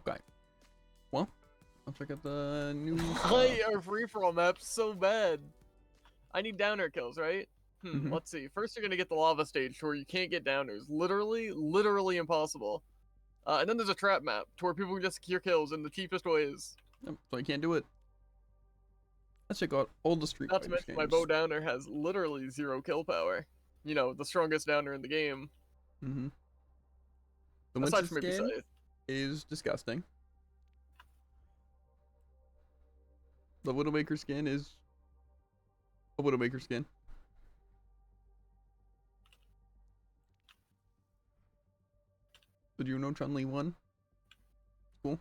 Okay. Well, I'll check out the new Play our free-for-all map so bad. I need downer kills, right? Mhm. Let's see. First, you're gonna get the lava stage to where you can't get downers. Literally impossible. And then there's a trap map to where people can just secure kills in the cheapest ways. Yep, so I can't do it. Let's check out all the Street Not to Fighter mention, my games. bow downer has literally 0 kill power. You know, the strongest downer in the game. Mm-hmm. The Aside Winston from maybe skin Scythe. is disgusting. The Widowmaker skin is a Widowmaker skin. Did you know Chun-Li won? Cool.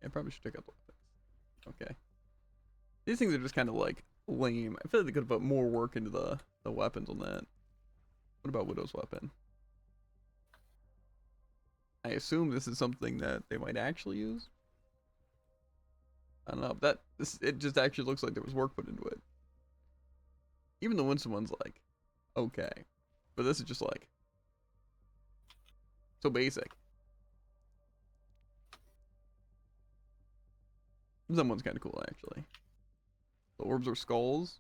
Yeah, I probably should check out the weapons. Okay. These things are just kind of like lame. I feel like they could have put more work into the weapons on that. What about Widow's weapon? I assume this is something that they might actually use. I don't know. It just actually looks like there was work put into it. Even the Winston one's like, okay. But this is just like, so basic. That one's kind of cool, actually. The orbs are skulls.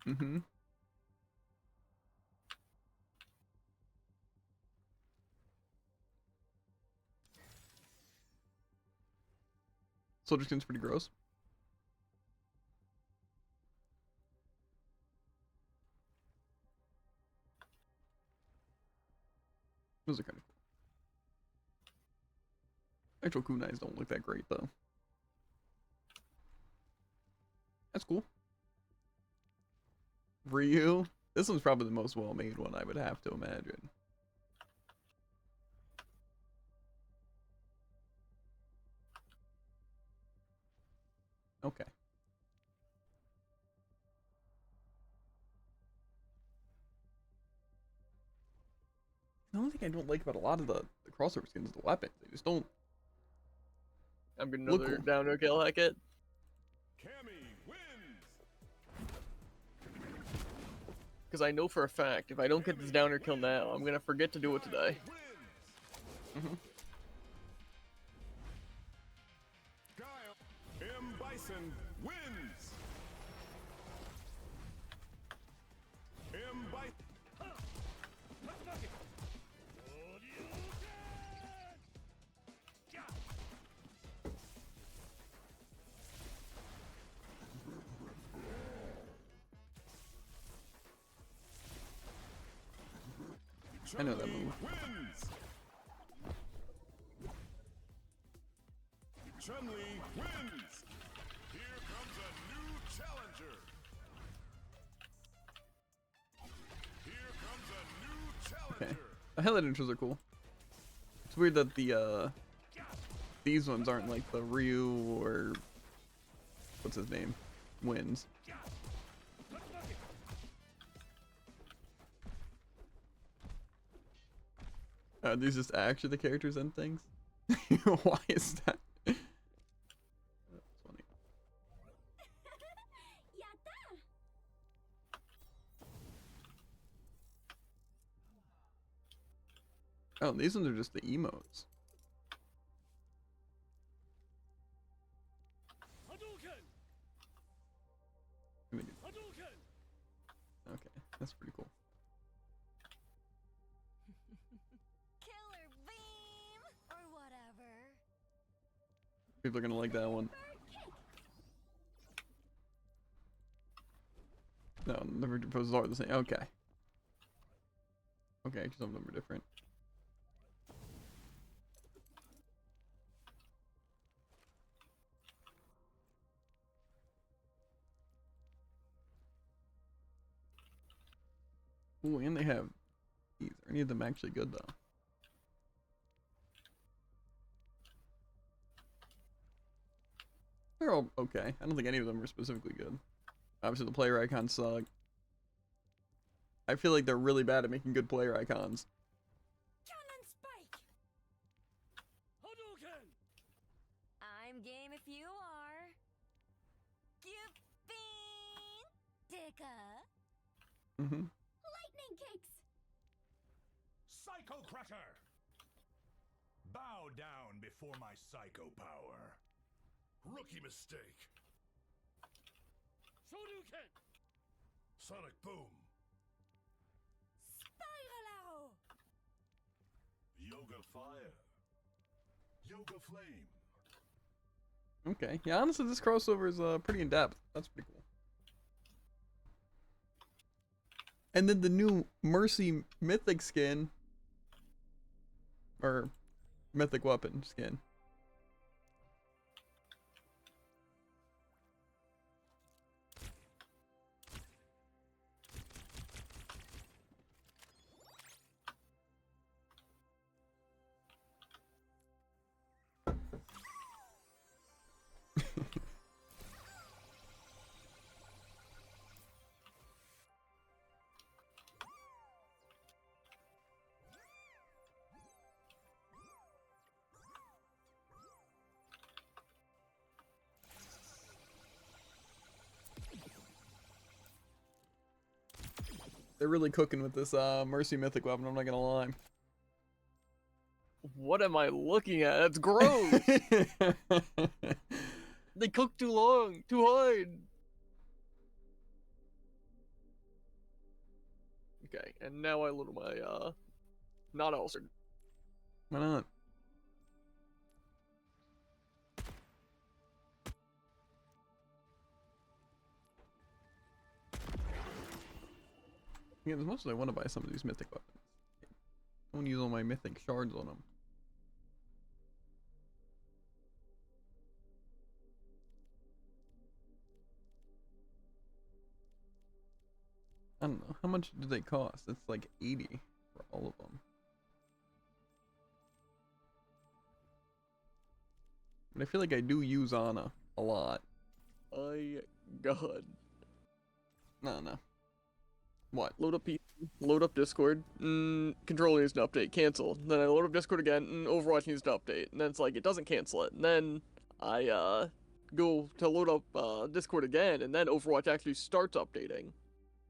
Mm-hmm. Soldier skin's pretty gross. Those are kind of cool. Actual kunais don't look that great, though. That's cool. Ryu. This one's probably the most well-made one, I would have to imagine. Okay. The only thing I don't like about a lot of the crossover skins is the weapons. They just don't I'm getting look another cool. downer kill Hackett. Because I know for a fact, if I don't get this downer kill now, I'm gonna forget to do it today. Mm-hmm. Bison wins. I know that move. Chun-Li wins. Here comes a new challenger. Here comes a new challenger. Okay. The highlight intros are cool. It's weird that these ones aren't like the Ryu or what's his name wins. These just actually the characters and things. Why is that? That's funny. Oh, these ones are just the emotes. Okay, that's pretty cool. Killer beam or whatever. People are gonna like that one. No, never poses are the same. Okay. Okay, some of them are different. Ooh, and they have these. Are any of them actually good though? They're all okay. I don't think any of them are specifically good. Obviously, the player icons suck. I feel like they're really bad at making good player icons. Cannon spike. Hadouken. I'm game if you are. Give bean. Dicka. Mm-hmm. Lightning kicks. Psycho Cracker. Bow bow down before my psycho power. Rookie mistake. Shoryuken! Sonic boom. Spiral arrow. Yoga fire. Yoga flame. Okay. Yeah, honestly, this crossover is pretty in depth. That's pretty cool. And then the new Mercy Mythic skin, or Mythic Weapon skin. They're really cooking with this Mercy Mythic Weapon, I'm not gonna lie. What am I looking at? That's gross. They cook too long, too hard. Okay, and now I load my not ulcer. Why not? Yeah, as much as I want to buy some of these mythic weapons, I want to use all my mythic shards on them. I don't know. How much do they cost? It's like 80 for all of them. But I feel like I do use Ana a lot. My God. No. What? Load up PC, load up Discord, controller needs an update, cancel. Then I load up Discord again, Overwatch needs to update. And then it's like, it doesn't cancel it. And then I go to load up Discord again, and then Overwatch actually starts updating.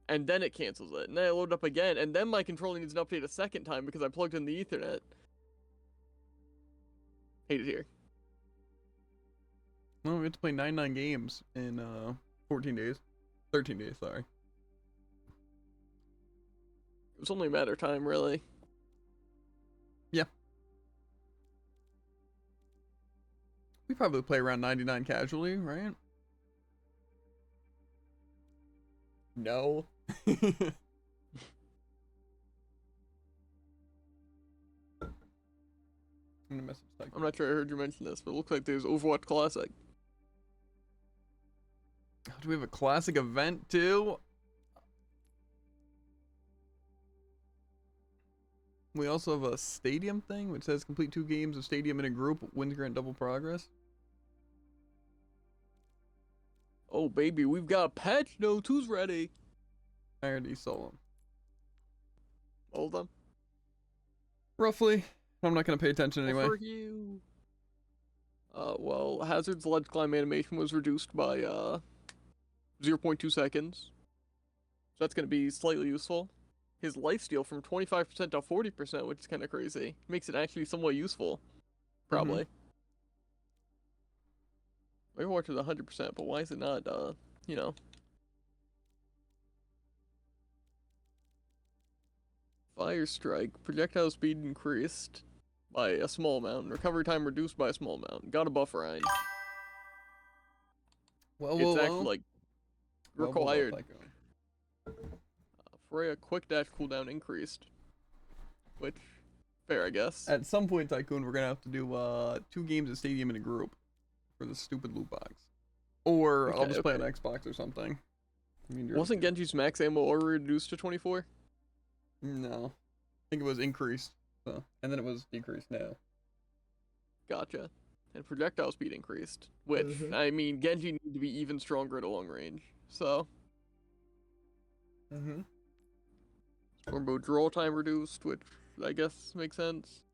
And then it cancels it. And then I load it up again, and then my controller needs an update a second time because I plugged in the Ethernet. Hate it here. Well, we have to play 99 games in 14 days. 13 days, sorry. It was only a matter of time, really. Yeah. We probably play around 99 casually, right? No. I'm gonna message Tycho. I'm not sure I heard you mention this, but it looks like there's Overwatch Classic. Do we have a classic event too? We also have a stadium thing, which says complete 2 games of stadium in a group, wins grant double progress. Oh, baby, we've got patch notes. Who's ready? I already saw them. Hold on. Roughly. I'm not gonna pay attention anyway. For you. Well, Hazard's ledge climb animation was reduced by 0.2 seconds. So that's gonna be slightly useful. His lifesteal from 25% to 40%, which is kind of crazy. Makes it actually somewhat useful. Probably. Overwatch is 100%, but why is it not, you know? Fire Strike. Projectile speed increased by a small amount. Recovery time reduced by a small amount. Got a buffer line. Well, It's actually, like, required. Tycho. Freya quick dash cooldown increased. Which, fair, I guess. At some point, Tycoon, we're gonna have to do 2 games of stadium in a group for the stupid loot box. Or I'll just play on Xbox or something. I mean, Wasn't Genji's max ammo already reduced to 24? No. I think it was increased. So, and then it was decreased now. Gotcha. And projectile speed increased. Which, I mean, Genji needs to be even stronger at a long range. So. Stormbow draw time reduced, which I guess makes sense.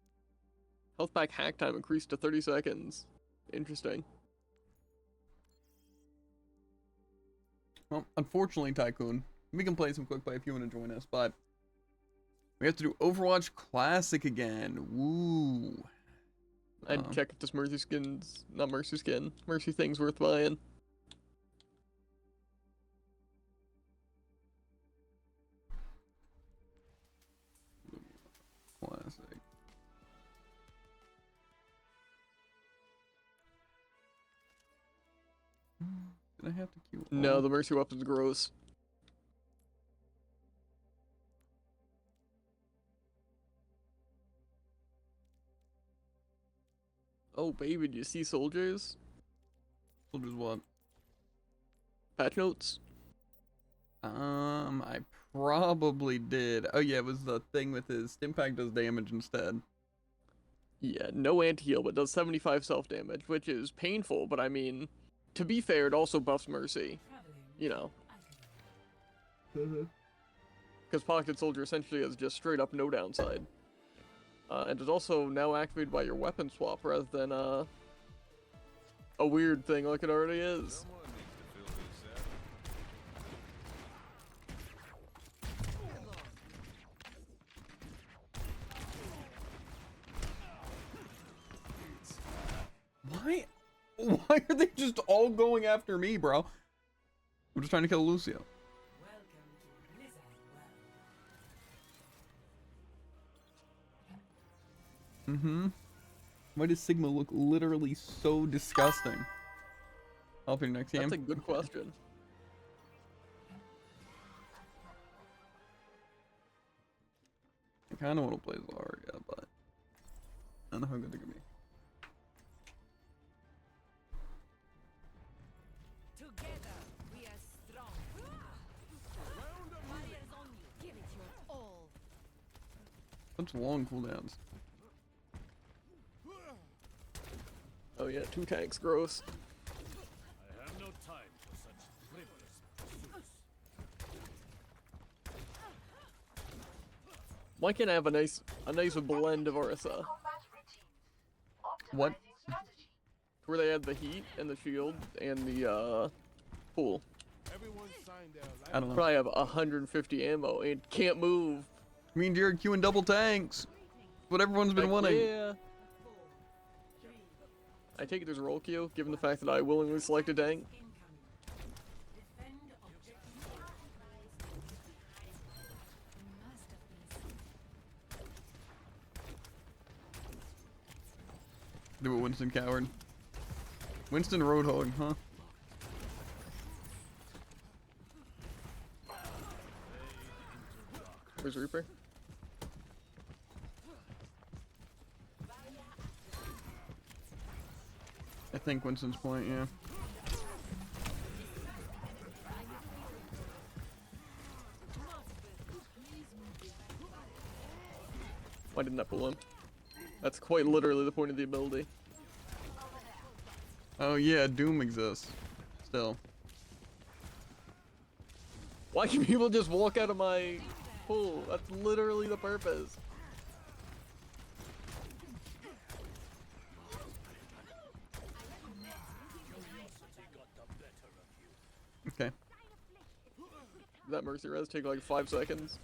Health pack hack time increased to 30 seconds. Interesting. Well, unfortunately, Tycoon, we can play some quick play if you want to join us, but we have to do Overwatch Classic again. Woo. I'd check if this Mercy skin's not Mercy skin. Mercy thing's worth buying. Classic. Did I have to queue? No, all? the Mercy weapon's gross. Oh baby, do you see soldiers? Soldiers what? Patch notes? I probably did. Oh yeah, it was the thing with his Stimpack does damage instead. Yeah, no anti-heal, but does 75 self-damage, which is painful, but I mean, to be fair, it also buffs Mercy. You know. Because Pocket Soldier essentially has just straight up no downside. And it's also now activated by your weapon swap rather than a weird thing like it already is. Why? Why are they just all going after me, bro? I'm just trying to kill Lucio. Mm-hmm. Why does Sigma look literally so disgusting? Help you next game. That's a good question. I kind of want to play Zarya, but I don't know how good they're gonna be. Together, we are strong. Barriers on you. Give it your all. Such long cooldowns. Oh yeah, 2 tanks, gross. I have no time for such frivolous pursuits. Why can't I have a nice blend of Orisa? What? Where they had the heat and the shield and the pool. I don't know. Probably have 150 ammo and can't move. Me and Jared queuing double tanks. What everyone's been Heck wanting. yeah. I take it there's a roll queue, given the fact that I willingly selected tank. Do it, Winston Coward. Winston Roadhog, huh? Where's Reaper? I think Winston's point, yeah. Why didn't I pull him? That's quite literally the point of the ability. Oh yeah, Doom exists. Still. Why can people just walk out of my pool? That's literally the purpose. Okay. That Mercy res take like 5 seconds.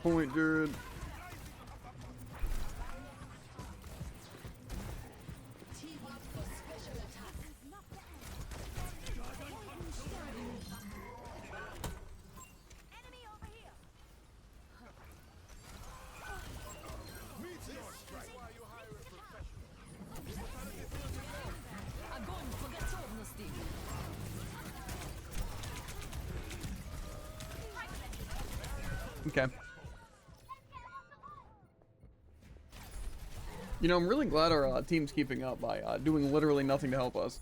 Point, Jared. Okay. You know, I'm really glad our team's keeping up by doing literally nothing to help us.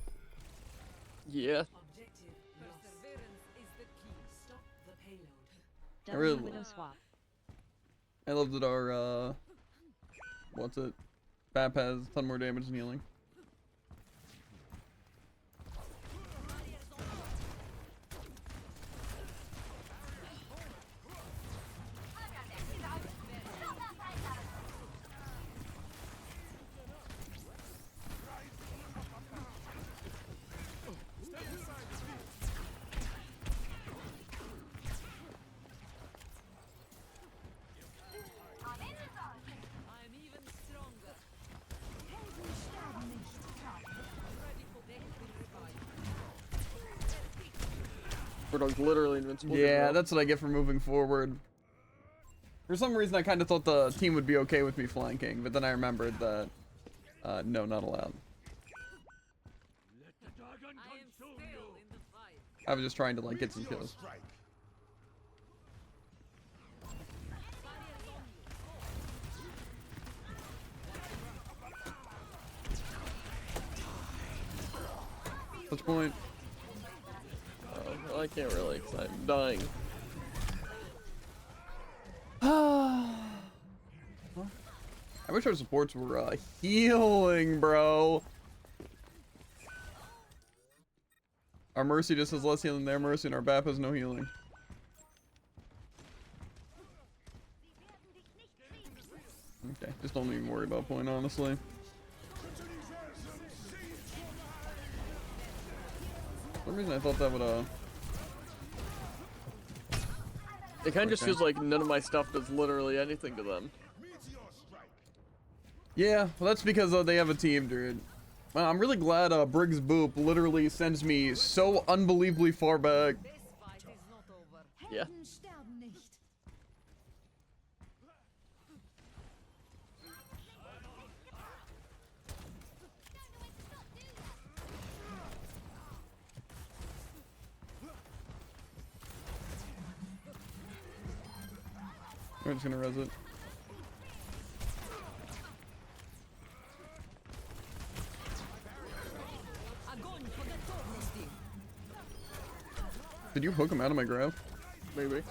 Yeah. Perseverance is the key. Stop the payload. I really I love that our what's it? Bap has a ton more damage than healing. Roadhog's literally invincible. Yeah, that's what I get for moving forward. For some reason, I kind of thought the team would be okay with me flanking, but then I remembered that, no, not allowed. I am still in the fight. I was just trying to, like, get some kills. Strike. Touch point. Well, I can't really, because I'm dying. I wish our supports were healing, bro. Our Mercy just has less healing than their Mercy, and our BAP has no healing. Okay, just don't even worry about point, honestly. For some reason I thought that would, It kind of just Okay. feels like none of my stuff does literally anything to them. Yeah, well that's because they have a team, dude. Well, I'm really glad Briggs Boop literally sends me so unbelievably far back. This fight is not over. Yeah. Helden sterben nicht. I'm just gonna res it. Огонь по готовности. Did you hook him out of my graph? Maybe.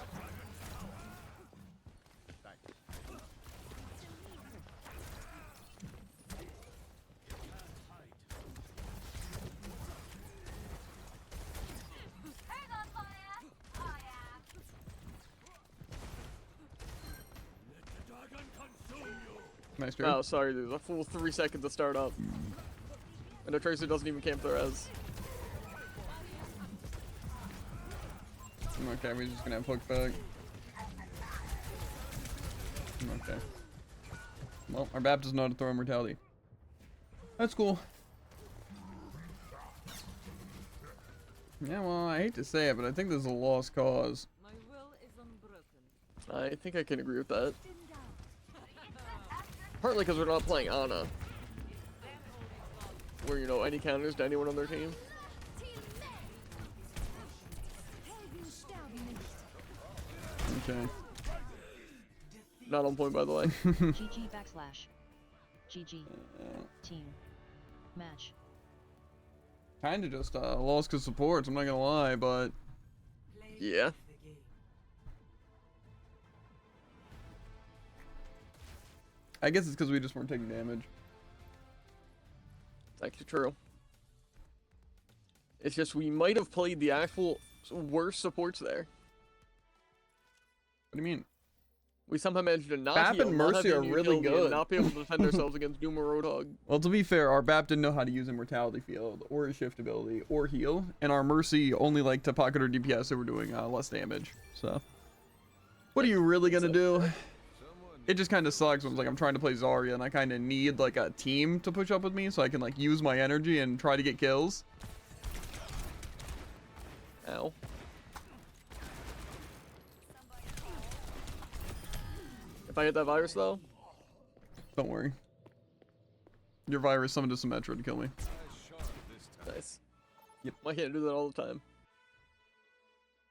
Nice trade. Oh, sorry, there's a full 3 seconds to start up. And the Tracer doesn't even camp the res. Okay, we're just gonna have hook back. Okay. Well, our BAP doesn't know how to throw immortality. That's cool. Yeah, well, I hate to say it, but I think this is a lost cause. My will is unbroken. I think I can agree with that. Partly because we're not playing Ana. Where, you know, any counters to anyone on their team. Helden sterben nicht. Okay. Not on point, by the way. GG backslash. GG. Team. Match. Kinda just lost cause supports, I'm not gonna lie, but Yeah. I guess it's because we just weren't taking damage. It's actually true. It's just we might have played the actual worst supports there. What do you mean? We somehow managed to not Bap heal, and not Mercy have are any really utility, and good. not be able to defend ourselves against Doom or Roadhog. Well, to be fair, our BAP didn't know how to use immortality field, or his shift ability, or heal, and our Mercy only liked to pocket or DPS that were doing less damage, so. What are you really gonna do? It just kind of sucks when it's like I'm trying to play Zarya and I kind of need like a team to push up with me so I can like use my energy and try to get kills. Ow. If I get that virus though, Don't worry. Your virus summoned a Symmetra to kill me. nice. Yep. I can't do that all the time.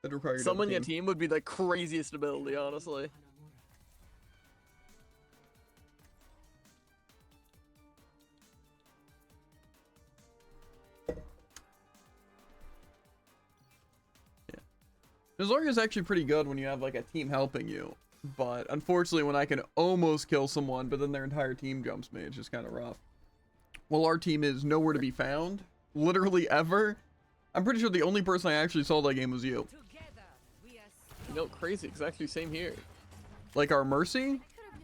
That'd require you to have a Summoning a team. team would be the craziest ability, honestly. Zarya is actually pretty good when you have like a team helping you, but unfortunately when I can almost kill someone but then their entire team jumps me, it's just kind of rough. Well, our team is nowhere to be found, literally ever. I'm pretty sure the only person I actually saw that game was you. Together, we are You know, crazy, because actually same here. Like our Mercy,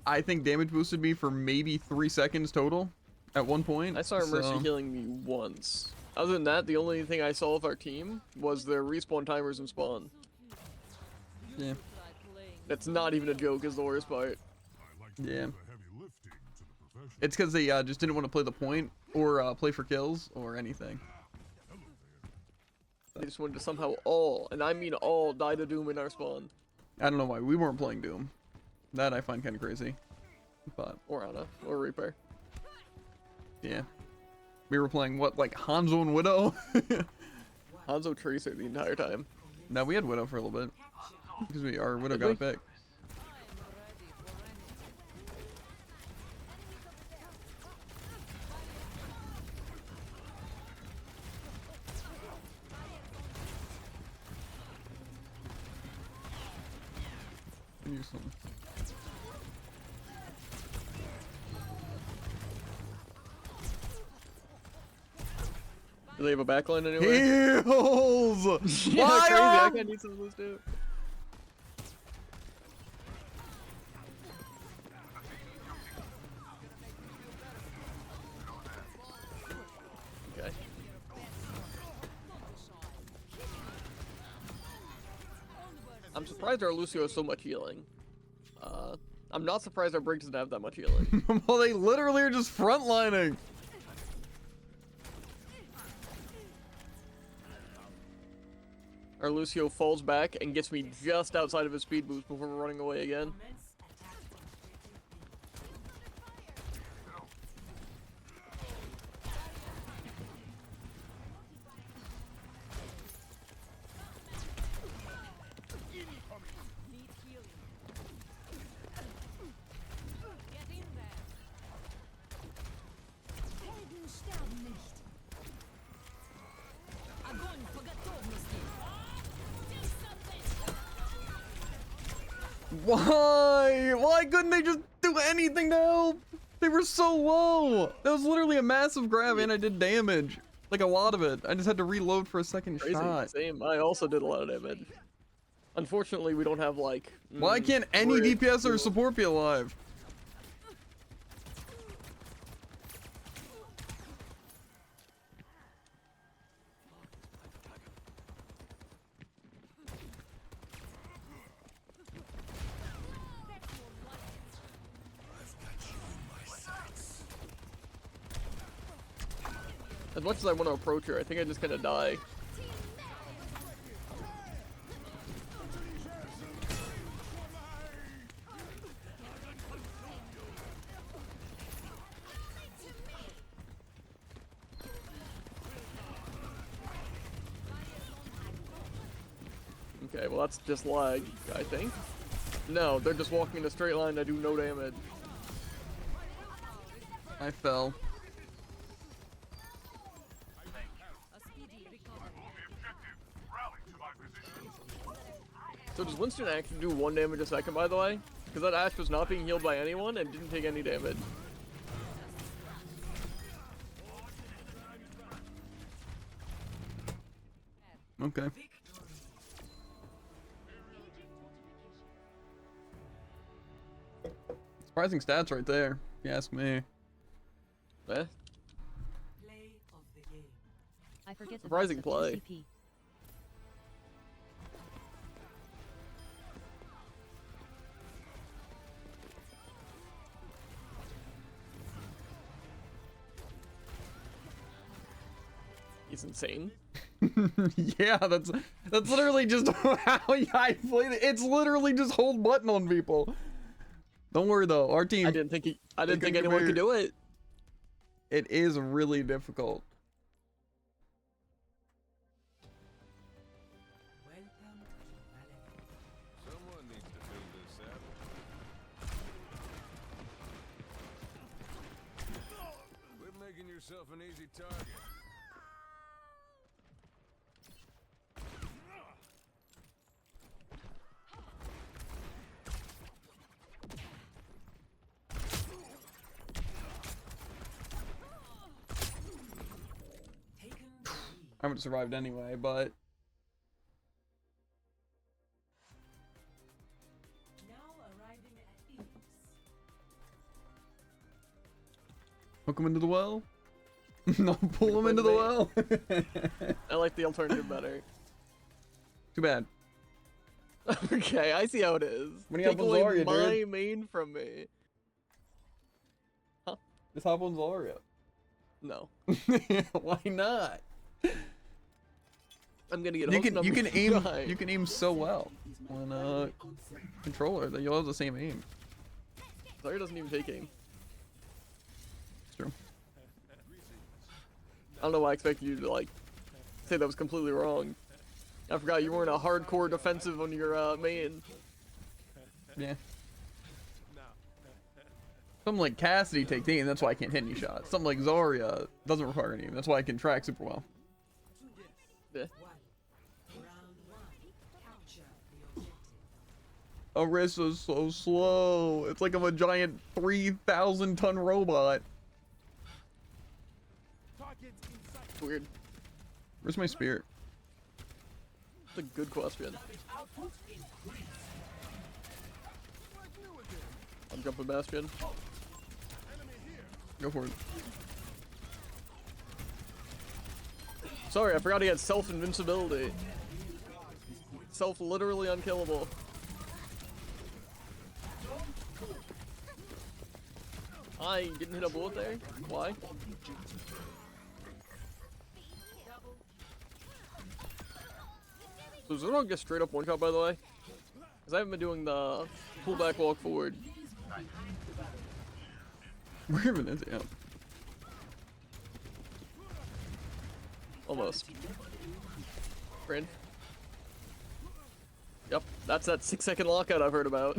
I think damage boosted me for maybe 3 seconds total at one point. I saw our Mercy so- healing me once. Other than that, the only thing I saw of our team was their respawn timers and spawn. Yeah, That's not even a joke, is the worst part. yeah. It's because they just didn't want to play the point or play for kills or anything. They just wanted to somehow all, and I mean all, die to Doom in our spawn. I don't know why we weren't playing Doom. That I find kind of crazy. But Or Ana, or Reaper. yeah, we were playing what, like Hanzo and Widow? Hanzo Tracer the entire time. No, we had Widow for a little bit because our Widow Did got we? a pick. Use some. Do they have a backline anywhere? Heals! Yeah, Why crazy. I are- can't need some of those too. Okay. I'm surprised our Lucio has so much healing. I'm not surprised our Briggs doesn't have that much healing. Well, they literally are just frontlining. Our Lucio falls back and gets me just outside of his speed boost before we're running away again. Helden sterben nicht. Огонь по готовности. Why? Why couldn't they just do anything to help? They were so low. That was literally a massive grab and I did damage. Like a lot of it. I just had to reload for a second Crazy. shot. Same. I also did a lot of damage. Unfortunately, we don't have like. Why can't any Brig, DPS or heal. support be alive? As much as I want to approach her, I think I just kind of die. Okay, well that's just lag, I think. No, they're just walking in a straight line. I do no damage. I fell. A speedy recovery. So does Winston actually do 1 damage a second, by the way? Because that Ashe was not being healed by anyone and didn't take any damage. Okay. Surprising stats right there, if you ask me. Eh? Play of the game. I forget the Surprising best of play. TCP. He's insane. Yeah, that's literally just how I played it. It's literally just hold button on people. Don't worry though, our team. I didn't think couldn't anyone compare- could do it. It is really difficult. Welcome to Valhalla. Someone needs to build this up. Quit making yourself an easy target. Taken the lead. I would have survived anyway, but Now arriving at ease. hook him into the well. No, pull him into the well. I like the alternative better. Too bad. Okay, I see how it is. When you Take have away Zarya, my dude. main from me. Just hop on Zarya. No. Why not? I'm gonna get You hooked. can and you I'm can gonna aim die. you can aim so well on controller that you'll have the same aim. Zarya doesn't even take aim. It's true. I don't know why I expected you to like say that was completely wrong. I forgot you weren't a hardcore defensive on your main. Yeah. Something like Cassidy takes aim, that's why I can't hit any shots. Something like Zarya doesn't require any aim, that's why I can track super well. Yeah. Orisa's so slow. It's like I'm a giant 3,000 ton robot. It's weird. Where's my spirit? It's a good question. I'm jumping Bastion. Go for it. Sorry, I forgot he had self-invincibility. Self-literally unkillable. I didn't hit a bullet there? Why? So is Zordon just straight up one shot, by the way? Because I haven't been doing the pullback walk forward. Where even is it? Yeah. Almost. Brand. Yep, that's that 6-second lockout I've heard about.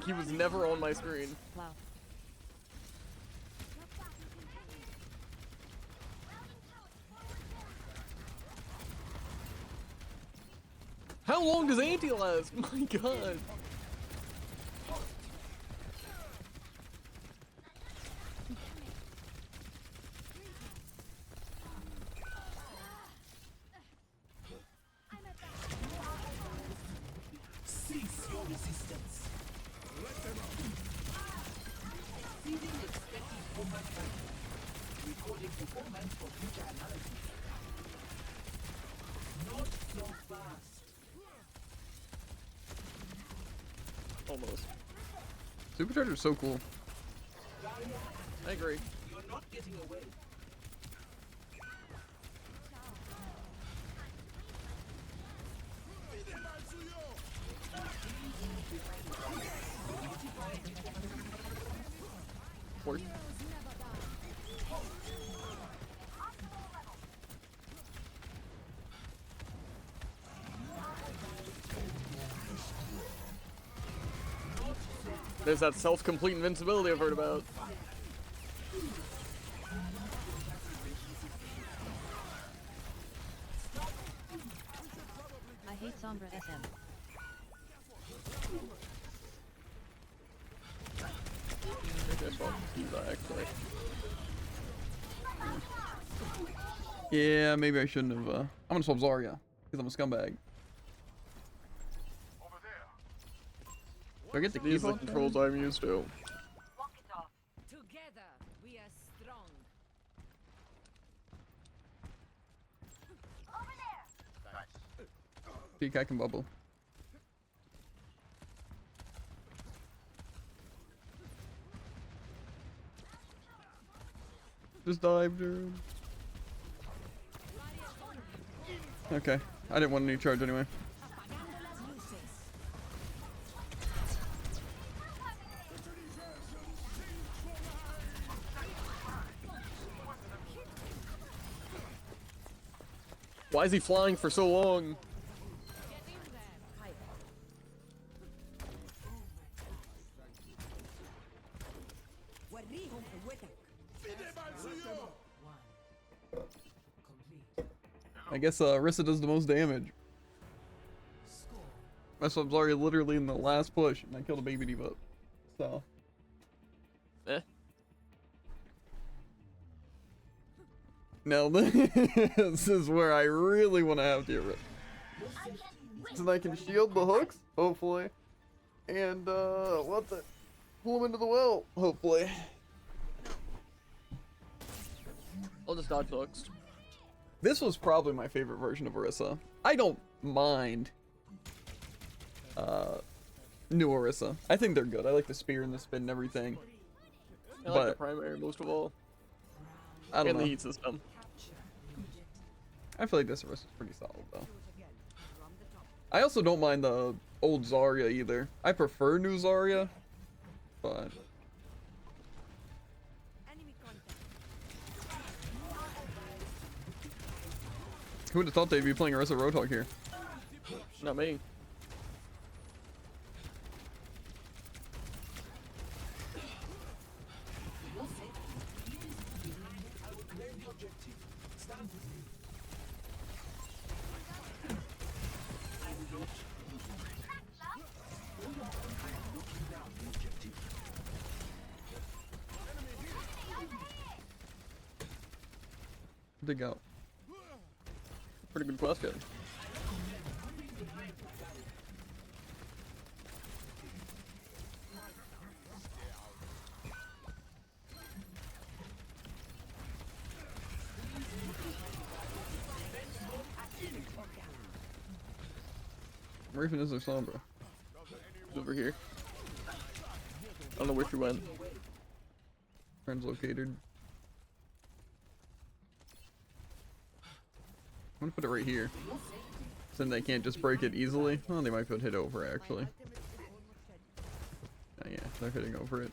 He was never on my screen. Wow. How long does anti last? My god. Almost. Supercharger's so cool. I agree. Work. There's that self-complete invincibility I've heard about. I hate Sombra SM. Maybe I should do that actually. Yeah, maybe I shouldn't have. I'm gonna swap Zarya because I'm a scumbag. Do I get to These keep are the on controls I'm used to. Together, we are strong. Peek, I can bubble. Just dive, dude. Okay, I didn't want any charge anyway. Why is he flying for so long? I guess Rissa does the most damage. I swapped Zarya literally in the last push, and I killed a baby debuff. So. Eh. Now this is where I really want to have to get rid. So I can shield the hooks, hopefully, and what the pull them into the well, hopefully. I'll just dodge hooks. This was probably my favorite version of Orisa. I don't mind New Orisa. I think they're good. I like the spear and the spin and everything. I like the But primary most of all. I don't And know. the heat system. I feel like this Orisa's pretty solid though. I also don't mind the old Zarya either. I prefer new Zarya, but who would have thought they'd be playing Orisa Roadhog here? Not me. Where'd they go? Pretty good question. Where even is their Sombra? It's over here. I don't know where she went. Translocated. I'm gonna put it right here. So then they can't just break it easily. Well, they might be able to hit over actually. Oh, yeah, they're hitting over it.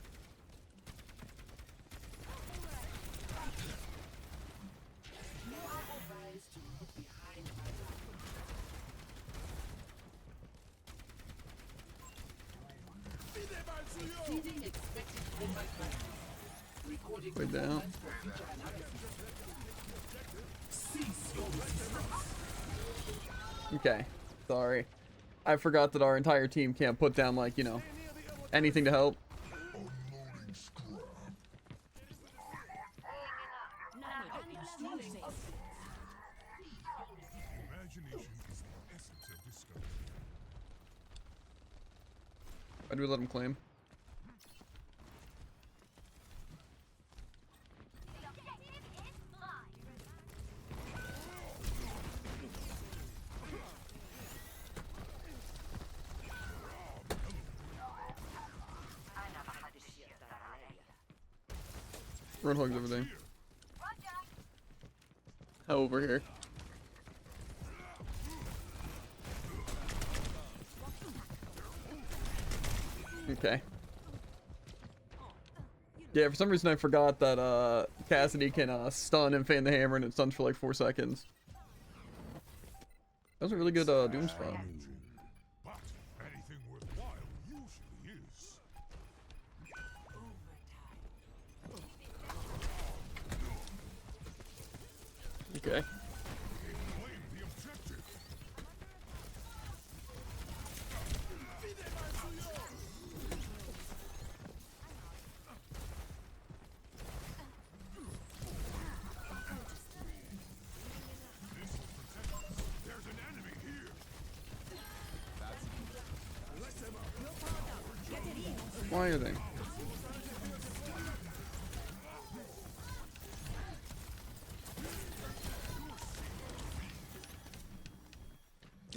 Way down. Okay, sorry. I forgot that our entire team can't put down, like, you know, anything to help. Imagination is the essence of discovery. Why do we let him claim? Roadhog's over there. How over here? Okay. Yeah, for some reason I forgot that Cassidy can stun and fan the hammer and it stuns for like 4 seconds. That was a really good Doom spot. But anything worthwhile usually is. Okay. Claim the objective. There's an enemy here. Why are they?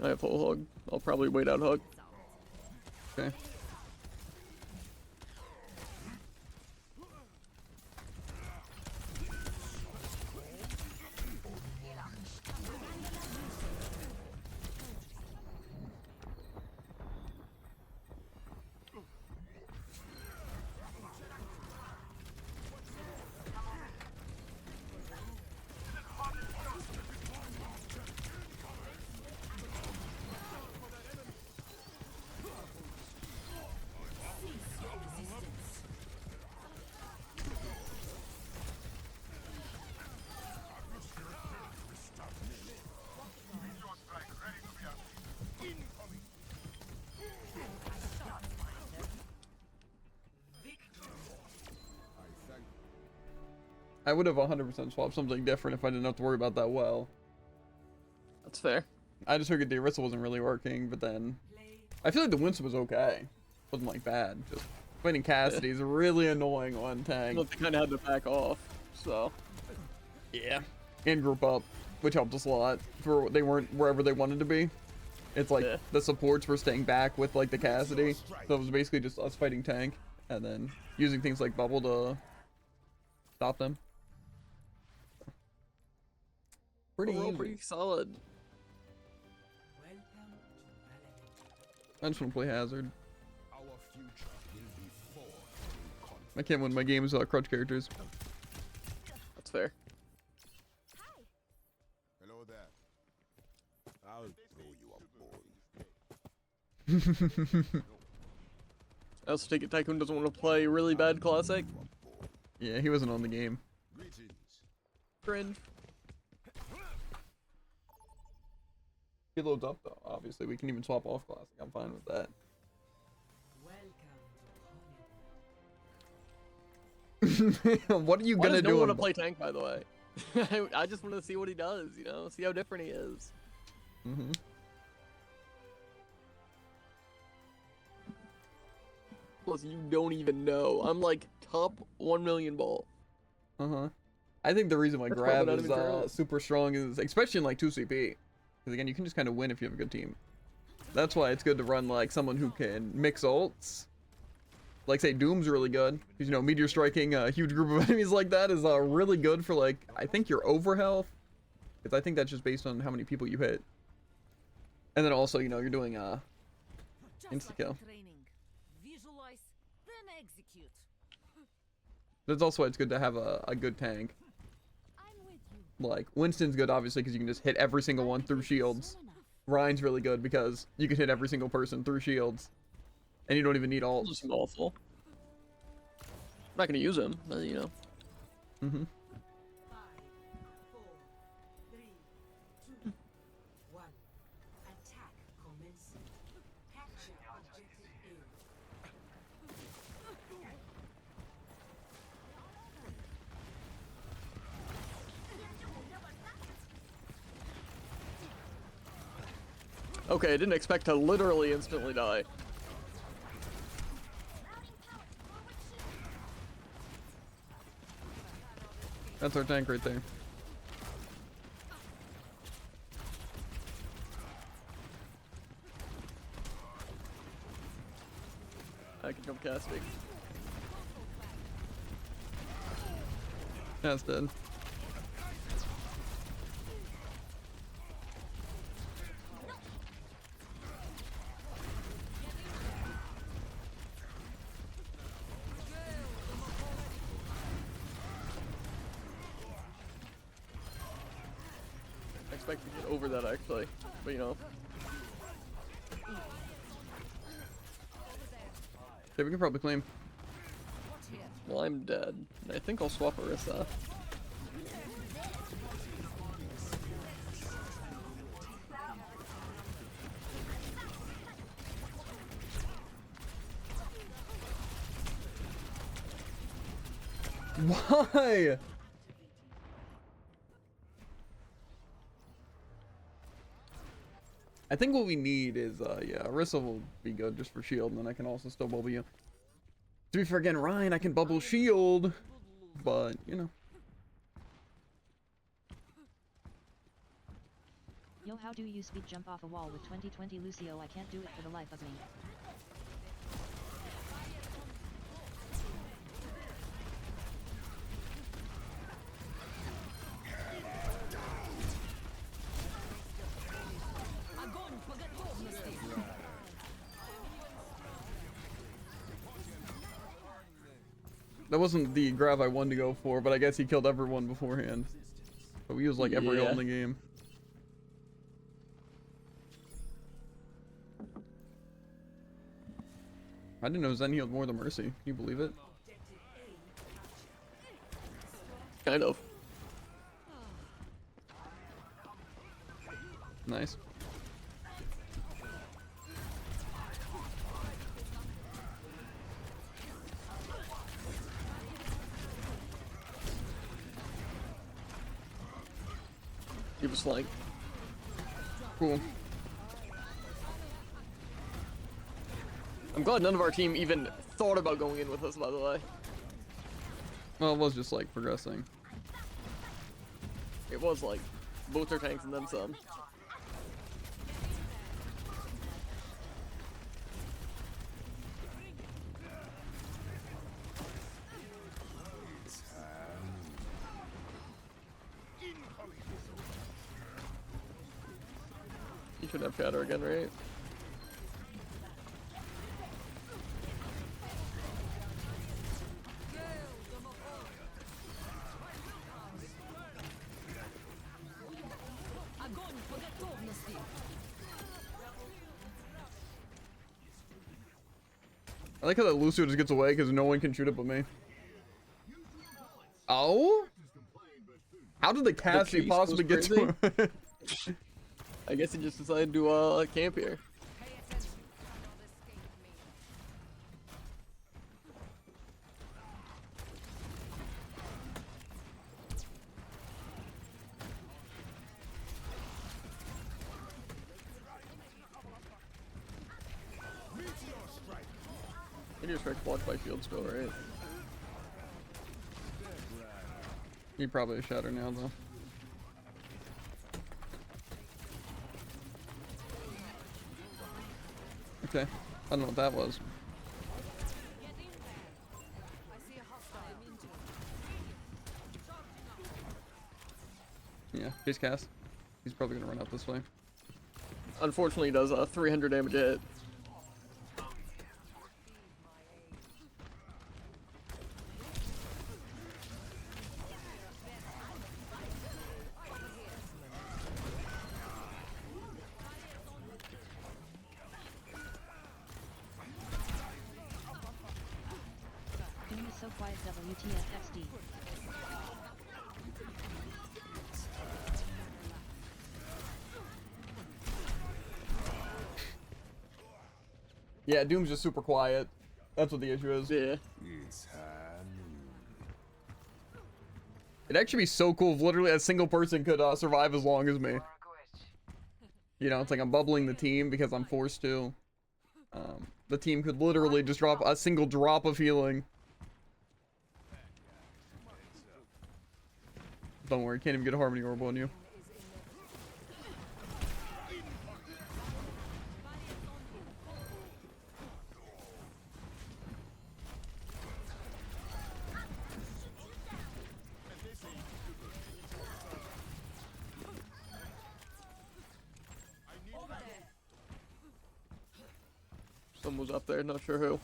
I have full hug. I'll probably wait out hug. Okay. I would have 100% swapped something different if I didn't have to worry about that well. That's fair. I just figured the Orisa wasn't really working, but then I feel like the Winston was okay. Wasn't like bad. Just fighting Cassidy is really annoying on tank. Well, they kind of had to back off, so. Yeah. And group up, which helped us a lot for they weren't wherever they wanted to be. It's like Yeah. the supports were staying back with like the Cassidy, so it was basically just us fighting tank and then using things like bubble to stop them. Pretty Overall, easy. pretty solid. Welcome to Valorant. I just want to play Hazard. Our future will be forged in conflict. I can't win my games without crutch characters. That's fair. Hello there. I'll throw you a bone. I also take it Tycoon doesn't want to play really bad Classic. Yeah, he wasn't on the game. Greetings. Cringe. He loads up though. Obviously, we can even swap off Classic. I'm fine with that. Welcome to What are you Why gonna does no do? one want to in- play tank, by the way? I just want to see what he does, you know? See how different he is. Mhm. Plus, you don't even know. I'm like top 1 million ball. I think the reason why That's Grab probably not is even true. super strong is, especially in like 2CP, because again, you can just kind of win if you have a good team. That's why it's good to run like someone who can mix ults. Like say Doom's really good, because you know meteor striking a huge group of enemies like that is really good for like I think your over health, because I think that's just based on how many people you hit. And then also you know you're doing Just Insta like kill. in training. Visualize, then execute. That's also why it's good to have a good tank. I'm with you. Like Winston's good obviously because you can just hit every single one through shields. Soon enough. Ryan's really good because you can hit every single person through shields, and you don't even need I'll ults. just awful. I'm not gonna use him, but, you know. Mm-hmm. 5, 4, 3, 2, 1. Attack commencing. Capture objective A. Okay, I didn't expect to literally instantly die. That's our tank right there. I can jump casting. That's dead. I expect to get over that actually, but you know. Okay, we can probably claim. Well, I'm dead. I think I'll swap Orisa. Why? I think what we need is, yeah, Orisa will be good just for shield, and then I can also still bubble you. To be fair, again, Ryan, I can bubble shield, but, you know. Yo, how do you speed jump off a wall with 2020 Lucio? I can't do it for the life of me. Огонь по готовности. That wasn't the grab I wanted to go for, but I guess he killed everyone beforehand. But we used like every ult Yeah. in the game. I didn't know Zen healed more than Mercy. Can you believe it? Kind of. Nice. He was flank. Cool. I'm glad none of our team even thought about going in with us, by the way. Well, it was just like progressing. It was like both our tanks and then some. You should have Shadow again, right? Огонь по готовности. I like how that Lucio just gets away because no one can shoot it but me. Oh? How did the Cassie case possibly get goes to him? I guess he just decided to camp here. Pay attention. Cannot escape me. Meteor Strike blocked by field spell, right? He probably a shatter now though. Okay, I don't know what that was. Get in there. I see a hostile. Yeah, base cast. He's probably gonna run out this way. Unfortunately, he does 300 damage a hit. Doom is so quiet. WTF XD. Yeah, Doom's just super quiet. That's what the issue is. Yeah. It's high noon. It'd actually be so cool if literally a single person could survive as long as me. You know, it's like I'm bubbling the team because I'm forced to. The team could literally just drop a single drop of healing. Don't worry, can't even get a Harmony Orb on you. Someone was up there, not sure who.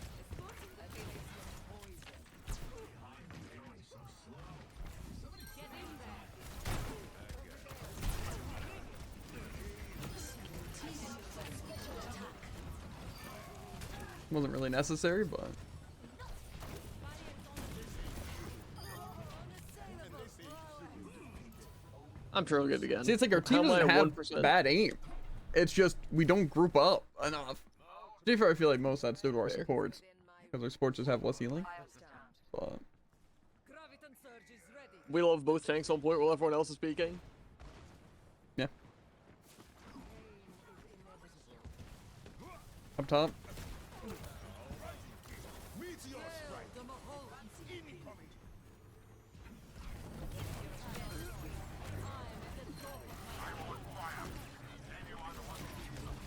Wasn't really necessary, but I'm sure he'll get it again. see, it's like our team How am I doesn't at have 1%? bad aim. It's just we don't group up enough. To be fair, I feel like most of that's due to our Fair. supports because our supports just have less healing. But Graviton surge is ready. We love both tanks on point while everyone else is speaking. yeah, up top. Meteor strike.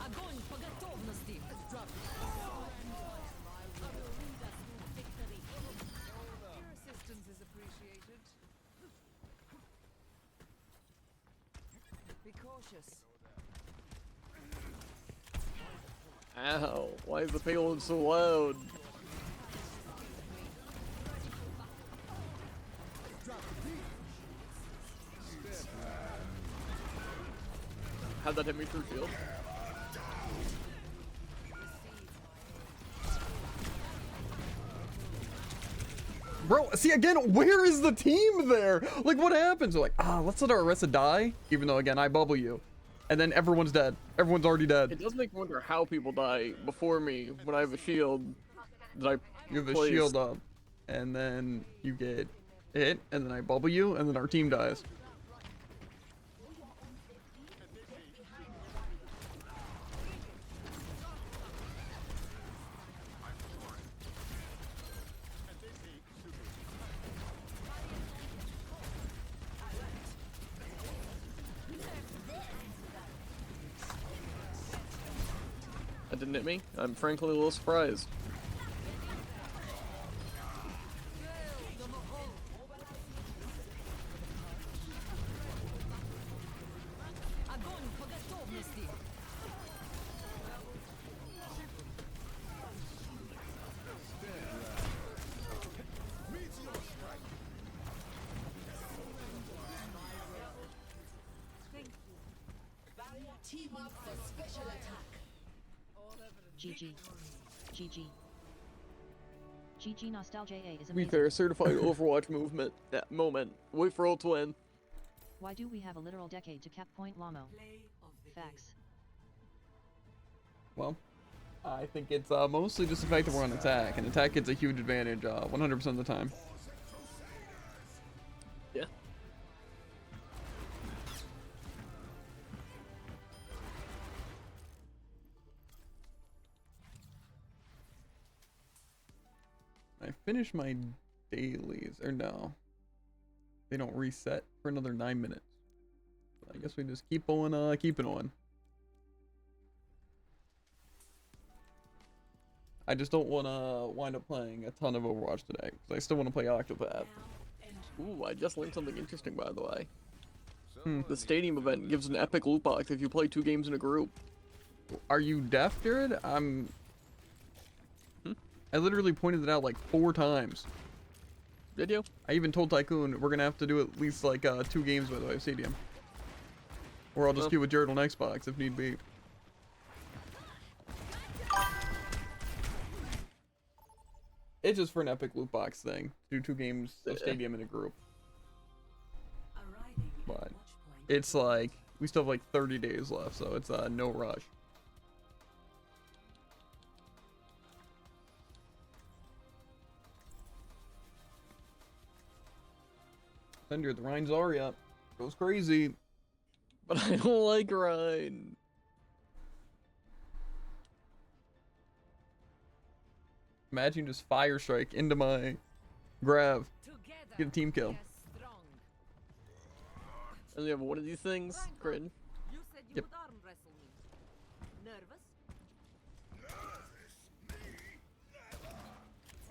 Огонь по готовности. Your assistance is appreciated. Be cautious. Ow, why is the payload so loud? How'd that hit me through shield? Bro, see again, where is the team there? Like, what happens? They're like, let's let our Aressa die, even though again I bubble you, and then everyone's dead. Everyone's already dead. It does make me wonder how people die before me when I have a shield that I You have a placed. shield up, and then you get hit, and then I bubble you, and then our team dies. That didn't hit me. I'm frankly a little surprised. Огонь по готовности. Team up for special attack. GG. GG. GG Nostalgia A is To be amazing. fair, certified Overwatch movement. That moment. Wait for ult to win. Why do we have a literal decade to cap point Lamo? Play of the Facts. Well, I think it's mostly just the fact that we're on attack, and attack gets a huge advantage 100% of the time. Yeah. I finished my dailies, or no. They don't reset for another 9 minutes. So I guess we just keep on, keeping on. I just don't want to wind up playing a ton of Overwatch today, because I still want to play Octopath. Ooh, I just learned something interesting, by the way. Hmm. The stadium event gives an epic loot box if you play 2 games in a group. Are you deaf, Jared? I literally pointed it out like 4 times. Did you? I even told Tycoon we're gonna have to do at least like 2 games by the way of Stadium. Or I'll just Well. queue with Jared on Xbox if need be. It's just for an epic loot box thing. Do 2 games of Stadium in a group. arriving at But watch point. it's like we still have like 30 days left, so it's no rush. Thunder, the Rhine's Zarya goes crazy. But I don't like Rhine. Imagine just fire strike into my grav. Together, Get a team kill. we are strong. And we have one of these things. Grid. You said you Yep. would arm wrestle me. Nervous?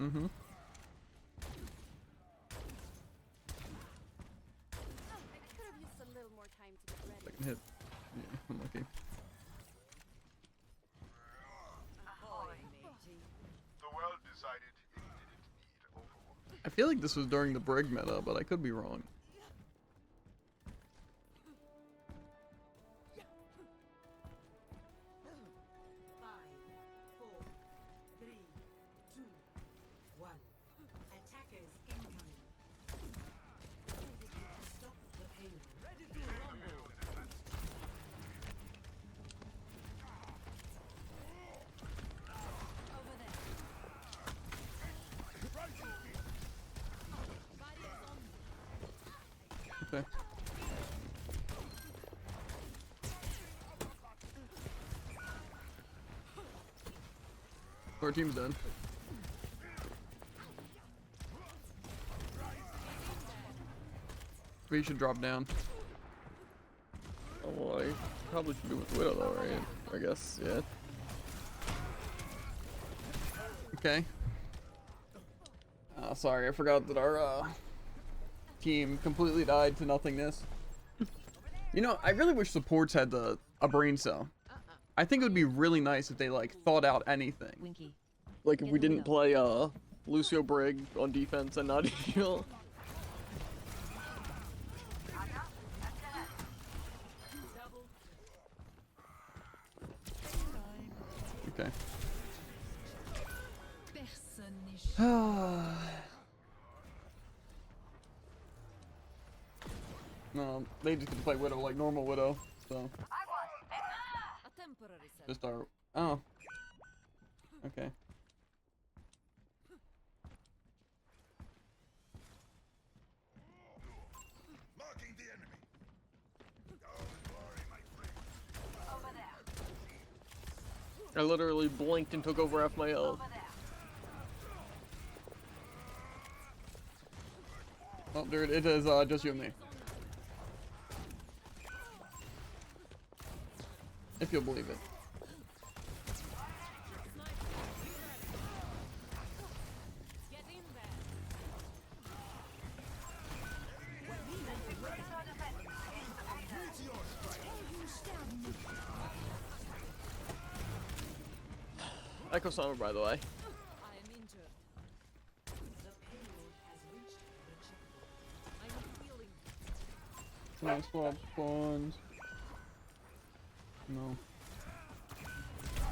Mm-hmm. I could have used a little more time to get ready. Second hit. Yeah, I'm lucky. Ahoy, matey. The world decided it didn't need Overwatch. I feel like this was during the Brig meta, but I could be wrong. Five, four, three, two, one. Attackers incoming. Stop the payload. Ready to rumble. Over there. Okay. Our team's done. We should drop down. Oh, well, I probably should be with Widow though, right? I guess, yeah. Okay. Sorry, I forgot that our team completely died to nothingness. You know, I really wish supports had a brain cell. I think it would be really nice if they like thought out anything. Winky. Like if Get we the didn't Widow. play Lucio Brig on defense and not heal. Okay. Personne n'est No, they just get to play Widow like normal Widow, so A temporary set. just our. Oh. Okay. Marking the enemy. Don't worry, my friend. I literally blinked and took over half my health. Oh, dude, it is just you and me. If you'll believe it. Get in there. Echo Summer, by the way. I am injured. The payload has reached the checkpoint. I need healing. Can I swap spawns? No. I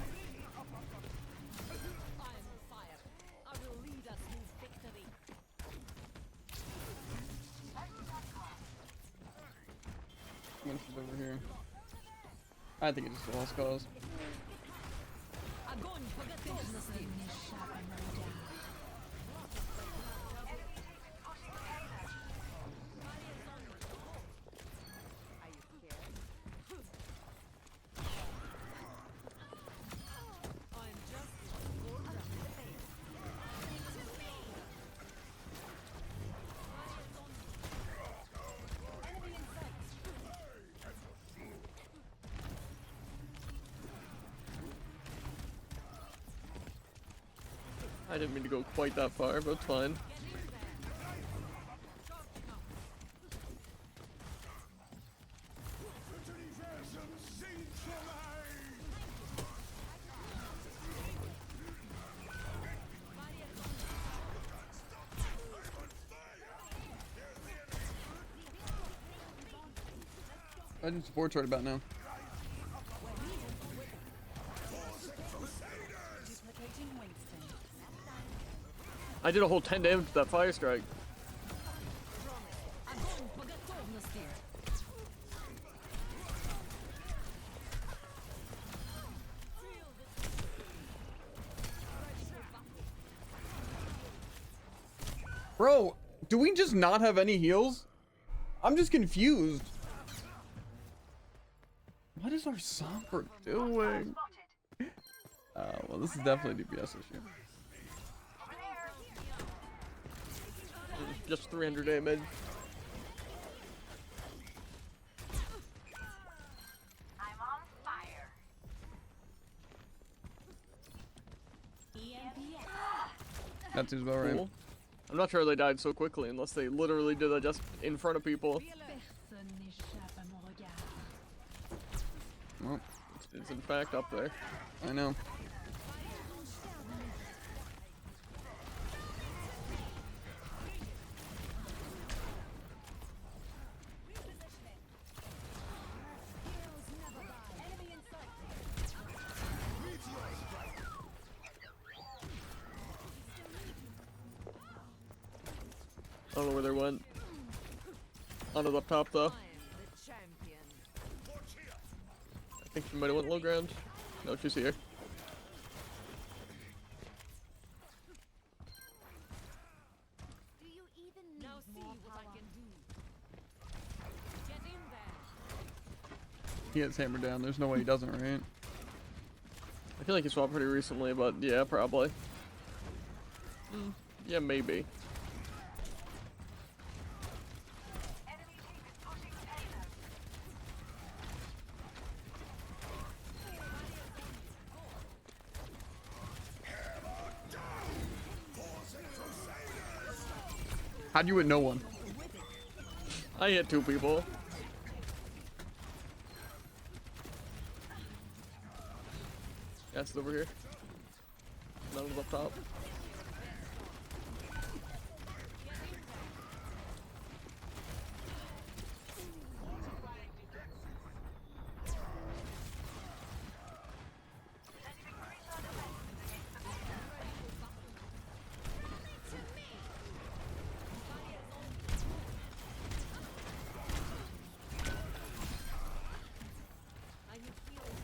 am fire. I will lead us to victory. What is over here? I think it's just a lost cause. Огонь по готовности. I'm just I didn't mean to go quite that far, but it's fine. I did sports right about now. I did a whole 10 damage to that fire strike. огонь по готовности. Bro, do we just not have any heals? I'm just confused. What is our Sombra doing? Well, this is definitely a DPS issue. Just 300 damage. That seems about right. Cool. I'm not sure they died so quickly unless they literally did that just in front of people. Well, It's in fact up there. I know. I don't know where they went. Onto up top though. I'm the champion. I think she might have went low ground. No, she's here. Do you even need Now see more what power? I can do. Get in there. He gets hammered down. There's no way he doesn't, right? I feel like he swapped pretty recently, but yeah, probably. Yeah, maybe. How'd you hit no one? I hit 2 people. Yeah, it's over here. None of up top. I need healing.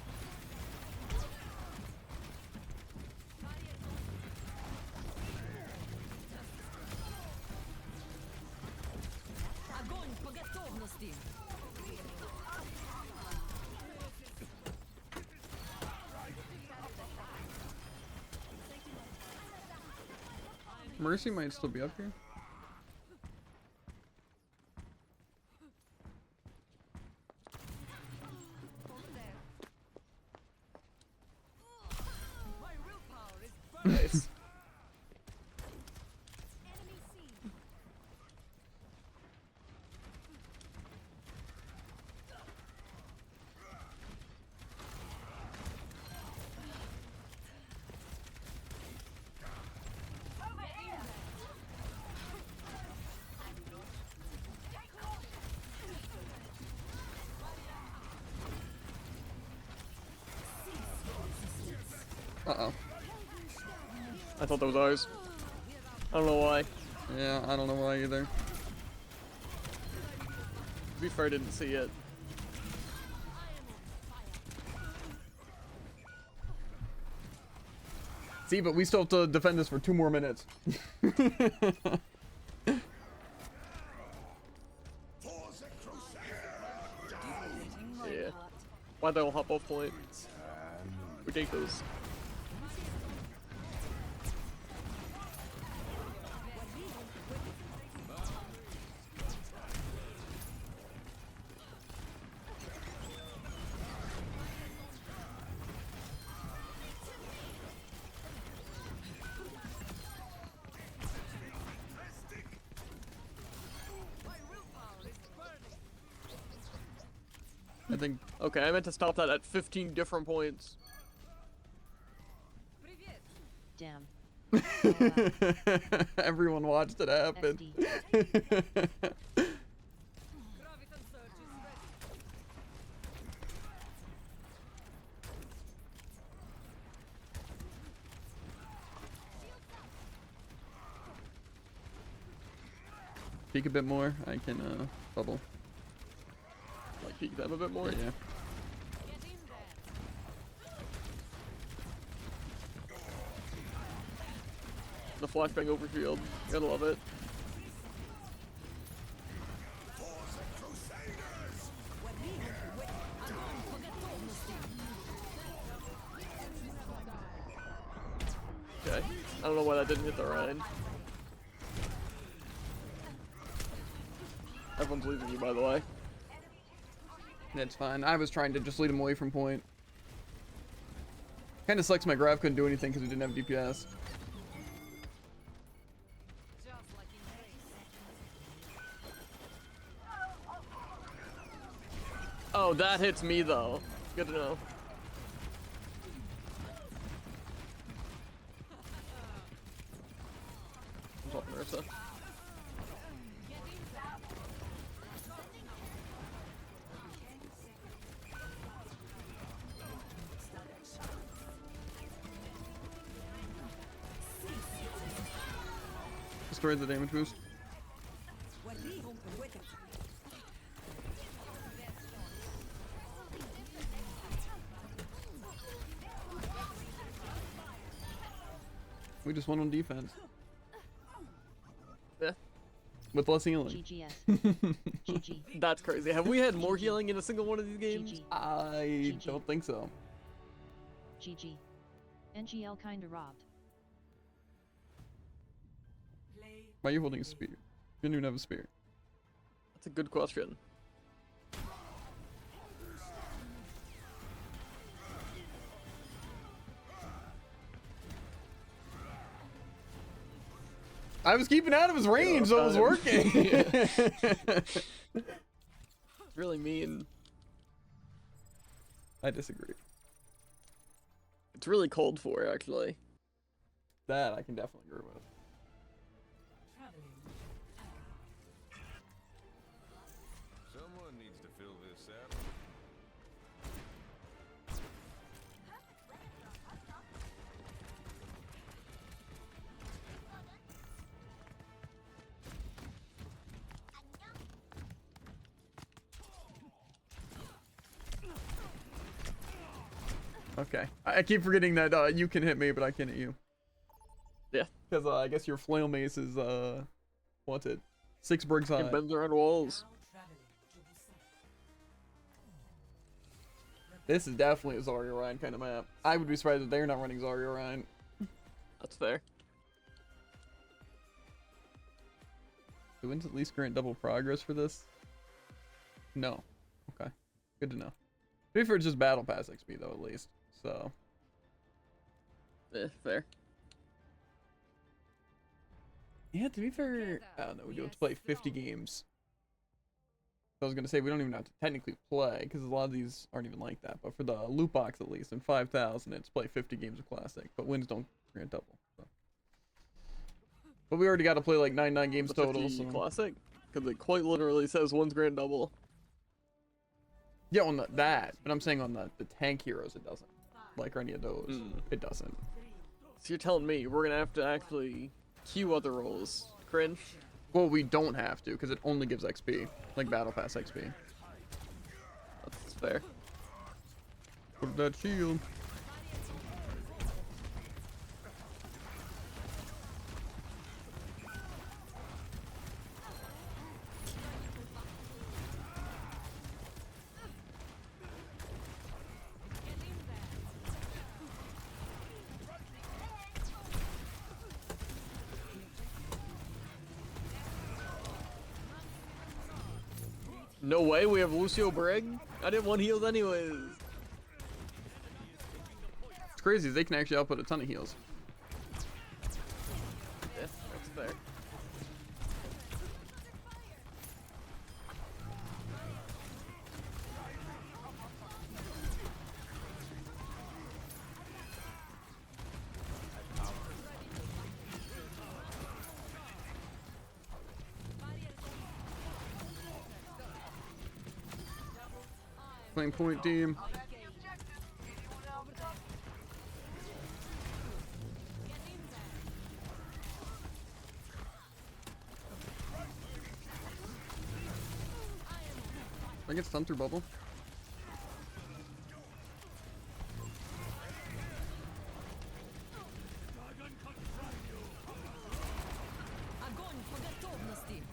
Огонь по готовности. Mercy might still be up here. My willpower is burning. Nice. Enemy seen. Uh-oh. I thought that was ours. I don't know why. Yeah, I don't know why either. To be fair, I didn't see it. See, but we still have to defend this for 2 more minutes. Yeah. Why'd they all hop off point? Ridiculous. I think. Okay, I meant to stop that at 15 different points. Damn. Everyone watched it happen. Peek a bit more. I can bubble. Like, peek them a bit more. Yeah. The flashbang overfield. Gotta love it. Okay. I don't know why that didn't hit the Rhine. Everyone's leaving you, by the way. That's fine. I was trying to just lead him away from point. Kinda sucks my grab couldn't do anything because we didn't have DPS. Oh, that hits me though. Good to know. What's up, Marissa? Destroyed the damage boost. We just won on defense. Yeah. With less healing. GGS. GG. That's crazy. Have we had more healing in a single one of these games? GG. I don't think so. GG. NGL kinda robbed. Why are you holding a spear? You didn't even have a spear. That's a good question. I was keeping out of his range, so it was working. It's really mean. I disagree. It's really cold for it, actually. That I can definitely agree with. Someone needs to fill this out. Okay. I keep forgetting that you can hit me, but I can't hit you. Yeah. Because I guess your flail mace is, what's it? 6 bricks high. It bends around walls. This is definitely a Zarya Rhine kind of map. I would be surprised if they're not running Zarya Rhine. That's fair. Do wins at least grant double progress for this? No. Okay. Good to know. To be fair, it's just battle pass XP though, at least. So. Yeah, fair. Yeah, to be fair, I don't know. We do have to play 50 games. I was gonna say we don't even have to technically play because a lot of these aren't even like that. But for the loot box, at least in 5,000, it's play 50 games of Classic. But wins don't grant double. So. But we already got to play like 99 games The total. 50 So. Classic? Because it quite literally says one's grand double. Yeah, on that. But I'm saying on the tank heroes, it doesn't. like or any of those. It doesn't. So you're telling me we're gonna have to actually queue other roles? Cringe. Well, we don't have to because it only gives XP, like Battle Pass XP. That's fair. Put that shield. No way, we have Lucio Brig? I didn't want heals anyways. It's crazy. They can actually output a ton of heals. Yeah, that's fair. Playing point team. I get stunned through bubble. Огонь по готовности.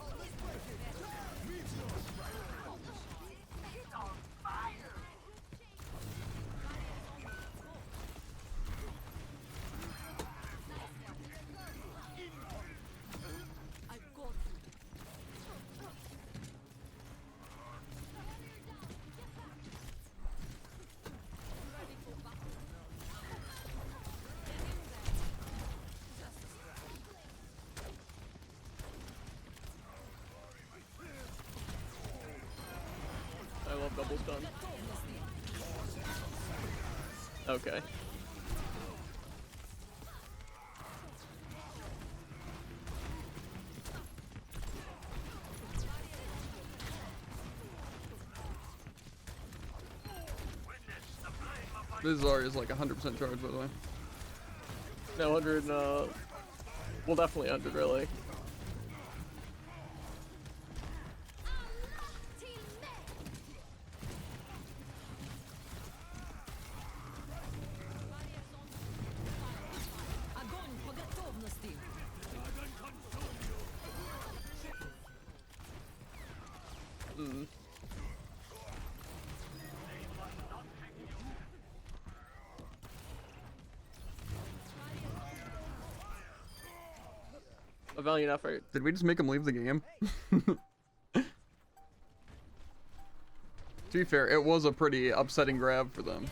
I've got you. I love double stun. Okay. This Zarya is like 100% charge, by the way. No, 100, well, definitely 100, really. Огонь по готовности. A valiant effort. Did we just make him leave the game? To be fair, it was a pretty upsetting grab for them.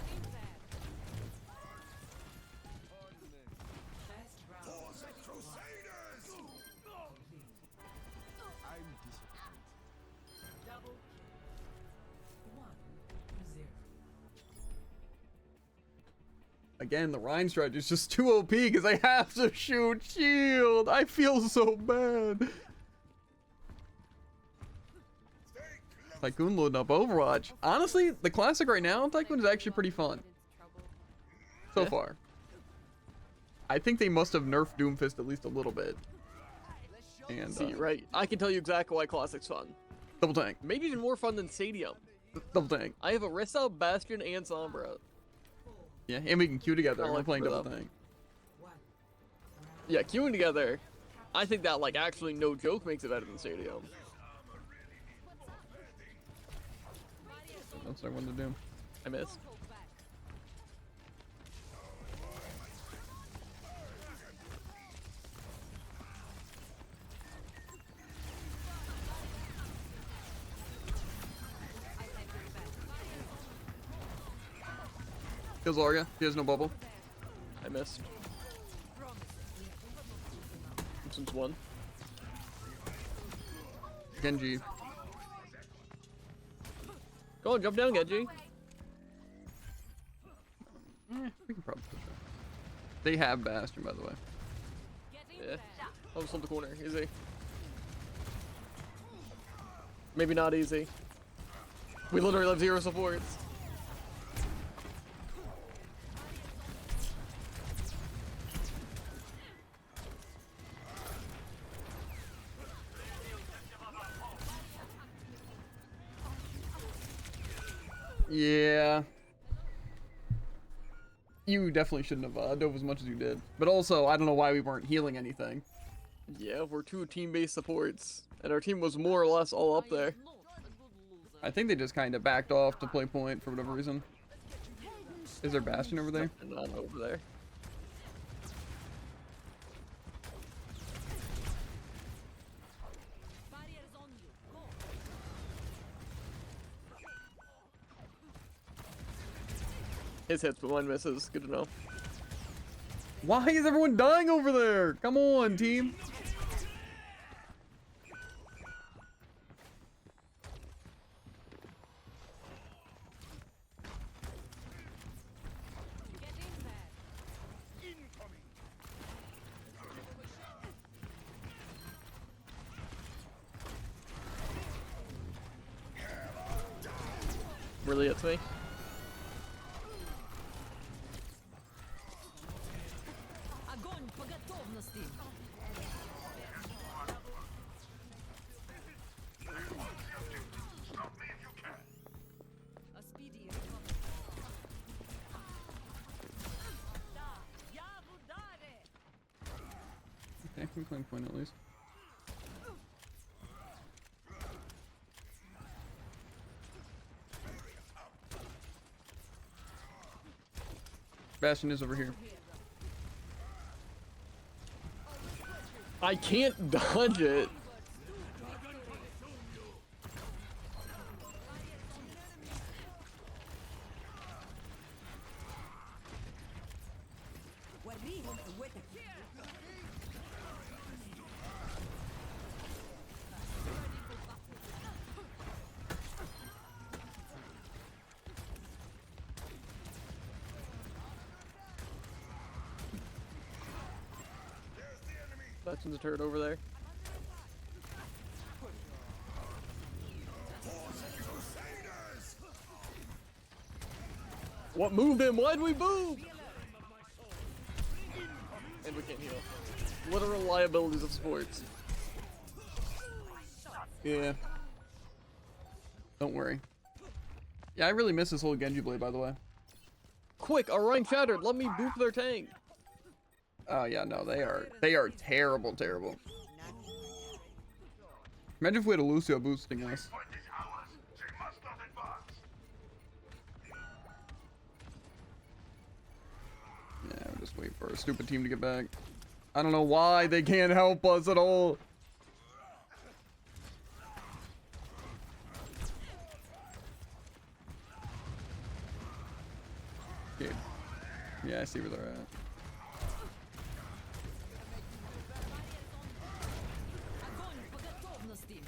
Again, the Rhine strategy is just too OP because I have to shoot shield. I feel so bad. Tycoon loading up Overwatch. Honestly, the classic right now, Tycoon is actually pretty fun. So Yeah. far. I think they must have nerfed Doomfist at least a little bit. And See, right. I can tell you exactly why Classic's fun. double tank. Maybe even more fun than Stadium. Double tank. I have Orisa, Bastion, and Sombra. Yeah, and we can queue together. I And we're like playing for double them. tank. Yeah, queuing together. I think that, like, actually no joke makes it better than Stadium. That's what I wanted to do. I missed. Kills Zarya. He has no bubble. I missed. Since one. Genji. Go on, jump down, Genji. We can probably push that. They have Bastion, by the way. Yeah. I'll just hold the corner. Easy. Maybe not easy. We literally have 0 supports. Yeah. You definitely shouldn't have dove as much as you did. But also, I don't know why we weren't healing anything. Yeah, we're two team-based supports, and our team was more or less all up there. Not a good loser. I think they just kind of backed off to play point for whatever reason. Is there Bastion over there? And not over there. Barriers on you. Go. His hits, but mine misses. Good to know. Why is everyone dying over there? Come on, team. Get in there. Really, it's me. Огонь по готовности. A speedy recovery. Да, я в ударе. Okay, we claim point at least. Bastion is over here. I can't dodge it. Bastion's a turret over there. What moved him? Why'd we move? And we can't heal. Literal liabilities of sports. Yeah. Don't worry. Yeah, I really miss this whole Genji blade, by the way. Quick, our Rhine shattered. Let me boop their tank. Oh yeah, no, they are terrible, terrible. Imagine if we had a Lucio boosting us. Yeah, we'll just wait for a stupid team to get back. I don't know why they can't help us at all. Okay. Yeah, I see where they're at. Огонь по готовности.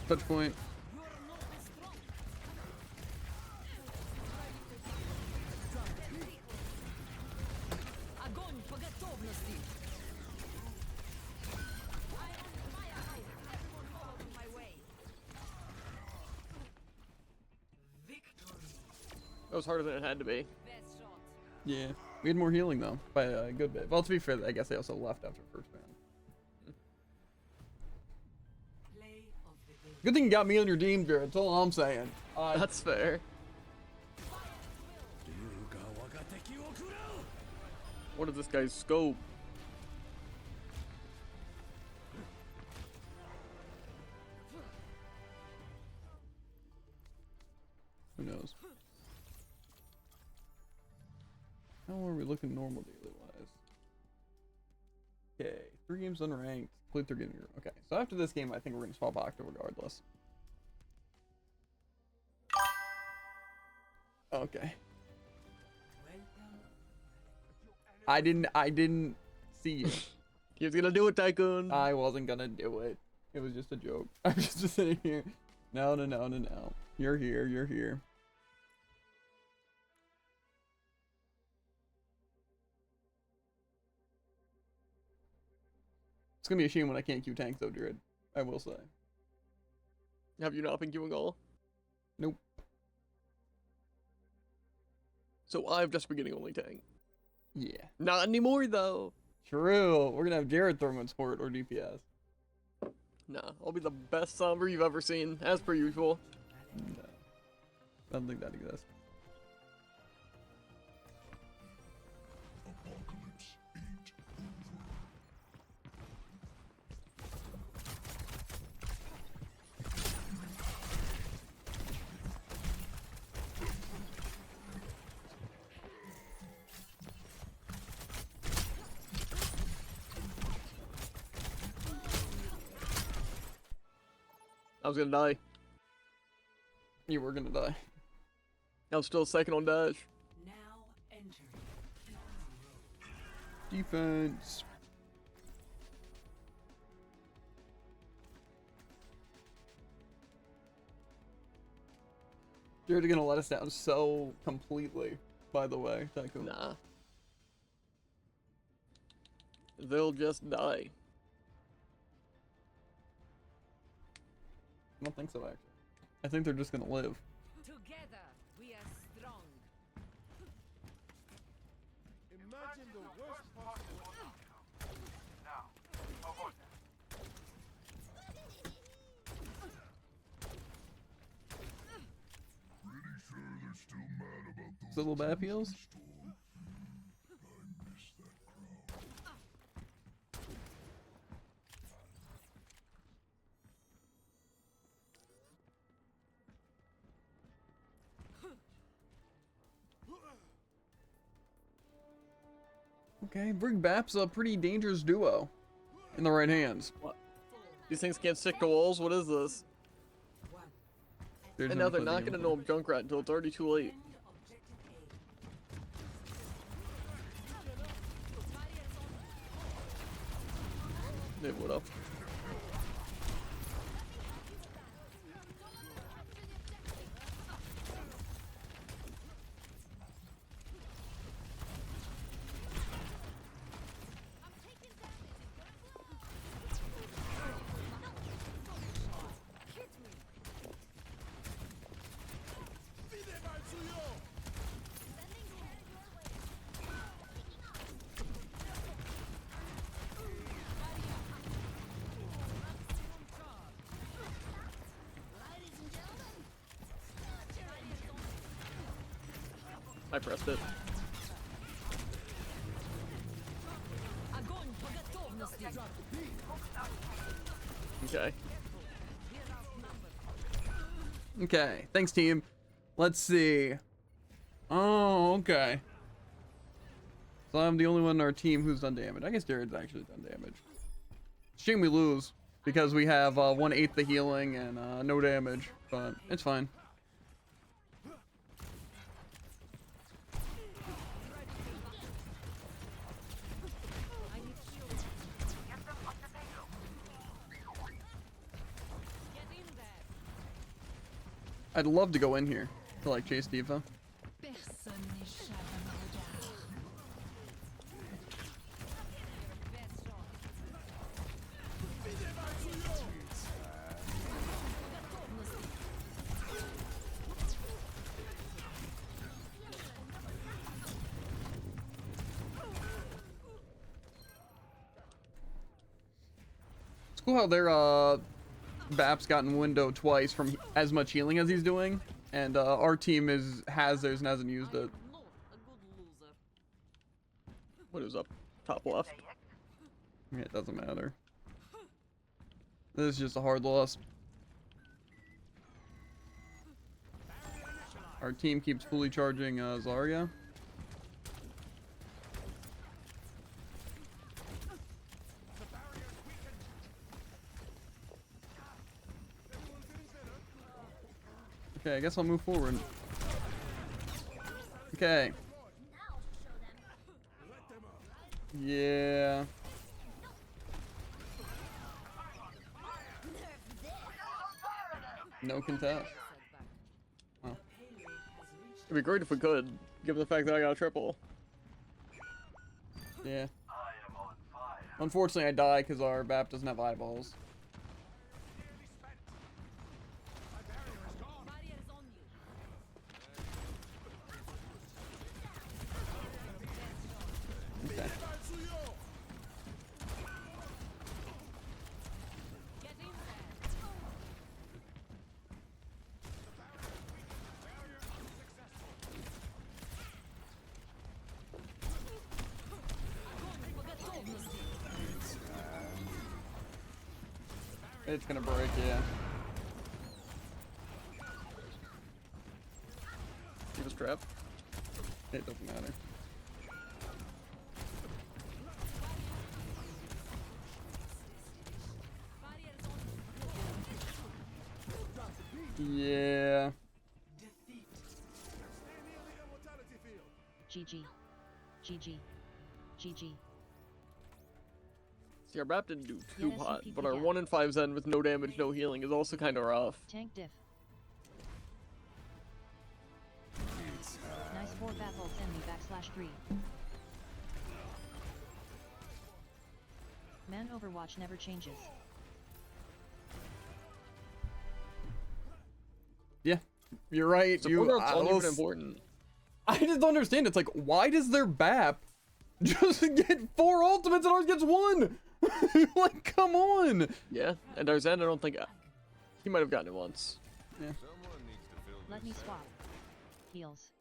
Touch point. Огонь по готовности. That was harder than it had to be. Best shot. Yeah, we had more healing though by a good bit. Well, to be fair, I guess they also left after first round. Good thing you got me on your team, Jared. That's all I'm saying. That's fair. What is this guy's scope? Who knows? How are we looking normal daily wise? Okay, 3 games unranked. Played 3 games. Okay, so after this game, I think we're gonna swap Octo regardless. Okay. I didn't see you. He was gonna do it, Tycoon. I wasn't gonna do it. It was just a joke. I'm just sitting here. No. You're here. You're here. It's gonna be a shame when I can't queue tanks though, Druid. I will say. Have you not been queuing all? Nope. So I've just beginning only tank. Yeah. Not anymore though. True. We're gonna have Jared throw him in support or DPS. Nah, I'll be the best Somber you've ever seen, as per usual. No. I don't think that exists. Apocalypse 8 over. I was gonna die. You were gonna die. I was still second on dash. Now entering. Defense. Jared's gonna let us down so completely, by the way. Tycho. Nah. They'll just die. I don't think so, actually. I think they're just gonna live. Together, we are strong. Imagine the worst possible Pretty sure they're still mad about those Little bad heals? store. I miss that crowd. Okay, Brig Bap's a pretty dangerous duo in the right hands. These things can't stick to walls. What is this? There's And no now they're flipping not gonna him. know I'm Junkrat until it's already too late. They would've. I pressed it. Огонь по готовности. Okay. Okay, thanks, team. Let's see. Oh, okay. So I'm the only one in our team who's done damage. I guess Jared's actually done damage. Shame we lose because we have 1/8 the healing and no damage, but it's fine. I need shield. Get in there. I'd love to go in here to like chase Diva. Personne n'échappe à mon regard. Best shot. It's cool how their Bap's gotten window twice from as much healing as he's doing, and our team has theirs and hasn't used I it. am not a good loser. What is up? Top left. Yeah, it doesn't matter. This is just a hard loss. Our team keeps fully charging Zarya. Okay, I guess I'll move forward. Okay. Yeah. No contest. Oh. It'd be great if we could, given the fact that I got a triple. Yeah. Unfortunately, I die because our BAP doesn't have eyeballs. Barrier is on you. It's gonna break, yeah. He was trapped. It doesn't matter. Yeah. GG. GG. GG. See, our map didn't do too Yes, hot, you but our yeah. 1 in 5 Zen with no damage, no healing is also kind of rough. Tank diff. Nice 4 baffles enemy /3. Man, Overwatch never changes. Yeah. You're right. Support You, art's I, only will been important. I just don't understand. It's like, why does their BAP just get 4 ultimates and ours gets 1? Like, come on. Yeah, and our Zen, I don't think he might have gotten it once. Yeah. Let me swap. Heals.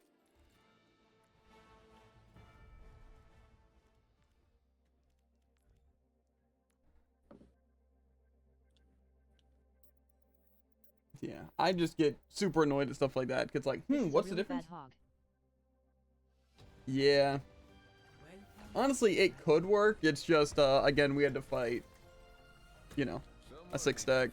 Yeah. I just get super annoyed at stuff like that. Cause like, This is a what's the really difference? bad hog. Yeah. Honestly, it could work. It's just, again, we had to fight, you know, a 6 stack.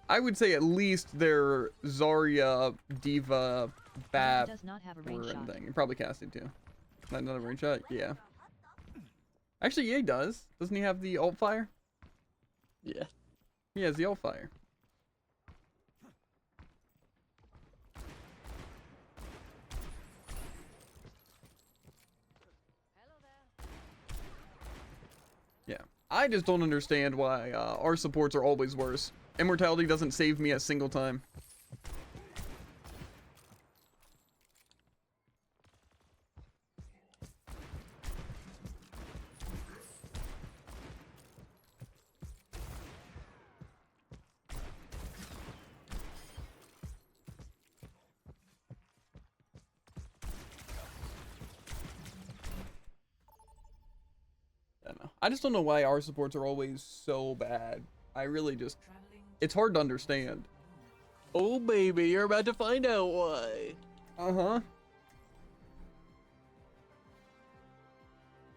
I would say at least their Zarya, Diva, Bap, Does not have a or range shot. anything. And probably casted too. Not another range shot? Yeah. Actually, yeah, he does. Doesn't he have the ult fire? Yeah. He has the ult fire. Yeah. I just don't understand why our supports are always worse. Immortality doesn't save me a single time. I don't know. I just don't know why our supports are always so bad. I really just... It's hard to understand. Oh, baby, you're about to find out why. Uh-huh.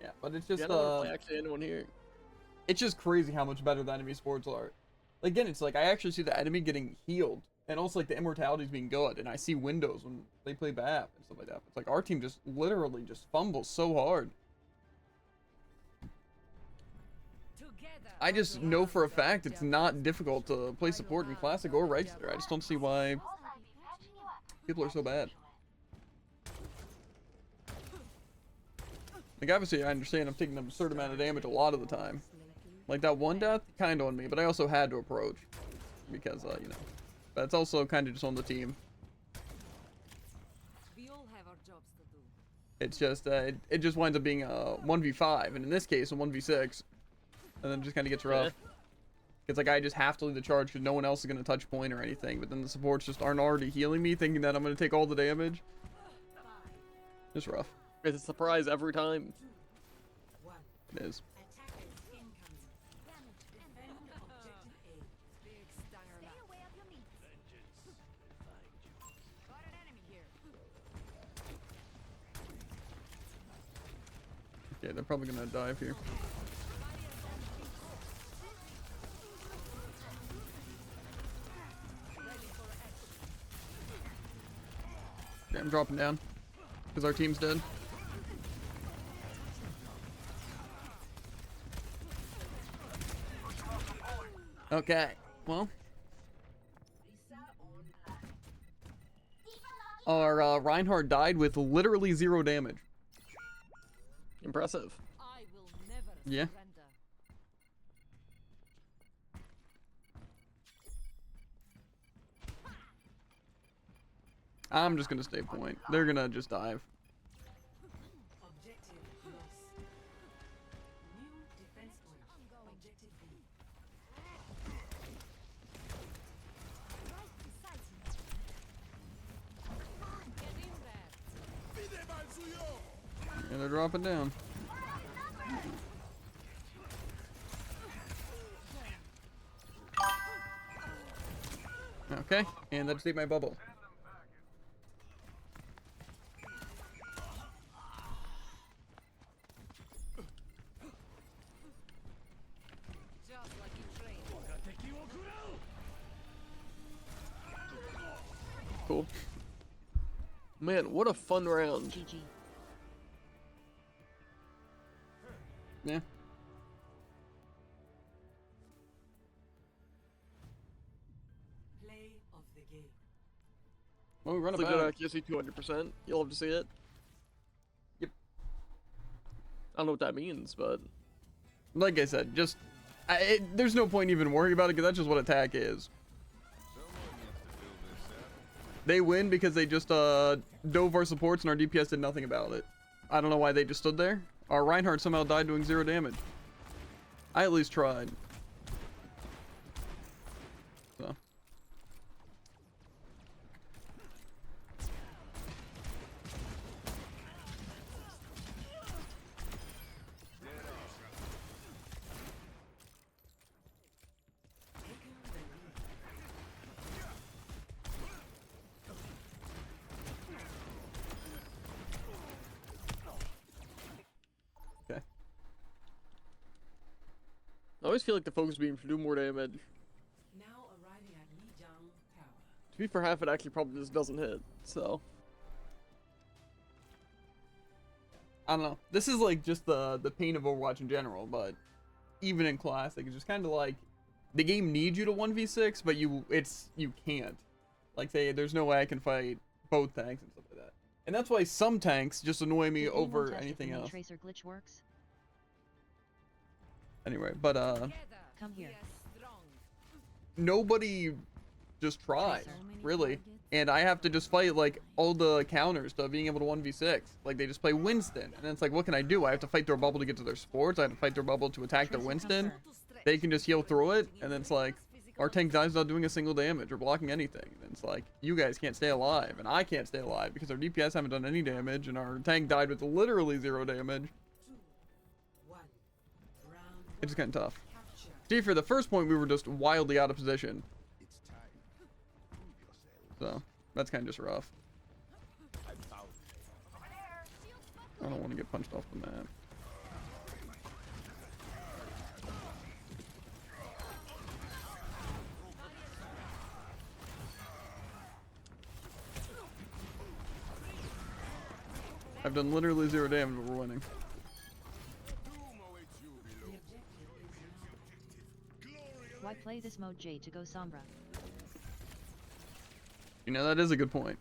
Yeah, but it's just, Yeah, I don't play actually anyone here. it's just crazy how much better the enemy supports are. Again, it's like, I actually see the enemy getting healed. And also, like, the immortality's being good. And I see windows when they play BAP and stuff like that. It's like, our team just literally just fumbles so hard. I just know for a fact it's not difficult to play support in Classic or Regular. I just don't see why people are so bad. Like, obviously, I understand I'm taking a certain amount of damage a lot of the time. Like, that one death, kind of on me, but I also had to approach. Because, you know. But it's also kind of just on the team. We all have our jobs to do. It's just, it just winds up being a 1v5, and in this case, a 1v6. And then it just kind of gets rough. It's like I just have to lead the charge because no one else is going to touch point or anything. But then the supports just aren't already healing me, thinking that I'm going to take all the damage. It's rough. It's a surprise every time. It is. Big stanger Stay away up your meat. Got an enemy here. Okay, they're probably going to dive here. Okay, I'm dropping down. Because our team's dead. Okay, well. Our Reinhardt died with literally 0 damage. Impressive. I will never Yeah. surrender. I'm just gonna stay point. They're gonna just dive. Objective lost. New defense point. Objective B. Right beside you. Get in there. And they're dropping down. Okay, and that just ate my bubble. Just like you trained. Cool. Man, what a fun round. GG. Yeah. Play of the game. Well, we run It's it a good back. accuracy 200%. You'll have to see it. Yep. I don't know what that means, but Like I said, just there's no point even worrying about it because that's just what attack is. They win because they just dove our supports and our DPS did nothing about it. I don't know why they just stood there. Our Reinhardt somehow died doing 0 damage. I at least tried. So. Okay. I always feel like the focus beam should do more damage. Now arriving at Lijiang Tower. To be for half, it actually probably just doesn't hit, so. I don't know. This is like just the pain of Overwatch in general, but even in Classic, it's just kind of like the game needs you to 1v6, but you can't. Like say, there's no way I can fight both tanks and stuff like that. And that's why some tanks just annoy me Did anyone over test if anything the main else. Tracer glitch works? Anyway, but Together, Come we here. are strong. nobody just tries, really. And I have to just fight like all the counters to being able to 1v6. Like they just play Winston, and then it's like, what can I do? I have to fight their bubble to get to their sports. I have to fight their bubble to attack their Tracer Winston. confirmed. They can just heal through it, and then it's like, our tank dies without doing a single damage or blocking anything. And it's like, you guys can't stay alive, and I can't stay alive because our DPS haven't done any damage, and our tank died with literally 0 damage. 1. Round It's just kind of tough. capture. See, for the first point, we were just wildly out of position. It's time. Prove yourself. So, that's kind of just rough. I found I don't want to get punched off the map. I've done literally 0 damage, but we're winning. doom awaits you below. Why play this mode J to go Sombra? You know, that is a good point.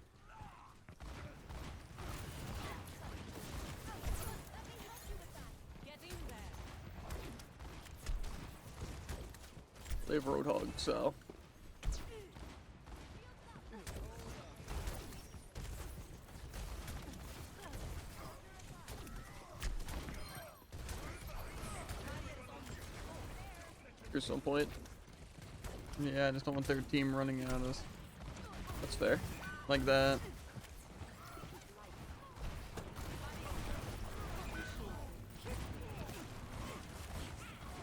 Get in there. They have Roadhog, so. Here's some point. Yeah, I just don't want their team running at us. That's fair. Like that.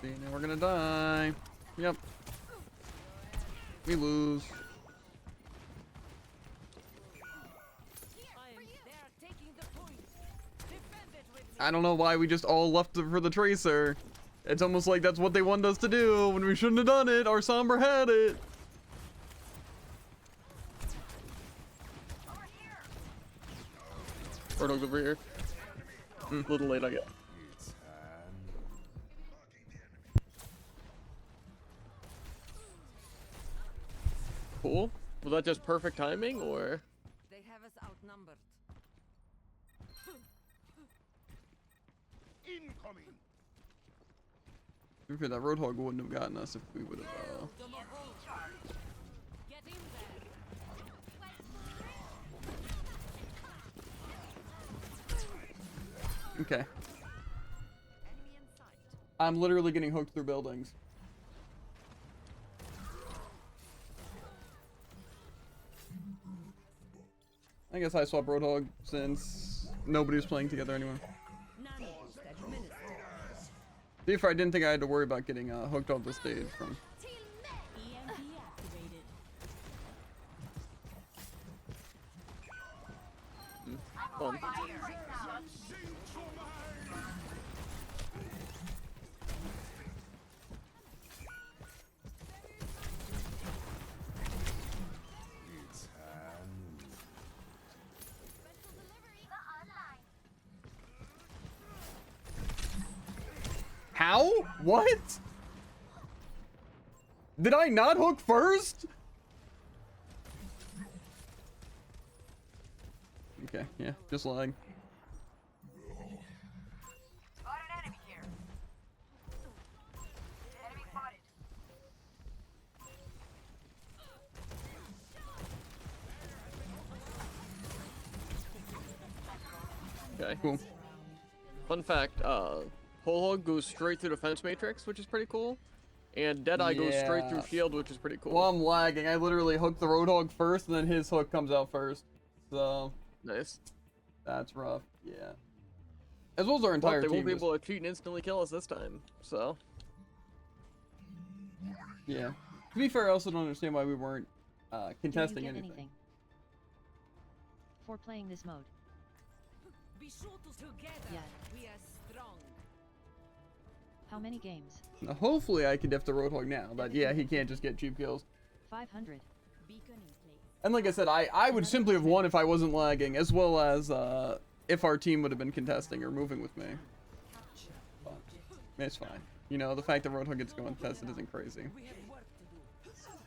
See, now we're gonna die. Yep. We lose. They are taking the point. Defend it with me. I don't know why we just all left for the Tracer. It's almost like that's what they wanted us to do when we shouldn't have done it. Our Sombra had it. Roadhog's over here. A little late, I guess. It's time. Cool. Was that just perfect timing, or? They have us outnumbered. Incoming. To be fair, that Roadhog wouldn't have gotten us if we would have. Get in there. Okay. Enemy in sight. I'm literally getting hooked through buildings. I guess I swap Roadhog since nobody's playing together anymore. None administered. See, if I didn't think I had to worry about getting hooked off the stage from. EMP activated. Fun. How? What? Did I not hook first? Okay, yeah, just lag. Got an enemy here. Enemy spotted. Okay. Cool. Fun fact, Whole Hog goes straight through Defense Matrix, which is pretty cool. And Deadeye goes straight through Yeah. Shield, which is pretty cool. Well, I'm lagging. I literally hooked the Roadhog first, and then his hook comes out first. So, Nice. that's rough. Yeah. As well as our But entire they team. won't be just- able to cheat and instantly kill us this time, so. Yeah. To be fair, I also don't understand why we weren't Do you contesting get anything. For playing this mode? Be sure to together. Yeah. We are strong. How many games? Now, hopefully I can diff the Roadhog now, but yeah, he can't just get cheap kills. 500. Beacon in place. And like I said, I would simply have won if I wasn't lagging, as well as if our team would have been contesting or moving with me. But it's fine. You know, the fact that Roadhog gets to go untested isn't crazy. We have work to do.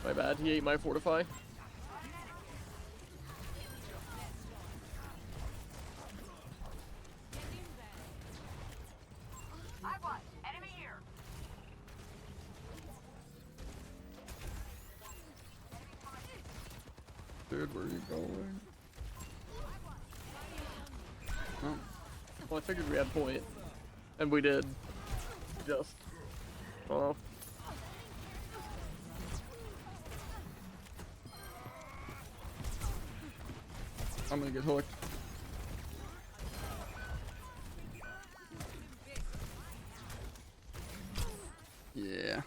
My bad, he ate my Fortify. I won. Enemy here. Dude, where are you going? Oh. Well, I figured we had point. And we did. Just. Oh. I'm gonna get hooked. Yeah.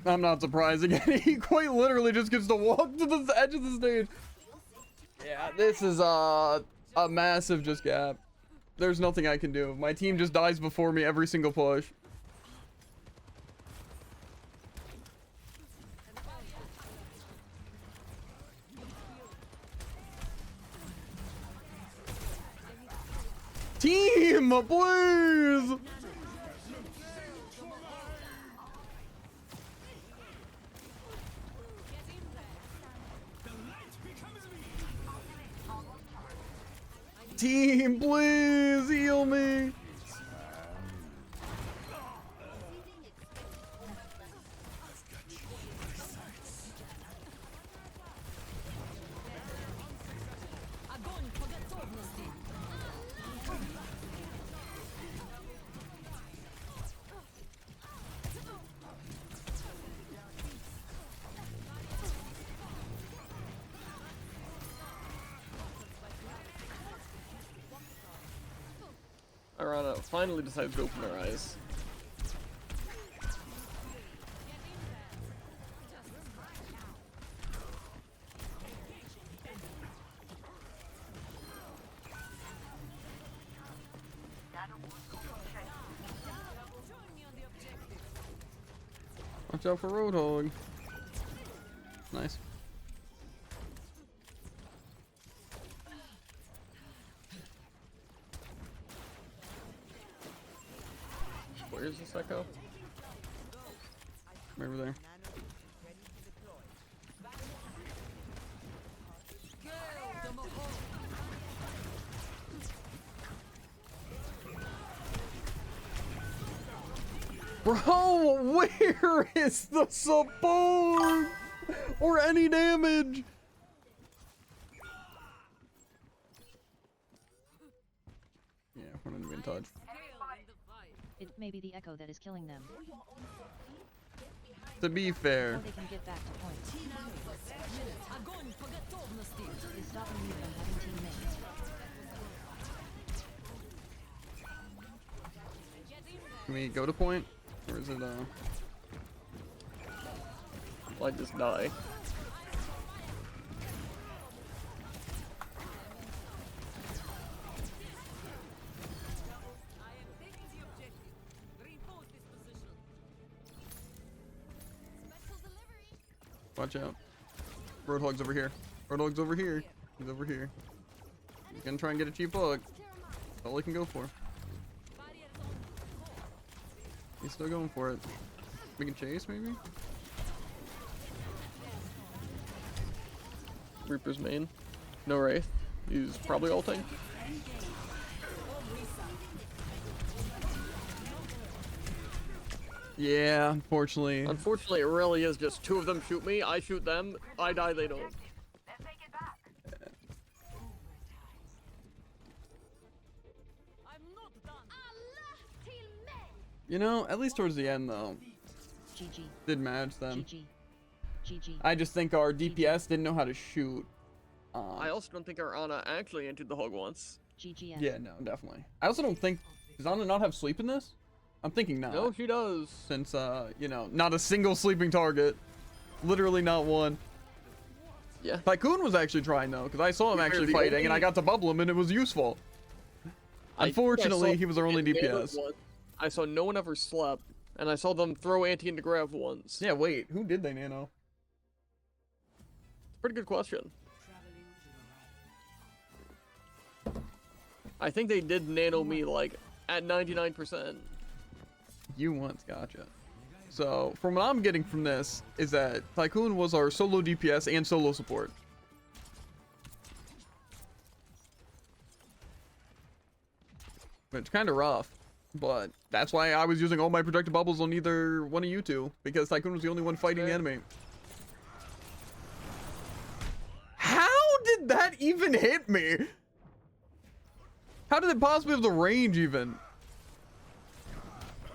I'm not surprised again. He quite literally just gets to walk to the edge of the stage. Yeah, this is a massive just gap. There's nothing I can do. My team just dies before me every single push. Team, please! Team, please heal me. Огонь по готовности. Arana finally decides to open her eyes. Watch out for Roadhog. Nice. Where is this echo? Over there. Bro, where is the support? Or any damage? Yeah, we're not even touched. It may be the echo that is killing them. To be fair, So they can get back to point. Огонь по готовности. Is stop Can we go to point? Or is it, I just die. watch out. Roadhog's over here. Roadhog's over here. He's over here. He's gonna try and get a cheap hog. That's all he can go for. He's still going for it. We can chase, maybe? Reaper's main. No Wraith. He's probably ulting. Yeah, unfortunately. Unfortunately, it really is just two of them shoot me, I shoot them, I die, they don't. Let's take it back. I'm not done. You know, at least towards the end, though, GG. did match them. GG. GG. I just think our DPS didn't know how to shoot. I also don't think our Ana actually entered the hog once. GGF. Yeah, no, definitely. I also don't think... Does Ana not have sleep in this? I'm thinking not. No, she does. Since, you know, not a single sleeping target. Literally not one. Yeah. Tycoon was actually trying, though, because I saw him actually the fighting, and only- I got to bubble him, and it was useful. Unfortunately, he was our only DPS. I saw no one ever slept, and I saw them throw Anti into grab once. Yeah, wait. Who did they nano? Pretty good question. I think they did nano me, like, at 99%. You once, gotcha. So, from what I'm getting from this, is that Tycoon was our solo DPS and solo support. It's kind of rough, but that's why I was using all my projected bubbles on either one of you two, because Tycoon was the only one fighting the enemy. How did that even hit me? How did it possibly have the range even?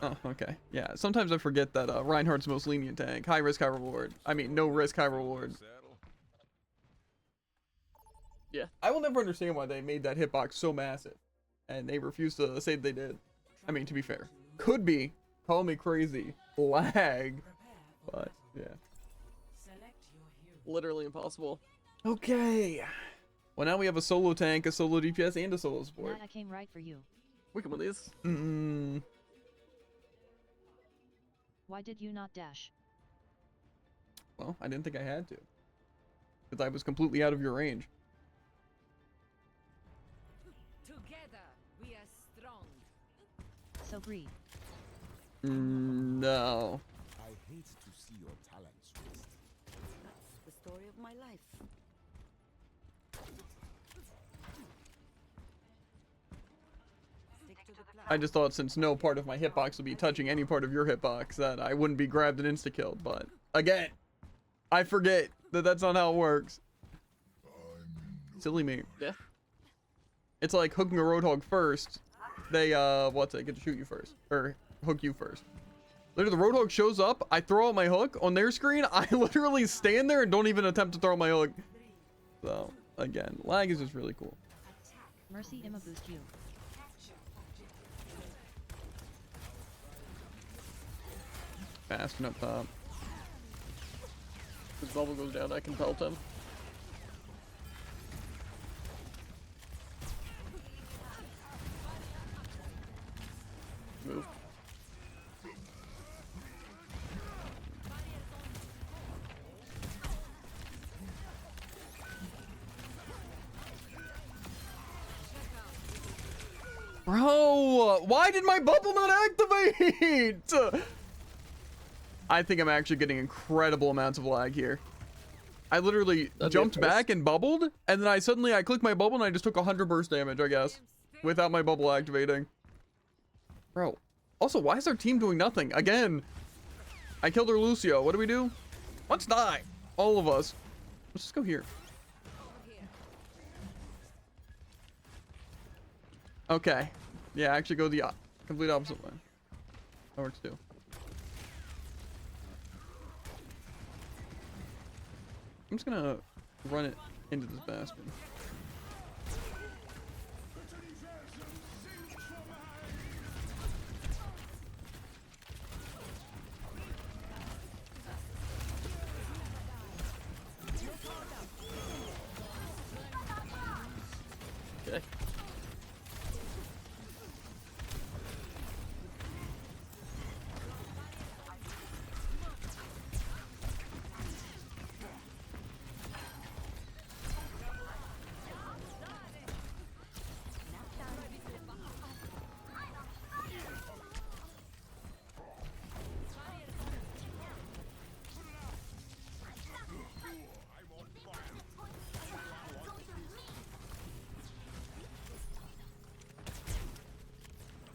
Oh, okay. Yeah, sometimes I forget that Reinhardt's the most lenient tank. High risk, high reward. I mean, no risk, high reward. Yeah. I will never understand why they made that hitbox so massive. And they refused to say they did. I mean, to be fair. Could be. Call me crazy. Lag. But, yeah. Literally impossible. Okay. Well, now we have a solo tank, a solo DPS, and a solo support. Matt, I came right for you. We can win these. Why did you not dash? Well, I didn't think I had to. Because I was completely out of your range. Together, we are strong. So greed. No. I hate to see your talents waste. That's the story of my life. Stick to the plan. I just thought since no part of my hitbox would be touching any part of your hitbox that I wouldn't be grabbed and insta-killed, but again, I forget that that's not how it works. Silly me. Yeah. It's like hooking a Roadhog first. They, get to shoot you first. Or hook you first. Literally, the Roadhog shows up, I throw out my hook on their screen, I literally stand there and don't even attempt to throw my hook. So, again, lag is just really cool. Mercy Imma boost you. Bastion up top. His bubble goes down, I can pelt him. Move. Bro, why did my bubble not activate? I think I'm actually getting incredible amounts of lag here. I literally jumped back and bubbled, and then I clicked my bubble and I just took 100 burst damage, I guess, without my bubble activating. Bro, also, why is our team doing nothing? Again, I killed her Lucio. What do we do? Let's die. All of us. Let's just go here. Okay. Yeah, actually go the complete opposite way. That works too. I'm just gonna run it into this bastion. Okay.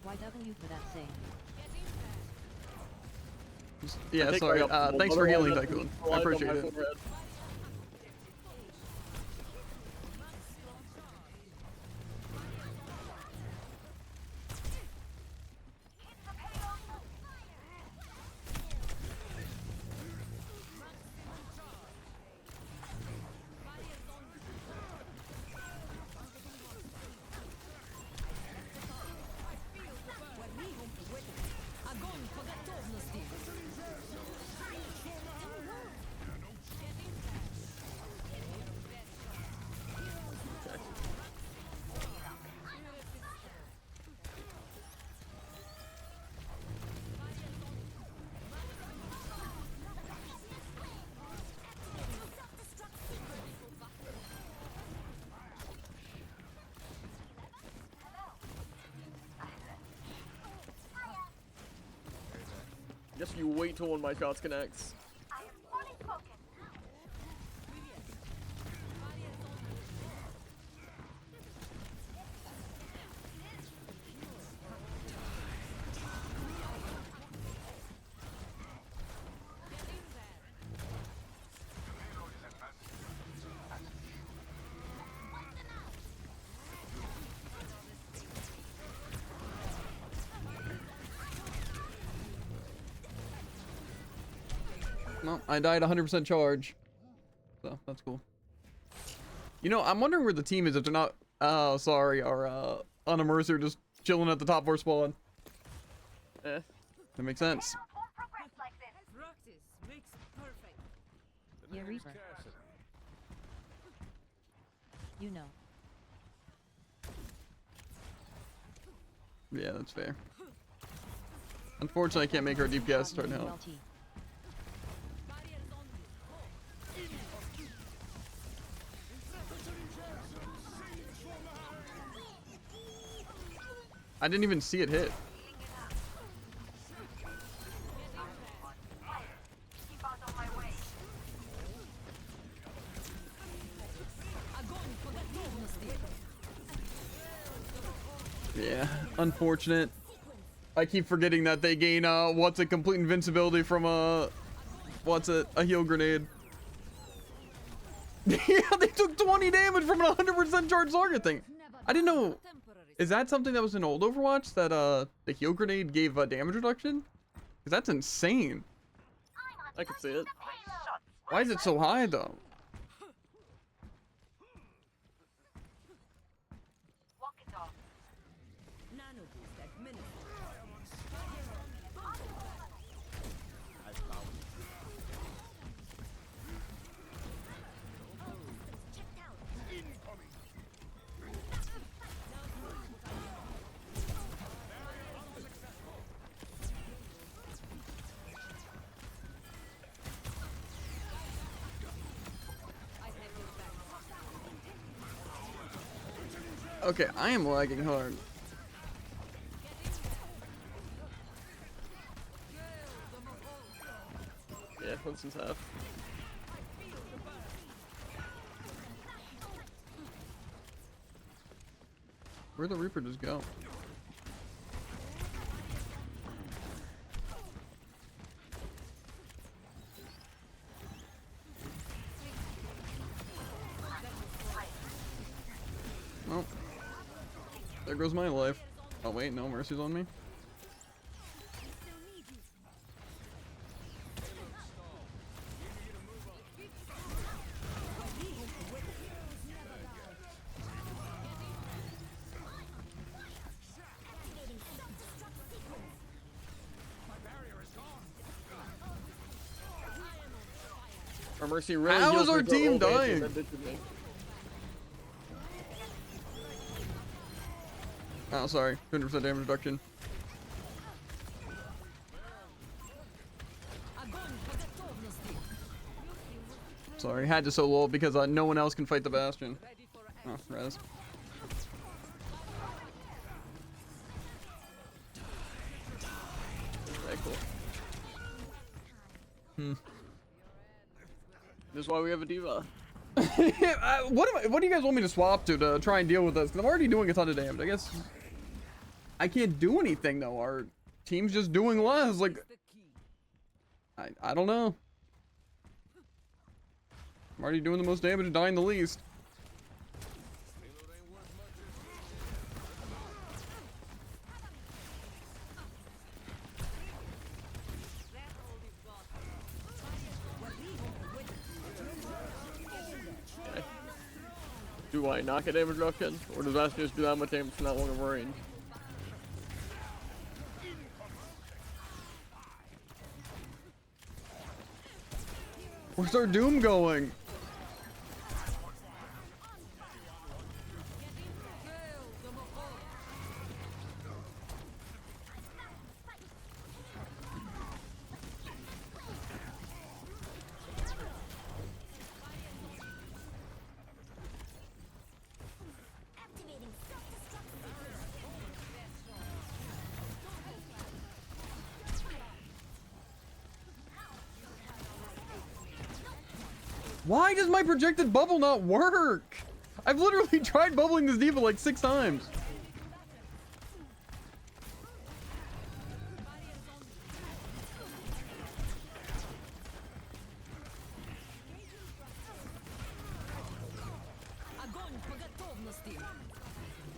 YW for that save. Yeah, I think sorry. I got Thanks for healing, otherwise Tycoon. I'd I be appreciate blind on it. my forehead. Огонь по готовности. Guess you wait till one of my shots connects. I am fully focused. Well, I died 100% charge. So, that's cool. You know, I'm wondering where the team is if they're not... Oh, sorry. Our, Anna Mercer just chilling at the top of our spawn. Eh. That makes sense. Won't progress like this. Practice makes perfect. Yeah, Reaper. You know. Yeah, that's fair. Unfortunately, I can't make her DPS right now. ULT. I didn't even see it hit. Keep out of my way. Огонь по готовности. Yeah, unfortunate. I keep forgetting that they gain, what's a complete invincibility from a heal grenade. Yeah, they took 20 damage from an 100% charged target thing. I didn't know. Is that something that was in old Overwatch, that the heal grenade gave damage reduction? Because that's insane. I can see it. Why is it so high though? Walk it off. Nano boost at minute. Okay, I am lagging hard. Yeah, Winston's half. Where'd the Reaper just go? Oh. There goes my life. Oh wait, no, Mercy's on me. Our Mercy really How heals is our me for team old age and dying? then ditches me. Oh, sorry. 100% damage reduction. Sorry, had to solo ult because no one else can fight the Bastion. Oh, res. Okay, cool. Hmm. This is why we have a diva. What do you guys want me to swap to try and deal with this? Because I'm already doing a ton of damage. I guess I can't do anything though. Our team's just doing less. Like I don't know. I'm already doing the most damage and dying the least. Okay. Do I not get damage reduction? Or does that just do that much damage from that long of range? Where's our Doom going? Why does my projected bubble not work? I've literally tried bubbling this diva like 6 times.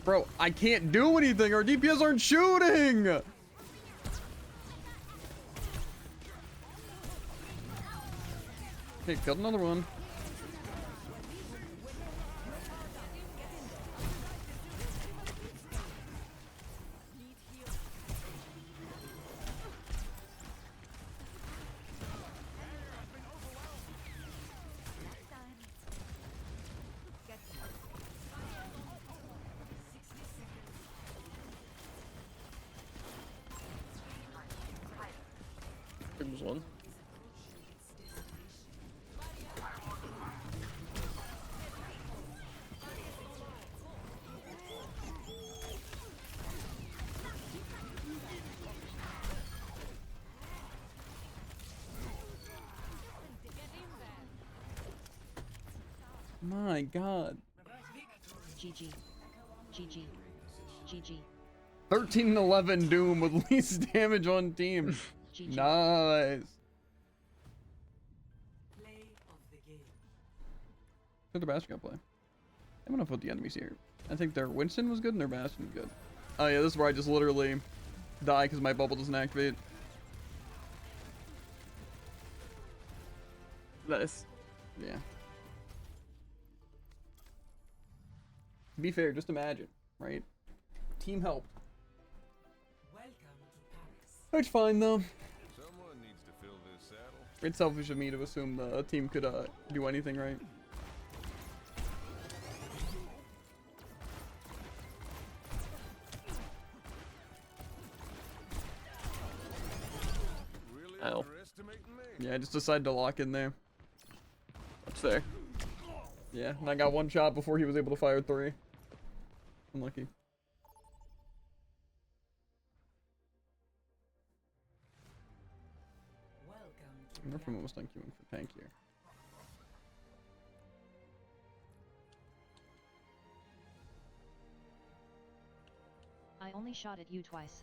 Bro, I can't do anything. Our DPS aren't shooting. Okay, killed another one. There was one. My God. GG. GG. GG. 13-11 Doom with least damage on team. GG. Nice. Play of the game. Who's the Bastion gonna play? I'm gonna put the enemies here. I think their Winston was good and their Bastion was good. Oh yeah, this is where I just literally die because my bubble doesn't activate. Nice. Yeah. To be fair, just imagine, right? Team helped. Welcome to Paris. It's fine though. Someone needs to fill this saddle. It's selfish of me to assume the team could do anything right. Really Ow. underestimating me. Yeah, I just decided to lock in there. That's fair. Yeah, and I got one shot before he was able to fire 3. Unlucky. Welcome to Nerf from almost done queuing for tank here. I only shot at you twice.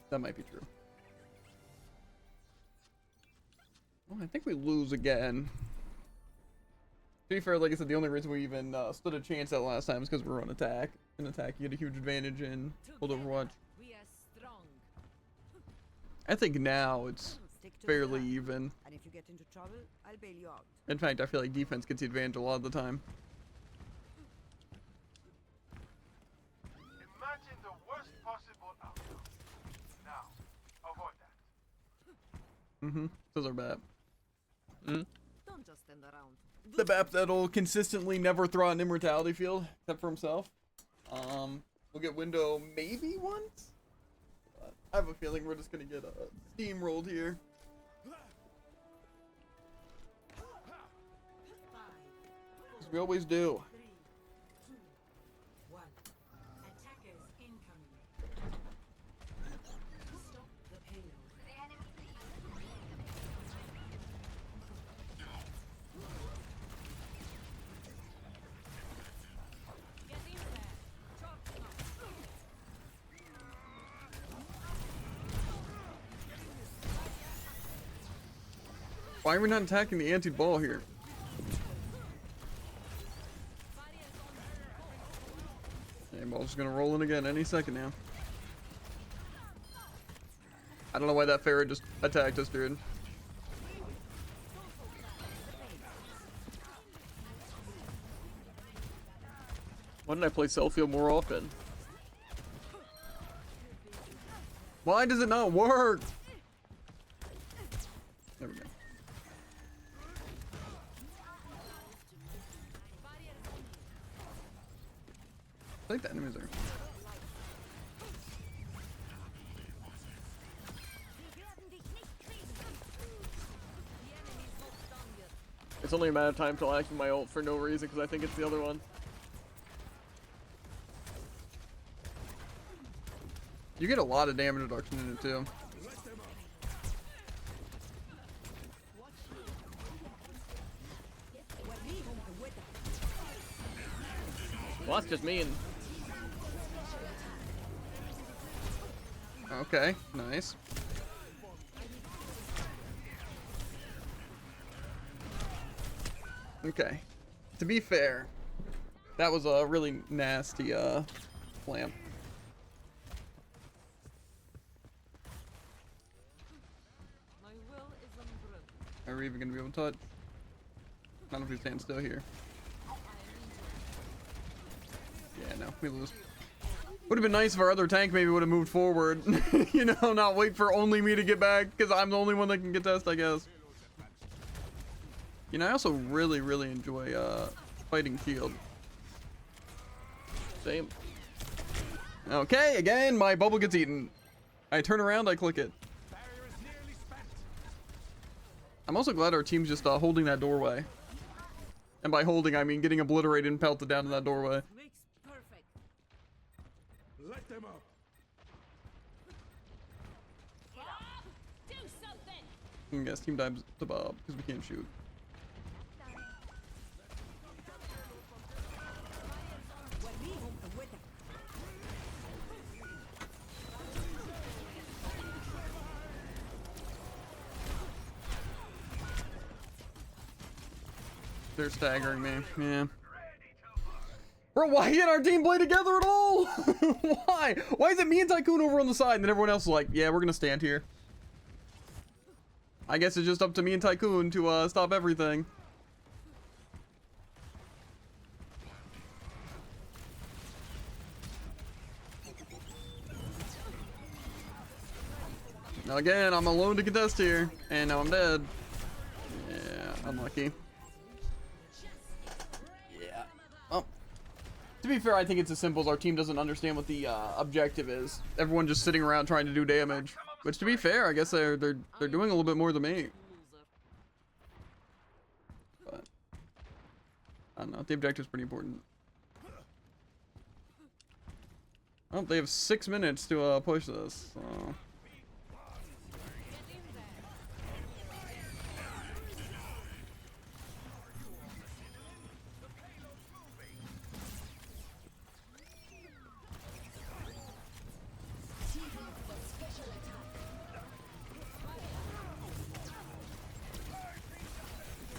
That might be true. Oh, I think we lose again. To be fair, like I said, the only reason we even stood a chance that last time is because we were on attack. In attack, you get a huge advantage in Old Overwatch. We are strong. I think now it's Stick to fairly the plan. even. And if you get into trouble, I'll bail you out. In fact, I feel like defense gets the advantage a lot of the time. Imagine the worst possible outcome. Now, avoid that. Those are bad. Mm. Don't Just stand around. The map that'll consistently never throw out an immortality field, except for himself. We'll get window maybe once. But I have a feeling we're just gonna get steamrolled here. 'Cause we always do. 3, 2, 1. Attackers incoming. Stop the payload. Get in there. Chop them. Why are we not attacking the anti-ball here? Okay, ball's just gonna roll in again any second now. I don't know why that ferret just attacked us, dude. Why didn't I play Selfie more often? Why does it not work? There we go. I think the enemies are. It's only a matter of time till I activate my ult for no reason because I think it's the other one. You get a lot of damage reduction in it too. Well, that's just mean. Okay, nice. Okay. To be fair, that was a really nasty flam. My will is unbroken. Are we even gonna be able to touch? I don't know if we stand still here. Yeah, no, we lose. Would have been nice if our other tank maybe would have moved forward. You know, not wait for only me to get back, because I'm the only one that can get test, I guess. You know, I also really, really enjoy fighting shield. Same. Okay, again, my bubble gets eaten. I turn around, I click it. I'm also glad our team's just holding that doorway. And by holding, I mean getting obliterated and pelted down to that doorway. Makes perfect. Let them up. Do something. I guess team dives to Bob because we can't shoot. They're staggering me. Yeah. Bro, why can't our team play together at all? Why? Why is it me and Tycoon over on the side and then everyone else is like, yeah, we're gonna stand here. I guess it's just up to me and Tycoon to stop everything. Now again, I'm alone to contest here, and now I'm dead. Yeah, unlucky. Yeah. Oh. To be fair, I think it's as simple as our team doesn't understand what the objective is. Everyone just sitting around trying to do damage. Which, to be fair, I guess they're doing a little bit more than me. Loser. But I don't know. The objective's pretty important. Oh, they have 6 minutes to push this. So.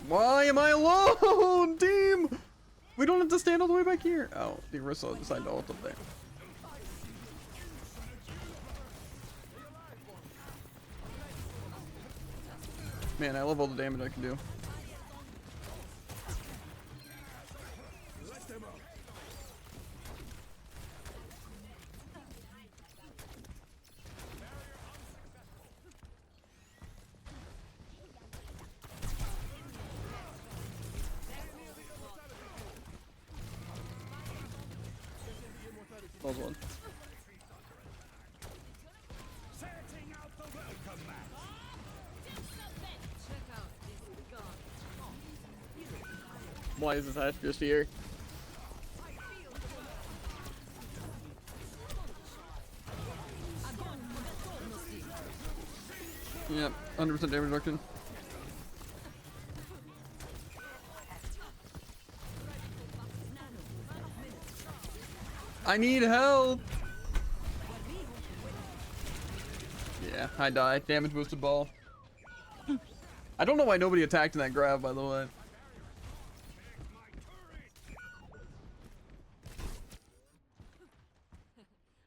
Why am I alone, team? We don't have to stand all the way back here. Oh, the Orisa decided to ult up there. Man, I love all the damage I can do. Close one. Setting out the welcome mat. Check out this gun. Why is this hatch just here? Yep, 100% damage reduction. I need help! Yeah, I die. Damage boosted ball. I don't know why nobody attacked in that grab, by the way.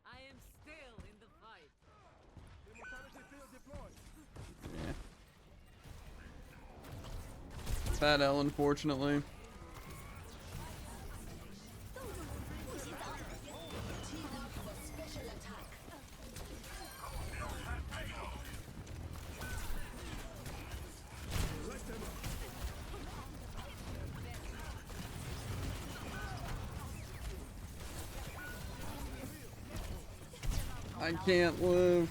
I am still in the fight. Yeah. Fat L, unfortunately. I can't live.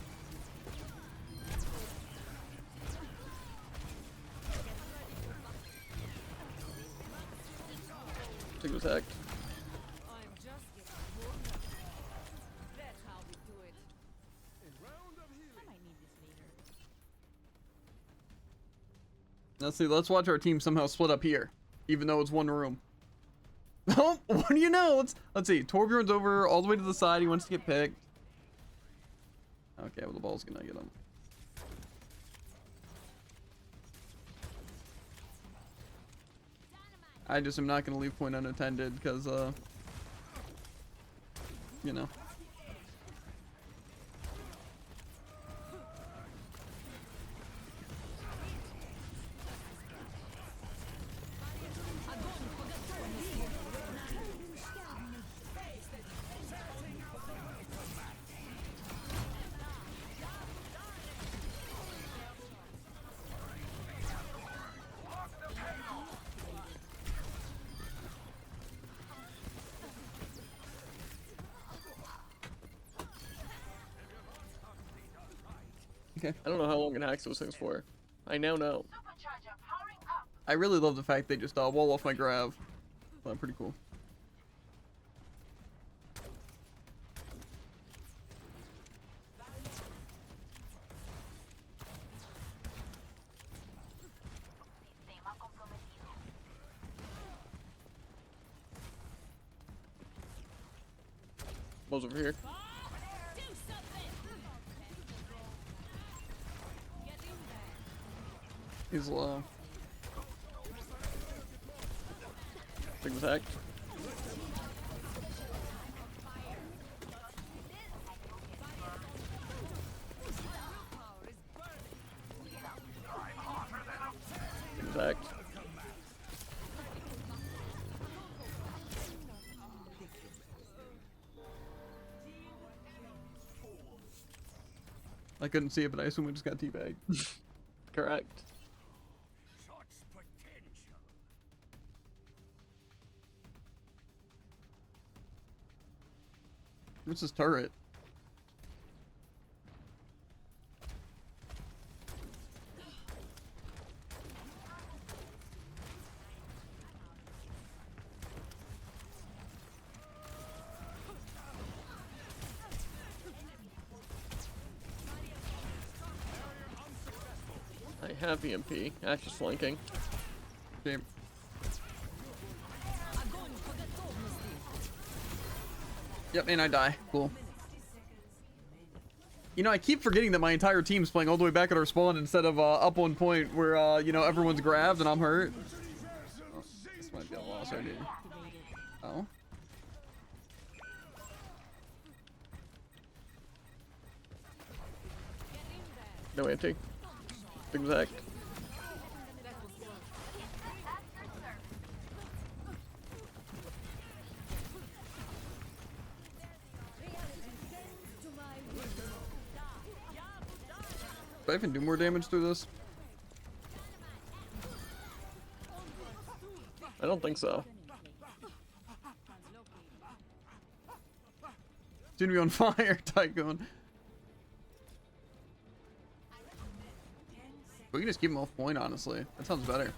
Take was hacked. I'm just getting warmed up. That's how we do it. Let's see, let's watch our team somehow split up here, even though it's one room. Oh, what do you know? Let's see. Torbjorn's over all the way to the side. He wants to get picked. Okay, well, the ball's gonna get him. I just am not gonna leave point unattended because, you know. Okay. I don't know how long it hacks those things for. I now know. Supercharger powering up. I really love the fact they just wall off my grav. Well, pretty cool. Sistema comprometido. Ball's over here. He's low. Take was hacked. Take was hacked. I couldn't see it, but I assume we just got teabagged. Correct. Such potential. What's this turret? I have EMP. Ash is flanking. Okay. Yep, and I die. Cool. You know, I keep forgetting that my entire team's playing all the way back at our spawn instead of up 1 point where, you know, everyone's grabbed and I'm hurt. Oh, this might be a loss right here. Oh. No anti. Take was hacked. Do I even do more damage through this? I don't think so. Soon to be on fire, Tycoon. We can just keep him off point, honestly. That sounds better.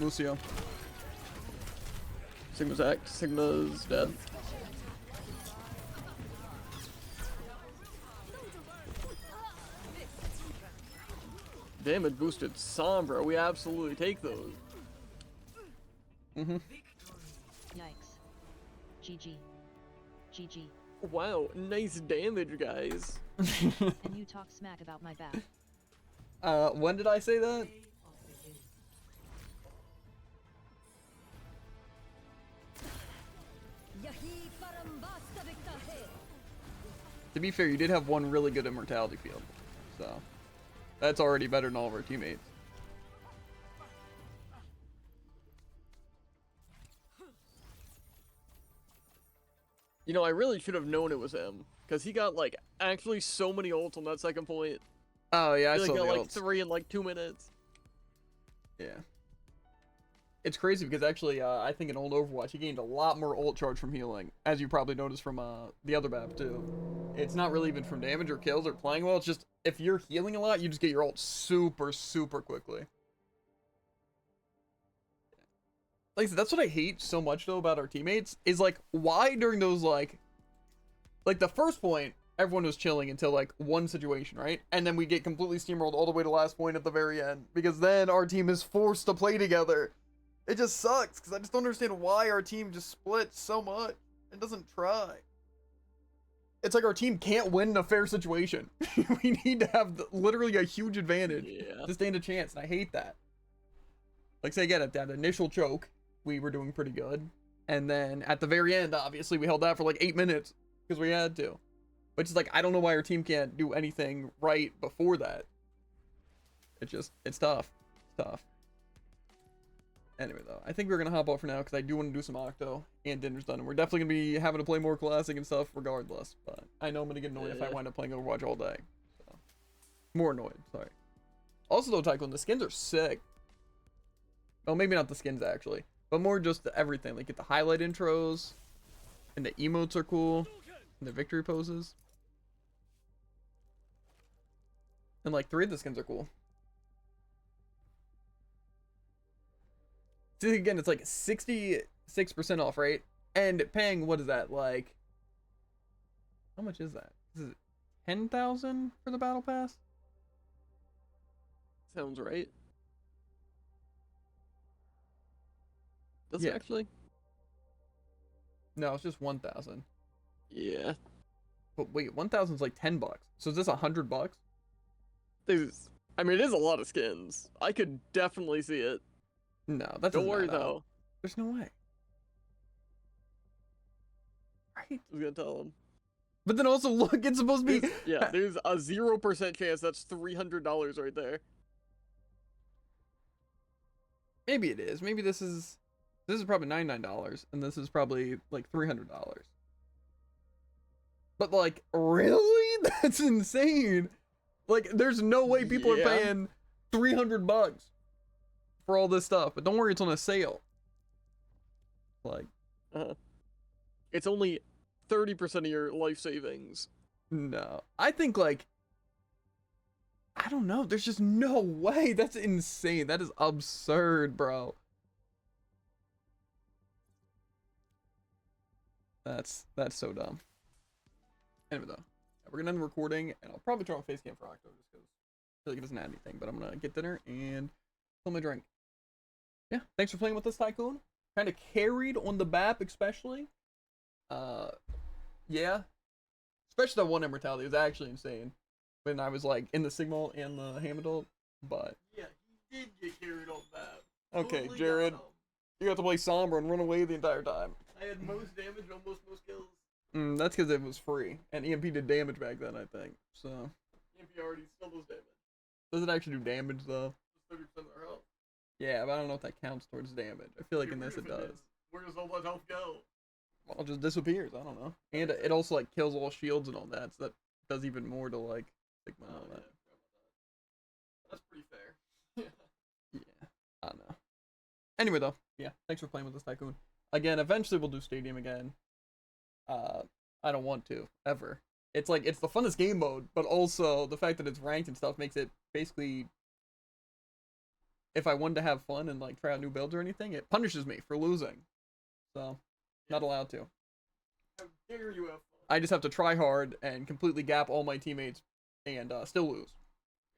Lucio. Sigma's act. Sigma's dead. Damage boosted Sombra. We absolutely take those. Mm-hmm. Yikes. GG. GG. Wow, nice damage, guys. And you talk smack about my back. When did I say that? To be fair, you did have one really good immortality field, so that's already better than all of our teammates. You know, I really should have known it was him, because he got, like, actually so many ults on that second point. Oh yeah, I He saw got, the like, ults. 3 in, like, 2 minutes. Yeah. It's crazy because actually, I think in old Overwatch, he gained a lot more ult charge from healing, as you probably noticed from the other map too. It's not really even from damage or kills or playing well. It's just if you're healing a lot, you just get your ult super, super quickly. Like I said, that's what I hate so much though about our teammates is like why during those like the first point everyone was chilling until like one situation, right? And then we get completely steamrolled all the way to last point at the very end because then our team is forced to play together. It just sucks because I just don't understand why our team just splits so much and doesn't try. It's like our team can't win in a fair situation. We need to have literally a huge advantage to stand a chance, and I hate that. Like say again, at that initial choke, we were doing pretty good. And then at the very end, obviously, we held that for like 8 minutes because we had to. Which is like, I don't know why our team can't do anything right before that. It's tough. It's tough. Anyway, though, I think we're going to hop off for now because I do want to do some Octo and dinner's done. And we're definitely going to be having to play more Classic and stuff regardless. But I know I'm going to get annoyed if I wind up playing Overwatch all day. So. More annoyed, sorry. Also, though, Tycoon, the skins are sick. Well, maybe not the skins, actually. But more just the everything. Like, get the highlight intros. And the emotes are cool. And the victory poses. And, like, 3 of the skins are cool. See, again, it's like 66% off, right? And paying, what is that, like... How much is that? Is it 10,000 for the battle pass? Sounds right. Does it actually? No, it's just 1,000. Yeah. But wait, 1,000 is like $10. So is this $100? I mean, it is a lot of skins. I could definitely see it. No, that Don't doesn't worry add up. though. There's no way. Right? I was gonna tell him. But then also, look, it's supposed to be... Yeah, there's a 0% chance that's $300 right there. Maybe it is. Maybe this is probably $99, and this is probably like $300. But like, really? That's insane. Like, there's no way people are paying $300 for all this stuff. But don't worry, it's on a sale. Like, it's only 30% of your life savings. No, I think like, I don't know. There's just no way. That's insane. That is absurd, bro. That's so dumb. Anyway, though, we're gonna end the recording, and I'll probably turn on face cam for Octo just because I feel like it doesn't add anything. But I'm gonna get dinner and fill my drink. Yeah, thanks for playing with us, Tycoon. Kind of carried on the BAP, especially. Yeah, especially that one immortality was actually insane when I was like in the Signal and the Hamidult. But yeah, he did get carried on BAP. Okay, Totally Jared, got him. you got to play Sombra and run away the entire time. I had most damage, almost most kills. That's because it was free, and EMP did damage back then, I think. So EMP already still does damage. does it actually do damage though? It's 30% of their health. Yeah, but I don't know if that counts towards damage. I feel like in this it does. Where does all that health go? Well, it just disappears. I don't know. And it also like kills all shields and all that, so that does even more to like Sigma and all that. That's pretty fair. Yeah, I don't know. Anyway though, Yeah, thanks for playing with us, Tycoon. Again, eventually we'll do Stadium again. I don't want to, ever. It's like, it's the funnest game mode, but also the fact that it's ranked and stuff makes it basically, if I wanted to have fun and like try out new builds or anything, it punishes me for losing. So, not allowed to. How dare you have fun? I just have to try hard and completely gap all my teammates and still lose.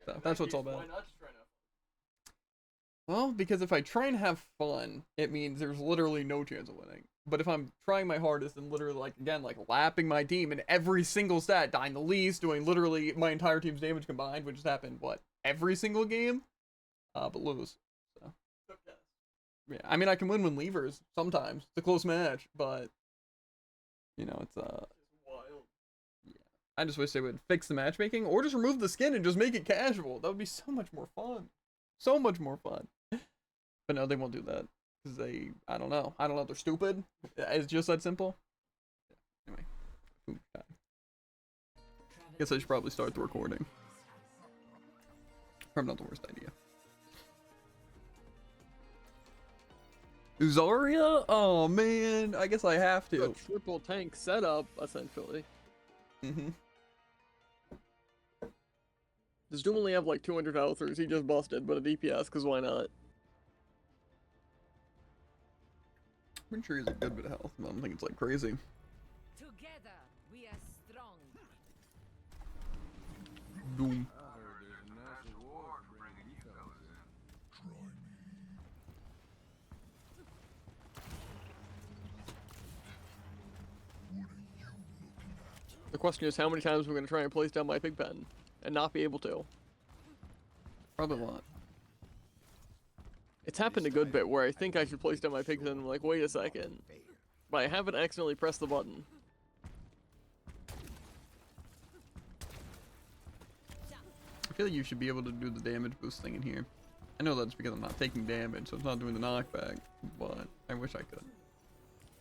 So that's what it's all about. Why not just try and have fun? Well, because if I try and have fun, it means there's literally no chance of winning. But if I'm trying my hardest and literally, like, again, like, lapping my team in every single stat, dying the least, doing literally my entire team's damage combined, which has happened, what, every single game? But lose. So, yeah, I mean, I can win when levers, sometimes. It's a close match, but, you know, it's, Wild. yeah. I just wish they would fix the matchmaking, or just remove the skin and just make it casual. That would be so much more fun. So much more fun. But no, they won't do that. Because they, I don't know, they're stupid. It's just that simple. Anyway, food time. Guess I should probably start the recording. Probably not the worst idea. Zarya? Oh man, I guess I have A to. triple tank setup, essentially. Mm-hmm. Does Doom only have like 200 outthrows? He just busted, but a DPS, because why not? I'm sure he's a good bit of health, but I don't think it's like crazy. Together, we are strong. Doom. The question is, how many times we're going to try and place down my pig pen and not be able to? Probably a lot. It's happened a good bit where I think I should place down my pig pen and I'm like, wait a second. But I haven't accidentally pressed the button. I feel like you should be able to do the damage boost thing in here. I know that's because I'm not taking damage, so it's not doing the knockback, but I wish I could.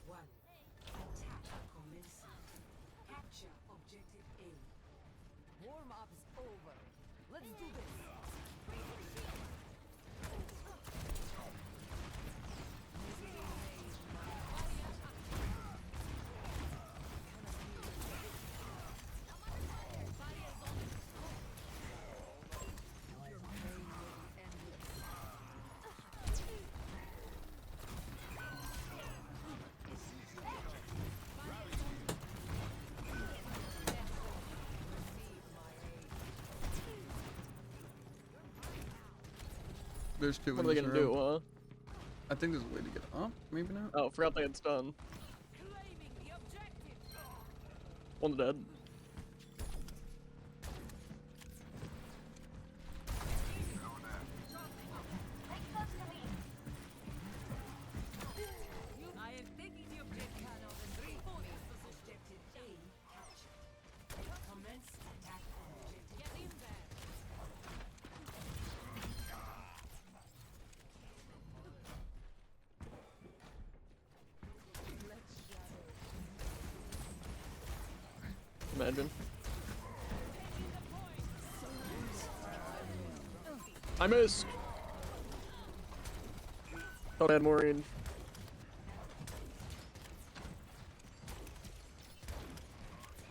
One. Attack commencing. Capture objective A. Warm up's over. Let's do this. There's two What in are they this going to do, room. huh? I think there's a way to get up. Maybe not. Oh, forgot they had stun. Claiming the objective. One's dead. I am taking the objective. Objective A captured. Commence attack on objective Get in there. Imagine. I missed! Thought I had more range.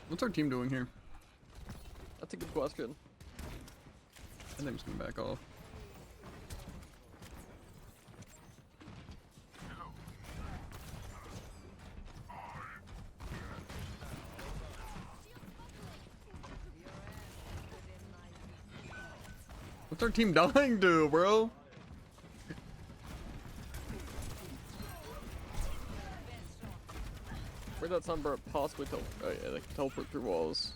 What's our team doing here? That's a good question. I think I'm just gonna back off. What's our team dying to, bro? Where'd that sunburn possibly teleport? Oh yeah, they can teleport through walls.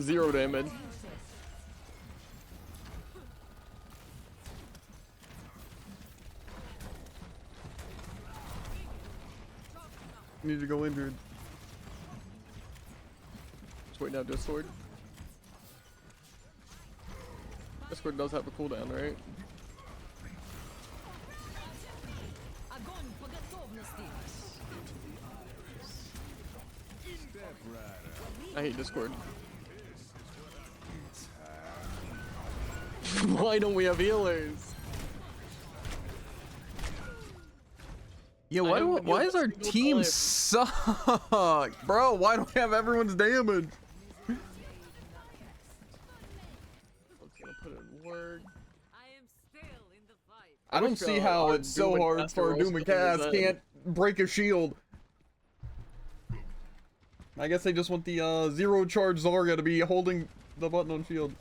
Zero damage. Need to go injured. Just waiting out Discord. Discord does have a cooldown, right? Огонь по готовности. I hate Discord. Why don't we have healers? Yeah, I haven't been why healed is a our single team time. suck? Bro, why don't we have everyone's damage? I'm gonna put in word. I am still in the fight. I don't wish, see how our it's so Doom and hard Caster for were Doom and still in Cass the can't break a shield. I guess they just want the zero charge Zarya to be holding the button on shield.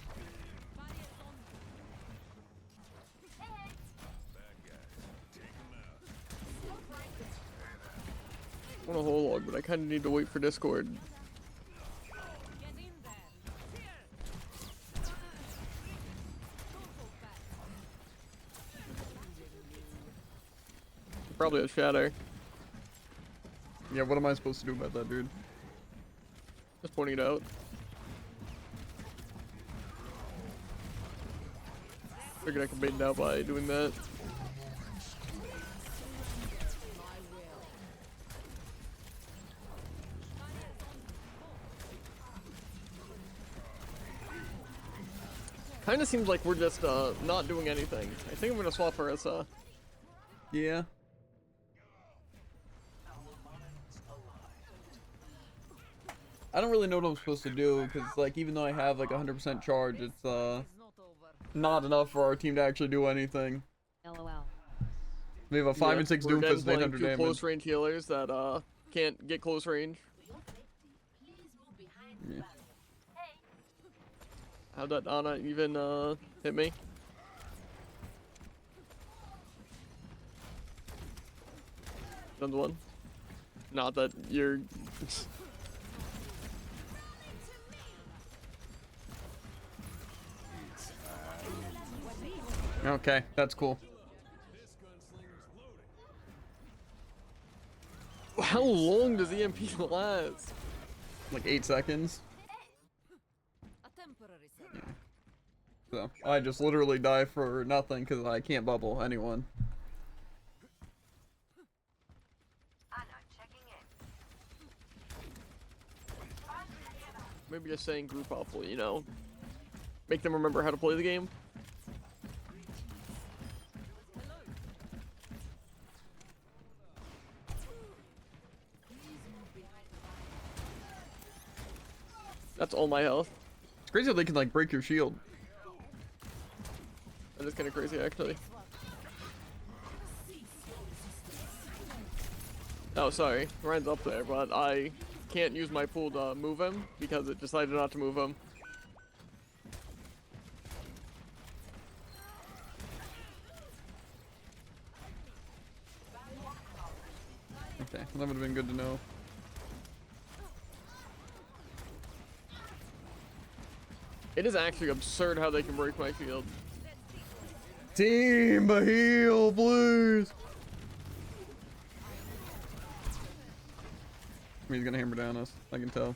I want a whole log, but I kind of need to wait for Discord. Get in there. Here. Probably a shatter. Yeah, what am I supposed to do about that, dude? Just pointing it out. Figured I could bait it out by doing that. Kinda seems like we're just not doing anything. I think I'm gonna swap for Issa. Yeah. I don't really know what I'm supposed to do, because, like, even though I have, like, 100% charge, it's, It's not over. not enough for our team to actually do anything. LOL. We have a 5 and 6 we're Doomfist and playing 800 two damage. close range healers that can't get close range. Yeah. How'd that Ana even hit me? Another one. Not that you're. Okay, that's cool. How long does EMP last? Like 8 seconds. A temporary setback. So, I just literally die for nothing, because I can't bubble anyone. Anna, checking in. Maybe just saying group up will, you know, make them remember how to play the game. That's all my health. It's crazy how they can, like, break your shield. That is kind of crazy, actually. Oh, sorry. Ryan's up there, but I can't use my pool to move him because it decided not to move him. Okay, that would have been good to know. It is actually absurd how they can break my shield. Team, a heal, please! He's gonna hammer down us, I can tell.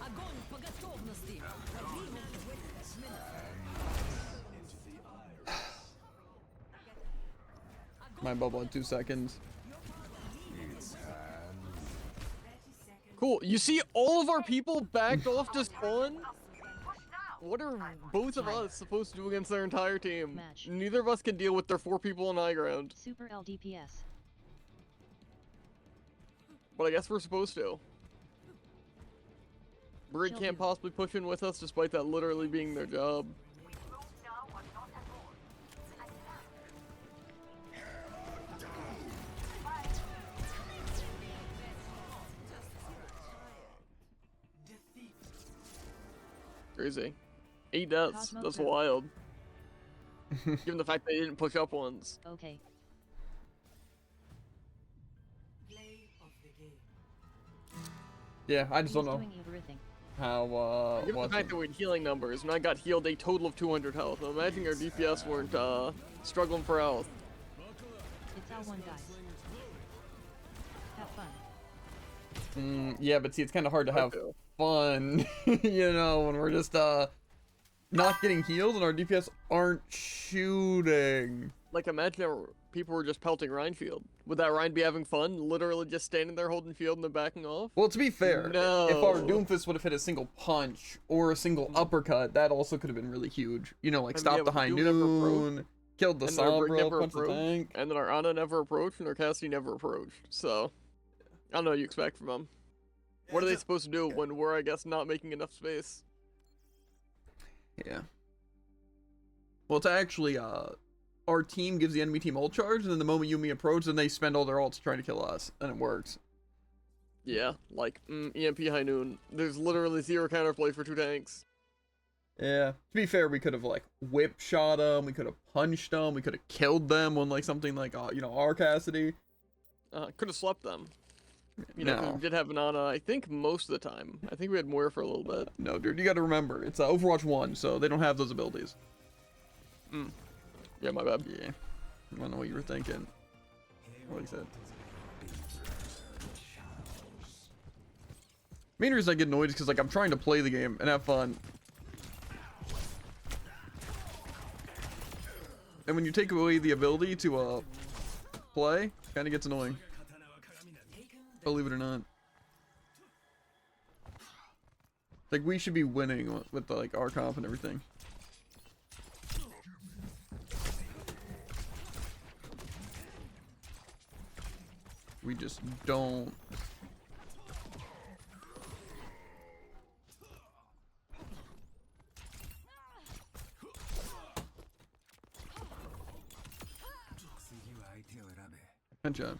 Огонь по готовности. My bubble in 2 seconds. Cool. You see, all of our people backed off to spawn? What are both of us supposed to do against their entire team? Match. Neither of us can deal with their 4 people on high ground. Super LDPS. But I guess we're supposed to. Brig Shall can't do. possibly push in with us despite that literally being their job. Move now or not at all. Crazy. 8 deaths. Cosmo That's Pro. wild. Given the fact they didn't push up once. Okay. Play of the game. Yeah, I just He's don't know doing everything. how, Given the what's fact that we had healing numbers, and I got healed a total of 200 health. I'm imagining our DPS weren't struggling for health. It's L1, guys. Have fun. yeah, but see, it's kind of hard to have Okay. fun, you know, when we're just, not getting healed and our DPS aren't shooting. Like, imagine if people were just pelting Rhine field. Would that Rhine be having fun? Literally just standing there holding field and then backing off? Well, to be fair, if our No. Doomfist would have hit a single punch or a single uppercut, that also could have been really huge. You know, like I mean, stop yeah, the but high Doom never noon, killed the And then our Brig Sombra, never punch the approached, tank. and then our Ana never approached, and our Cassidy never approached. So, I don't know what you expect from them. What are they supposed to do when we're, I guess, not making enough space? Yeah. Well, it's actually, our team gives the enemy team ult charge, and then the moment you and me approach, then they spend all their ults trying to kill us, and it works. Yeah, like, EMP High Noon. There's literally 0 counterplay for 2 tanks. Yeah. To be fair, we could have, like, whip shot them, we could have punched them, we could have killed them on, like, something like, you know, our Cassidy. Could have swept them. You know, 'cause No. we did have an Ana, I think, most of the time. I think we had Moira for a little bit. No, dude, you gotta remember, it's Overwatch 1, so they don't have those abilities. Yeah, my bad. Yeah. I don't know what you were thinking. Like I said. Main reason I get annoyed is because, like, I'm trying to play the game and have fun. And when you take away the ability to, play, it kind of gets annoying. Believe it or not. Like, we should be winning with like, our comp and everything. We just don't. Good job.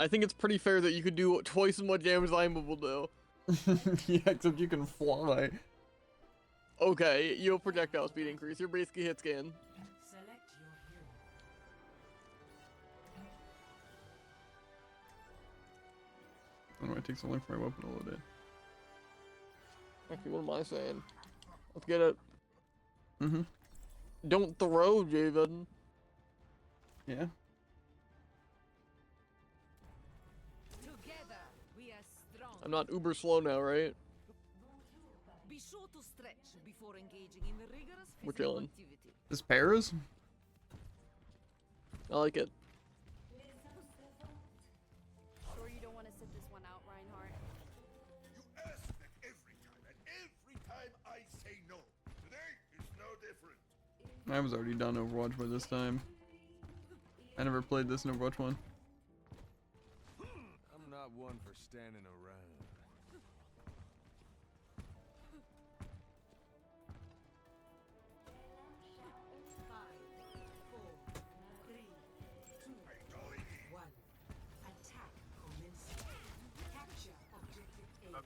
I think it's pretty fair that you could do twice as much damage as I'm able to do. Yeah, except you can fly. Okay, you have projectile speed increase. You're basically hit scan. Select your hero. I don't know why it takes so long for my weapon to load in. Actually, what am I saying? Let's get it. Mm-hmm. Don't throw, Javen. Yeah. Together, we are strong. I'm not uber slow now, right? Be sure to stretch before engaging in rigorous We're physical chilling. activity. This Paris? I like it. Sure you don't want to sit this one out, Reinhardt? You ask that every time, and every time I say no. Today is no different. I was already done Overwatch by this time. I never played this in Overwatch 1. I'm not one for standing around. Attack commencing. Capture objective A.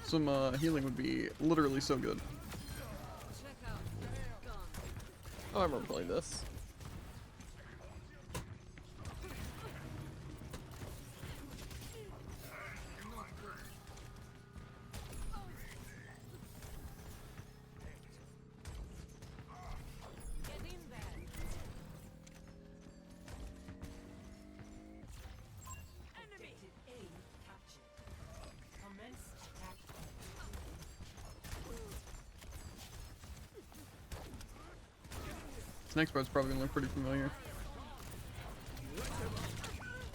Some healing would be literally so good. Check out this gun. Oh, I remember playing this. Get in there. Enemy. Objective A captured. Commence attack. This next part's probably gonna look pretty familiar.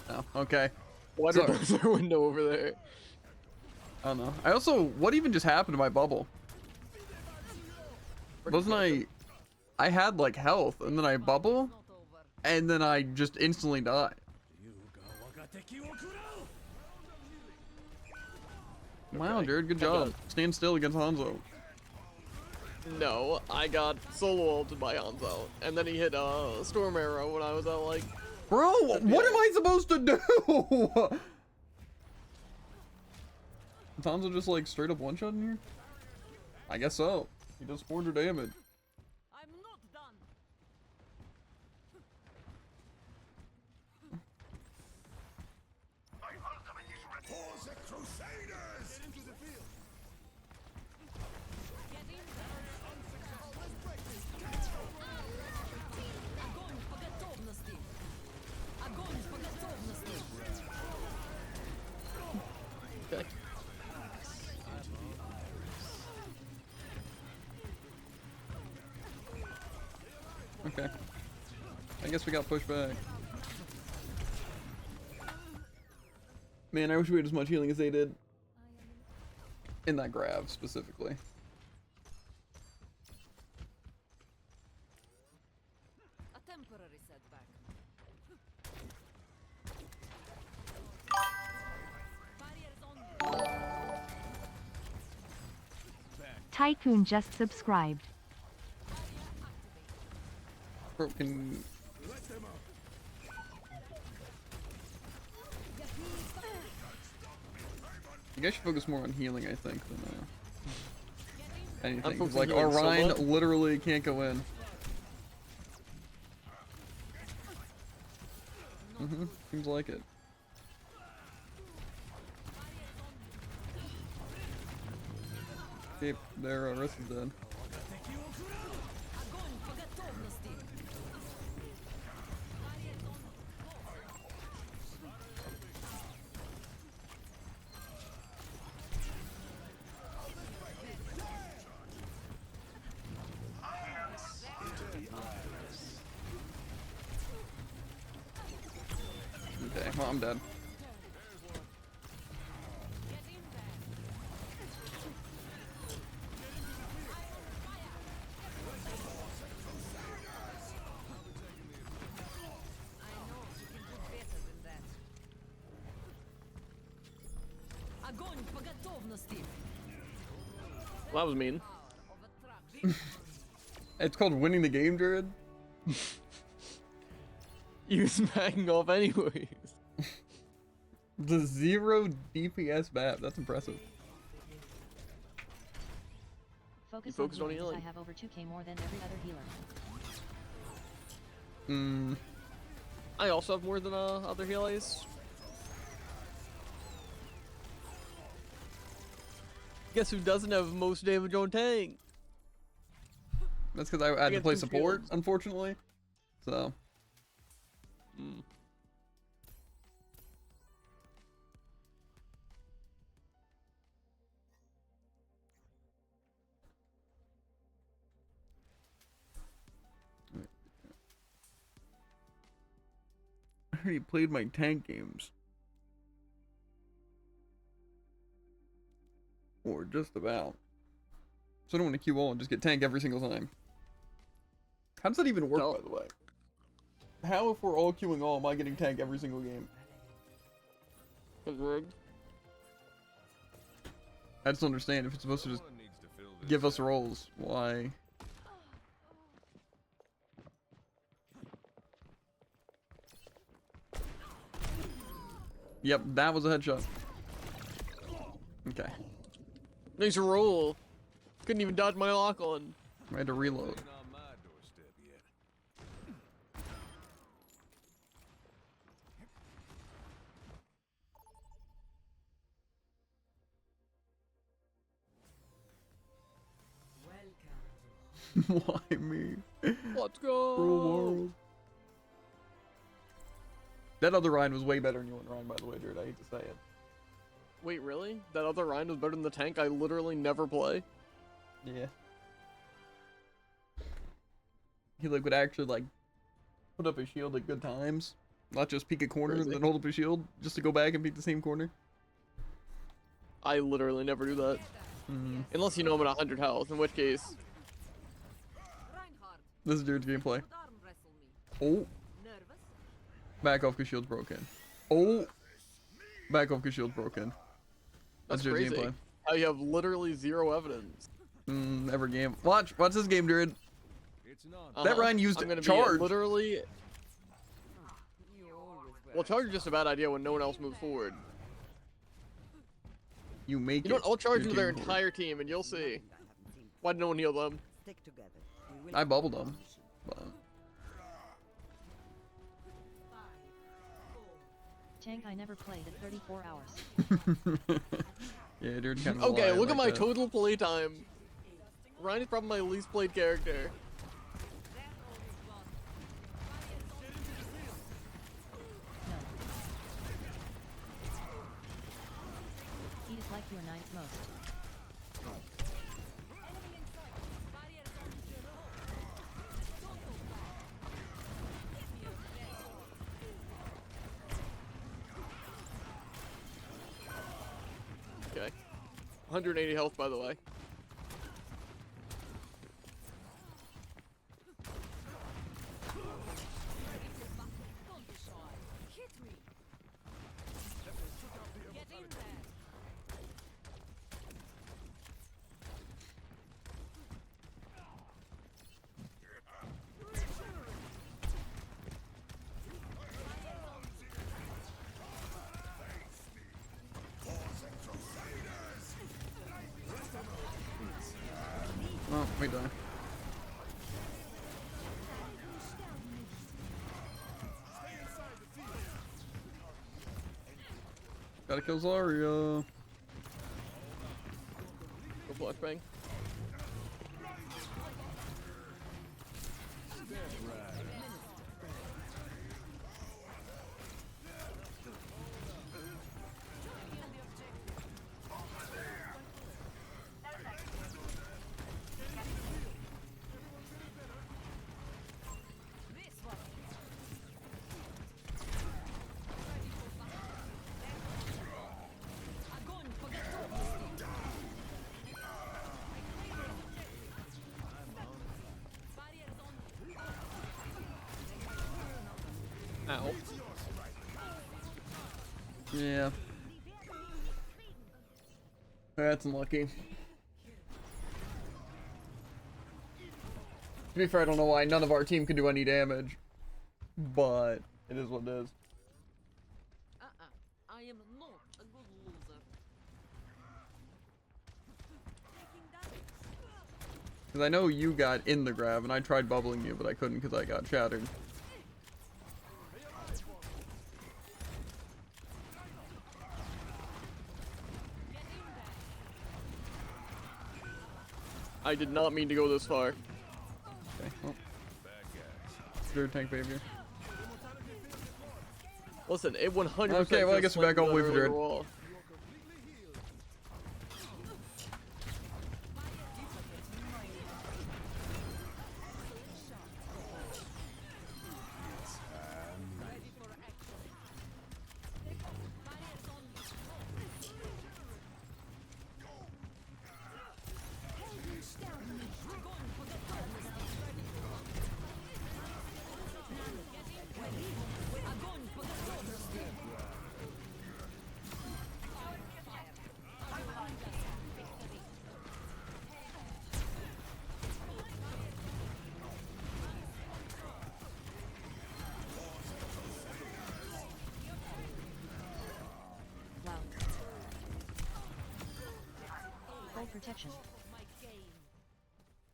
Oh, okay. Why did Sorry. there's a window over there? I don't know. I also, what even just happened to my bubble? Wasn't I had like health, and then I bubble, and then I just instantly die. Wow, Jared, good job. Stand still against Hanzo. No, I got solo ulted by Hanzo, and then he hit Storm Arrow when I was at like... Bro, what am I supposed to do? Is Hanzo just like straight up one shot in here? I guess so. He does 400 damage. I'm not done. My ultimate is ready. For the Crusaders! Get into the field. Get in there. Огонь по готовности. Огонь по готовности. Okay. Okay. I guess we got pushed back. Man, I wish we had as much healing as they did. In that grab, specifically. A temporary setback. Barriers on. Tycoon just subscribed. Bro, can... You guys should focus more on healing, I think, than anything. 'Cause, like, healing so Orion much. literally can't go in. Seems like it. Okay, their wrist is dead. Огонь по готовности. Okay, well, I'm dead. Огонь по готовности. Well, that was mean. It's called winning the game, Jared. You was backing off anyways. The 0 DPS map, that's impressive. Focus focused on on healing, healing. I have over 2k more than every other healer. I also have more than other healers. Guess who doesn't have most damage on tank? That's because I had to Against play two support, shields. unfortunately. So. I already played my tank games. Or just about. So I don't want to queue all and just get tank every single time. How does that even work, No. by the way? How, if we're all queuing all, am I getting tank every single game? It's rigged. I just don't understand if it's supposed to just Someone needs to fill this give us gap. roles. Why? Yep, that was a headshot. Okay. Nice roll. Couldn't even dodge my lock on. I had to reload. Ain't on my doorstep yet. Welcome. Why me? Let's go. Cruel world. That other Ryan was way better than you and Ryan, by the way, Jared. I hate to say it. Wait, really? That other Ryan was better than the tank I literally never play? Yeah. He like would actually like put up a shield at good times, not just peek a corner Crazy. and then hold up a shield just to go back and peek the same corner. I literally never do that. Unless you know I'm at 100 health, in which case... This is Jared's gameplay. Would arm wrestle me. Oh, Nervous? back off because shield's broken. Oh, back off because shield's broken. That's Jared's crazy. gameplay. How you have literally zero evidence. Every game. Watch this game, Jared. It's not. That Ryan used I'm gonna charge. Be literally. You always wear Well, charge is just a bad idea when no one else moves forward. You make You know it. what? I'll charge your into their team entire team, and you'll see. I haven't seen. Why did no one heal them? Stick together. We will I bubbled them. But Tank I never played at 34 hours. yeah, Jared's kind of Okay, lying look at like my that. total playtime. Ryan is probably my least played character. No. He is like your ninth most. Okay. 180 health, by the way. Don't be shy. Hit me. Get in there. Oh, we die. Gotta kill Zarya. Go flashbang. Ow. Yeah. That's unlucky. To be fair, I don't know why none of our team could do any damage. But it is what it is. I am not a good loser. Because I know you got in the grab, and I tried bubbling you, but I couldn't because I got shattered. I did not mean to go this far. Okay, well. Third tank behavior. Listen, it 100%. Okay, well, I guess we're back all the way for literally Jared. the wall. Wow. Full protection.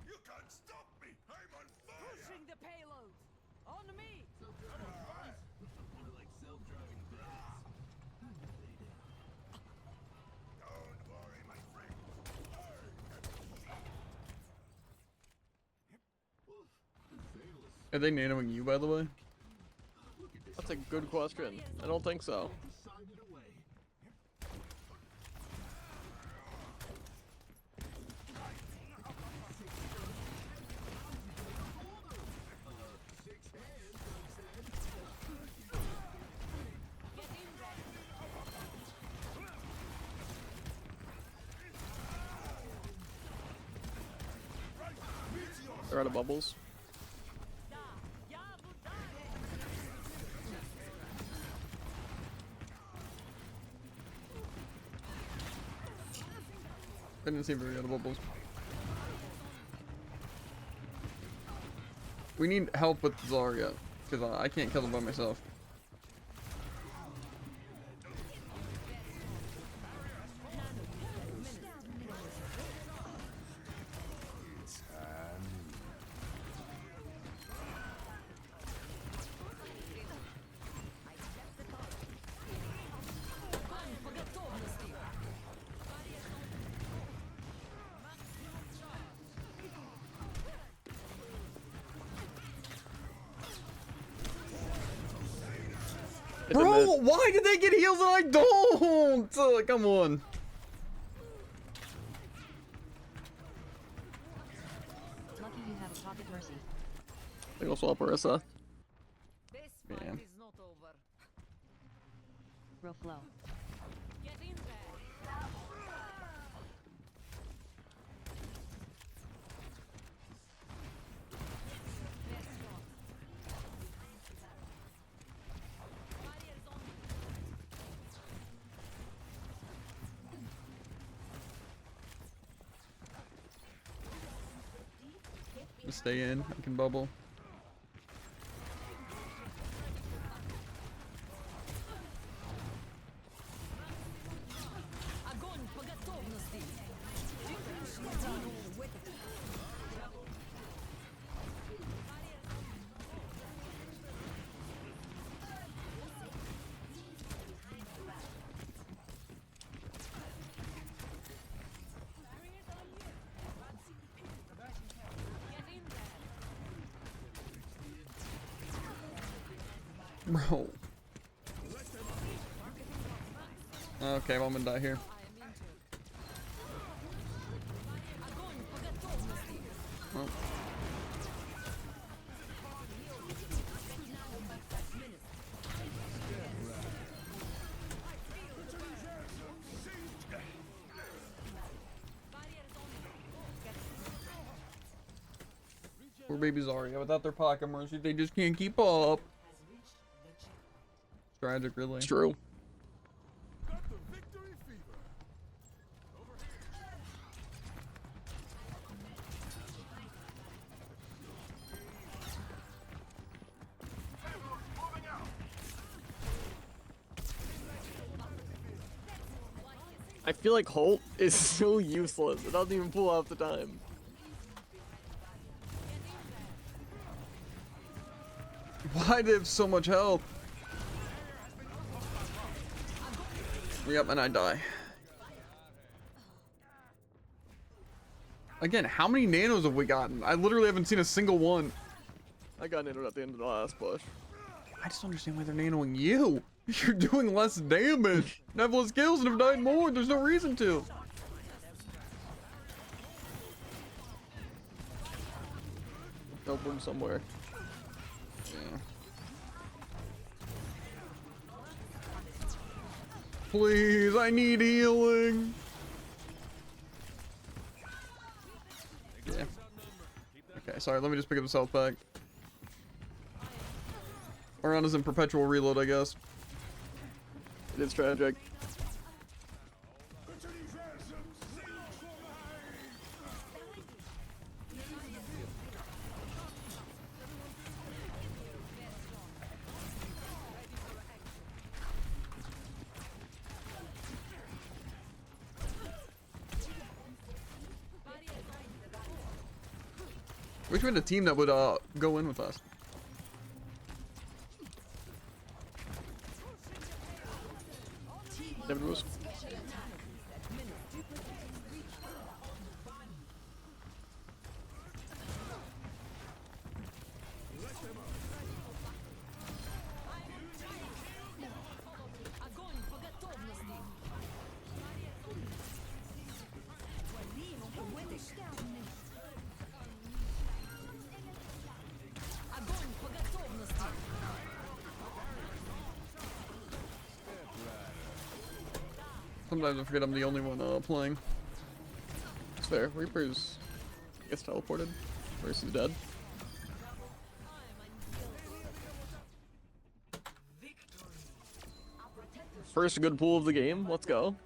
You can't stop me! I'm on fire! Pushing the payload. On me. Don't worry, my friend. Are they nanoing you, by the way? That's a good question. I don't think so. They're out of bubbles. They didn't seem very out of bubbles. We need help with Zarya, because I can't kill them by myself. Bro, why did they get heals and I don't? Come on. Lucky you have a pocket mercy. I think I'll swap Orisa. This fight Yeah. is not over. Bro flow. Get in there. Just stay in. I can bubble. Огонь по готовности. Bro. Okay, well, I'm gonna die here. Oh. Poor baby Zarya, without their pocket mercy, they just can't keep up. Tragic, really. It's true. Got the victory fever. I feel like Holt is so useless. It doesn't even pull out the time. Why do they have so much health? Yep, and I die. Again, how many nanos have we gotten? I literally haven't seen a single one. I got nanoed at the end of the last push. I just don't understand why they're nanoing you. You're doing less damage. And have less kills and have died more. There's no reason to. Help him somewhere. Yeah. Please, I need healing. Yeah. Okay, sorry, let me just pick up this health pack. Around in perpetual reload, I guess. It is tragic. Wish we had a team that would go in with us. Never was. Sometimes I forget I'm the only one playing. It's fair. Reaper's gets teleported. Versus dead. First good pull of the game. Let's go.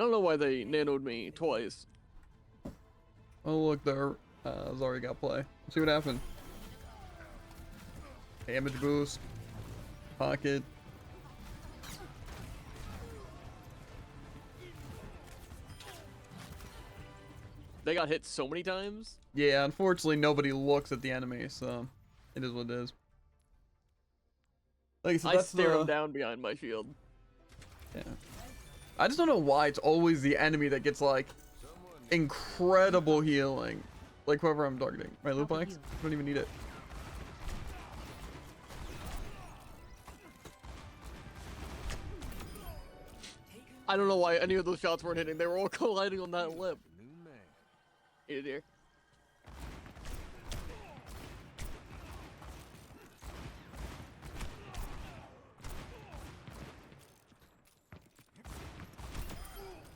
don't know why they nanoed me twice. Oh look, there. Zarya got play. Let's see what happened. Damage boost. Pocket. They got hit so many times. Yeah, unfortunately nobody looks at the enemy, so it is what it is. Like I said, I that's stare the... them down behind my shield. Yeah. I just don't know why it's always the enemy that gets like incredible healing. Like whoever I'm targeting. Right, Lupax? I don't even need it. I don't know why any of those shots weren't hitting. They were all colliding on that lip. Eat it here.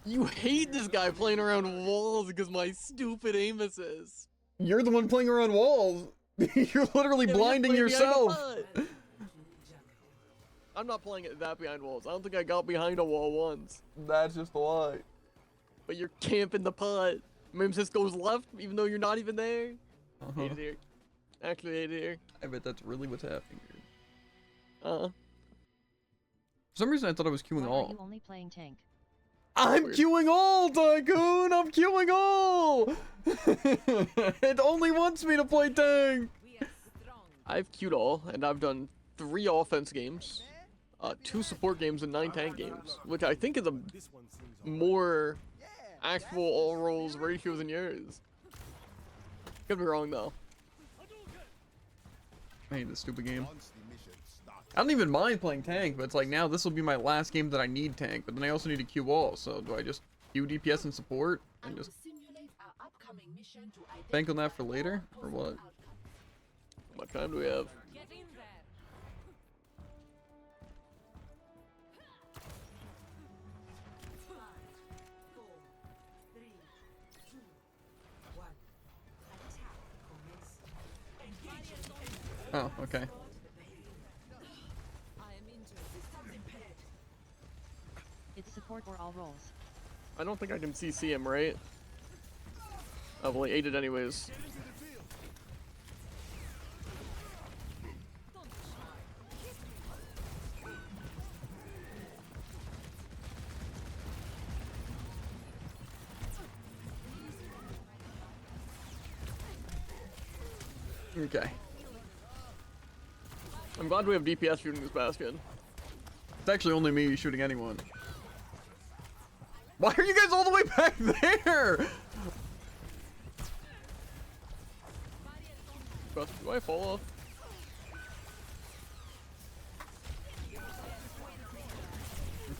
You hate this guy playing around walls because my stupid aim assist. You're the one playing around walls. You're literally blinding yourself. I'm not playing it that behind walls. I don't think I got behind a wall once. That's just a lie. But you're camping the putt. My aim assist goes left even though you're not even there. Uh-huh. Hate it here. Actually hate it here. I bet that's really what's happening here. Uh-huh. For some reason I thought I was queuing Why are all. you only playing tank? I'm Weird. queuing all, Tycoon! I'm queuing all! It only wants me to play tank! We are strong. I've queued all, and I've done 3 offense games, 2 support games, and 9 tank games, which I think is a more actual all roles ratio than yours. Could be wrong though. I hate this stupid game. I don't even mind playing tank, but it's like now this will be my last game that I need tank, but then I also need to queue all, so do I just queue DPS and support and just bank on that for later, or what? How much time do we have? Get in there. Oh, okay. I am injured. It's support or all roles. I don't think I can CC him, right? Oh, well, he ate it anyways. Okay. I'm glad we have DPS shooting this bastion. It's actually only me shooting anyone. Why are you guys all the way back there? Do I fall off?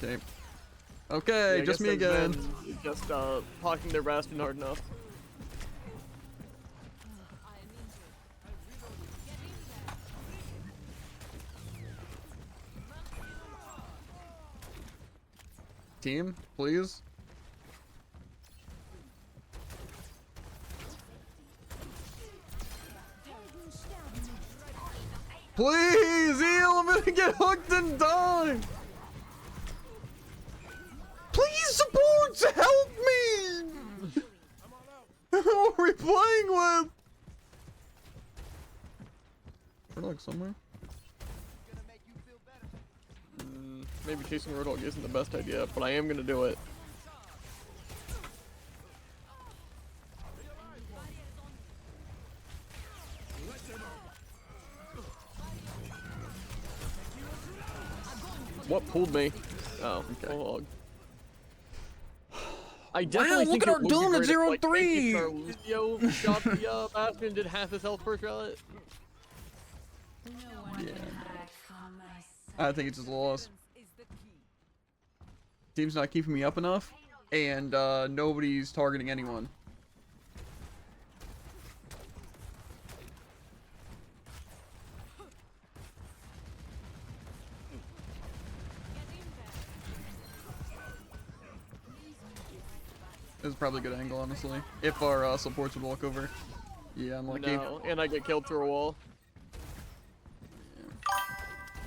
Okay. Okay, Yeah, I just guess me those again. men Just pocketing their bastion hard enough. I am injured. Get in there. Team, please. Please, heal! I'm gonna get hooked and die! Please, supports, help me! Who are we playing with? We're like somewhere. Maybe chasing Roadhog isn't the best idea, but I am gonna do it. What pulled me? Oh, Okay. Roadhog. I definitely look think at our it would be Doom at great if, like, 0-3. Star Lucio shot the bastion and did half his health per shot. Yeah. I think it's just a loss. Is the key. Team's not keeping me up enough, and nobody's targeting anyone. This is probably a good angle, honestly. If our supports would walk over. Yeah, I'm lucky. No, and I get killed through a wall.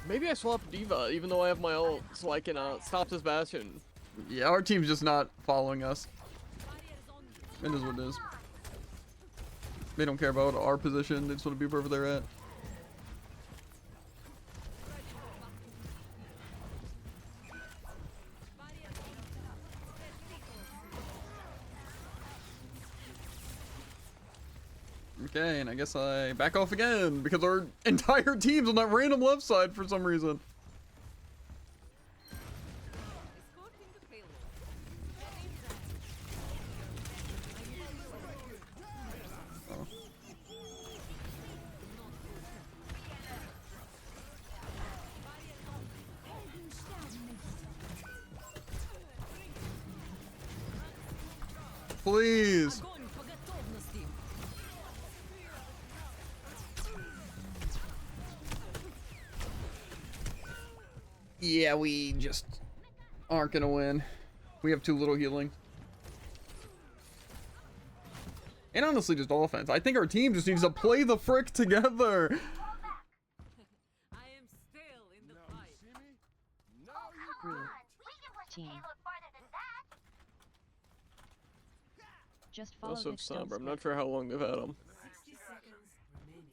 Maybe I swap Diva, even though I have my ult, so I can stop this bastion. Yeah, our team's just not following us. It is what it is. They don't care about our position. They just want to be wherever they're at. Okay, and I guess I back off again because our entire team's on that random left side for some reason. Escorting the payload. Oh. Please. Огонь по готовности. Yeah, we just aren't gonna win. We have too little healing. And honestly, just offense. I think our team just needs to play the frick together. I am still in the fight. Team. Just follow Also Nick's don't somber. I'm split. not sure how long they've had them. 60 seconds remaining.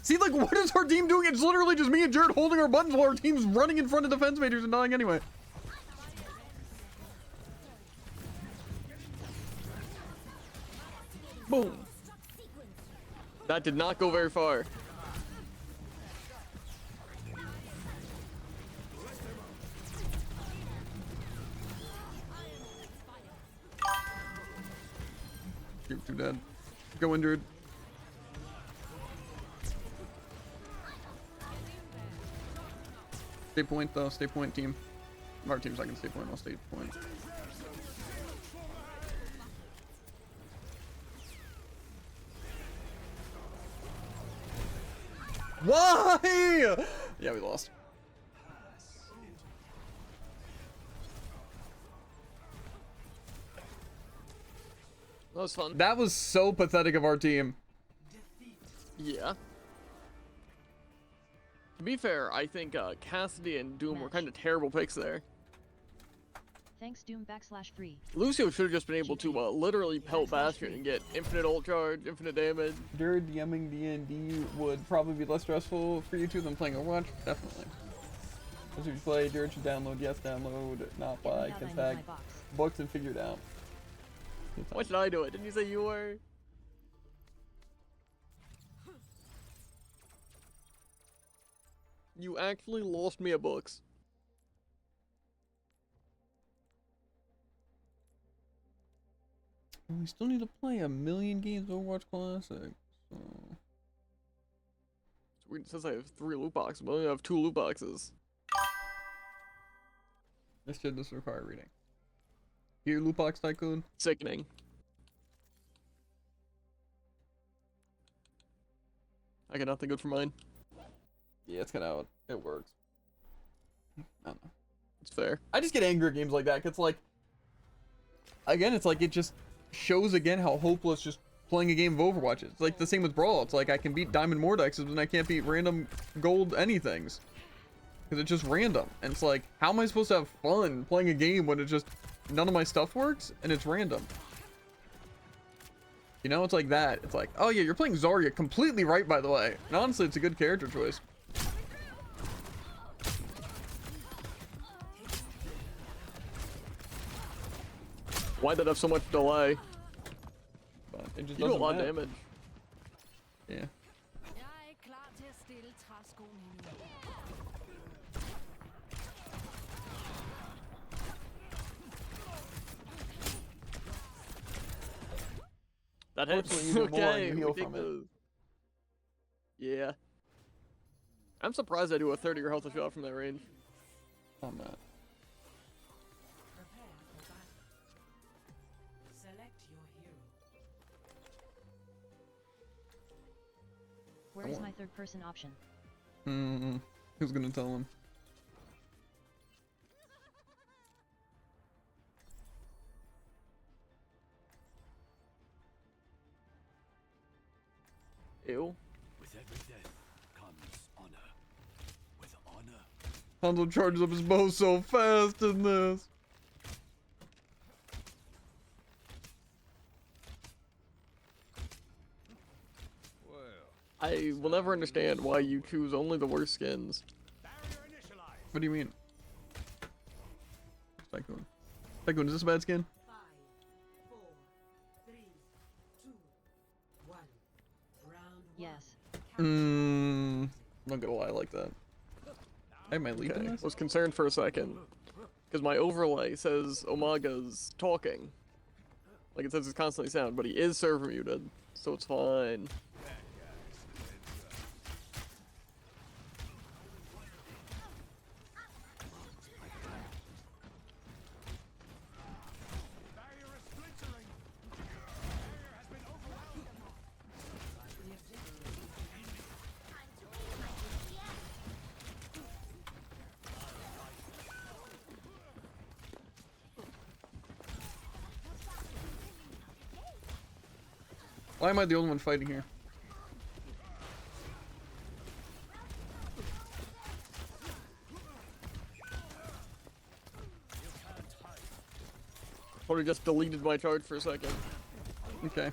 See, like, what is our team doing? It's literally just me and Jared holding our buttons while our team's running in front of defense majors and dying anyway. Boom. That did not go very far. You're too dead. Go injured. Stay point though, stay point team. Our team's not gonna stay point, I'll stay point. Why? Yeah, we lost. That was fun. That was so pathetic of our team. Yeah. To be fair, I think Cassidy and Doom were kind of terrible picks there. Thanks Doom /3. Lucio should have just been able to literally pelt Bastion and get infinite ult charge, infinite damage. Jared DMing D&D would probably be less stressful for you two than playing Overwatch. Definitely. As you play, Jared should download, yes, download, not buy, Now that I need tag my box. books and figure it out. Why should I do it? Didn't you say you were? You actually lost me a books. We still need to play a million games of Overwatch Classic. So. It's weird, it says I have 3 loot boxes, but I only have 2 loot boxes. This should just require reading. Here, loot box tycoon. Sickening. I got nothing good for mine. Yeah, it's kind of how it works. I don't know. It's fair. I just get angry at games like that. 'Cause it's like, again, it's like it just shows again how hopeless just playing a game of Overwatch is. It's like the same with Brawl. It's like I can beat Diamond Mordexes, but I can't beat random gold anythings. Because it's just random. And it's like, how am I supposed to have fun playing a game when it's just none of my stuff works and it's random? You know, it's like that. It's like, oh yeah, you're playing Zarya completely right, by the way. And honestly, it's a good character choice. Why'd that have so much delay? But it just You do a doesn't lot of matter. damage. Yeah. Jeg er klar til at stille træskoene nu. That hits. Fortunately, you do more and Okay, you we heal take from it. those. Yeah. I'm surprised I do a 30 health shot from that range. I'm not. Prepare for battle. Select your hero. Where is my third person option? Who's gonna tell him? Ew. With every death comes honor. With honor. Hanzo charges up his bow so fast in this. Well, I will never understand why you choose only the worst skins. What do you mean? Tycoon. Tycoon, is this a bad skin? 5, 4, 3, 2, 1. Round Yes. I'm not gonna lie, I like that. I have my leap in Okay, this? was concerned for a second. Because my overlay says Omaga's talking. Like it says it's constantly sound, but he is server muted, so it's fine. Why am I the only one fighting here? Probably just deleted my charge for a second. Okay.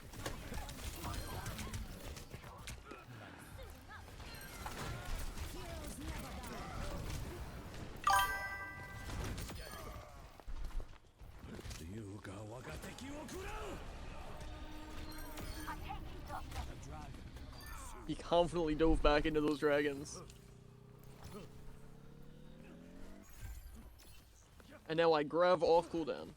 He confidently dove back into those dragons. And now I grab off cooldown.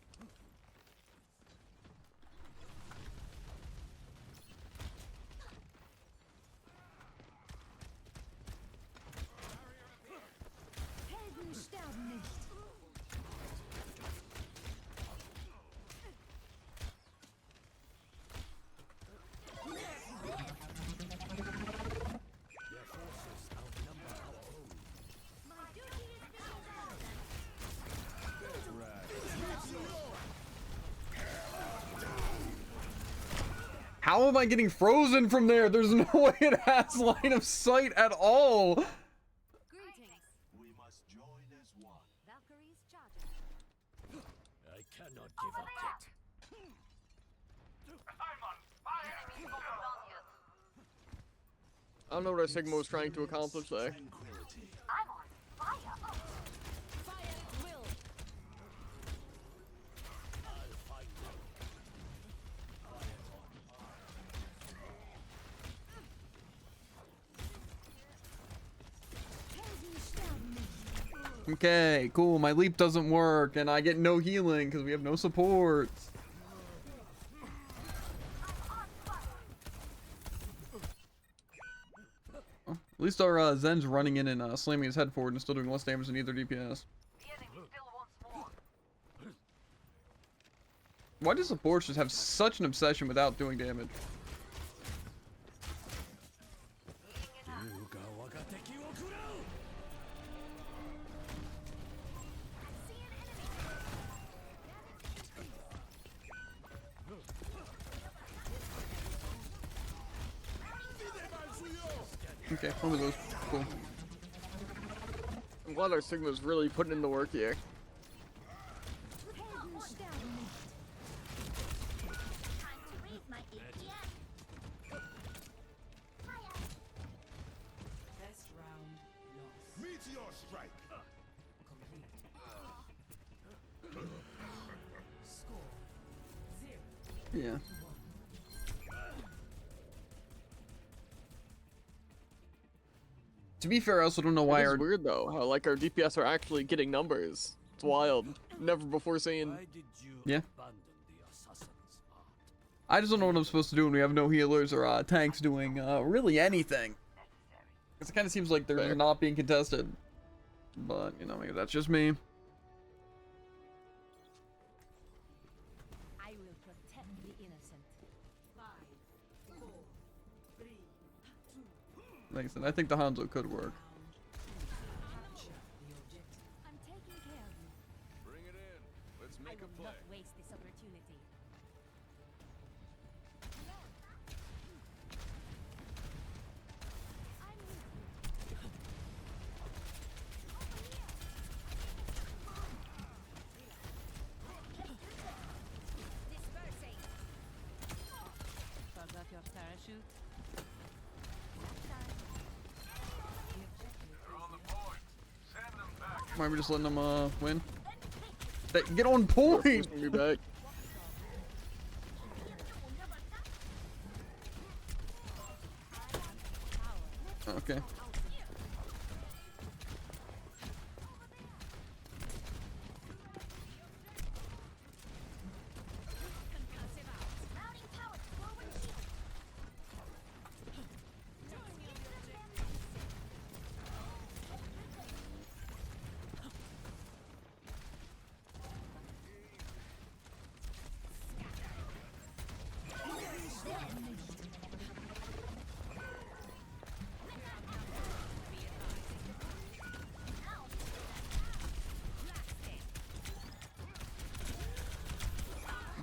How am I getting frozen from there? There's no way it has line of sight at all. Greetings. we must join as one. Valkyrie's charging. I cannot give up yet. Enemies over Valkyrie. I don't know what our Sigma was trying to accomplish there. I'm on fire. Fire at will. Okay, cool. My leap doesn't work, and I get no healing because we have no supports. Well, at least our Zen's running in and slamming his head forward and still doing less damage than either DPS. The enemy still wants more. Why does supports just have such an obsession without doing damage? Okay, one of those. Cool. I'm glad our Sigma's really putting in the work here. Best round lost. Meteor strike. Complete. Score 0. Yeah. To be fair, I also don't know why It's our weird though, how like our DPS are actually getting numbers. It's wild. Never before seen. Why did you Yeah. abandon the assassin's art? I just don't know what I'm supposed to do when we have no healers or tanks doing really anything. Because it kind of seems like they're Fair. not being contested. But, you know, maybe that's just me. I will protect the innocent. 5, 4, 3, 2, makes sense. I think the Hanzo could work. I'm taking care of you. Bring it in. Let's I make a will play. not waste this opportunity. I'm with you. Dispersing. Forgot your parachute? They're on the point. Send them back. Why are we just letting them win? Get on point! Pushing me back. Okay.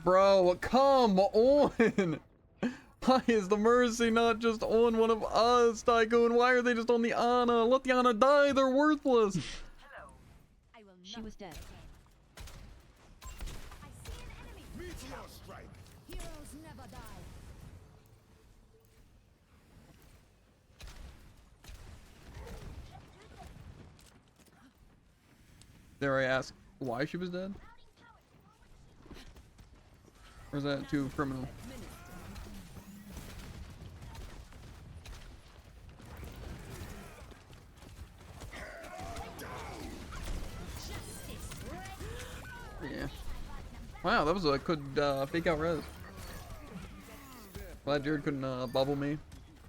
Bro, come on! Why is the Mercy not just on one of us, Tycoon? Why are they just on the Ana? Let the Ana die, they're worthless! I will She not was dead. I see an enemy. Meteor strike. Heroes never die. Dare I ask why she was dead? Or is that too criminal? Yeah. Wow, that was a good fake out res. Glad Jared couldn't bubble me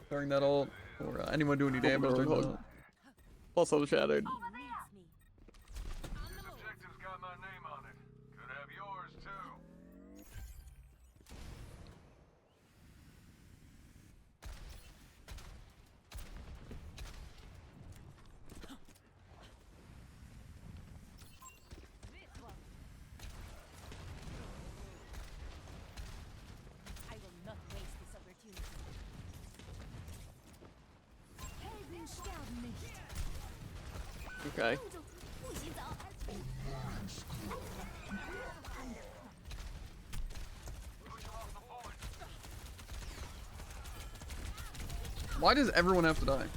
during that ult, or anyone do any damage during that ult. Plus I was shattered. Needs me. This objective's got my name on it. Could have yours too. I will not waste this opportunity. Helden sterben nicht. Okay. Why does everyone have to die?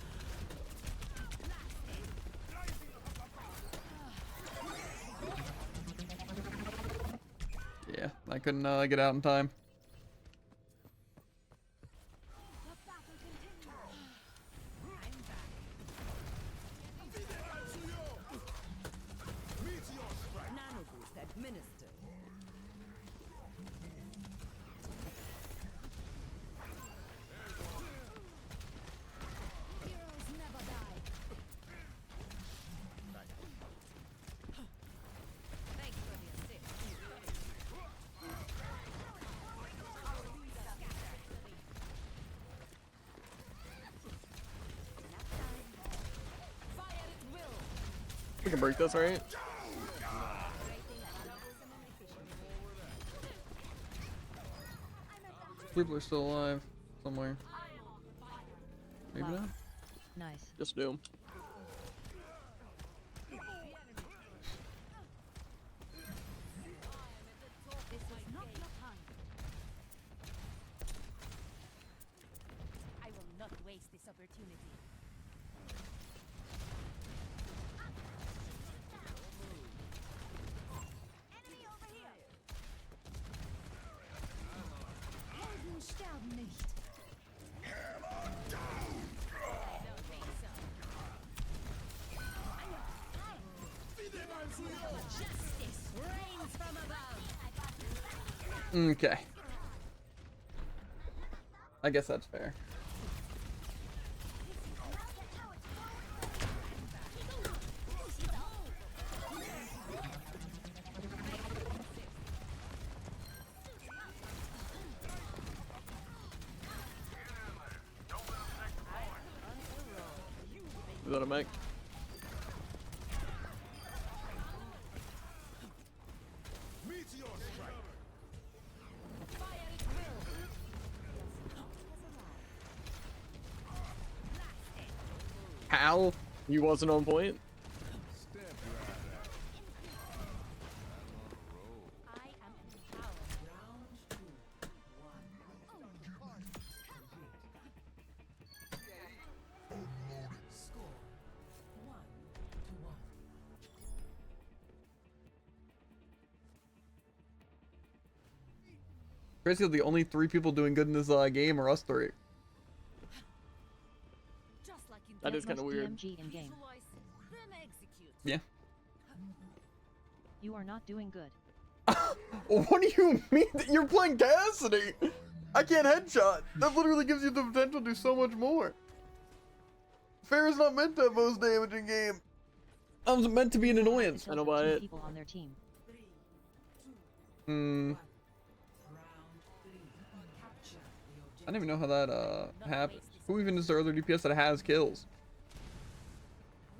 Yeah, I couldn't get out in time. Nano boost administered. Heroes never die. Thanks for the assist. Fire at will. We can break this, right? People are still alive somewhere. Maybe Wow. not. Nice. Just do. This is not your time. I will not waste this opportunity. Enemy over here. Helden sterben nicht. Justice reigns from above. Okay. I guess that's fair. Is that a mech? Meteor strike. How? He wasn't on point. I am empowered. Basically, the only 3 people doing good in this game are us 3. Just like in That is kind of Most weird. DMG in game. visualize, then execute. Yeah. You are not doing good. What do you mean that you're playing Cassidy? I can't headshot. That literally gives you the potential to do so much more. Fair is not meant to have most damage in game. I was meant to be an annoyance. I know about it. People on their team. Hmm. I don't even know how that happens. Who even is the other DPS that has kills?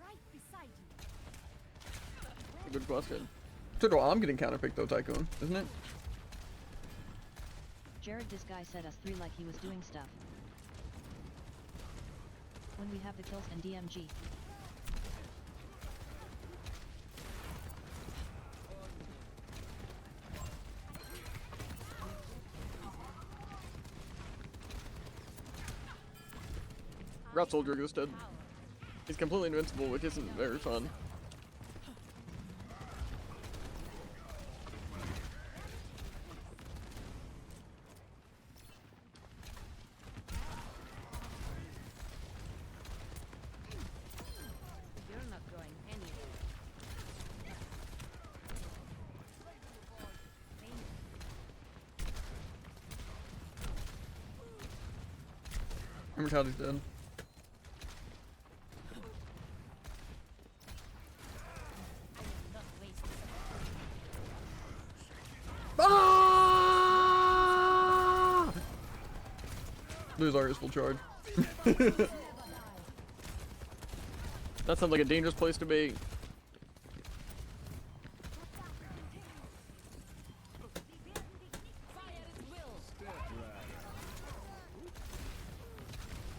Right beside you. Good question. So I'm getting counterpicked though, Tycoon, isn't it? Jared, this guy said us 3 like he was doing stuff. When we have the kills and DMG. Rat Soldier goes dead. He's completely invincible, which isn't very fun. You're not going anywhere. Immortality's dead. Ah! Lose Arya's full charge. That sounds like a dangerous place to be.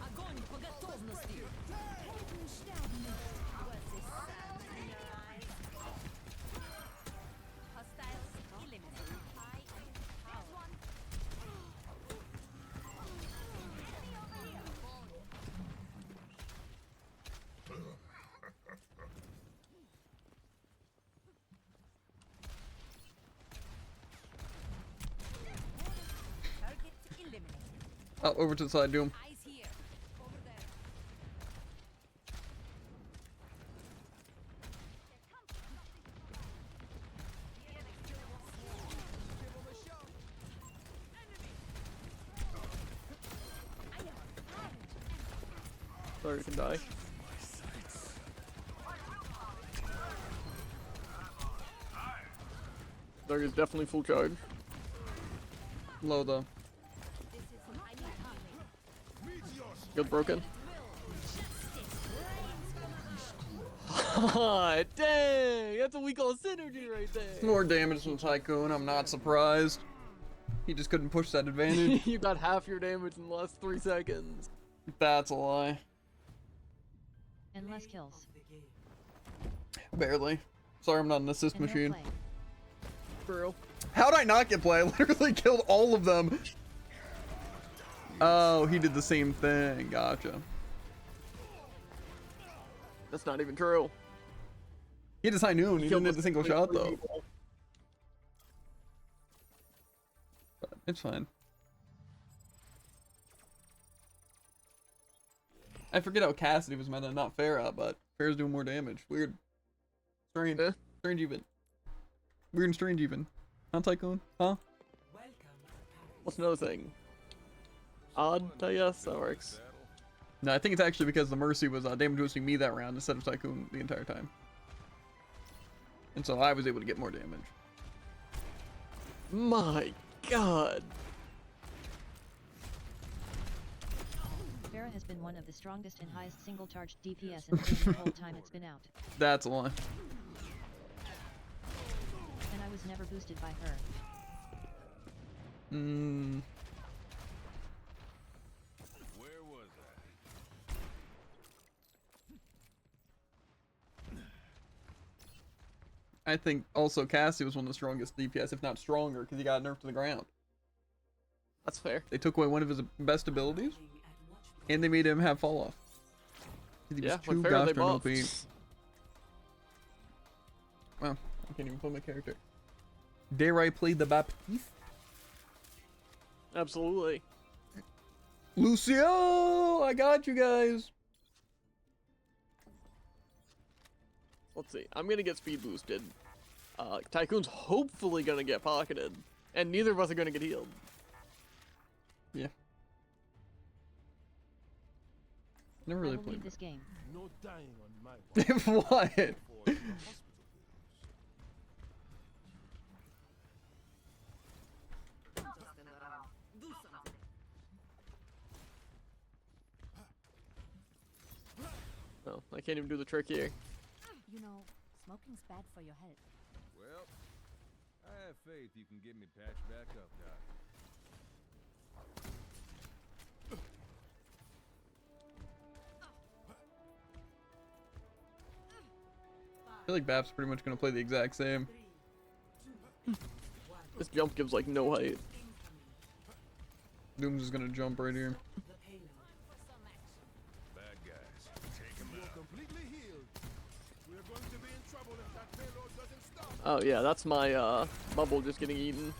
Огонь по готовности. Hostiles eliminated. I am empowered. Target eliminated. Oh, over to the side, Doom. Eyes here. Over there. Sorry, you can die. Dark is definitely full charge. Low though. Good broken. Ah, dang! That's what we call synergy right there. More damage from Tycoon, I'm not surprised. He just couldn't push that advantage. You got half your damage in the last 3 seconds. That's a lie. And less kills. Barely. Sorry, I'm not an assist And no machine. play. For real. How'd I not get play? I literally killed all of them. Oh, he did the same thing. Gotcha. That's not even true. He had his high noon. He Killed didn't hit a single three shot though. people. But it's fine. I forget how Cassidy was meant to not Farah, but Farah's doing more damage. Weird. Strange. Eh? Strange even. Weird and strange even. Huh, Tycoon? Huh? What's another thing? Odd, I guess that works. No, I think it's actually because the Mercy was damage boosting me that round instead of Tycoon the entire time. And so I was able to get more damage. My God. Pharah has been one of the strongest and highest single charged DPS in the game the whole time it's been out. That's a lie. And I was never boosted by her. Where was I think also Cassie was one of the strongest DPS, if not stronger, because he got nerfed to the ground. That's fair. They took away one of his best abilities, and they made him have fall off. He Yeah, was when too fair, they gosh darn OP. buffed. Wow, I can't even play my character. Dare I play the Baptiste? Absolutely. Lucio, I got you guys. Let's see. I'm gonna get speed boosted. Tycoon's hopefully gonna get pocketed, and neither of us are gonna get healed. Yeah. Never I really will played leave this game. no dying on my If what? for the hospital bills. Stand around. Do something. No, I can't even do the trick here. You know, smoking's bad for your health. Well, I have faith you can get me patched back up, Doc. I feel like Bap's pretty much gonna play the exact same. This jump gives like no height. Doom's is gonna jump right here. Bad guys, take him out. Completely healed. We're going to be in trouble if that payload doesn't stop. Oh yeah, that's my bubble just getting eaten.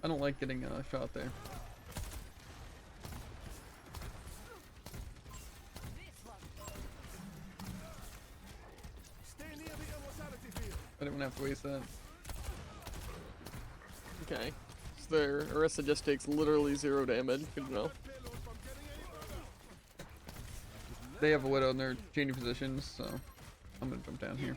I don't like getting shot there. Stay near the immortality field. I didn't have to waste that. Okay. So their Orisa just takes literally 0 damage. Good to know. Payload from getting any further. They have a Widow in their changing positions, so I'm gonna jump down here.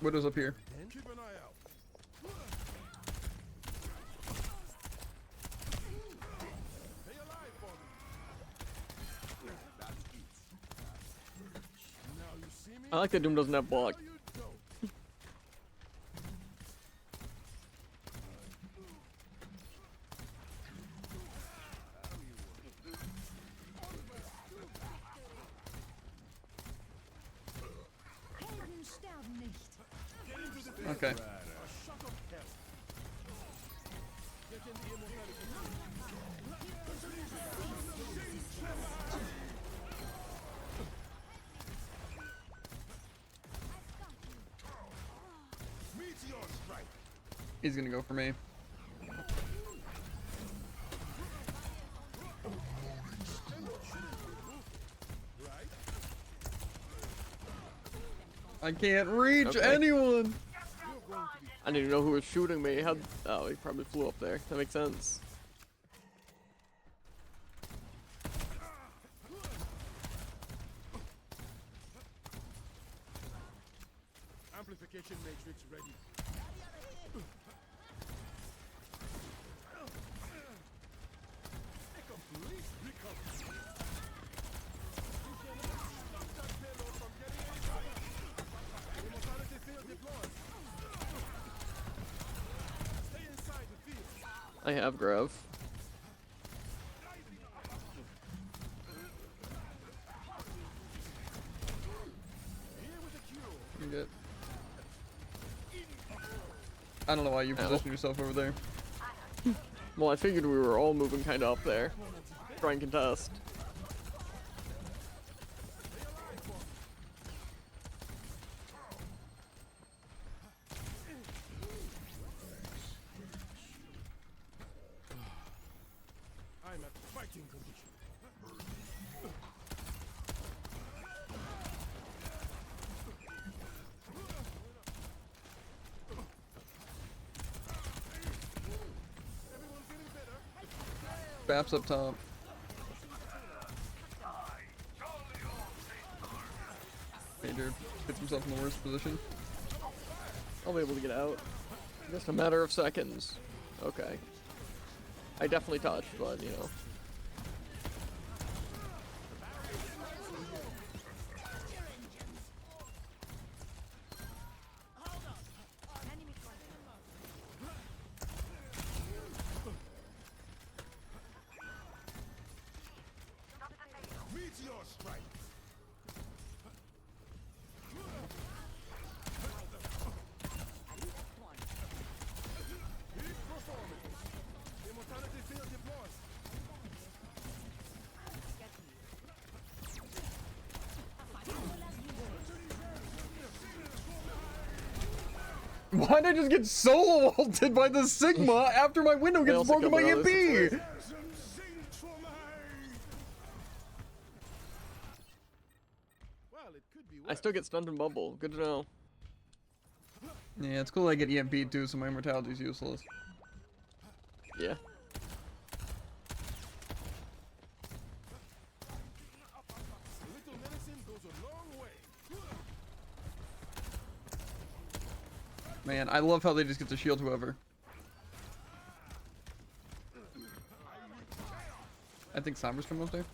Widow's up here. Then keep an eye out. Stay alive for me. Now you see me? I like that Doom doesn't have block. No, you don't. Helden sterben nicht. Get into the field. Okay. A shot of hell. Get in the immortality field. Meteor strike. He's gonna go for me. Right? I can't reach Okay. anyone. I didn't even know who was shooting me. How? Oh, he probably flew up there. That makes sense. Amplification matrix ready. A complete recovery. You cannot stop that payload from getting any further. Immortality field deployed. Stay inside the field. I have Grav. Here with the cure. You get. I don't know why you positioned yourself over there. Well, I figured we were all moving kind of up there. Try and contest. I'm at fighting condition. Baps up top. Major gets himself in the worst position. I'll be able to get out. Just a matter of seconds. Okay. I definitely touched, but you know. Meteor strike. Immortality field deployed. Why'd I just get solo ulted by the Sigma after my window gets also broken by come around this EMP? I still get stunned and bubble. Good to know. Yeah, it's cool I get EMP too, so my immortality's useless. Yeah. Man, I love how they just get to shield whoever. I think Somber's coming up there.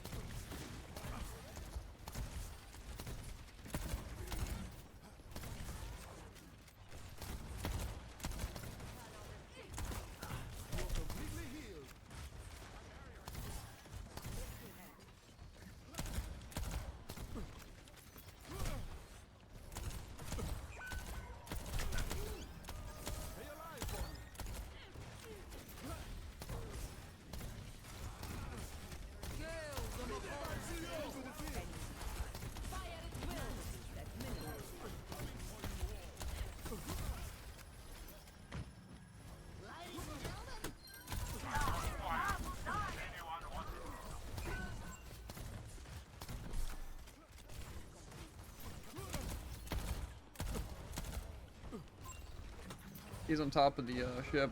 He's on top of the ship.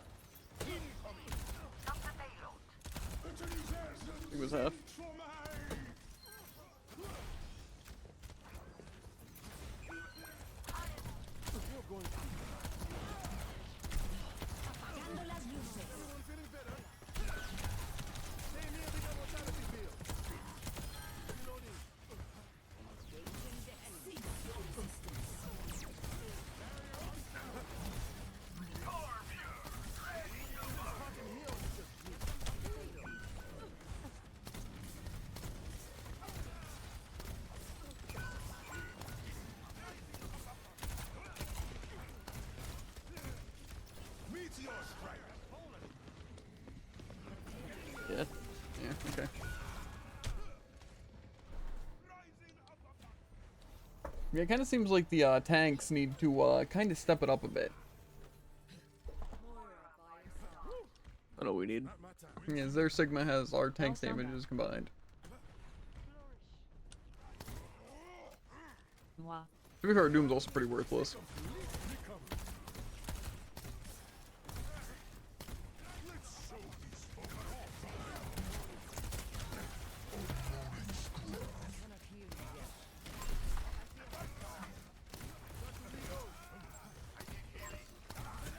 It was half. Meteor strike. Yeah. Yeah, okay. Yeah, it kind of seems like the tanks need to kind of step it up a bit. I know what we need. Yeah, their Sigma has our tank's damages combined. Wow. To be fair, Doom's also pretty worthless.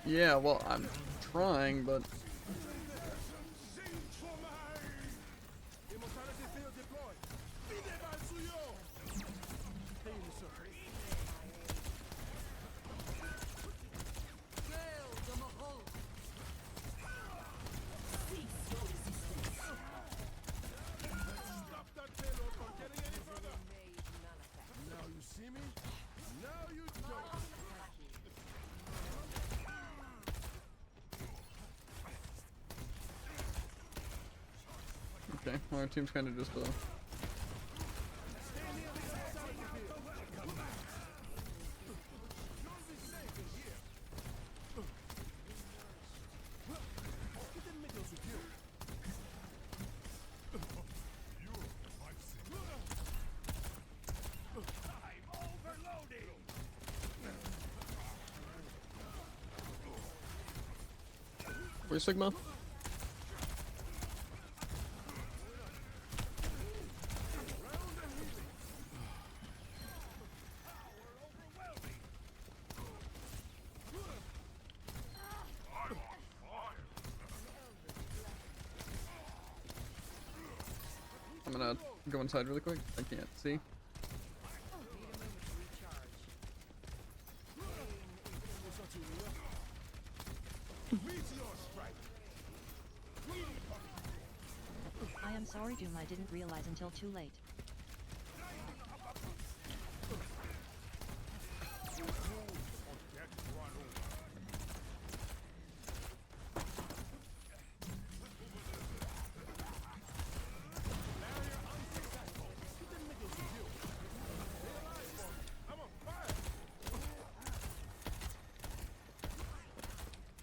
Yeah, well, I'm trying, but... Okay, well, our team's kind of just Where's Sigma? I'm gonna go inside really quick. I can't see. I am sorry, Doom. I didn't realize until too late.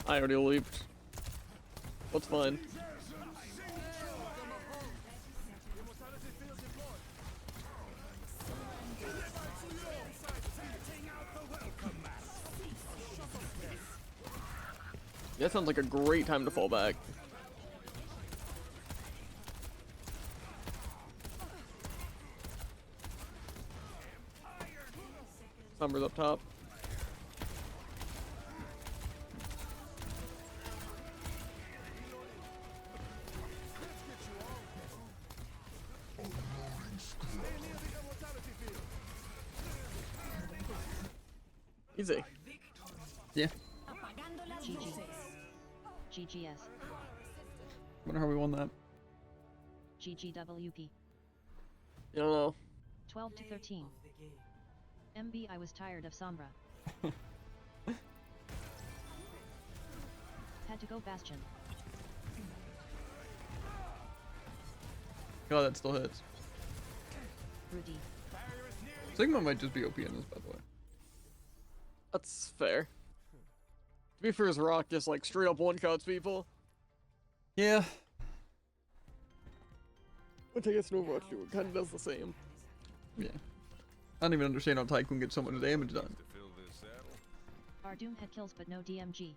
I already leaped. What's fine? That sounds like a great time to fall back. Somber's up top. Easy. Yeah. GG. GGS. Wonder how we won that. GGWP. You don't know. 12 to 13. MB, I was tired of Sombra. Had to go Bastion. God, that still hits. Rudy. Sigma might just be OP in this, by the way. That's fair. To be fair, his rock just like straight up one-shots people. Yeah. Which I guess in Overwatch 2 it kind of does the same. Yeah. I don't even understand how Tycoon gets so much damage done. Our Doom had kills but no DMG.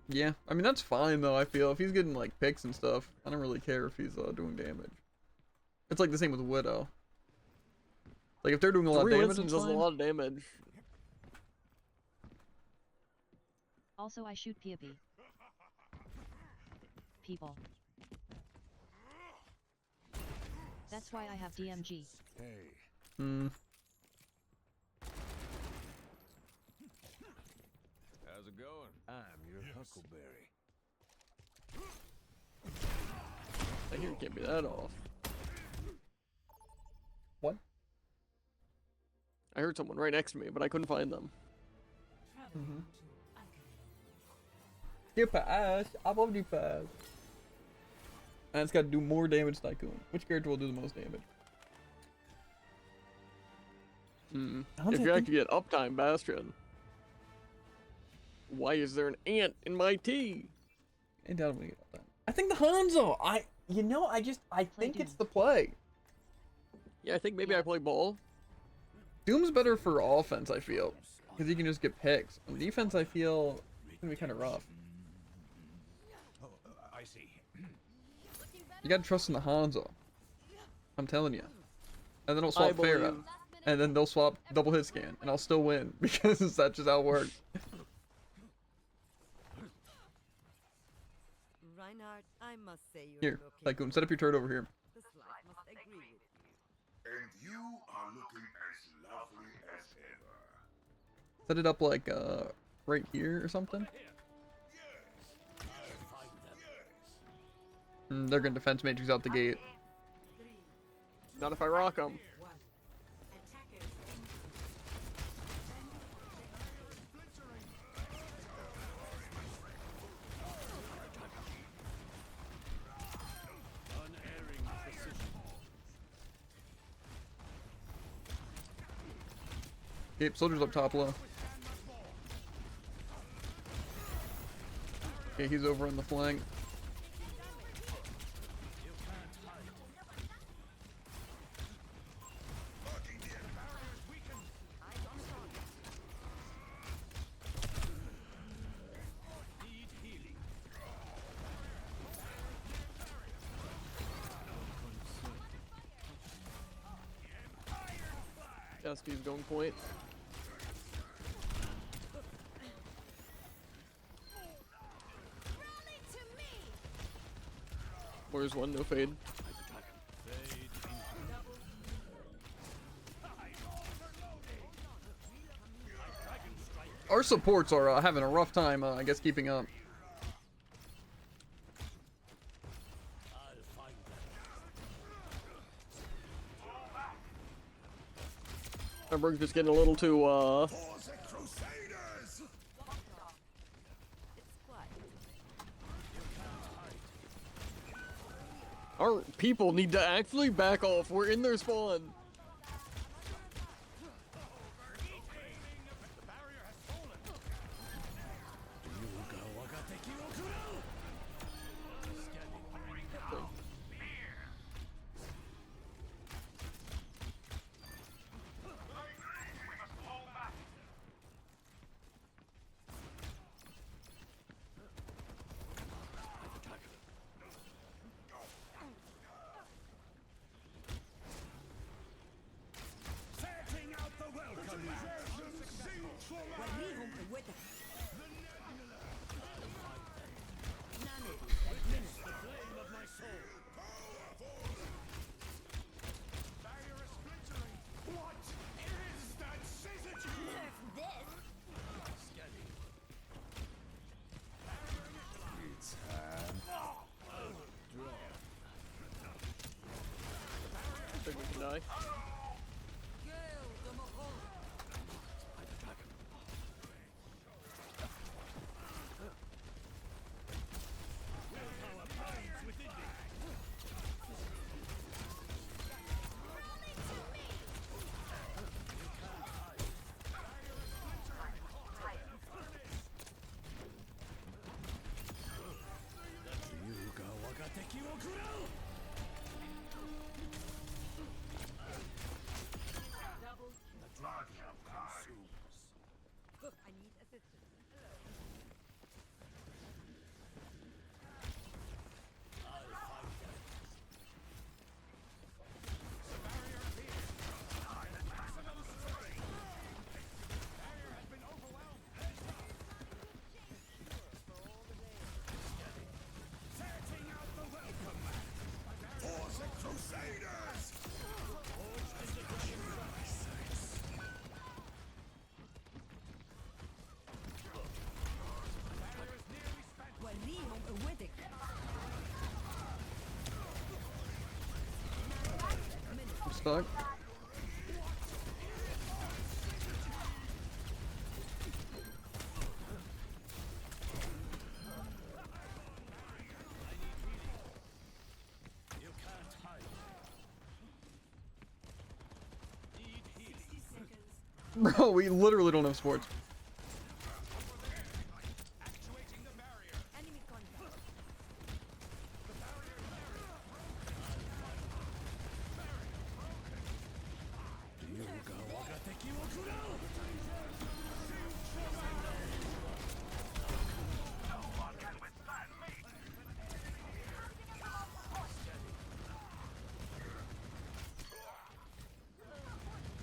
Yeah, I mean that's fine though. I feel if he's getting like picks and stuff, I don't really care if he's doing damage. It's like the same with Widow. Like if they're doing a lot of damage, it's does a fine. lot of damage. Also, I shoot PB. People. That's why I have DMG. Hey. Hmm. How's it going? I'm your Huckleberry. I hear you can't be that off. What? I heard someone right next to me, but I couldn't find them. Skip ass. I love you fast. And it's got to do more damage to Tycoon. Which character will do the most damage? If you actually get uptime Bastion. Why is there an ant in my tea? And down we get all that. I think the Hanzo. I think it's the play. Yeah, I think maybe I play ball. Doom's better for offense, I feel, because you can just get picks. On defense, I feel it's gonna be kind of rough. I see. You gotta trust in the Hanzo. I'm telling you. And then I'll swap Pharah, and then they'll swap double hit scan, and I'll still win because that's just how it works. Reinhardt, I must say you're Here, looking. Tycoon, set up your turret over here. The slide must agree with you. And you are looking as lovely as ever. Set it up like right here or something. They're gonna defense matrix out the gate. Not if I rock them. Okay, soldiers up top low. Okay, he's over on the flank. Dusty's going point. Where's one? No fade. Our supports are having a rough time, I guess, keeping up. Emberg's just getting a little too, Our people need to actually back off. We're in their spawn. I think we can die. I need assistance. I'm stuck. Bro, we literally don't have sports. Enemy contact.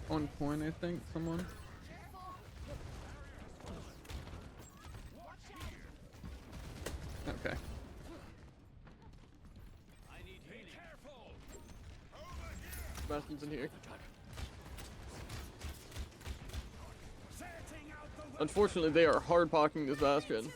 On point, I think, someone. Okay. Bastion's in here. Unfortunately, they are hard pocketing this Bastion.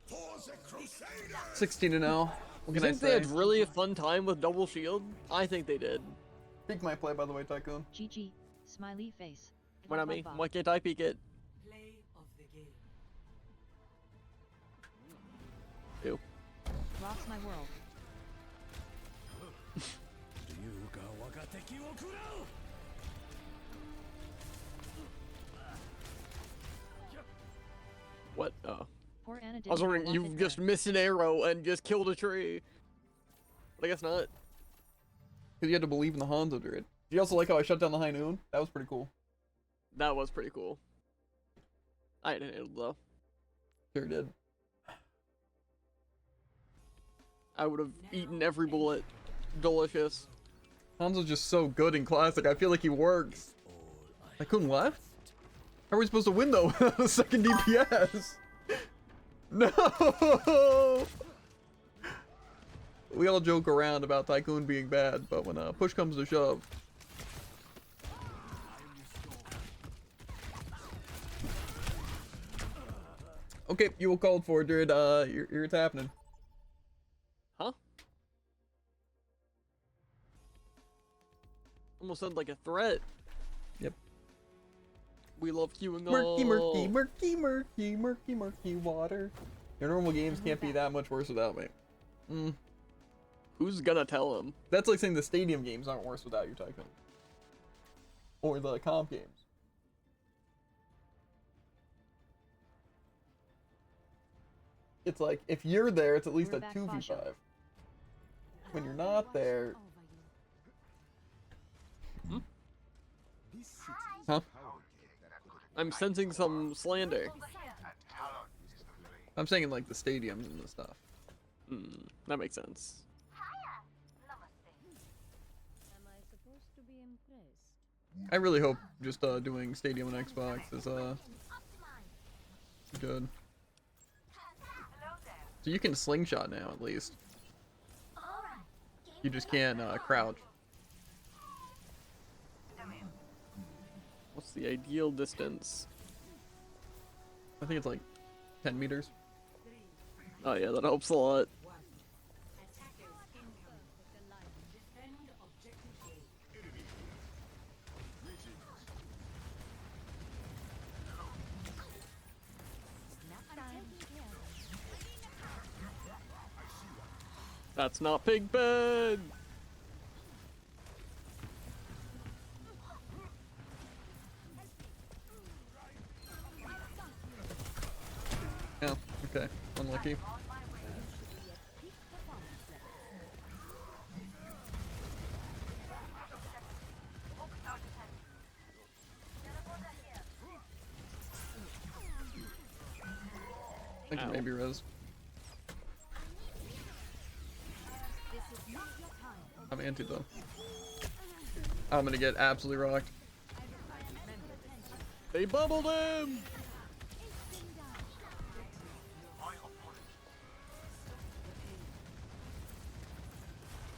For the Crusaders! 16-0. What You can I think they say? had really a fun time with double shield? I think they did. Peek my play, by the way, Tycoon. GG. Smiley face. Why not me? Ba, ba, ba. Why can't I peek it? Play of the game. Ew. Rocks my world. What? Oh. Poor Anna I was didn't wondering, walk you it just there. missed an arrow and just killed a tree. But I guess not. Because you had to believe in the Hanzo Druid. Did you also like how I shut down the High Noon? That was pretty cool. That was pretty cool. I didn't handle it though. Sure did. I would have eaten every bullet. Delicious. Hanzo's just so good in Classic. I feel like he works. Tycoon left? How are we supposed to win though? Second DPS. No. We all joke around about Tycoon being bad, but when push comes to shove. Okay, you will call for it, dude. It's happening. Huh? Almost sounded like a threat. Yep. We love queuing Murky, murky, up. murky, murky, murky, murky water. Your normal games can't be that much worse without me. Who's gonna tell him? That's like saying the stadium games aren't worse without you, Tycoon. Or the comp games. It's like, if you're there, it's at least We're a back, 2v5. Basha. When you're not there... Huh? I'm sensing some slander. I'm saying in like the stadiums and the stuff. That makes sense. Am I supposed to be impressed? I really hope just doing stadium and Xbox is good. So you can slingshot now at least. You just can't crouch. What's the ideal distance? I think it's like 10 meters. Oh yeah, that helps a lot. That's not Pigpen! Yeah, okay. Unlucky. I can maybe res. I'm anti though. I'm gonna get absolutely rocked. They bubbled him!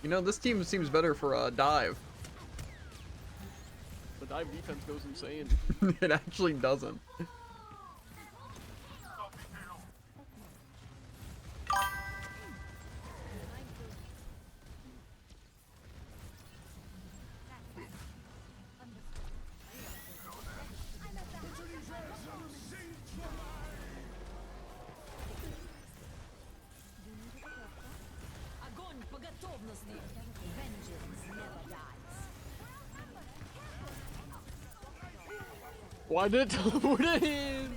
You know, this team seems better for dive. The dive defense goes insane. It actually doesn't. Огонь по готовности. Vengeance never dies. Why did it teleport in?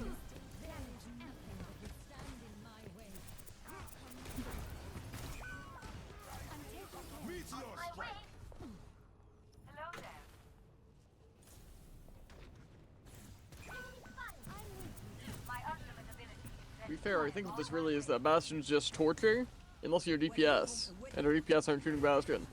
To be fair, I think what this really is that Bastion's just torture, unless you're DPS, and our DPS aren't shooting Bastion.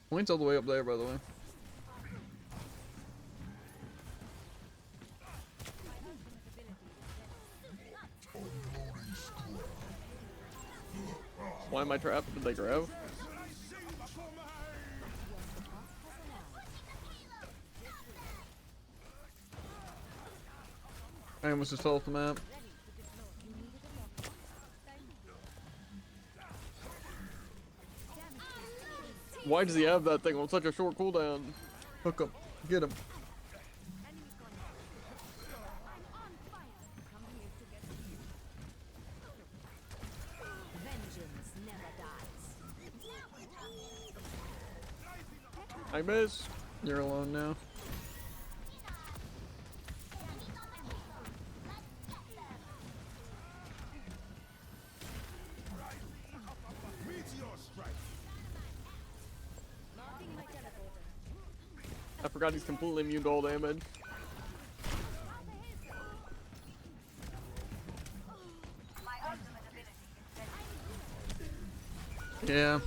Points all the way up there, by the way. Why am I trapped? Did they grab? I almost just fell off the map. Why does he have that thing on such a short cooldown? Hook him. Get him. Vengeance never dies. I missed. You're alone now. forgot he's completely immune to all damage. Yeah.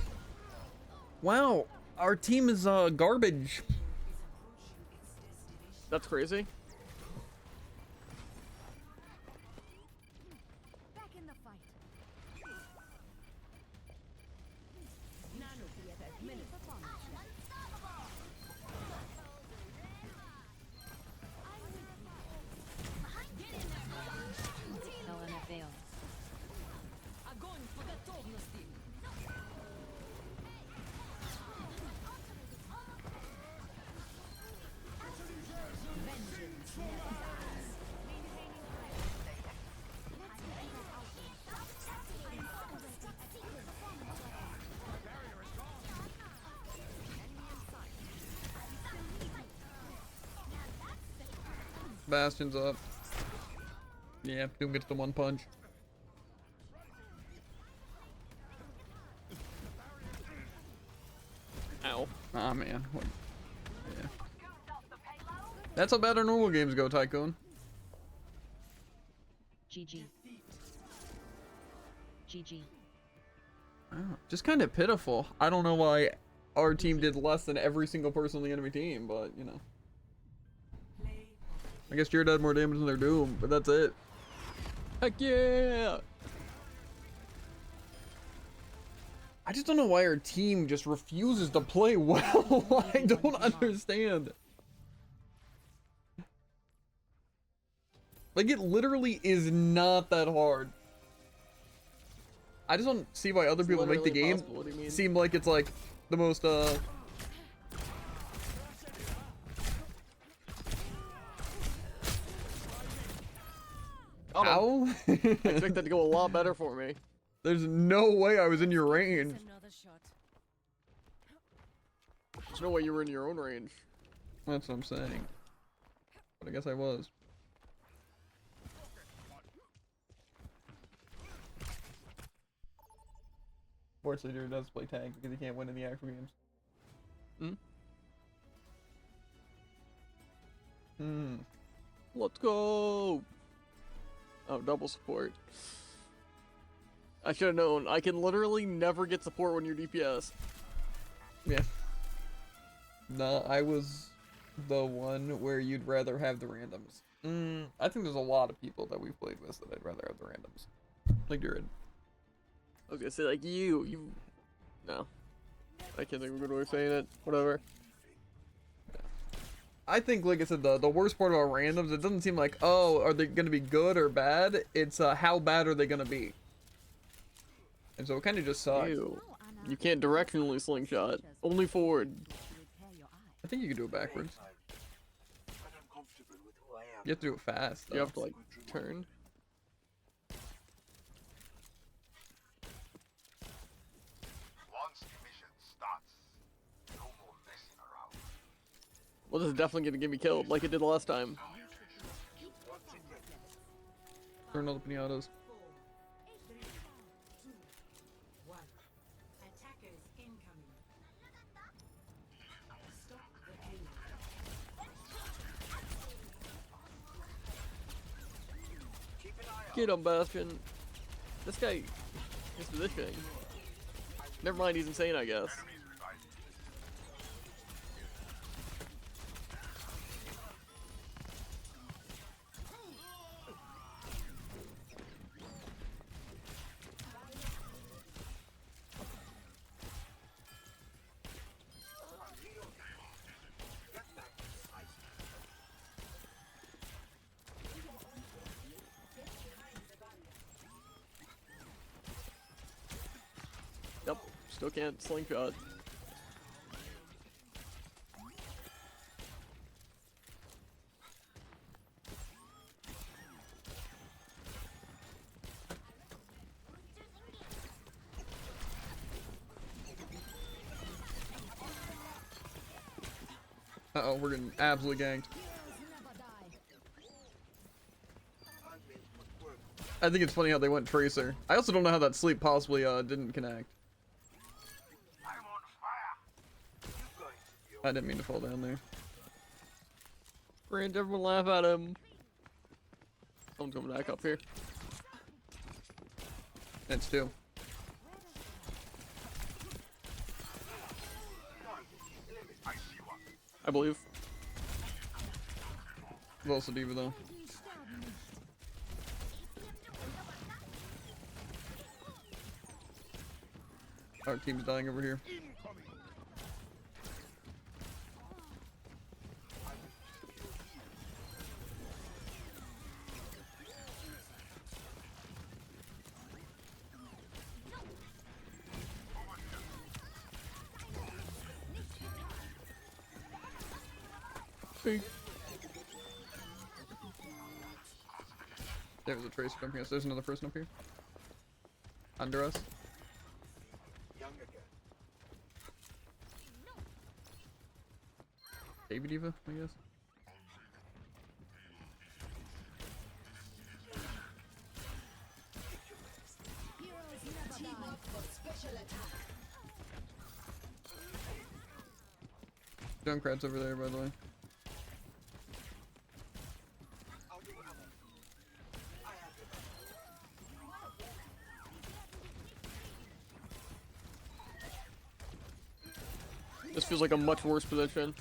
Wow, our team is garbage. That's crazy. Back in the fight. LMFAO. Огонь по готовности. Bastion's up. Yeah, Doom gets the one punch. Ow. Ah man. What? Yeah. That's how bad our normal games go, Tycoon. GG. GG. Oh, just kind of pitiful. I don't know why our team did less than every single person on the enemy team, but you know. I guess Jared had more damage than their Doom, but that's it. Heck yeah! I just don't know why our team just refuses to play well. I don't understand. Like, it literally is not that hard. I just don't see why other people make the literally game impossible. What do you mean? seem like it's like the most Oh, no. Ow? I expect that to go a lot better for me. There's no way I was in your range. Another shot. There's no way you were in your own range. That's what I'm saying. But I guess I was. Fortunately, Jared does play tank because he can't win in the actual games. Let's go! Oh, double support. I should have known. I can literally never get support when you're DPS. Yeah. No, I was the one where you'd rather have the randoms. I think there's a lot of people that we've played with that I'd rather have the randoms. Like Jared. I was gonna say, like, you... No. I can't think of a good way of saying it. Whatever. I think, like I said, the worst part about randoms, it doesn't seem like, oh, are they going to be good or bad? It's how bad are they going to be? And so it kind of just sucks. Ew. You can't directionally slingshot. Only forward. I think you can do it backwards. You have to do it fast, though. You have to, like, turn. Once the mission starts, no more messing around. Well, this is definitely gonna get me killed, like it did last time. Turn all the pinatas. Attackers incoming. Stop the payload. Get him, Bastion. This guy is positioning. Never mind, he's insane, I guess. Yep, still can't slingshot. Uh-oh, we're getting absolutely ganked. I think it's funny how they went Tracer. I also don't know how that sleep possibly didn't connect. I'm on fire. You guys, I didn't mean to fall down there. Grant, everyone laugh at him. Someone's coming back up here. That's two. I believe. There's also Diva though. Our team's dying over here. There was a tracer jumping us. There's another person up here. Under us. Baby Diva, I guess. Junkrat's over there, by the way. This feels like a much worse position.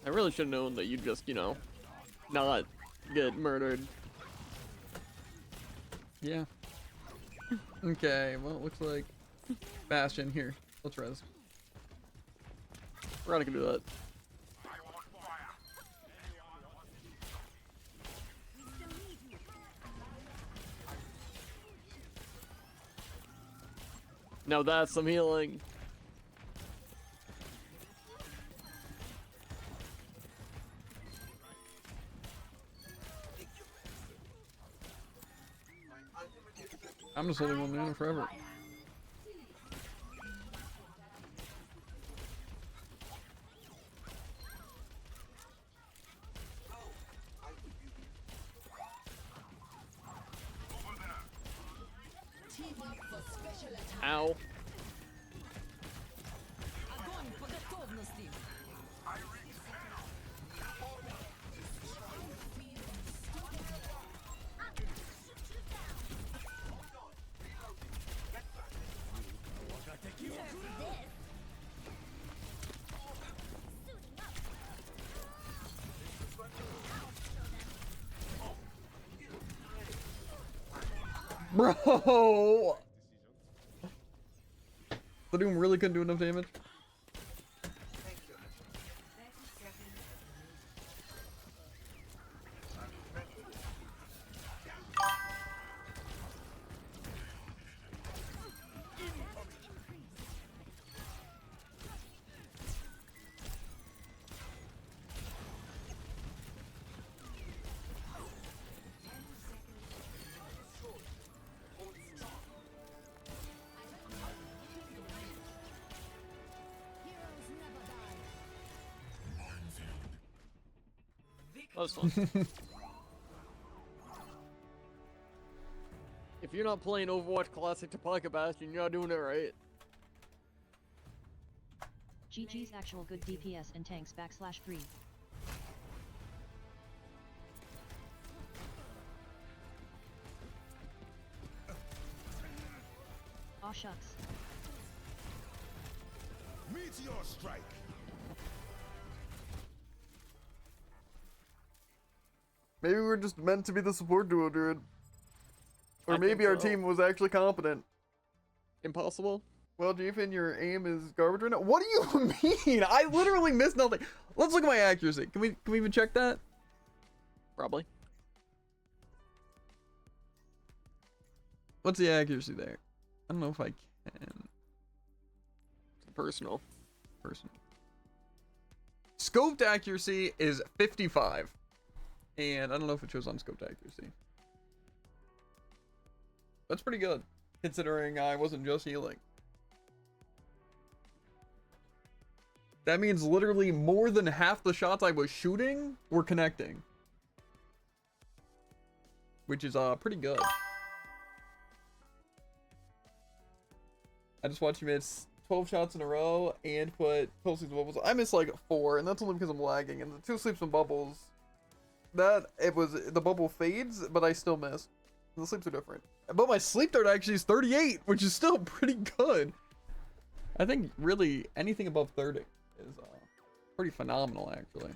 I really should have known that you'd just, you know, not get murdered. Yeah. Okay, well, it looks like Bastion here. Let's res. We're not gonna do that. Now that's some healing. I'm just holding one mana forever. Ow. Bro! The Doom really couldn't do enough damage. That was fun. If you're not playing Overwatch Classic to Pocket Bastion, you're not doing it right. GG's actual good DPS and tanks /3. Aw shucks. Meteor strike. Maybe we're just meant to be the support duo, dude. Or I maybe think our so. team was actually competent. Impossible. Well, Jafin, your aim is garbage right now. What do you mean? I literally missed nothing. Let's look at my accuracy. Can we even check that? Probably. What's the accuracy there? I don't know if I can. Personal. Personal. Scoped accuracy is 55. And I don't know if it shows on scoped accuracy. That's pretty good, considering I wasn't just healing. That means literally more than half the shots I was shooting were connecting. which is pretty good. I just watched you miss 12 shots in a row and put full sleeps and bubbles. I missed like 4, and that's only because I'm lagging. And the 2 sleeps and bubbles, that it was the bubble fades, but I still miss. The sleeps are different. But my sleep dart actually is 38, which is still pretty good. I think really anything above 30 is pretty phenomenal, actually.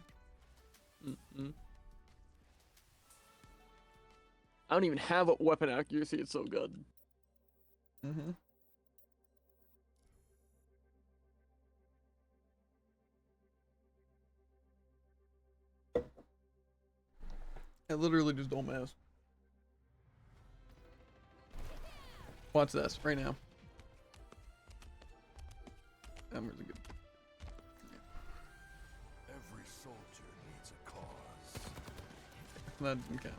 I don't even have a weapon accuracy. It's so good. I literally just don't miss. Watch this right now. Where's it good? Every soldier needs a cause. That didn't count.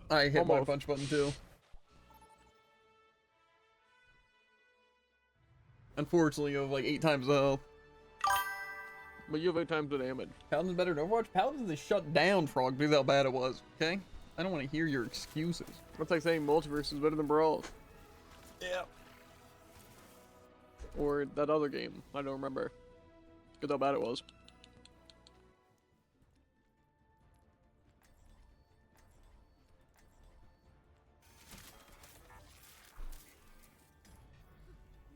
I hit my Almost. punch button too. Unfortunately, you have like 8 times the health. But you have 8 times the damage. Paladin's better than Overwatch? Paladin's is shut down, Frog, because how bad it was, okay? I don't want to hear your excuses. That's like saying Multiverse is better than Brawl. Yeah. Or that other game. I don't remember. Because how bad it was.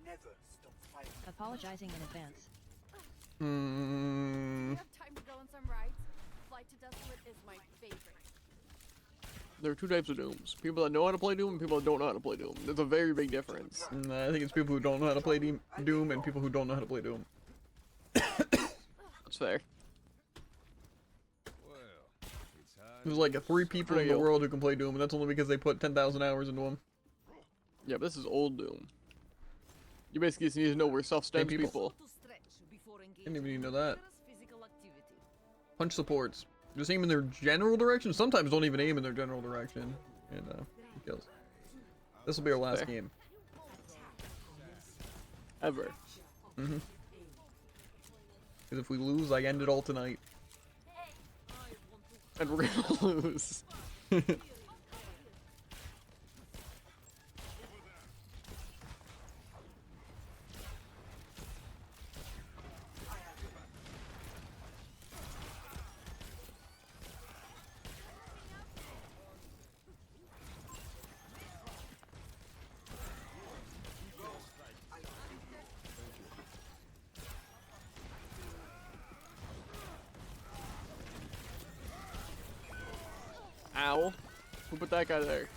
Never stop fighting. Apologizing in advance. We have time to go on some rides. Flight to Duskwood is my favorite. There are 2 types of Dooms. People that know how to play Doom and people that don't know how to play Doom. There's a very big difference. I think it's people who don't know how to play Doom and people who don't know how to play Doom. That's fair. There's like 3 people in the world who can play Doom, and that's only because they put 10,000 hours into them. Yeah, but this is old Doom. You basically just need to know where stuff stems people. people. Didn't even need to know that. Punch supports. Just aim in their general direction. Sometimes don't even aim in their general direction. And it kills. This will be our last game. Ever. Because if we lose, I end it all tonight. And we're gonna lose. Ow. Who put that guy there?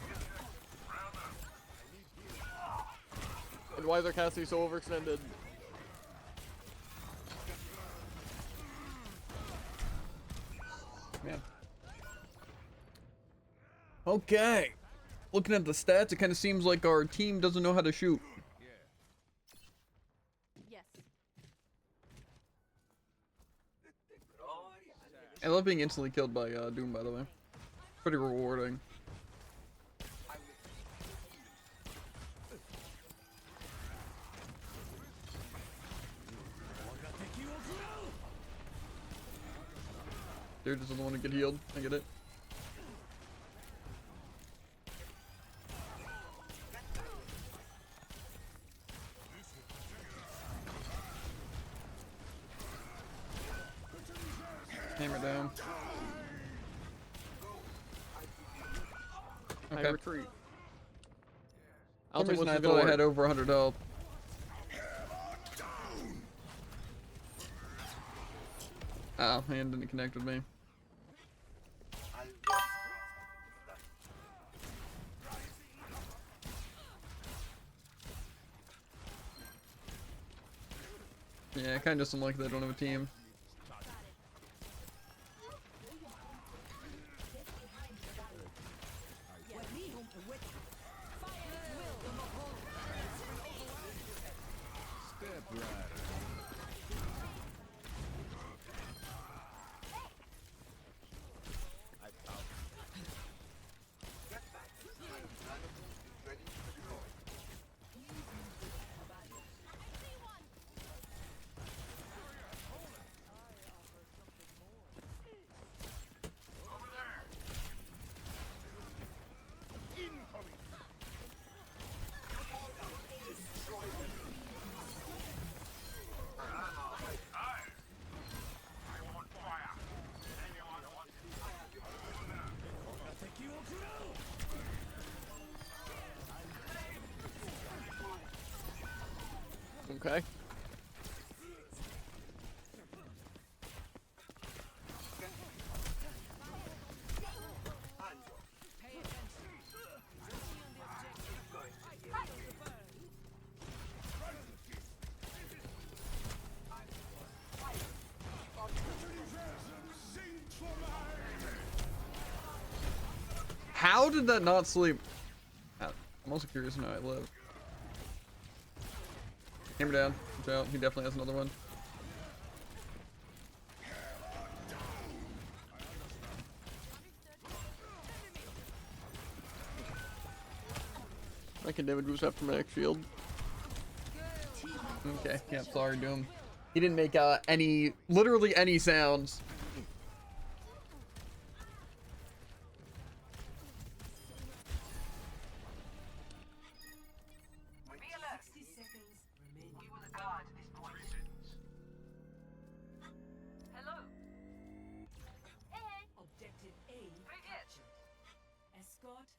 And why is their casting so overextended? Man. Okay. Looking at the stats, it kind of seems like our team doesn't know how to shoot. Yes. I love being instantly killed by Doom, by the way. Pretty rewarding. Dude doesn't want to get healed. I get it. Hammer down. I retreat. For some reason I thought I had over 100 health. Oh, hand didn't connect with me. Yeah, I kinda just don't like that I don't have a team. Okay. How did that not sleep? I'm also curious to know how I live. Hammer down. Watch out. He definitely has another one. I can damage boost after my next shield. Okay. Yeah, sorry, Doom. He didn't make literally any sounds.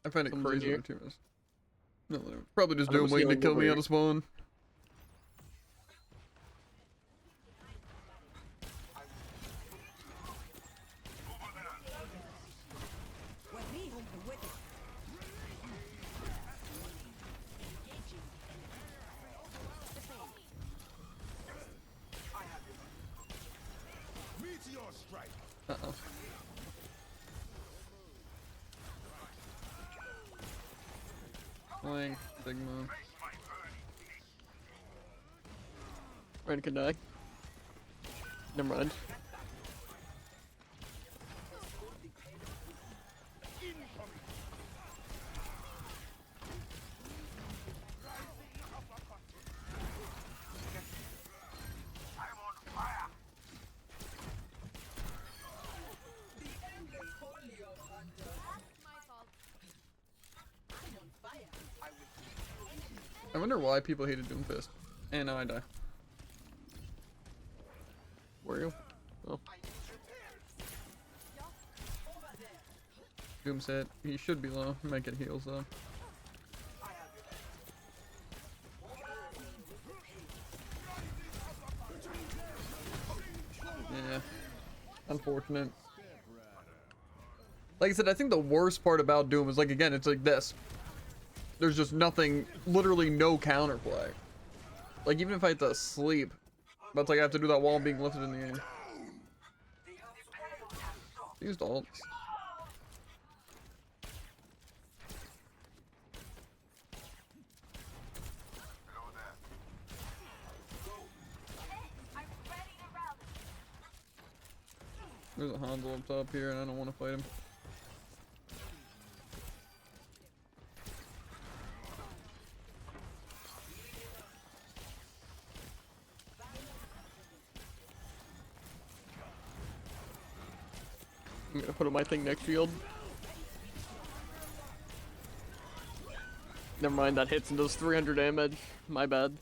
I find it Someone's in crazy here. with teammates. No, probably just I know Doom what's waiting to healing kill over me here. out of spawn. Meteor strike. Uh-oh. Flank, Sigma. Ren can die. Never mind. I wonder why people hated Doomfist. And now I die. Were you? Oh. Doom's hit. He should be low. He might get heals though. Yeah. Unfortunate. Like I said, I think the worst part about Doom is, like, again, it's like this. There's just nothing, literally no counterplay. Like, even if I have to sleep, but it's like I have to do that while I'm being lifted in the air. Used ults. There's a Hanzo up top here, and I don't want to fight him. I'm gonna put on my thing next shield. Never mind, that hits and does 300 damage. My bad.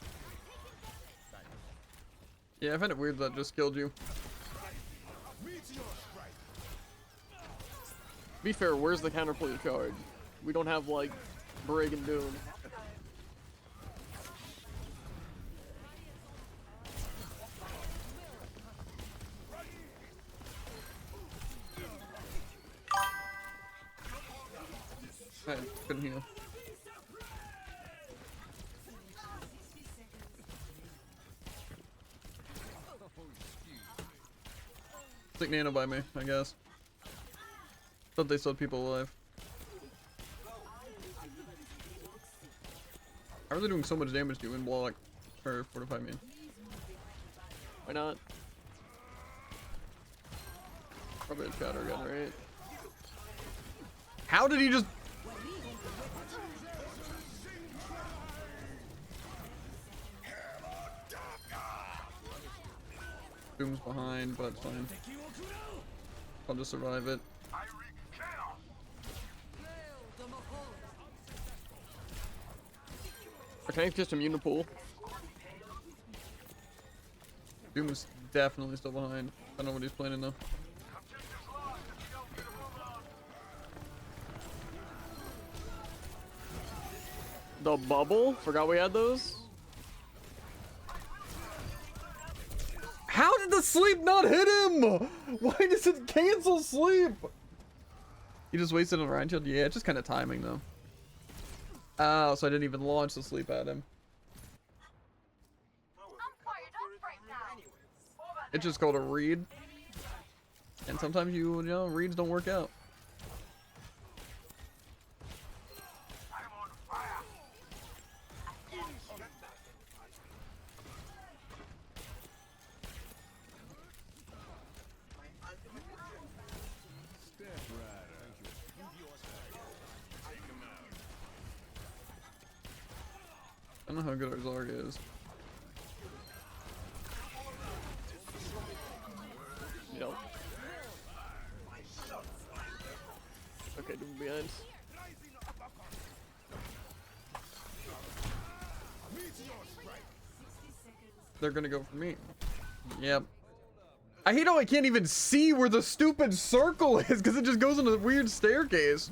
Yeah, I find it weird that just killed you. Be fair, where's the counterplay charge? We don't have, like, Brig and Doom. I couldn't heal. It's like nano by me, I guess. Thought they still had people alive. How are they doing so much damage to you in block? Or fortify me? Why not? Probably a shatter gun, right? How did he just... Doom's behind, but it's fine. I'll just survive it. Our tank's just immune to pool. Doom is definitely still behind. I don't know what he's planning though. The bubble? Forgot we had those? does sleep not hit him? Why does it cancel sleep? You just wasted on Ryan Shield? Yeah, it's just kind of timing though. Oh, so I didn't even launch the sleep at him. It's just called a read. And sometimes you know, reads don't work out. I don't know how good our Zarg is. Yep. Okay, doing behind. They're gonna go for me. Yep. I hate how I can't even see where the stupid circle is because it just goes into the weird staircase.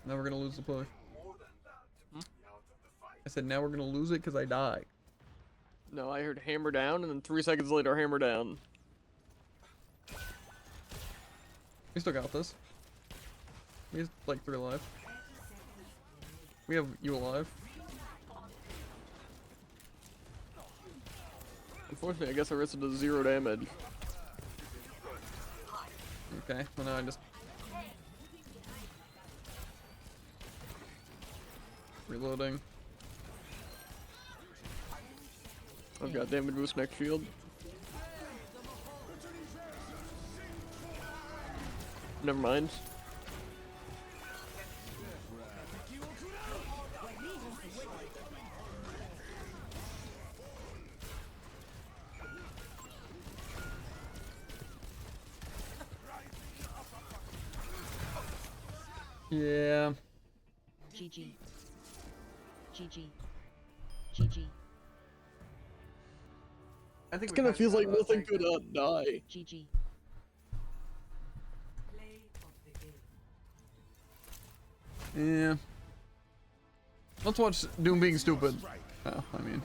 Now we're gonna lose the push. I said now we're gonna lose it because I die. No, I heard hammer down, and then 3 seconds later, hammer down. We still got this. We have like 3 alive. We have you alive. Unfortunately, I guess Arista does 0 damage. Okay, well now I just... Reloading. I've got damage boost next shield. Never mind. Yeah. GG. GG. GG. I think It kind of feels like nothing could die. GG. Yeah. Let's watch Doom being stupid. Oh, I mean.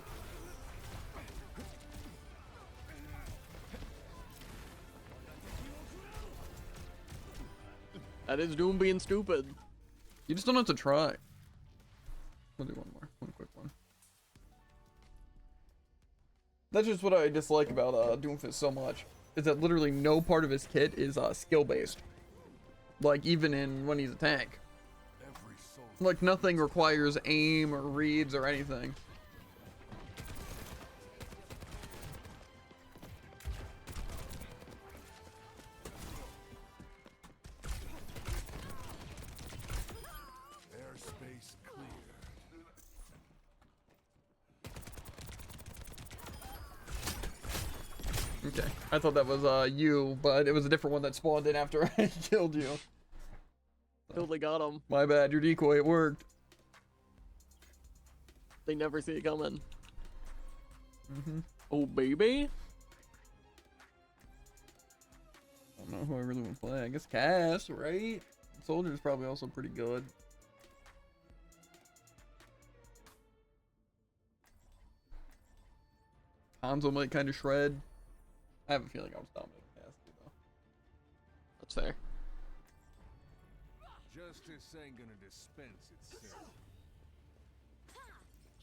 That is Doom being stupid. You just don't have to try. We'll do one more. One quick one. That's just what I dislike about Doomfist so much. Is that literally no part of his kit is skill based. Like even in when he's a tank. Like nothing requires aim or reads or anything. Airspace clear. Okay, I thought that was you, but it was a different one that spawned in after I killed you. Totally got him. My bad, your decoy, it worked. They never see it coming. Mm-hmm. Oh, baby. I don't know who I really want to play. I guess Cass, right? Soldier's probably also pretty good. Hanzo might kind of shred. I have a feeling I was dominating Cass, though. That's fair. Justice ain't gonna dispense itself.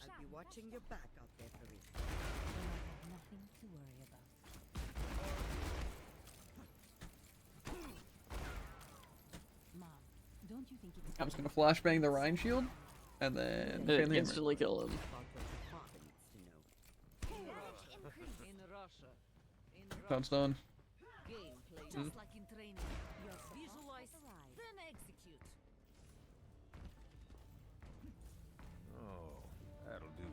I'll be watching your back out there, Teresa. Nothing to worry about. Mom, don't you think it is... I'm just gonna flashbang the Rhine shield, and then And fan the hammer. instantly kill him. About what the father needs to know. In Russia. In That's done. gameplay, just like in training. Visualize, then execute. Oh, that'll do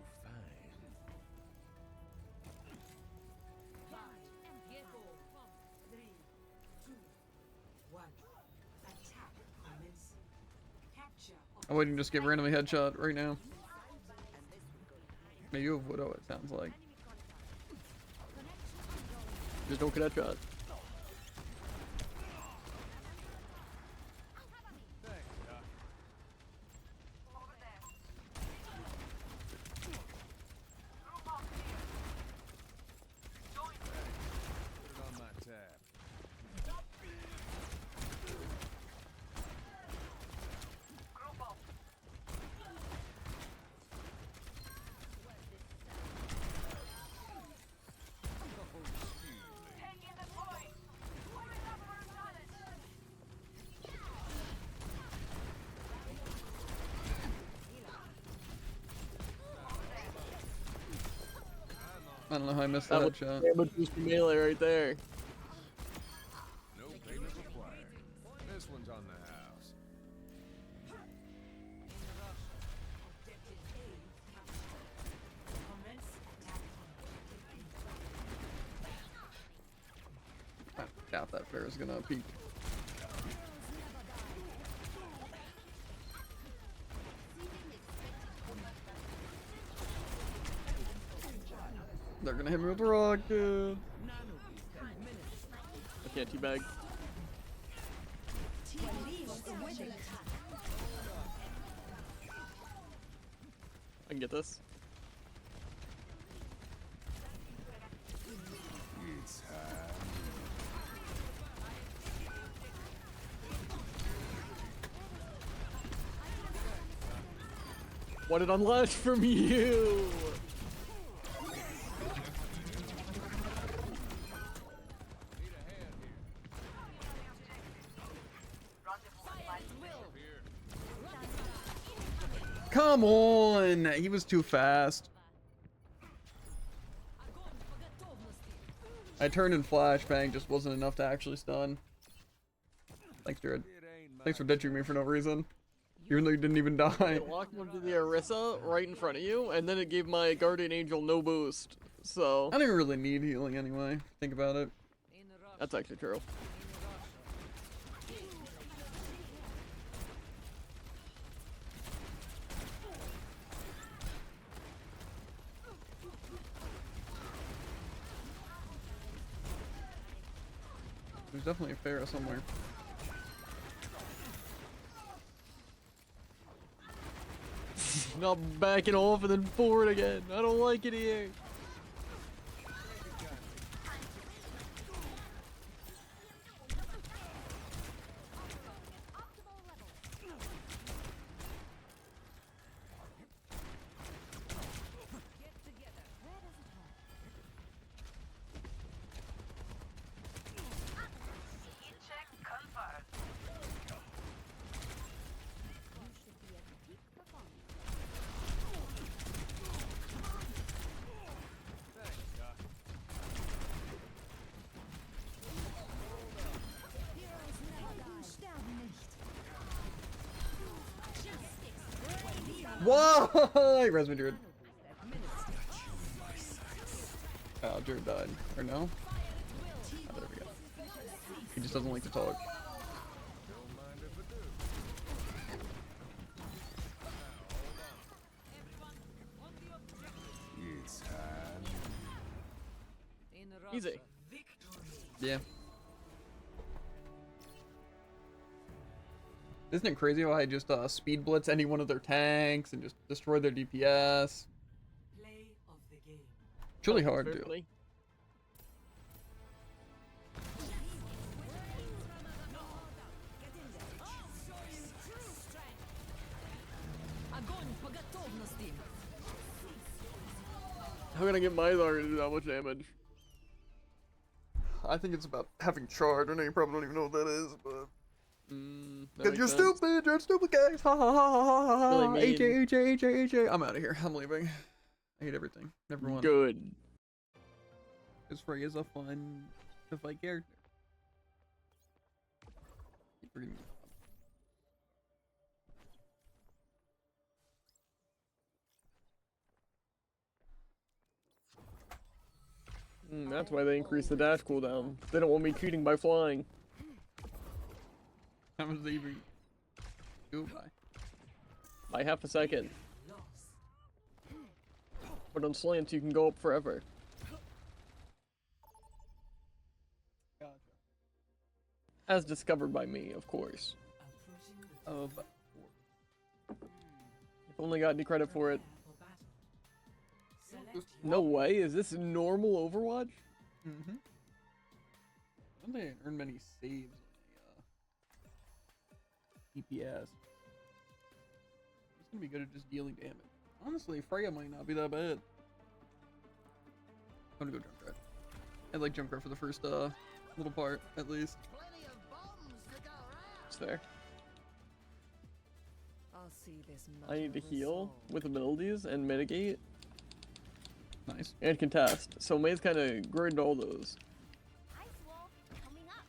fine. Get all. 3, 2, 1. Attack commencing. Capture. Oh, wait, you can just get randomly headshot right now. Maybe you have Widow, it sounds like. Just don't get that shot. I don't know how I missed That that was shot. damage boost melee right there. No payment required. This one's on the house. I doubt that bear is gonna peek. They're gonna hit me with a rocket. I can't teabag. I can get this. What did unlatch from you? Come on! He was too fast. I turned in flashbang, just wasn't enough to actually stun. Thanks, Jared. Thanks for ditching me for no reason. Even though you didn't even die. It locked onto the Orisa right in front of you, and then it gave my Guardian Angel no boost. So I don't even really need healing anyway. Think about it. that's actually true. There's definitely a Pharah somewhere. Not backing off and then forward again. I don't like it here. Check confirmed. Whoa! Res me, Jared. Oh, Jared died. Or no? Oh, there we go. He just doesn't like to talk. Easy. Yeah. Isn't it crazy how I just speed blitz any one of their tanks and just destroy their DPS? Play of the game. It's really hard to. Certainly. How can I get my Zara to do that much damage? I think it's about having charge. I know you probably don't even know what that is, but That because you're makes sense. stupid, you're stupid guys. Ha ha ha ha ha ha. Really mean. AJ. I'm out of here. I'm leaving. I hate everything. Never won. Good. Because Frey is a fun to fight character. Keep forgetting me. That's why they increased the dash cooldown. They don't want me cheating by flying. How much did they even do by? By half a second. But on slants you can go up forever. Gotcha. As discovered by me, of course. Of I've only got any credit for it. No way, is this normal Overwatch? mm-hmm. I don't think I earned many saves on the DPS. It's gonna be good at just dealing damage. Honestly, Freya might not be that bad. I'm gonna go Junkrat. I like Junkrat for the first little part, at least. It's there. I'll see this I need to matter heal resolved. with abilities and mitigate. Nice. and contest. So May's kind of graded all those. Ice wall coming up.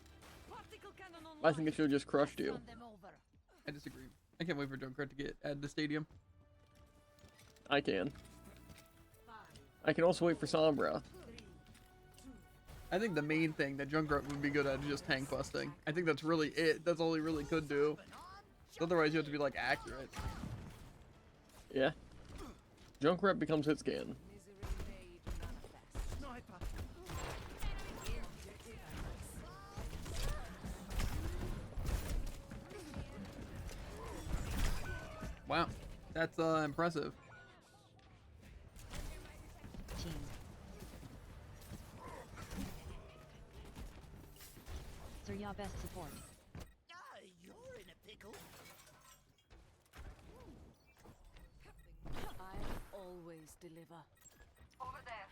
Particle cannon I think it should have just crushed you. Run them over. I disagree. I can't wait for Junkrat to get added to Stadium. I can. I can also wait for Sombra. I think the main thing that Junkrat would be good at is just tank busting. I think that's really it. That's all he really could do. Otherwise, you have to be, like, accurate. Yeah. Junkrat becomes hit scan. Wow. That's, impressive. Team. Sir, your best support. You're in a pickle. I'll always deliver. Over there.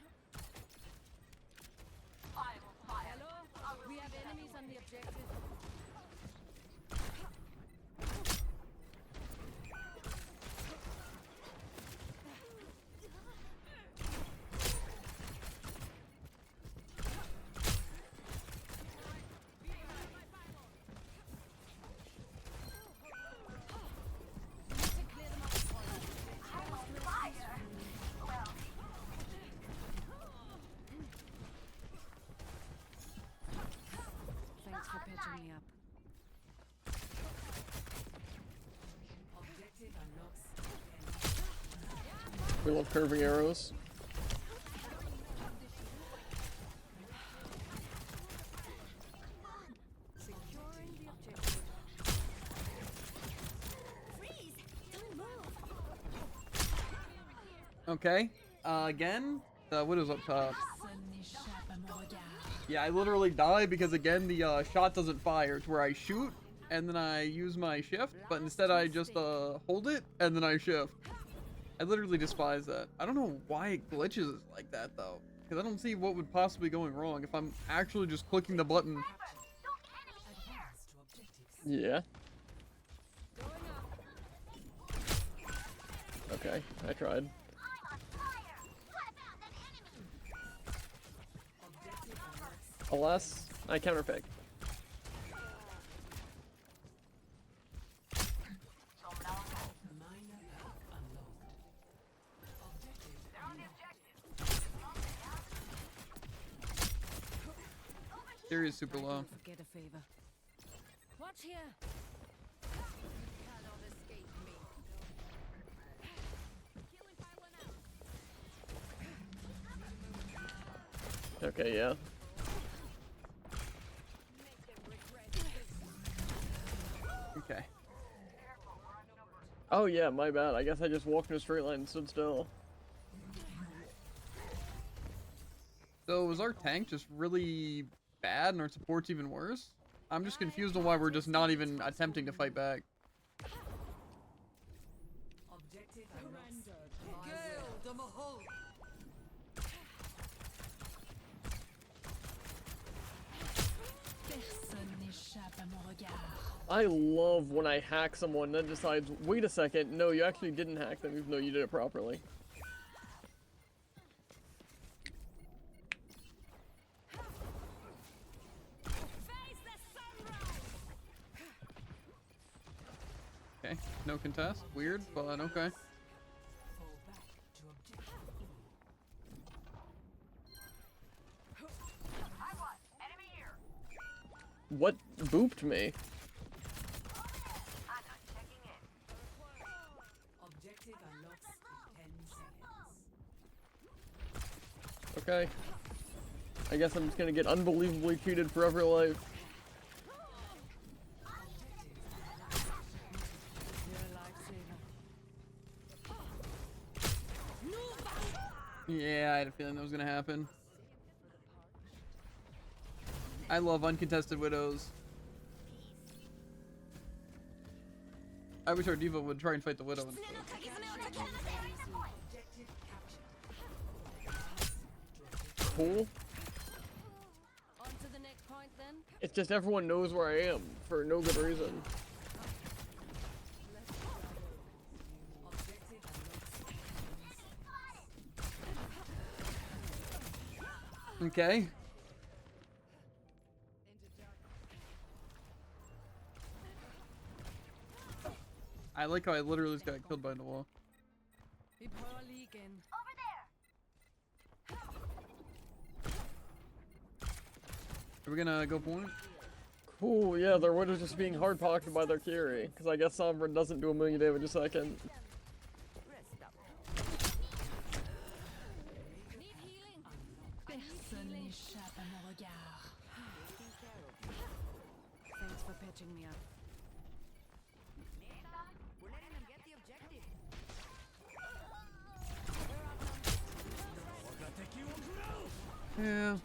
I will fire. Hello? We have enemies on the objective. Thanks for patching me up. Objective unlocks. We love curving arrows. Securing the objective. Freeze! Don't move. Okay. Again, the Widow's up top. Yeah, I literally die because, again, the shot doesn't fire. It's where I shoot, and then I use my shift, but instead I just hold it, and then I shift. I literally despise that. I don't know why it glitches like that, though. Because I don't see what would possibly be going wrong if I'm actually just clicking the button. Yeah. Okay, I tried. Alas, I counterpick. Theory is super low. Don't forget a favor. Watch here. Cannot escape me. Healing pylon out. Okay, yeah. Make them regret this. Okay. Oh yeah, my bad. I guess I just walked in a straight line and stood still. So was our tank just really bad and our support's even worse? I'm just confused on why we're just not even attempting to fight back. Objective I love when I hack someone and then decides, wait a second, no, you actually didn't hack them even though you did it properly. Okay, no contest. Weird, but okay. What booped me? Objective unlocks in 10 seconds. Okay. I guess I'm just gonna get unbelievably cheated forever life. Yeah, I had a feeling that was gonna happen. I love uncontested widows. I wish our diva would try and fight the widow instead. Cool. On to the next point then. It's just everyone knows where I am for no good reason. Okay. I like how I literally just got killed by the wall. Are we gonna go point? Cool, yeah, their Widow's just being hard pocketed by their carry, because I guess Sovereign doesn't do 1,000,000 damage a second. Thanks for patching me up. We're letting them get the objective. Yeah.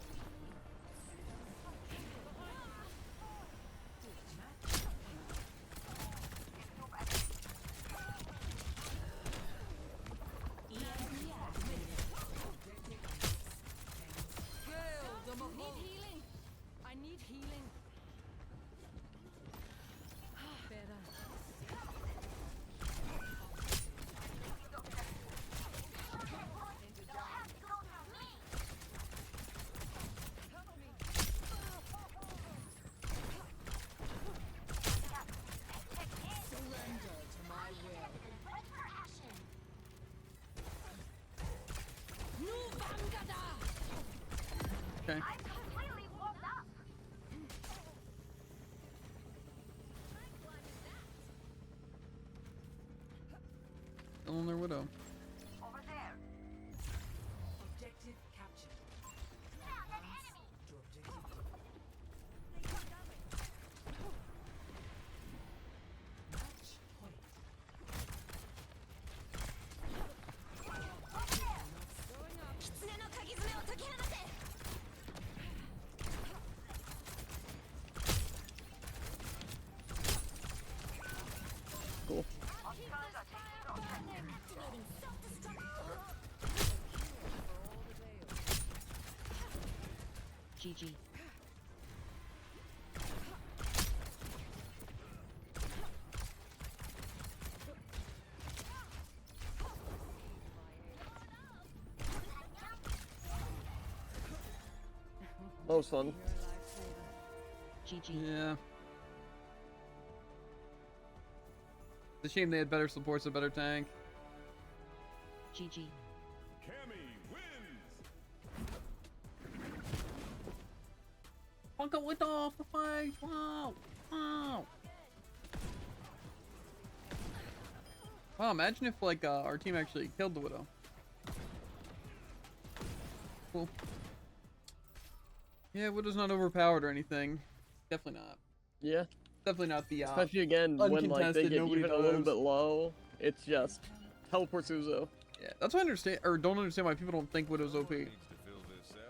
Need healing. I need healing. Better. Surrender to my will. Nu Bangada! Okay. Still on their widow. Over there. Objective captured. Found an enemy. To objective. Match point. Cool. GG. That was fun. GG. Yeah. It's a shame they had better supports, a better tank. GG. Funko with off the face! Wow! Wow! Wow, imagine if, like, our team actually killed the Widow. Cool. Yeah, Widow's not overpowered or anything. Definitely not. Yeah. Definitely not the, Especially again, when like they uncontested, get nobody even a little knows. bit low, it's just teleport Suzo. Yeah, that's why I understand, or don't understand why people don't think Widow's OP.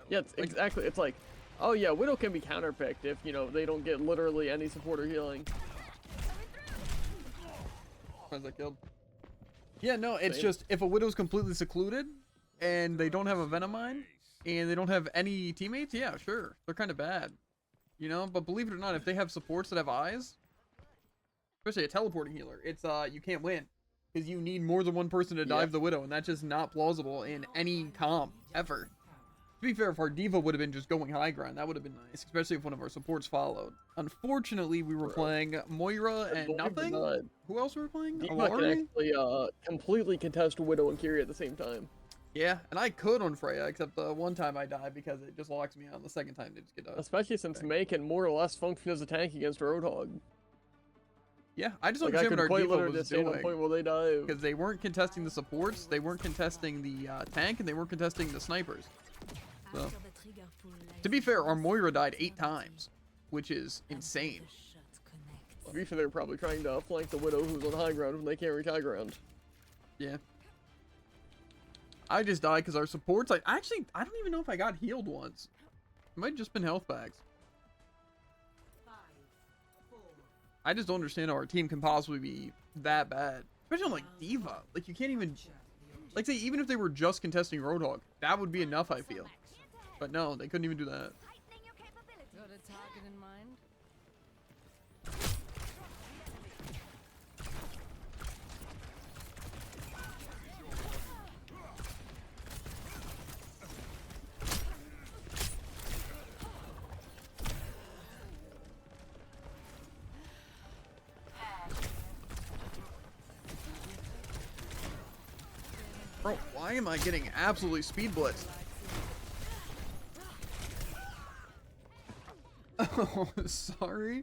Yeah, it's exactly. It's like, oh yeah, Widow can be counterpicked if, you know, they don't get literally any support or healing. As I killed. Yeah, no, it's Same. just, if a Widow's completely secluded, and they don't have a Venomine, and they don't have any teammates, yeah, sure, they're kind of bad. You know, but believe it or not, if they have supports that have eyes, especially a teleporting healer, it's, you can't win. Because you need more than one person to dive the Widow, and that's just not plausible in any comp, ever. To be fair, if our Diva would have been just going high ground, that would have been nice, especially if one of our supports followed. Unfortunately, we were playing Moira and nothing. Who else were we playing? Diva can Alari? actually completely contest Widow and carry at the same time. Yeah, and I could on Freya, except the one time I died because it just locks me out, and the second time they just get out. Especially since May can more or less function as a tank against Roadhog. Yeah, I just Like, I understand could what our quite Diva literally was just stand on doing. point where they dive. Because they weren't contesting the supports, they weren't contesting the tank, and they weren't contesting the snipers. So, to be fair, our Moira died 8 times, which is insane. To be fair, they're probably trying to flank the Widow who's on high ground when they can't reach high ground. Yeah. I just died because our supports, I don't even know if I got healed once. It might have just been health bags. I just don't understand how our team can possibly be that bad. Especially on, like, Diva. Like, you can't even... Like, say, even if they were just contesting Roadhog, that would be enough, I feel. But no, they couldn't even do that. Got a target in mind? Bro, why am I getting absolutely speed blitzed? Oh, sorry.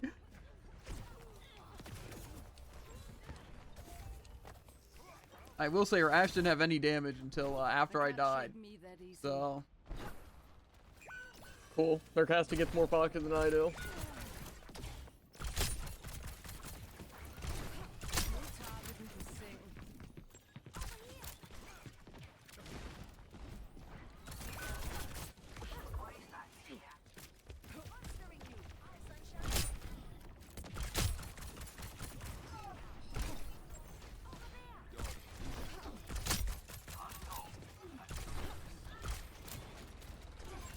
I will say her Ash didn't have any damage until after I died. So. Cool. Their caster gets more pocket than I do.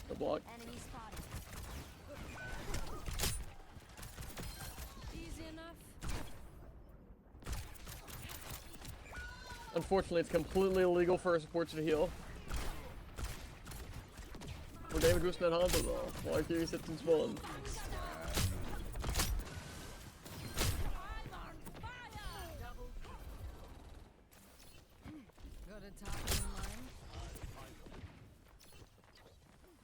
The block. Enemy spotted. Easy enough. Unfortunately, it's completely illegal for our supports to heal. We're damage boosting that Hanzo though, while our Fury sits and spawn. Got a target in mind.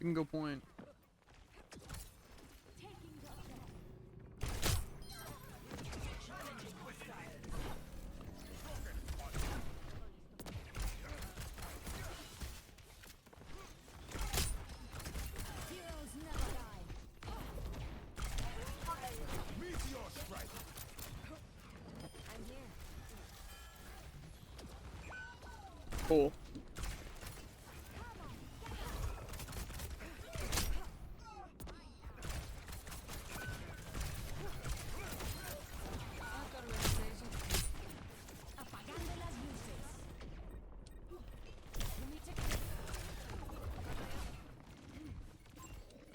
You can go point. Heroes never die. Meteor strike. I'm here. Cool. I've got a reputation. Apagando las luces. Let me take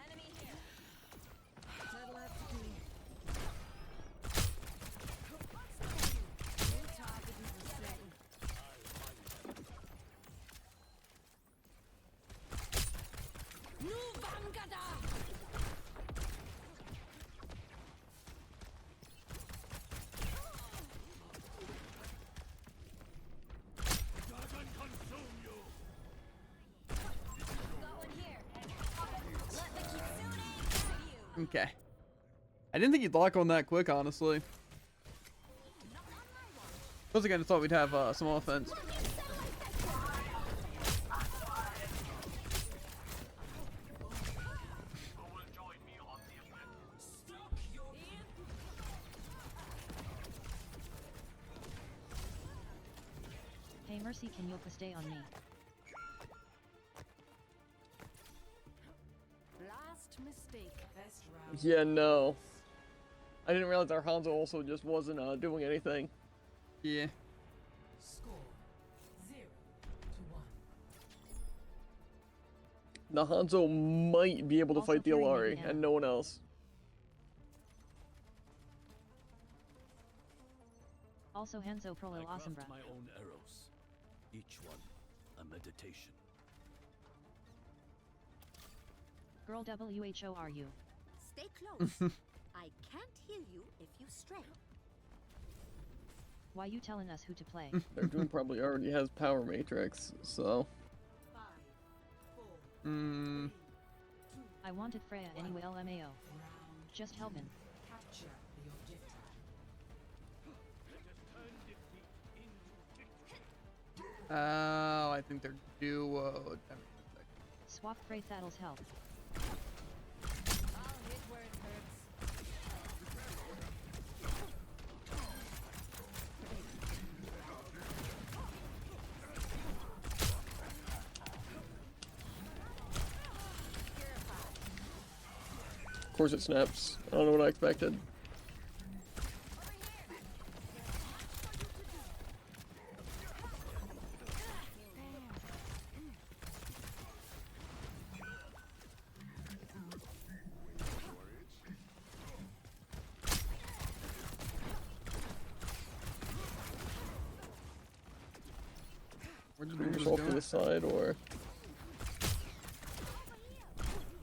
Enemy here. that'll have to do. New target is the same. Nu Vangada! Doesn't consume you. Going here. Let the Kitsune guide you. Okay. I didn't think you'd lock on that quick, honestly. Once again, I thought we'd have some offense. Hey Mercy, can Yoka stay on me? Last mistake. Best round. Yeah, no. I didn't realize our Hanzo also just wasn't doing anything. Yeah. Score 0-1. The Hanzo might be able to Also fight the carrying Alari, it down. and no one else. Also Hanzo I Prolo craft Asombra. my own arrows, each one a meditation. Girl WHO are you? Stay close. I can't heal you if you stray. Why you telling us who to play? Their Doom probably already has Power Matrix, so. 5, 4, Mm. 2, I wanted Freya anyway LMAO. round. Just helping. Capture the objective. Oh, I think they're duo. Swap Frey Thaddle's help. I'll hit where it hurts. Of course it snaps. I don't know what I expected. Where'd the Move Boomers yourself to go? the side, or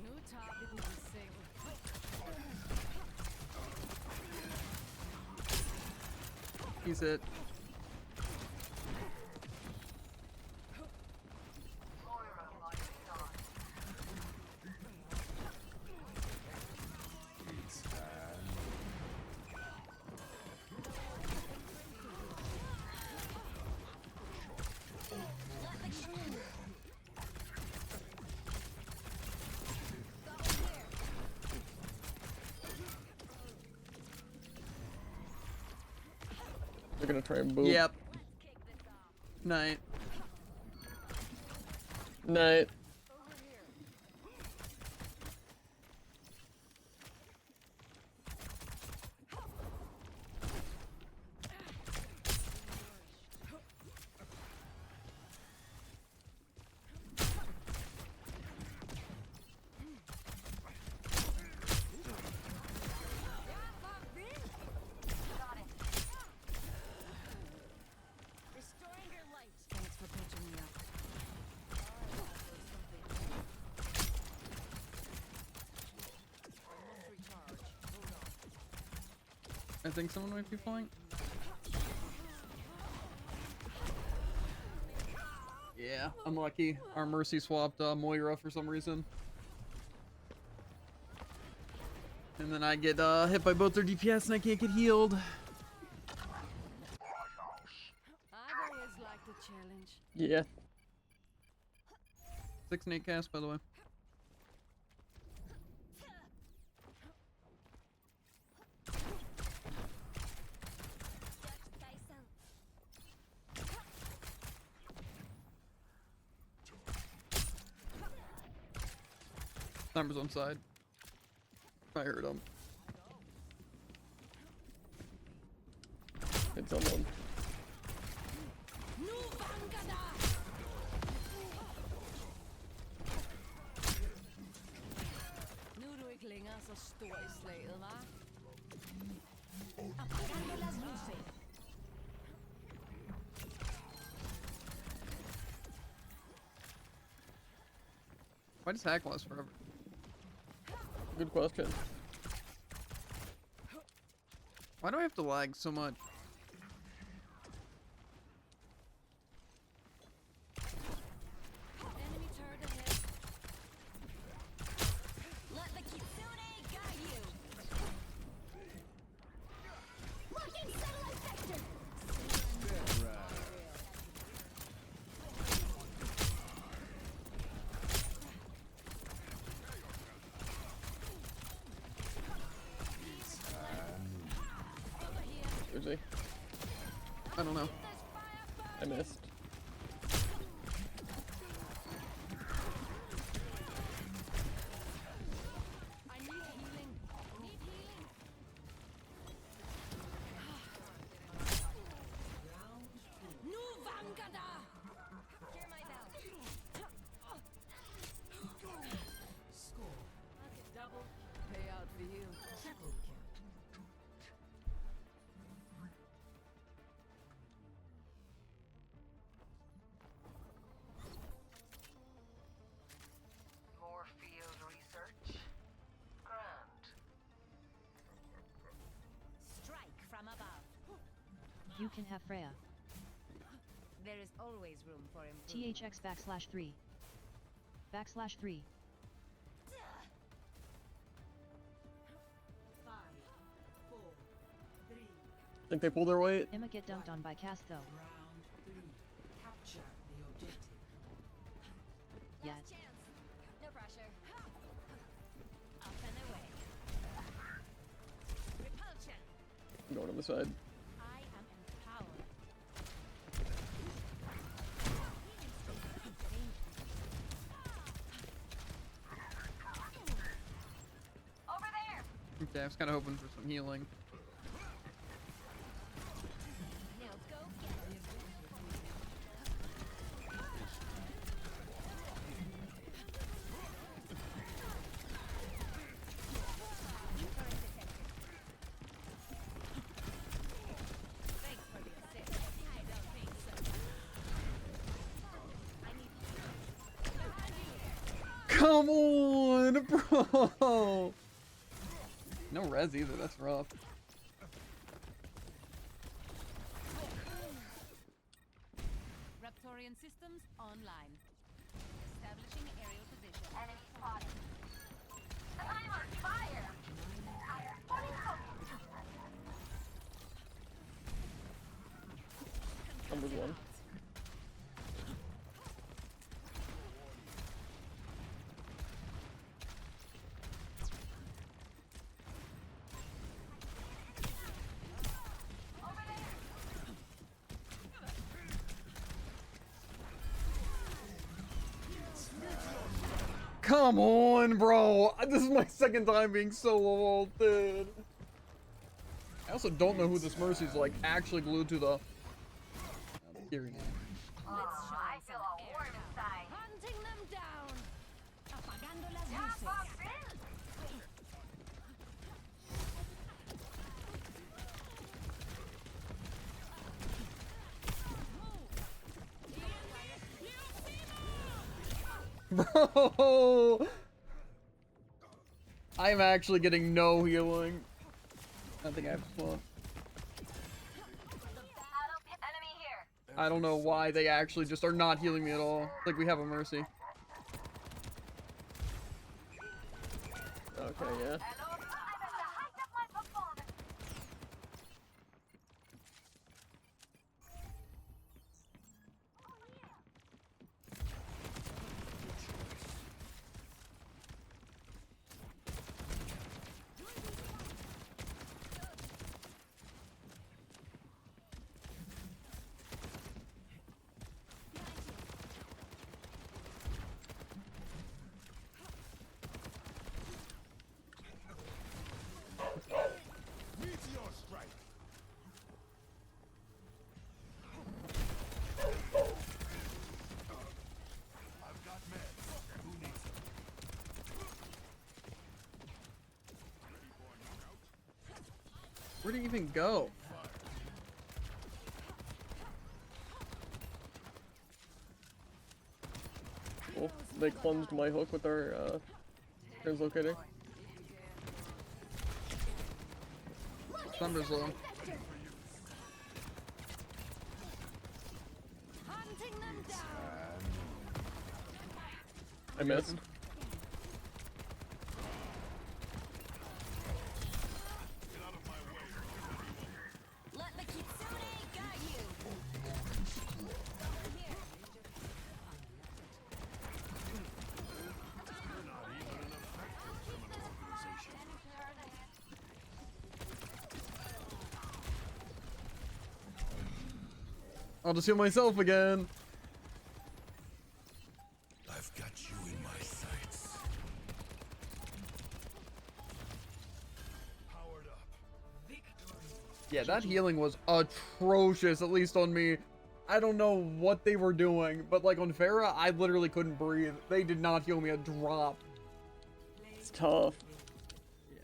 New target is the same. He's it. They're gonna try and boop. Yep. Night. Night. Restoring your light. Thanks for patching me up. I think someone might be flying. Yeah, unlucky. Our Mercy swapped Moira for some reason. And then I get hit by both their DPS and I can't get healed. I've always liked a challenge. Yeah. 6 and 8 cast, by the way. Numbers on side. I heard him. Hit someone. Nu är du inte längre så stor i slaget, va? Why does hack last forever? Good question. Why do I have to lag so much? Enemy turret ahead. Let the kitsune guide you. Locking satellite sector. Where's he? I don't know. I missed. I need healing. Need healing. Nu Vangada! Hear my bell. Score. Double payout for you. Triple kill. More field research? Grand. Strike from above. You can have Freya. There is always room for improvement. THX /3. /3. 5, 4, 3, Think they pulled their weight? Emma get dunked on by Cass though. round 3. Capture the objective. Yes. Chance. No pressure. Up and away. Repulsion. I'm going on the side. I am empowered. Over there. Okay, I was kind of hoping for some healing. Now go get it. Thanks for the assist. I don't think so. I need Come on, bro! No res either, that's rough. Raptorian systems online. Establishing aerial position. enemy spotted. I'm on fire. Numbers one. Come on, bro. This is my second time being solo ulted. I also don't know who this Mercy's like actually glued to the hearing aid. I feel a warm inside. Hunting them down. Apagando las luces. Bro, I'm actually getting no healing. I think I have fun. I don't know why they actually just are not healing me at all. It's like we have a Mercy. Okay, yeah. Meteor strike. I've got meds. Who needs them? Ready for a knockout? Where'd he even go? Well, they cleansed my hook with our translocator. Thunder's low. Hunting them down. I missed. Let the kitsune got you. I'll just heal myself again. I've got you in my sights. Powered up. Yeah, that healing was atrocious, at least on me. I don't know what they were doing, but like on Pharah, I literally couldn't breathe. They did not heal me a drop. It's tough. Yeah,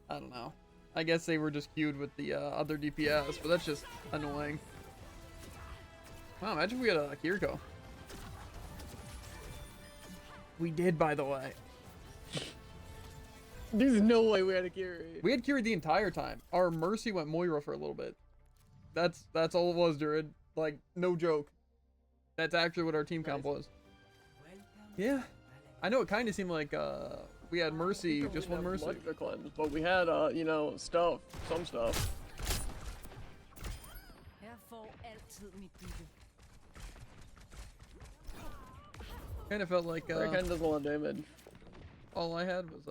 I don't know. I guess they were just queued with the other DPS, but that's just annoying. Wow, imagine if we had a Kiriko. We did, by the way. There's no way we had a Kiri. We had Kiri the entire time. Our Mercy went Moira for a little bit. That's all it was, Druid. Like, no joke. That's actually what our team comp was. Yeah. I know it kind of seemed like we had Mercy, just one Mercy. Much to cleanse, but we had, you know, some stuff. Herfor altid mit bytte. Kind of felt like It kind of does a lot of damage. all I had was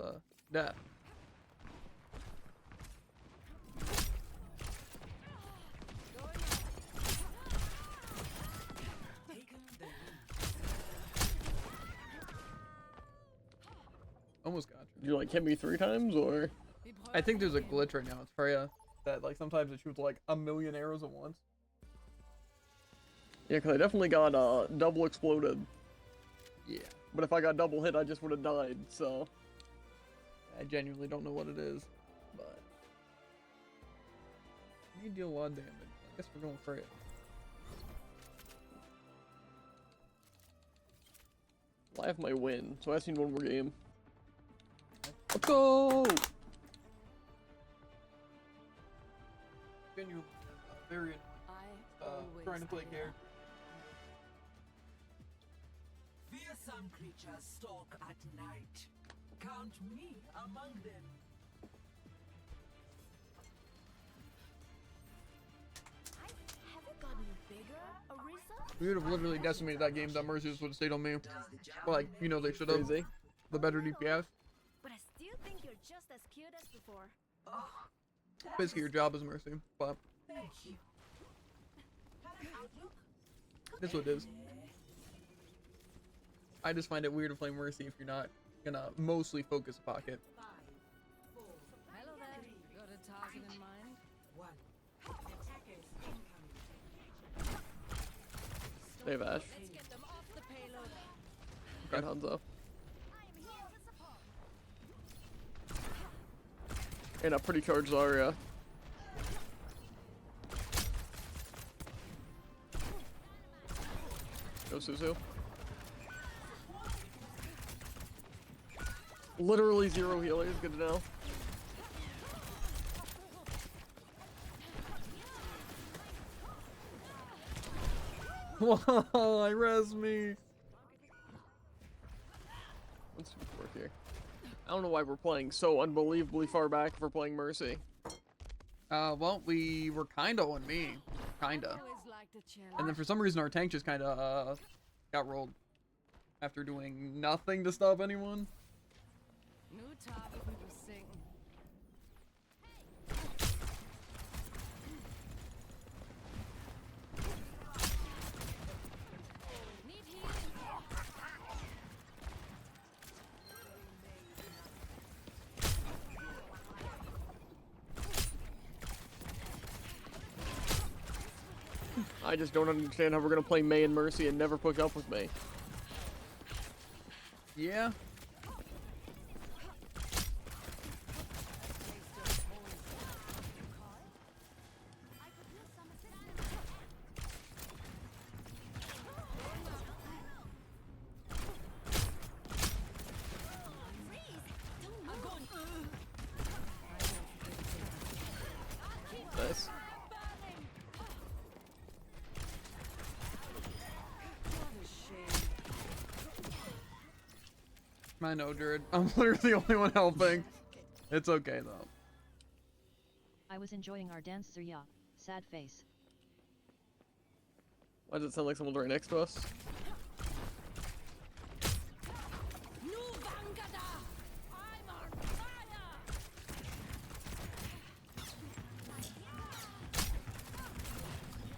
that. Almost got you. Did you like hit me 3 times or? I think there's a glitch right now. It's Freya that like sometimes it shoots like a million arrows at once. Yeah, cause I definitely got double exploded. Yeah. But if I got double hit, I just would have died. So. I genuinely don't know what it is, but you deal a lot of damage. I guess we're going Freya. Well, I have my win, so I just need one more game. Let's go! Genuinely, very trying to play character. Fearsome creatures stalk at night. Count me among them. Have you gotten bigger, Arisa? We would have literally decimated that game. That Mercy would have stayed on me. But, like, you know, they should have. Crazy. The better DPS. But I still think you're just as cute as before. Basically, your job is Mercy. But Thank you. that's what it is. I just find it weird to play Mercy if you're not Gonna mostly focus a pocket. Hello there. Got a target in mind? One. Attackers incoming. They have Ash. Let's get them off the payload. Got Hanzo. And a pretty charged Zarya. Go Suzu. Literally 0 healers, good to know. Why res me? Let's work here. I don't know why we're playing so unbelievably far back if we're playing Mercy. Well, we were kinda on me. Kinda. Always like the challenge. And then for some reason our tank just kinda, got rolled. After doing nothing to stop anyone. New target we will sing. Need healing. I just don't understand how we're gonna play Mei and Mercy and never pick up with Mei. Yeah. Nice. I know, Jared. I'm literally the only one helping. It's okay, though. I was enjoying our dance, Surya. Sad face. Why does it sound like someone's right next to us?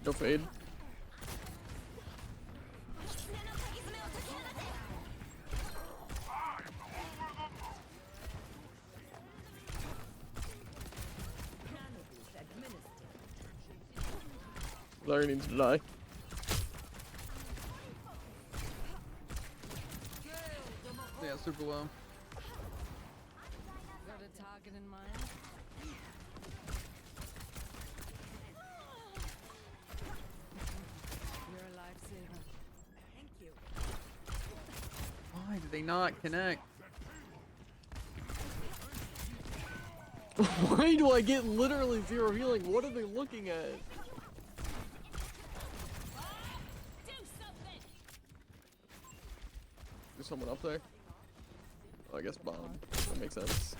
No fade. Larry needs to die. Yeah, super low. Got a target in mind? You're a lifesaver. Thank you. Why did they not connect? Why do I get literally 0 healing? What are they looking at? There's someone up there? Oh, I guess bomb. That makes sense.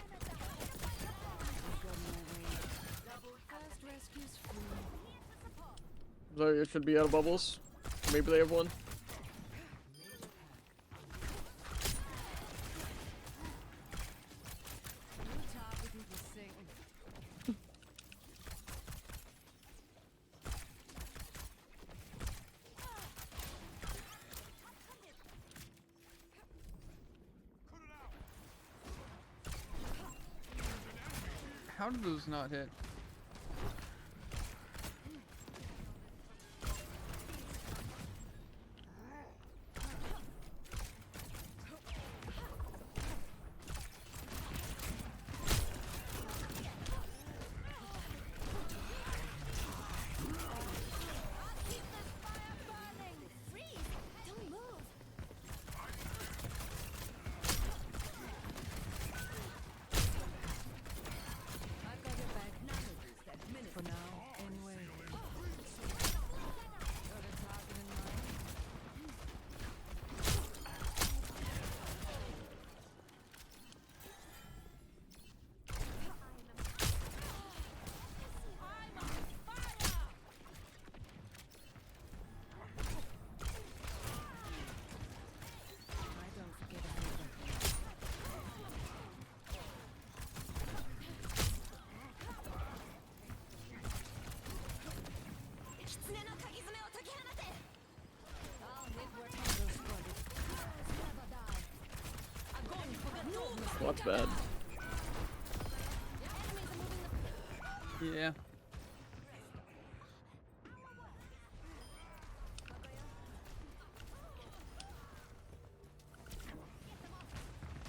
Fast rescue's free. Zarya should be out of bubbles. Maybe they have one. New target we will sing. How did those not hit? I've got your back. not too bad. Yeah.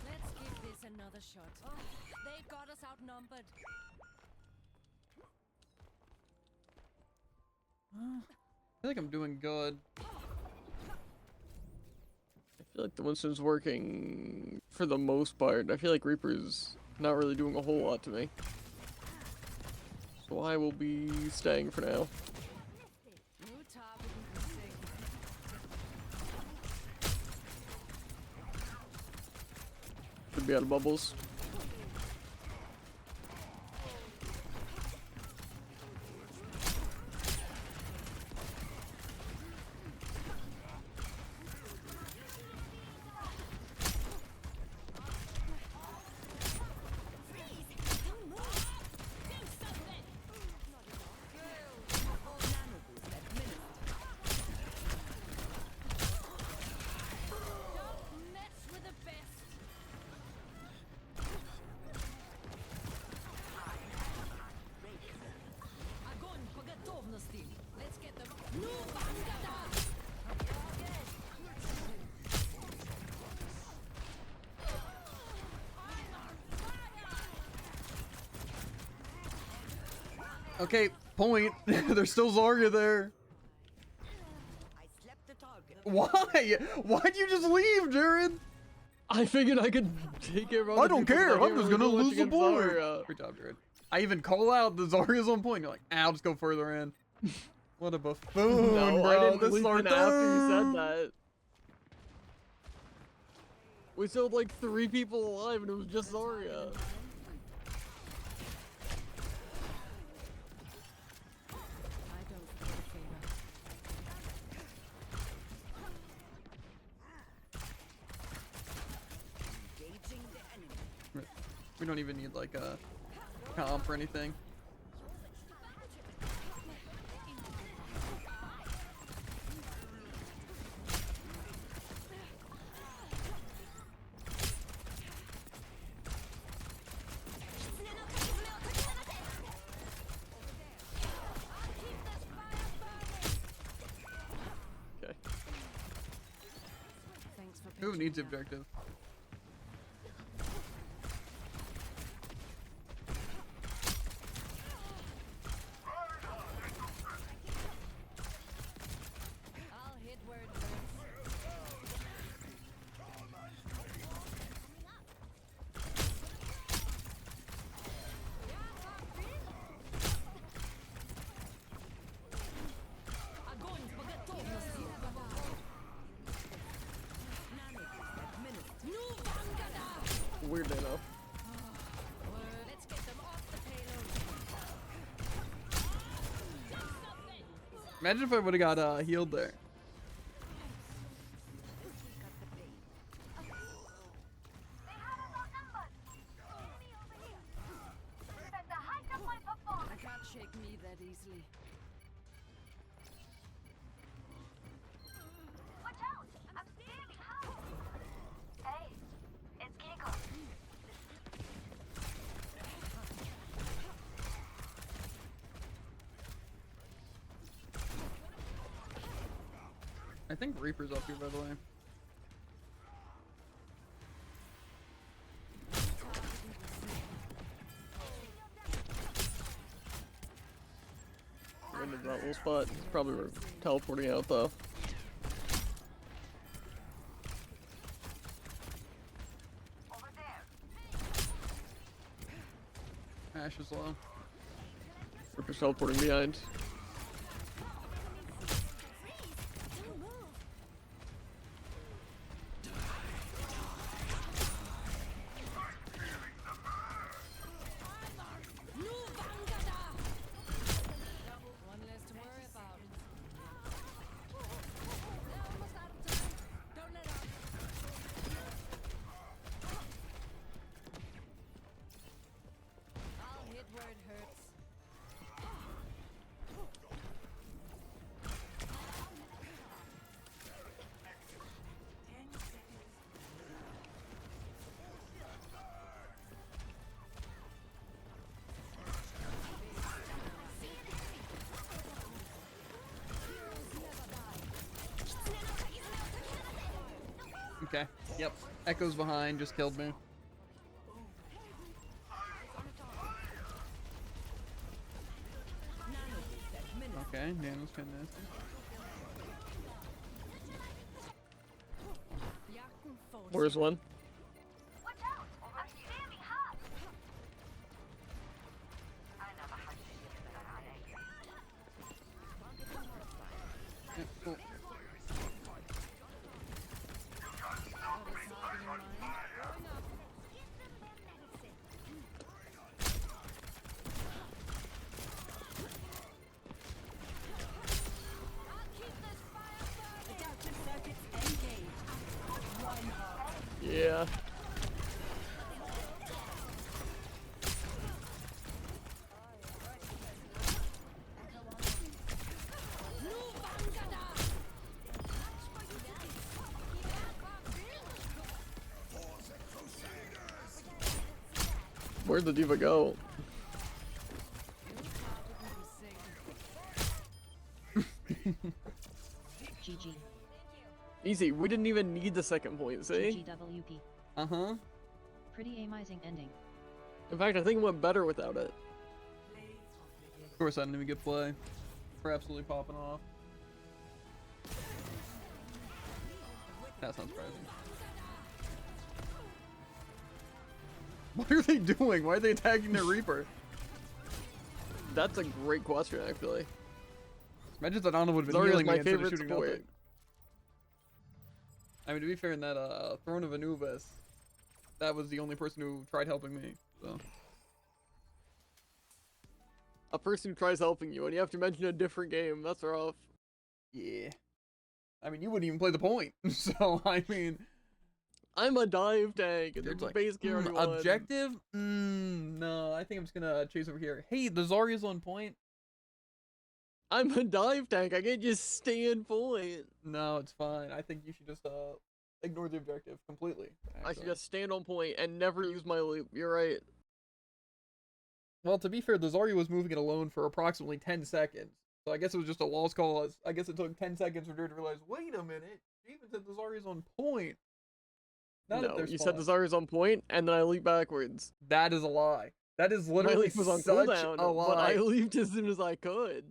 Let's give this another shot. They've got us outnumbered. I feel like I'm doing good. I feel like the Winston's working for the most part. I feel like Reaper's not really doing a whole lot to me. So I will be staying for now. New target increasing. Should be out of bubbles. Let's get them. Okay, point. There's still Zarya there. I slept the target. Why? Why'd you just leave, Jared? I figured I could take care of other I don't people, care. but I I'm just didn't gonna really lose the do much against board. Zarya. Great job, Jared. I even call out the Zarya's on point. You're like, I'll just go further in. What a buffoon, No, bro. I didn't This listen Sartone. after you said that. We still had like 3 people alive and it was just Zarya. I don't feel a favor. Engaging the enemy. We don't even need like a comp or anything. Okay. Thanks for Who pitching needs in. objective? I'll hit where it hurts. Огонь по готовности. Ну, Вангада! Weird enough. Let's get them off the payload. Imagine if I would have got healed there. I can't shake me that easily. Watch out! I'm stealing house! Hey, it's Kiko. I think Reaper's up here, by the way. I'm into that little spot. He's probably teleporting out though. Over there. Ash is low. Reaper's teleporting behind. One less to worry about. They're almost out of time. Don't let up. I'll hit where it hurts. Okay. Yep. Echo's behind, just killed me. Okay, Nano's kind of nasty. Where's one? Yeah, cool. Yeah. Where'd the diva go? GG. Easy. We didn't even need the second point, see? GGWP. Uh-huh. Pretty amazing ending. In fact, I think it went better without it. Of course, I didn't even get play. We're absolutely popping off. That's not surprising. What are they doing? Why are they attacking their Reaper? That's a great question, actually. Imagine that Ana would have been Zarya's healing me my instead of favorite shooting support. nothing. I mean, to be fair, in that Throne of Anubis, that was the only person who tried helping me, so. A person who tries helping you, and you have to mention a different game. That's rough. Yeah. I mean, you wouldn't even play the point, so, I mean... I'm a dive tank, and It's there's like, a base gear already won. objective? No, I think I'm just gonna chase over here. Hey, the Zarya's on point. I'm a dive tank. I can't just stay in point. No, it's fine. I think you should just ignore the objective completely. I should actually. just stand on point and never use my loop. You're right. Well, to be fair, the Zarya was moving it alone for approximately 10 seconds. So I guess it was just a lost call. I guess it took 10 seconds for her to realize, wait a minute, she even said the Zarya's on point. Not at No, their you spawn. said the Zarya's on point, and then I leap backwards. That is a lie. That is My literally leap was on such cooldown, a but I lie. leaped as soon as I could.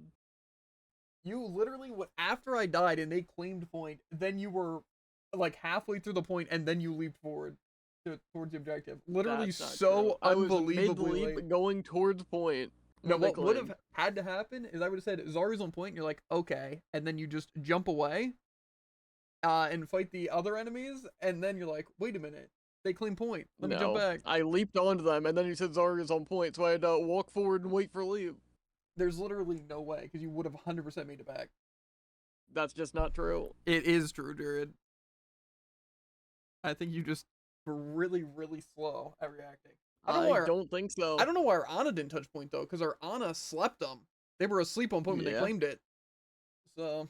You literally, after I died and they claimed point, then you were like halfway through the point and then you leaped forward towards the objective. Literally That's not so true. I was unbelievably mid-leap late. going towards point. No, when they what would claimed. have had to happen is I would have said Zarya's on point and you're like, okay, and then you just jump away and fight the other enemies, and then you're like, wait a minute, they claim point. Let me jump back. I leaped onto them, and then you said Zarya's on point, so I had to walk forward and wait for leap. There's literally no way, because you would have 100% made it back. That's just not true. It is true, Jared. I think you just were really, really slow at reacting. I don't think so. I don't know why our Ana didn't touch point, though, because our Ana slept them. They were asleep on point when they claimed it. So,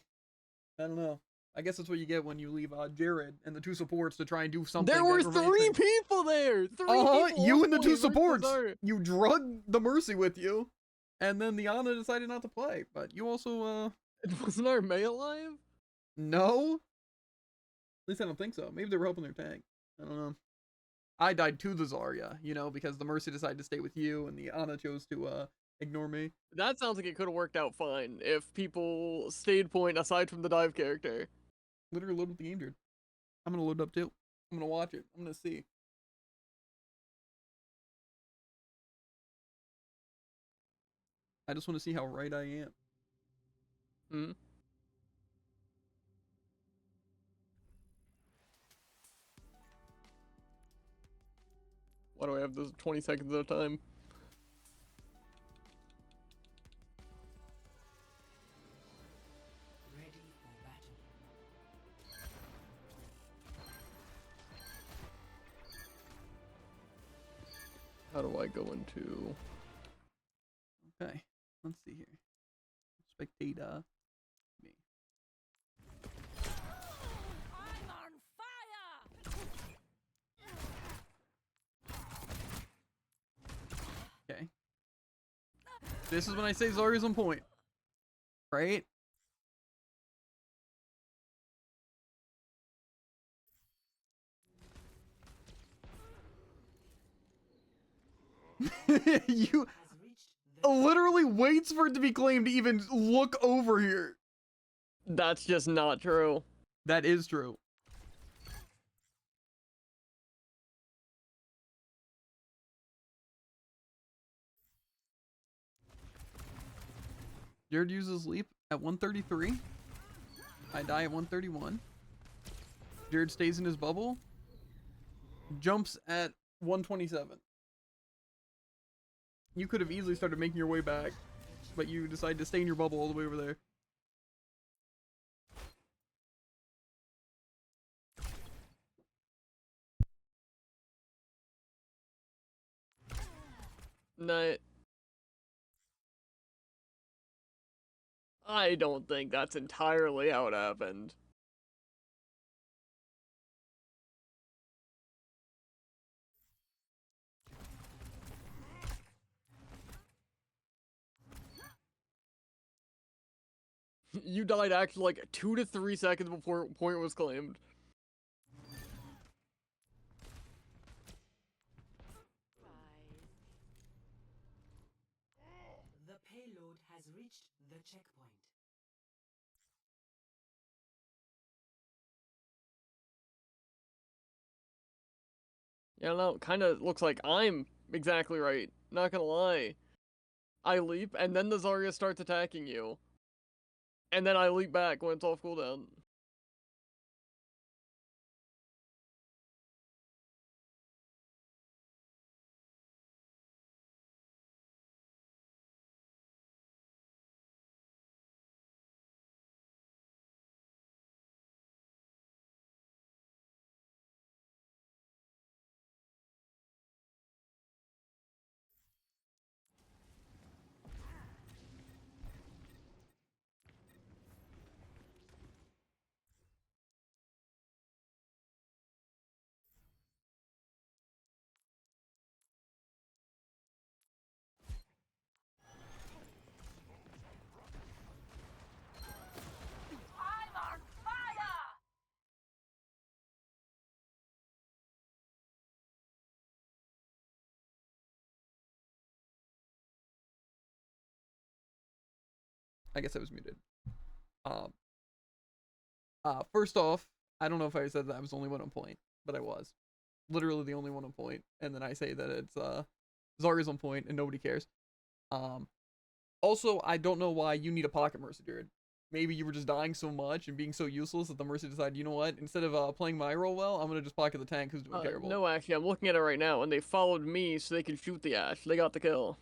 I don't know. I guess that's what you get when you leave Jared and the two supports to try and do something. There were 3 people there! 3 people! You on and the point 2 versus supports! Zarya. You drug the Mercy with you, and then the Ana decided not to play. But you also, Wasn't our May alive? No? At least I don't think so. Maybe they were helping their tank. I don't know. I died to the Zarya, you know, because the Mercy decided to stay with you, and the Ana chose to, ignore me. That sounds like it could have worked out fine if people stayed point aside from the dive character. Literally load up the game, dude. I'm gonna load up too. I'm gonna watch it. I'm gonna see. I just want to see how right I am. Hmm. Why do I have this 20 seconds at a time? Ready for battle. How do I go into... Okay, let's see here. Spectator. Me. I'm on fire! Okay. This is when I say Zarya's on point. Right? You literally waits for it to be claimed to even look over here. That's just not true. That is true. Jared uses leap at 133. I die at 131. Jared stays in his bubble. Jumps at 127. You could have easily started making your way back, but you decided to stay in your bubble all the way over there. No. I don't think that's entirely how it happened. You died actually like 2 to 3 seconds before point was claimed. The payload has reached the checkpoint. Yeah, no, kind of looks like I'm exactly right. Not gonna lie. I leap, and then the Zarya starts attacking you. And then I leap back when it's off cooldown. I guess I was muted. First off, I don't know if I said that I was the only one on point, but I was. Literally the only one on point, and then I say that it's Zarya's on point and nobody cares. Also, I don't know why you need a pocket Mercy, dude. Maybe you were just dying so much and being so useless that the Mercy decided, you know what, instead of playing my role well, I'm gonna just pocket the tank who's doing terrible. No, actually, I'm looking at it right now, and they followed me so they could shoot the Ashe. They got the kill.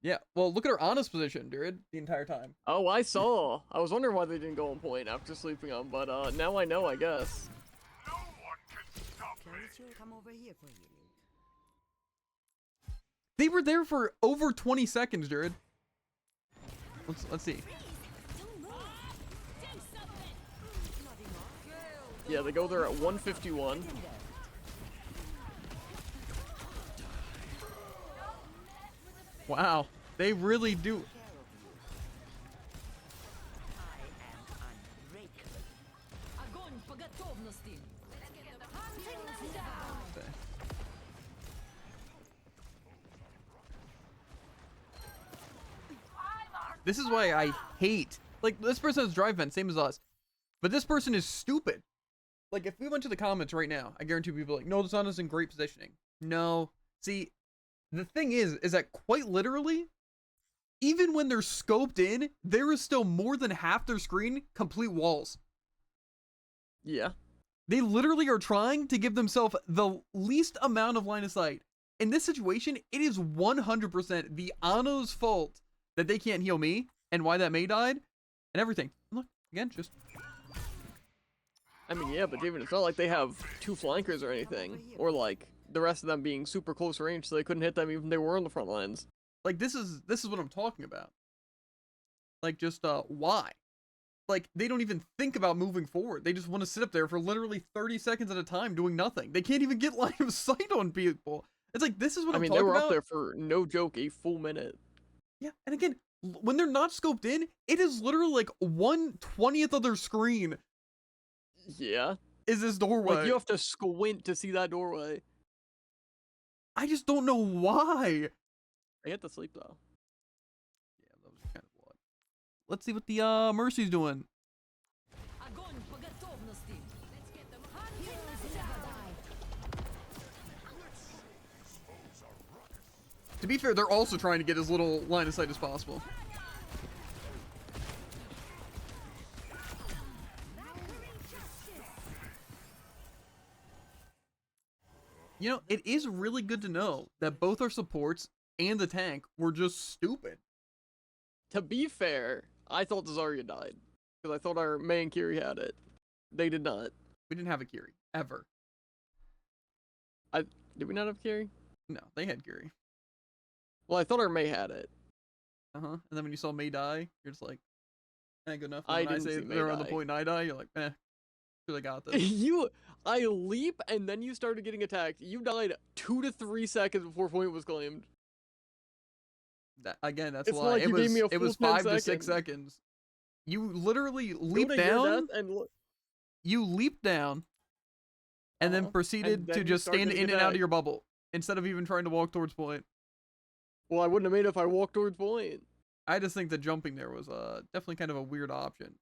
Yeah, well, look at her honest position, dude, the entire time. Oh, I saw. I was wondering why they didn't go on point after sleeping on, but now I know, I guess. No one can stop me. Come over here for you. They were there for over 20 seconds, dude. Let's see. Yeah, they go there at 151. Wow, they really do. This is why I hate, like, this person has drive vent, same as us, but this person is stupid. Like, if we went to the comments right now, I guarantee people are like, no, this one is in great positioning. No, see, the thing is that quite literally, even when they're scoped in, there is still more than half their screen complete walls. Yeah. They literally are trying to give themselves the least amount of line of sight. In this situation, it is 100% the Ano's fault that they can't heal me, and why that Mei died, and everything. Look, again, just... I mean, yeah, but David, it's not like they have 2 flankers or anything, or like the rest of them being super close range, so they couldn't hit them even if they were on the front lines. Like, this is what I'm talking about. Like, just why? Like, they don't even think about moving forward. They just want to sit up there for literally 30 seconds at a time doing nothing. They can't even get line of sight on people. It's like, this is what I'm talking about. I mean, they were up there for, no joke, a full minute. Yeah, and again, when they're not scoped in, it is literally like 1/20th of their screen. Yeah. Is this doorway? Like, you have to squint to see that doorway. I just don't know why. I get to sleep though. Yeah, that was kind of blood. Let's see what the Mercy's doing. Огонь по готовности. Let's get them To be fair, they're also trying to get as little line of sight as possible. You know, it is really good to know that both our supports and the tank were just stupid. To be fair, I thought the Zarya died. Because I thought our main Kiri had it. They did not. We didn't have a Kiri, ever. Did we not have Kiri? No, they had Kiri. Well, I thought our Mei had it. Uh-huh. And then when you saw Mei die, you're just like, eh, good enough. I And when I didn't say see Mei they're on the die. point and I die, you're like, eh, should I got this. I leap and then you started getting attacked. You died 2 to 3 seconds before point was claimed. That, again, that's It's why not like it you gave was, me a it was full 10 5 to 6 seconds. seconds. You literally Go leaped to your down. death and look. You leaped down, and then Uh-huh. proceeded And then to you just started stand getting in and out of attacked. your bubble instead of even trying to walk towards point. Well, I wouldn't have made it if I walked towards point. I just think that jumping there was definitely kind of a weird option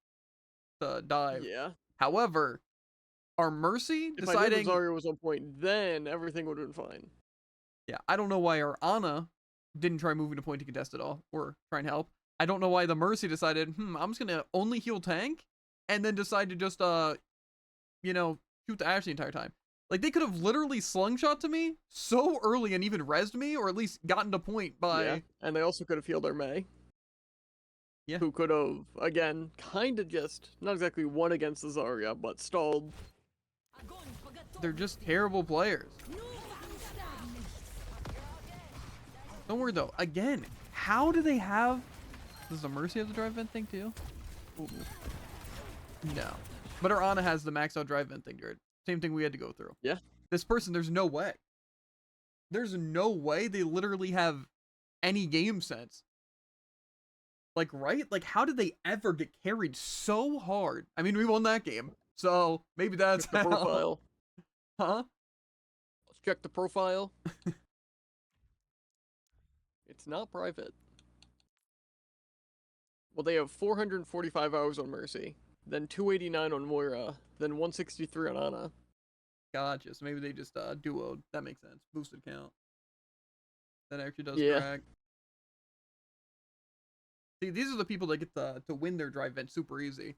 to dive. Yeah. However, our Mercy If I knew deciding, the Zarya was on point, then everything would have been fine. yeah, I don't know why our Ana didn't try moving to point to contest at all or try and help. I don't know why the Mercy decided, I'm just gonna only heal tank, and then decide to just you know, shoot the Ashe the entire time. Like, they could have literally slingshot to me so early and even rezzed me, or at least gotten to point by... Yeah. And they also could have healed our Mei. Yeah. Who could have, again, kind of just, not exactly won against the Zarya, but stalled. They're just terrible players. Don't worry, though. Again, how do they have... Does the Mercy have the drive vent thing, too? Ooh. No. But our Ana has the max out drive vent thing, Jared. Same thing we had to go through. Yeah. This person, there's no way. There's no way they literally have any game sense. Like, right? Like, how did they ever get carried so hard? I mean, we won that game. So, maybe that's Check the how. profile. Huh? Let's check the profile. It's not private. Well, they have 445 hours on Mercy, then 289 on Moira, then 163 on Ana. Gotcha. So maybe they just duoed. That makes sense. Boosted count. That actually does Yeah. track. See, these are the people that get to win their drive vent super easy.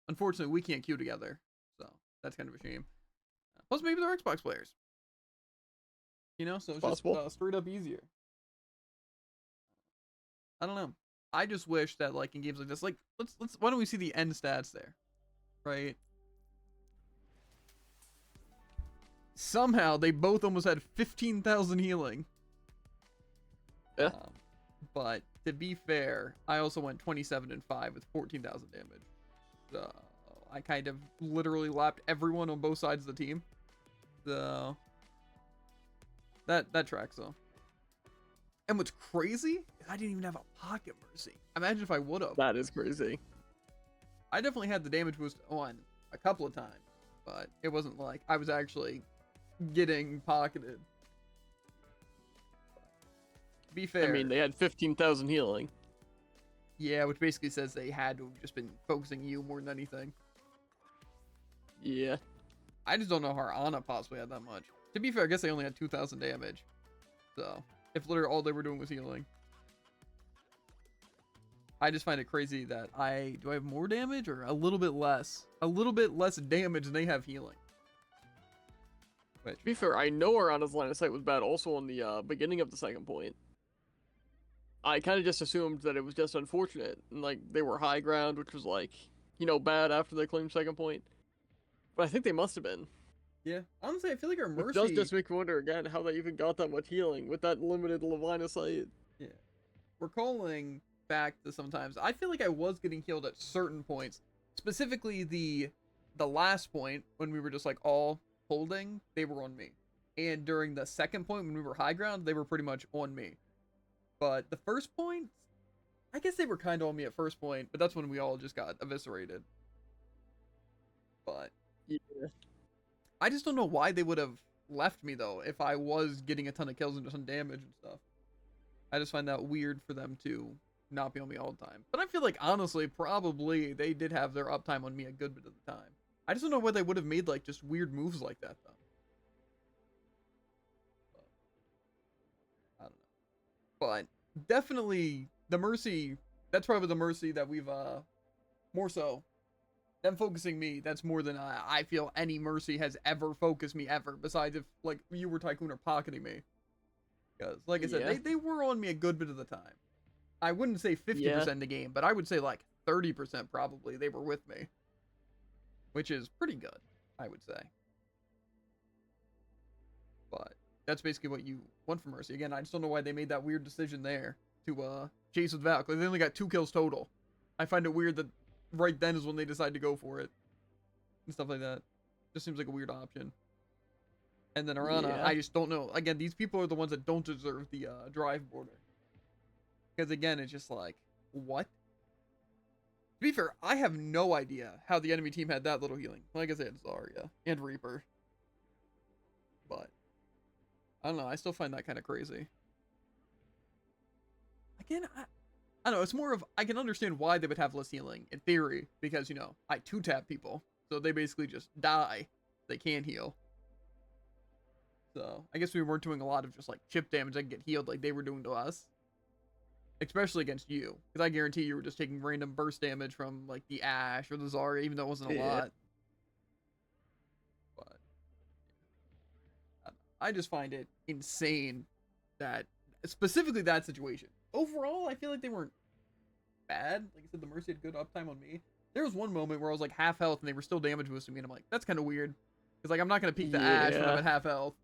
Unfortunately, we can't queue together, so that's kind of a shame. Plus, maybe they're Xbox players. You know, so it's Possible. just straight up easier. I don't know. I just wish that, like, in games like this, like, let's why don't we see the end stats there, right? Somehow they both almost had 15,000 healing. Yeah. But to be fair, I also went 27 and 5 with 14,000 damage. So I kind of literally lapped everyone on both sides of the team. So that tracks though. And what's crazy is I didn't even have a pocket Mercy. Imagine if I would have. That is crazy. I definitely had the damage boost on a couple of times, but it wasn't like I was actually getting pocketed. To be fair, I mean, they had 15,000 healing. yeah, which basically says they had to have just been focusing you more than anything. Yeah. I just don't know how Ana possibly had that much. To be fair, I guess they only had 2,000 damage. So, if literally all they were doing was healing. I just find it crazy that do I have more damage or a little bit less? A little bit less damage than they have healing. Which, To be fair, I know our Ana's line of sight was bad also on the beginning of the second point. I kind of just assumed that it was just unfortunate. And, like, they were high ground, which was, like, you know, bad after they claimed second point. But I think they must have been. yeah, honestly, I feel like our Which Mercy... does just make me wonder, again, how they even got that much healing with that limited line of sight. Yeah. Recalling back to sometimes, I feel like I was getting healed at certain points. Specifically, the last point, when we were just, like, all holding, they were on me. And during the second point, when we were high ground, they were pretty much on me. But the first point, I guess they were kind of on me at first point, but that's when we all just got eviscerated. But Yeah. I just don't know why they would have left me though if I was getting a ton of kills and a ton of damage and stuff. I just find that weird for them to not be on me all the time. But I feel like honestly, probably they did have their uptime on me a good bit of the time. I just don't know why they would have made like just weird moves like that though. But, I don't know. But definitely the Mercy, that's probably the Mercy that we've more so them focusing me, that's more than I feel any Mercy has ever focused me ever, besides if like you were Tycoon or pocketing me. Because like I said, they were on me a good bit of the time. I wouldn't say 50% of the game, but I would say like 30% probably they were with me, which is pretty good, I would say. But that's basically what you want from Mercy. Again, I just don't know why they made that weird decision there to chase with Val, because they only got 2 kills total. I find it weird that right then is when they decide to go for it and stuff like that. Just seems like a weird option. And then Arana, I just don't know. Again, these people are the ones that don't deserve the drive border. Because again, it's just like, what? To be fair, I have no idea how the enemy team had that little healing. Like I said, Zarya and Reaper. But I don't know. I still find that kind of crazy. Again, I don't know. It's more of, I can understand why they would have less healing in theory. Because, you know, I 2-tap people. So they basically just die. They can't heal. So I guess we weren't doing a lot of just like chip damage that can get healed like they were doing to us. Especially against you. Because I guarantee you were just taking random burst damage from like the Ashe or the Zarya, even though it wasn't a lot. But I just find it insane that, specifically that situation. Overall, I feel like they weren't bad. Like I said, the Mercy had good uptime on me. There was one moment where I was like half health and they were still damage boosting me, and I'm like, that's kind of weird. Because like I'm not going to peek the Ashe when I'm at half health.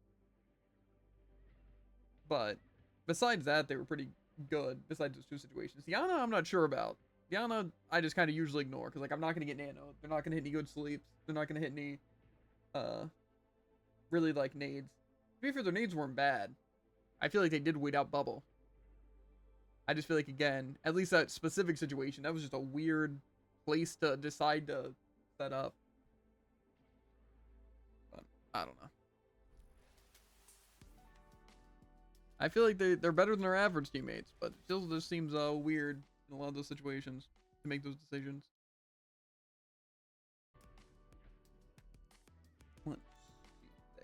But besides that, they were pretty good. Besides those 2 situations, Diana, I'm not sure about. Diana, I just kind of usually ignore because like I'm not going to get nano. They're not going to hit any good sleeps. They're not going to hit any really like nades. To be fair, their nades weren't bad. I feel like they did wait out bubble. I just feel like, again, at least that specific situation, that was just a weird place to decide to set up. But I don't know. I feel like they're better than their average teammates, but it still just seems weird in a lot of those situations to make those decisions. Let's see.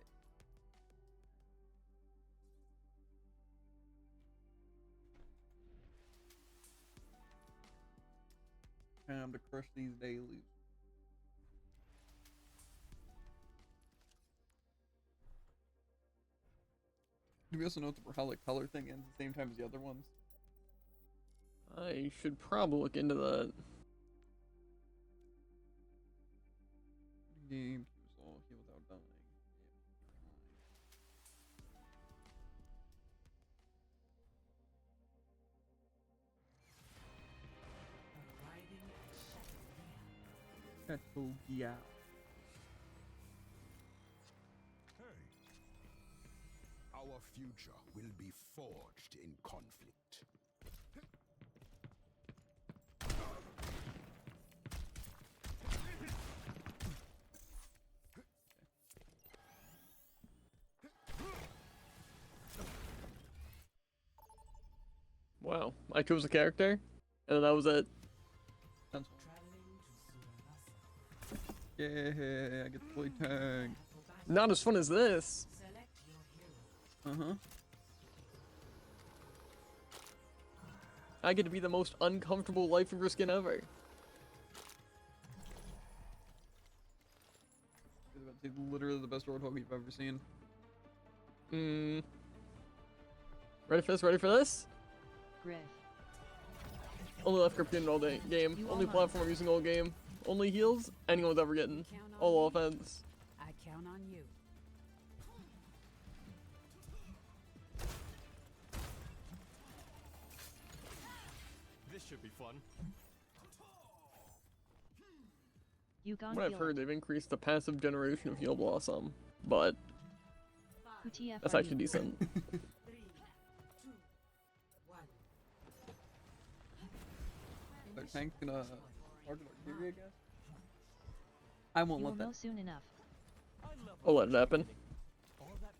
Time to crush these dailies. Do we also know if the Brawlhalla color thing ends at the same time as the other ones? I should probably look into that. Game all heal without dying. Shadow Meow. Our future will be forged in conflict. Wow, I chose a character, and then that was it. Yeah, I get to play tag. Not as fun as this. I get to be the most uncomfortable Life Reaver skin ever. It's literally the best Roadhog you've ever seen. Ready for this? Ready for this? Griff. Only left grip in all day game. Only platform I'm using all game. Only heals anyone's ever getting. All offense. I count on you. This should be fun. What I've heard, they've increased the passive generation of Heal Blossom, but that's actually decent. Their tank's gonna target artillery, I guess? I won't let that. Soon enough. I'll let it happen. All that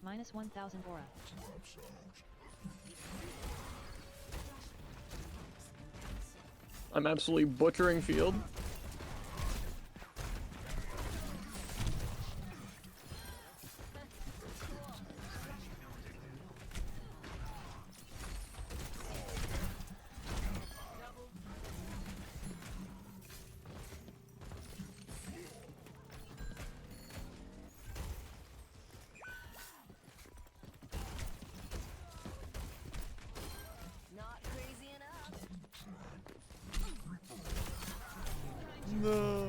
Minus 1000 aura. I'm absolutely butchering field. Not crazy enough. No.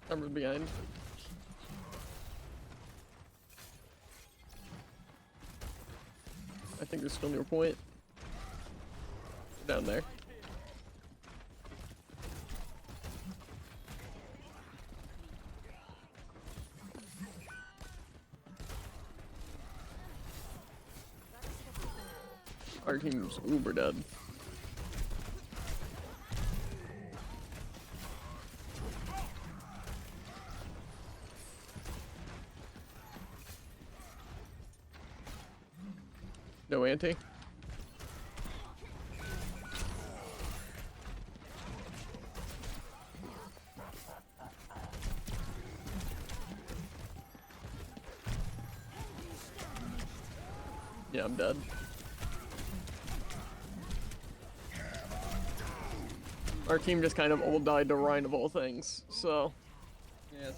Number's behind. I think there's still near point. Down there. Our team's uber dead. No anti. Yeah, I'm dead. Our team just kind of all died to Rhine of all things, so. Yeah, it's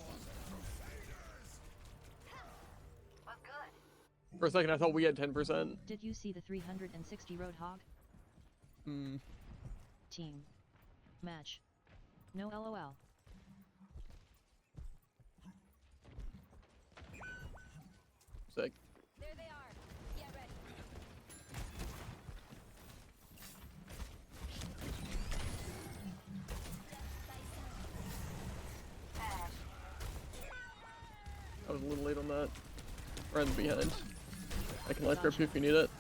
For a second I thought we had 10%. Did you see the 360 Roadhog? fine. Team. Match. No LOL. Sick. There they are. Get ready. I was a little late on that. Ryan's behind. I can life grip you if you need it.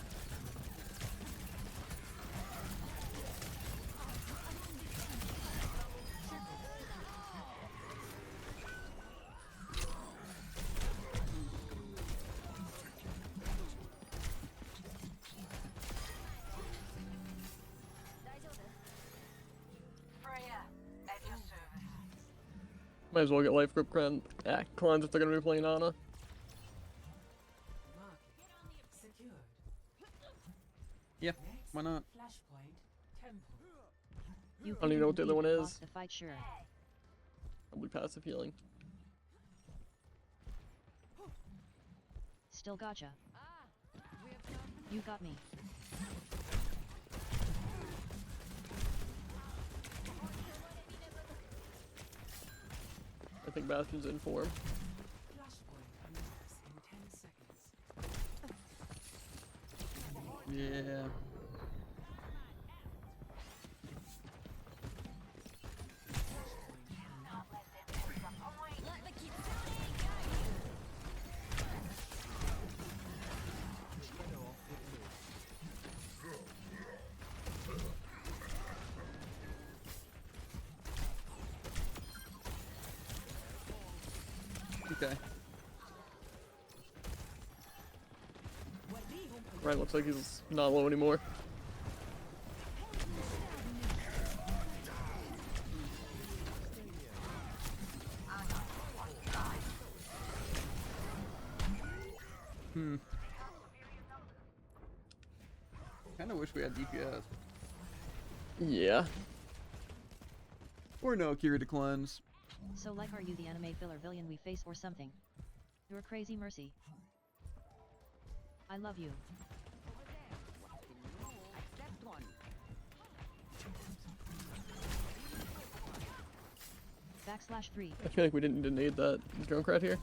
Might as well get life grip cleanse if they're gonna be playing Ana. Secured. Yeah, why not? Flashpoint temple. You I don't even know what the other one lost is. the fight, sure. Probably passive healing. Still gotcha. Ah, we have come. You got me. I think Bastion's in form. Flashpoint unlocks in 10 seconds. Yeah. Let the kid Okay. Ryan looks like he's not low anymore. Kinda wish we had DPS. Yeah. Or no Kira to cleanse. So like are you the anime filler villain we face or something? You're crazy Mercy. I love you. /3. I feel like we didn't need that drunk right here.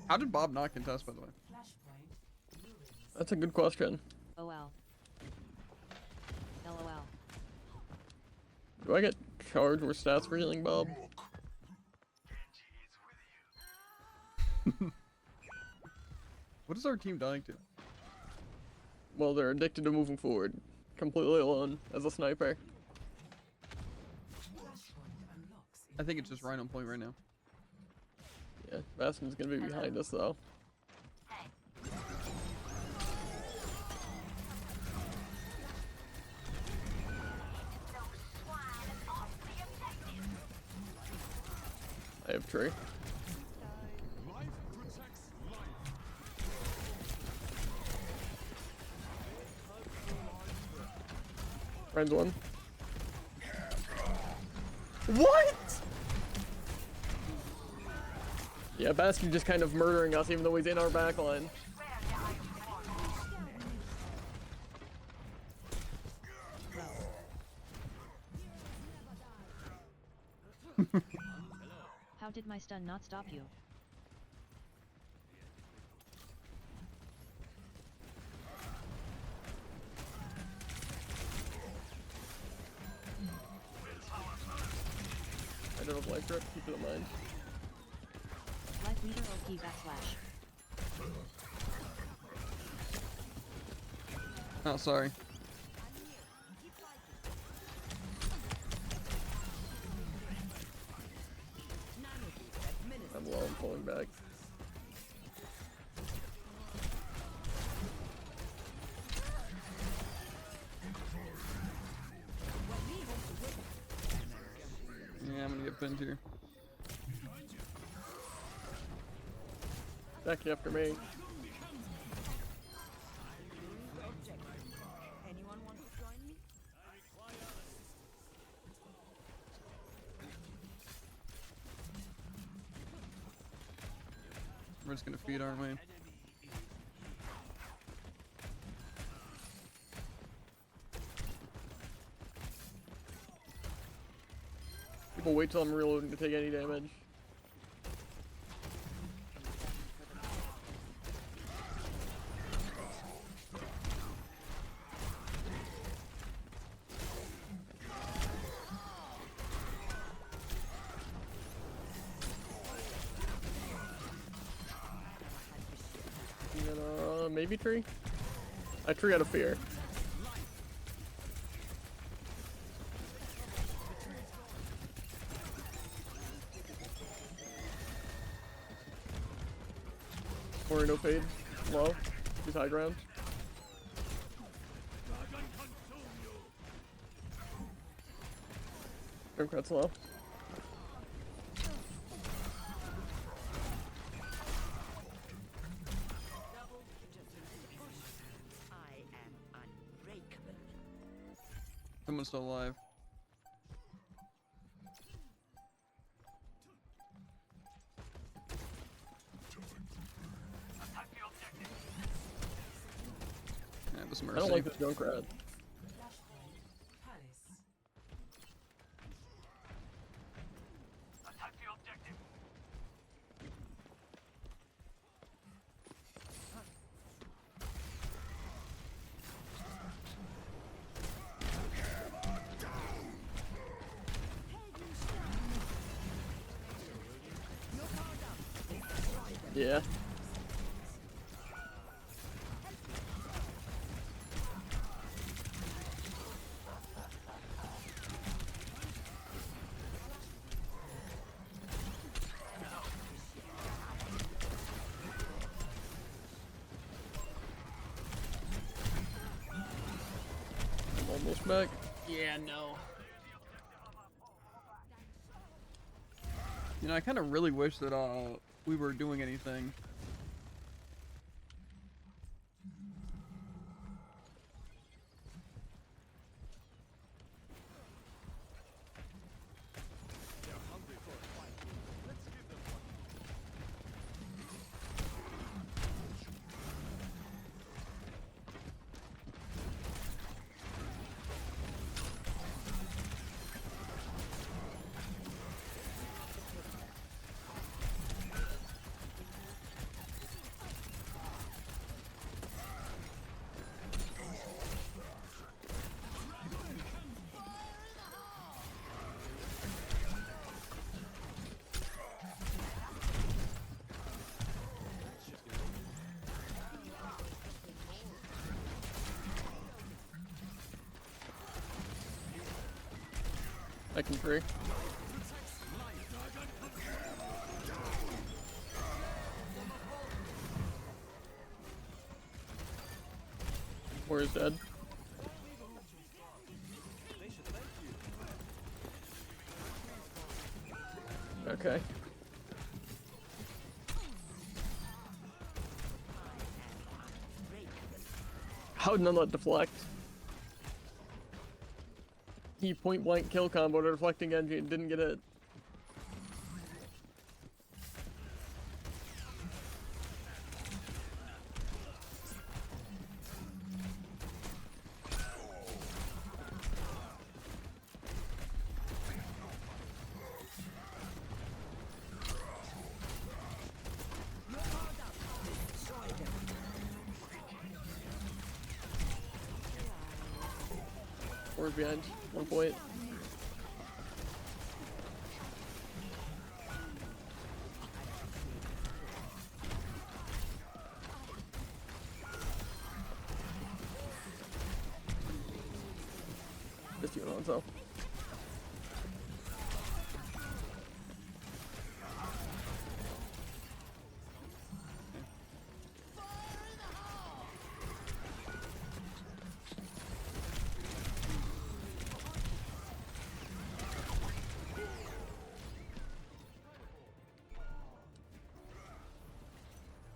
How did Bob not contest, by the way? That's a good question. OL. LOL. Do I get charged or stats for healing Bob? What is our team dying to? Well, they're addicted to moving forward. Completely alone as a sniper. I think it's just right on point right now. Yeah, Bastion's gonna be behind us though. I have tree. Friends one. What? Yeah, Bastion just kind of murdering us even though he's in our backline. How did my stun not stop you? I don't have life grip, keep it in mind. Life leader OP backslash. Oh, sorry. I'm low, I'm pulling back. Yeah, I'm gonna get pinned here. Back after me. Anyone want to join me? We're just gonna feed, aren't we? People wait till I'm reloading to take any damage. And, maybe tree? I tree out of fear. Or no fade. Low. He's high ground. Grimcrat's low. I am unbreakable. Someone's still alive. Yeah, it was I mercy. don't like this Junkrat. Yeah. I'm almost back. Yeah, no. You know, I kind of really wish that we were doing anything. I can free. Or is dead. Okay. How did none of that deflect? He point blank kill combo to deflecting engine, didn't get it. Or behind, 1 point. Just you on so.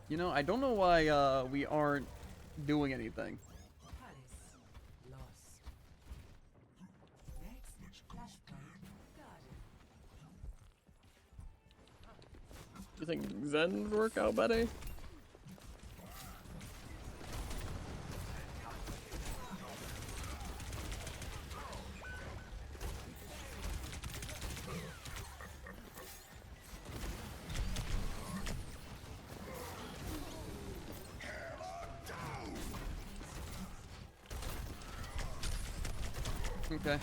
You know, I don't know why we aren't doing anything. Palace lost. Next flashpoint guarded. You think Zen would work out better? Okay.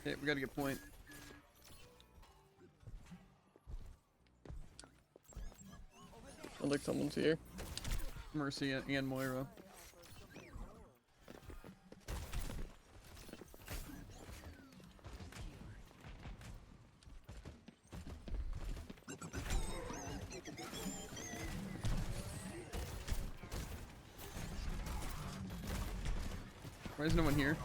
Okay, we gotta get point. I like someone's here. Mercy and Moira. Why is no one here?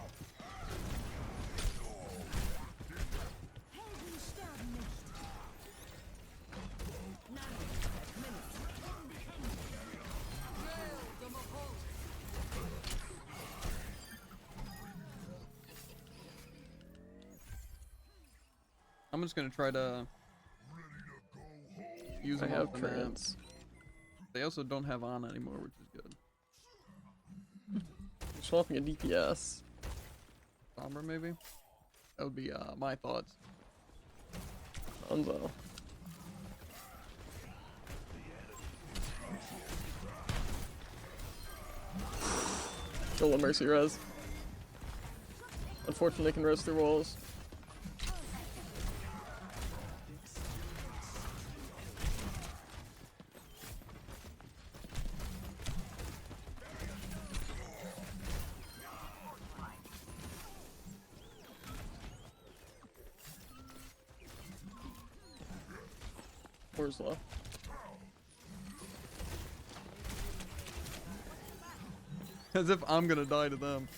I'm just gonna try to use I them have off the map. trance. They also don't have Ana anymore, which is good. Swapping a DPS. Sombra, maybe? That would be my thoughts. Unzo. Kill the Mercy res. Unfortunately, they can res through walls. Where's left? As if I'm gonna die to them.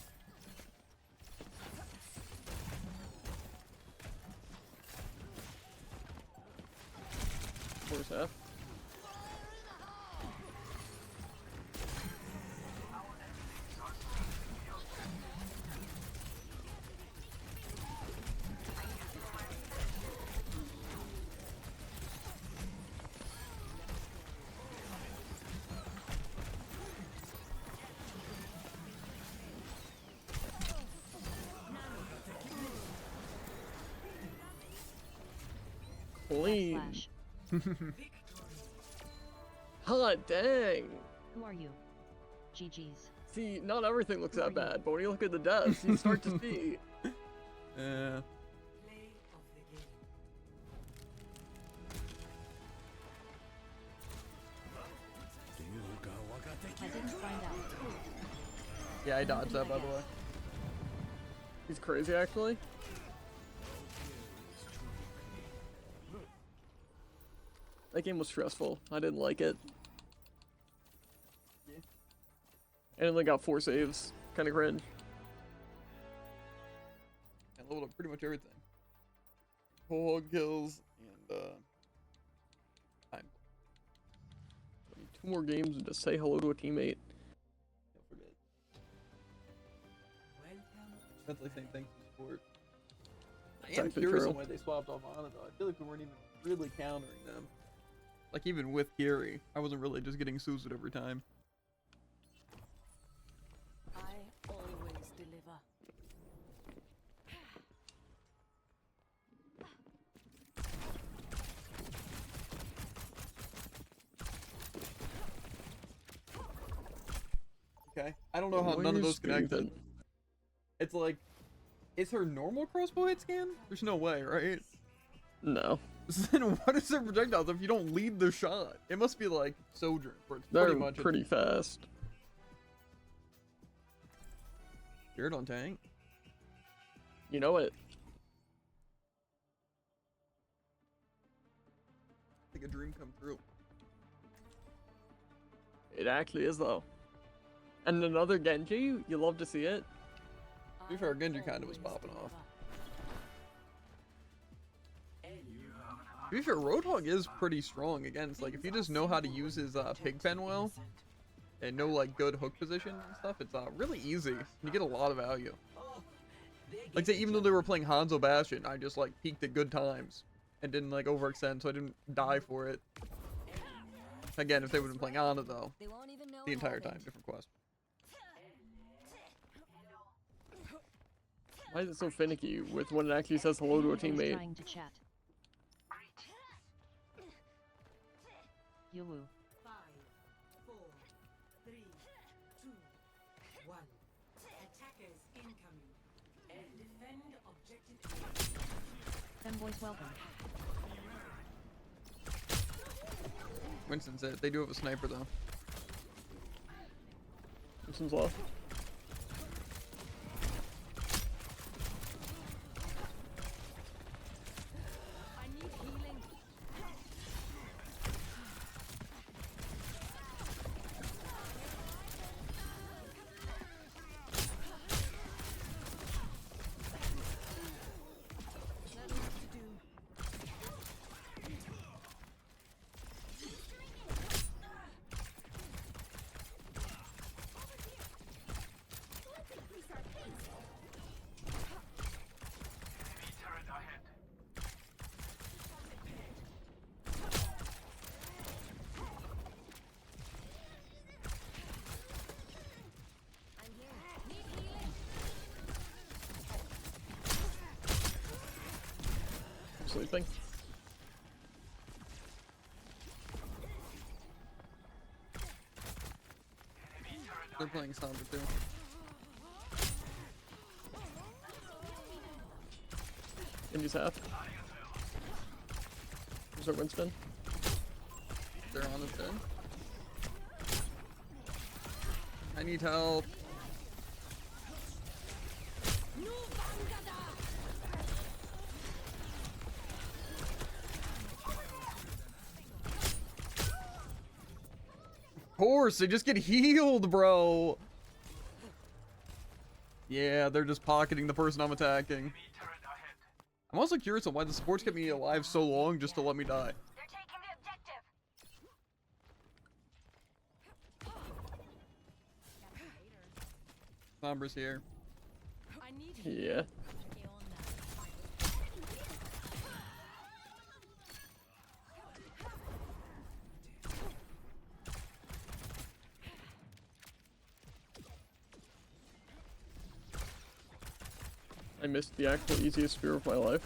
Where's F? Clean. Flash. Hot dang. Who are you? GG's. See, not everything looks that bad, but when you look at the deaths, you start to see. Yeah. Play of the game. Didn't find out. Yeah, I dodged that, by the way. He's crazy, actually. That game was stressful. I didn't like it. I only got 4 saves. Kind of cringe. I leveled up pretty much everything. Whole hog kills and time. 2 more games and just say hello to a teammate. Don't forget. That's like saying thanks to support. I am actually curious true. on why they swapped off Ana though. I feel like we weren't even really countering them. Like even with Kiri, I wasn't really just getting Suicide every time. I always deliver. Okay. I don't know how Why none of are you those connected. speaking? It's like, is her normal crossbow hit scan? There's no way, right? No. Then what is her projectiles if you don't lead the shot? It must be like Sojourn, where it's They're pretty much pretty fast. Jared on tank. You know it. Like a dream come true. It actually is, though. And another Genji, you love to see it. To be fair, Genji kind of was popping off. To be fair, Roadhog is pretty strong against, like, if you just know how to use his pigpen well, and know, like, good hook position and stuff, it's really easy. You get a lot of value. Like, say, even though they were playing Hanzo Bastion, I just, like, peaked at good times, and didn't, like, overextend, so I didn't die for it. Again, if they would have been playing Ana, though, They won't even know the it entire happened. time, different quest. Why is it so finicky with when it actually says hello to a I was teammate? trying to chat. Yo woo. 5, 4, 3, 2, 1. Attackers incoming. Defend objective A. Femboys welcome. Winston's it. They do have a sniper, though. Winston's lost. I need healing. Sleeping. They're playing Sombra, too. Genji's half. There's our Winston. They're on his head. I need help. Of course, they just get healed, bro. Yeah, they're just pocketing the person I'm attacking. I'm also curious on why the supports kept me alive so long just to let me die. They're taking the objective. Sombra's here. I need healing. Yeah. Get on that. I missed the actual easiest spear of my life.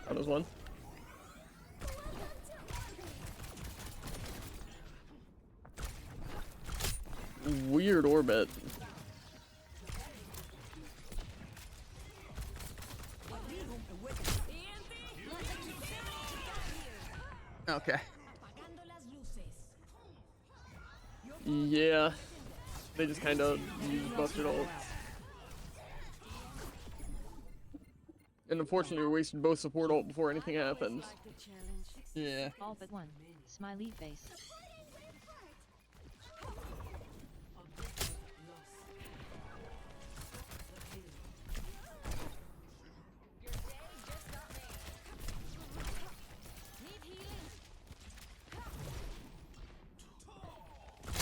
That was one. Weird orbit. Okay. Yeah. They just kind of use busted ult. And unfortunately, we wasted both support ult before anything happened. Yeah. All but one. Smiley face.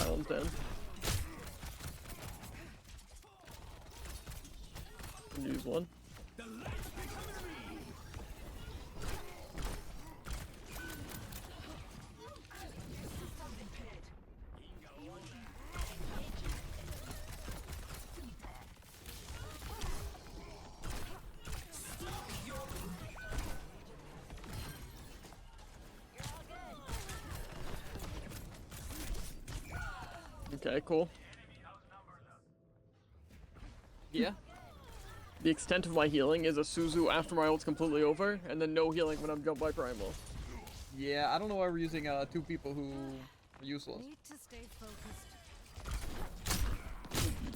Island's dead. Use one. Okay, cool. Yeah. The extent of my healing is a Suzu after my ult's completely over, and then no healing when I'm jumped by Primal. Yeah, I don't know why we're using two people who are useless. Need to stay focused.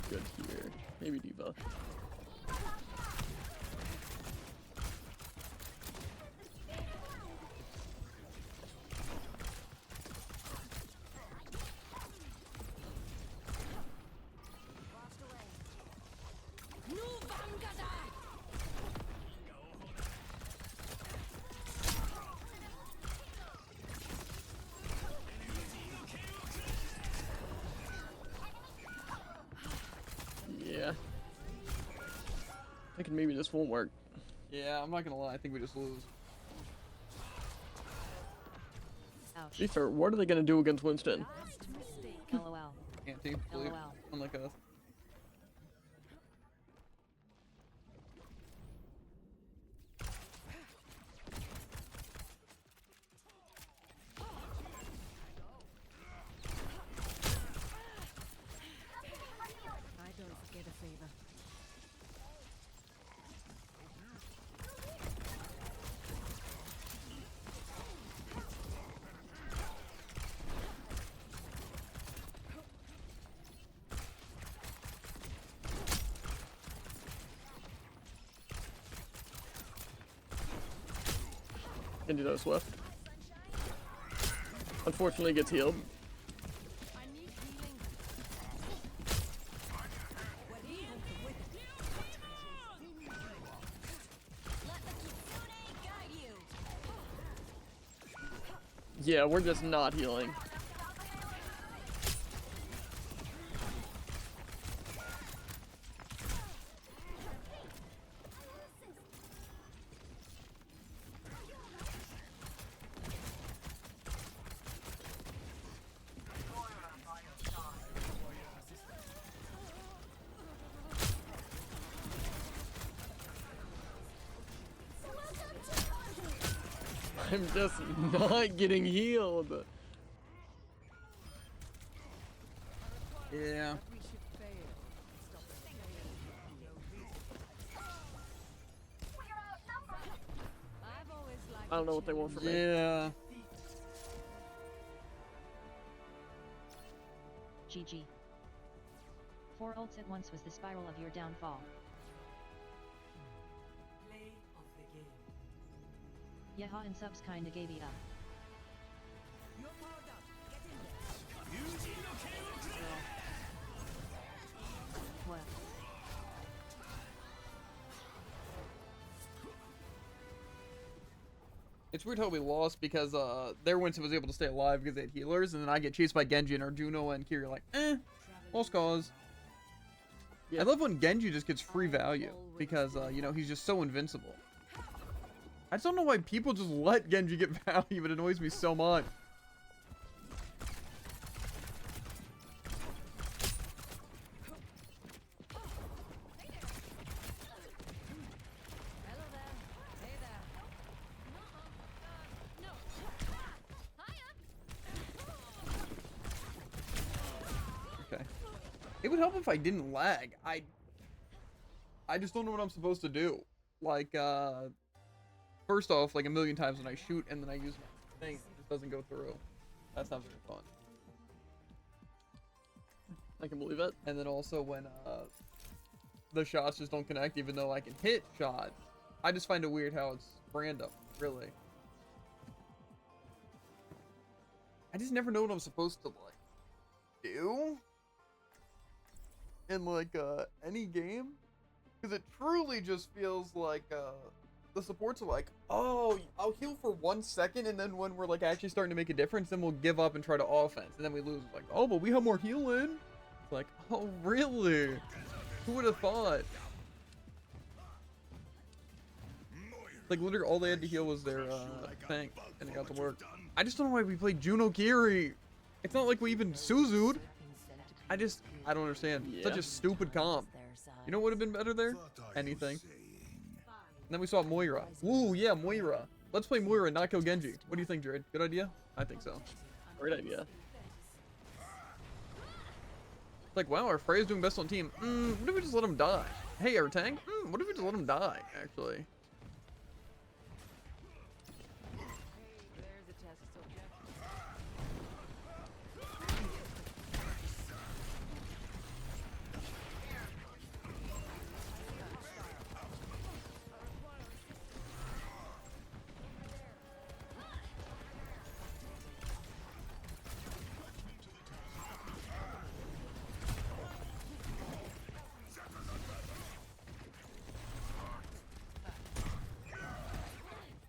Good here. Maybe D.Va. Yeah. Thinking maybe this won't work. Yeah, I'm not gonna lie, I think we just lose. Ouch. To be fair, what are they gonna do against Winston? LOL. Anti, believe. LOL. Unlike us. I don't forget a favor. Can do that Swift. Unfortunately, gets healed. I need healing. Let the Kitsune guide you. Yeah, we're just not healing. I'm just not getting healed. Yeah. We should fail. Stop I've always liked I don't know what they want from me. Yeah. GG. 4 ults at once was the spiral of your downfall. Play of the game. Yeha and subs kinda gave it up. You're powered up. Get in there. What? It's weird how we lost because their Winston was able to stay alive because they had healers, and then I get chased by Genji and Arjuno and Kiri like, lost cause. Yeah. I love when Genji just gets free value because, you know, he's just so invincible. I just don't know why people just let Genji get value. It annoys me so much. Hello there. Hey there. No. Okay. It would help if I didn't lag. I just don't know what I'm supposed to do. Like, first off, like a million times when I shoot and then I use my thing, it just doesn't go through. That's not very fun. I can believe it. And then also when the shots just don't connect, even though I can hit shots. I just find it weird how it's random, really. I just never know what I'm supposed to like do in like any game, because it truly just feels like the supports are like, oh, I'll heal for 1 second, and then when we're like actually starting to make a difference, then we'll give up and try to offense, and then we lose. Like, oh, but we have more healing. It's like, oh, really? Who would have thought? Like, literally all they had to heal was their tank, and it got to work. I just don't know why we played Juno Kiri. It's not like we even Suzu'd. I don't understand. Yeah. Such a stupid comp. You know what would have been better there? Anything. And then we saw Moira. Ooh, yeah, Moira. Let's play Moira, not kill Genji. What do you think, Jared? Good idea? I think so. Great idea. It's like, wow, our Freya's doing best on team. What if we just let him die? Hey, our tank? What if we just let him die, actually?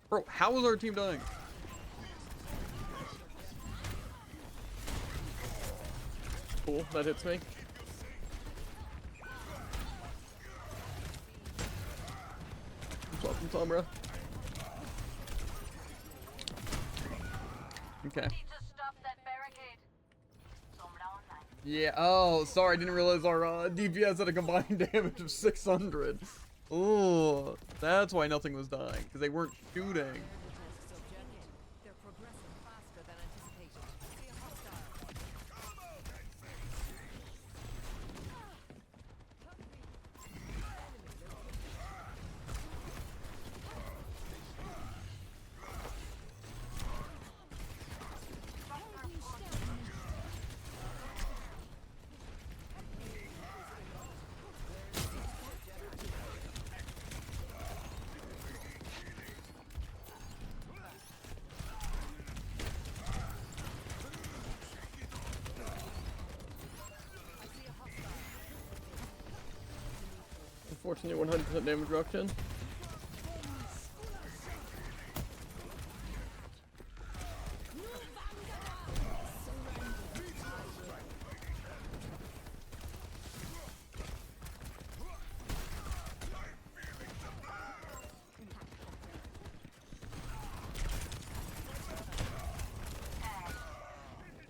Bro, how is our team dying? Cool, that hits me. What's up from Tomra? Okay. Yeah, oh, sorry, I didn't realize our DPS had a combined damage of 600. Oh, that's why nothing was dying, because they weren't shooting. They're progressing faster than anticipated. See a hostile. Unfortunately, 100% damage reduction.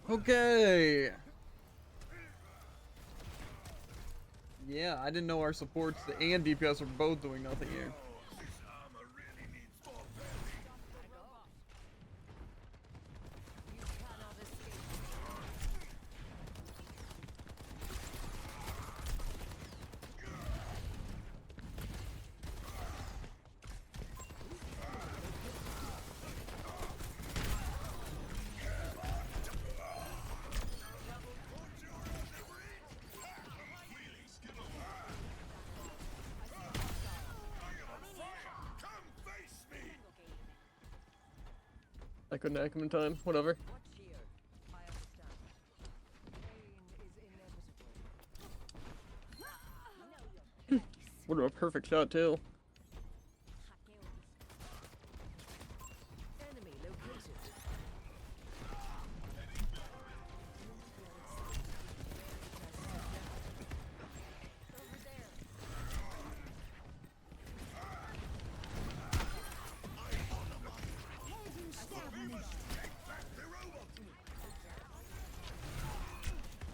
Okay. Yeah, I didn't know our supports and DPS were both doing nothing here. I couldn't hack him in time. Whatever. Watch here. I understand. Pain is inevitable. Would have a perfect shot too. Enemy located.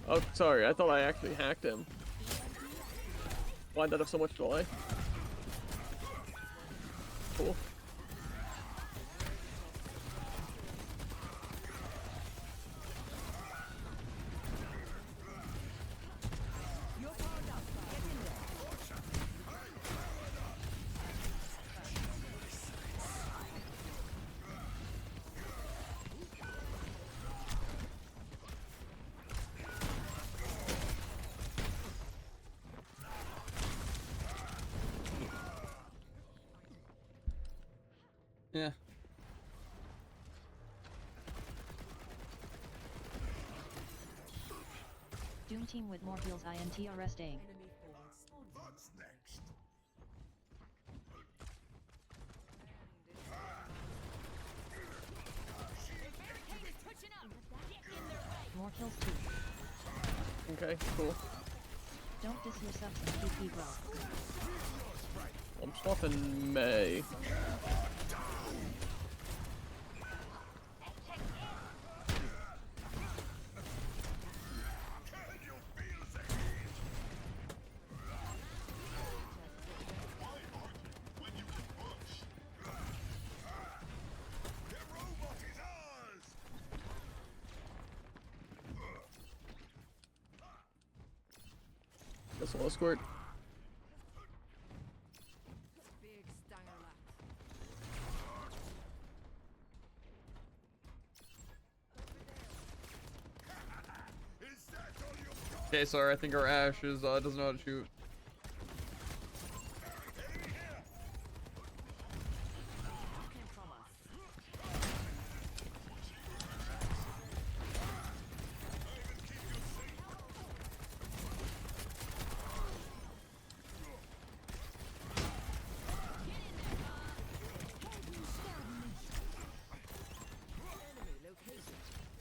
Oh, sorry. I thought I actually hacked him. Why'd that have so much delay? Cool. Yeah. Doom team with more heals INTR staying. What's next? More kills too. Okay, cool. Don't diss your subs and PP, bro. I'm swapping May. Can you feel the heat? When you can push. The robot is ours. Guess I'll escort. Big stanger lap. Is that all you've got? Okay, sorry, I think our Ash is doesn't know how to shoot. Enemy here. Came from us.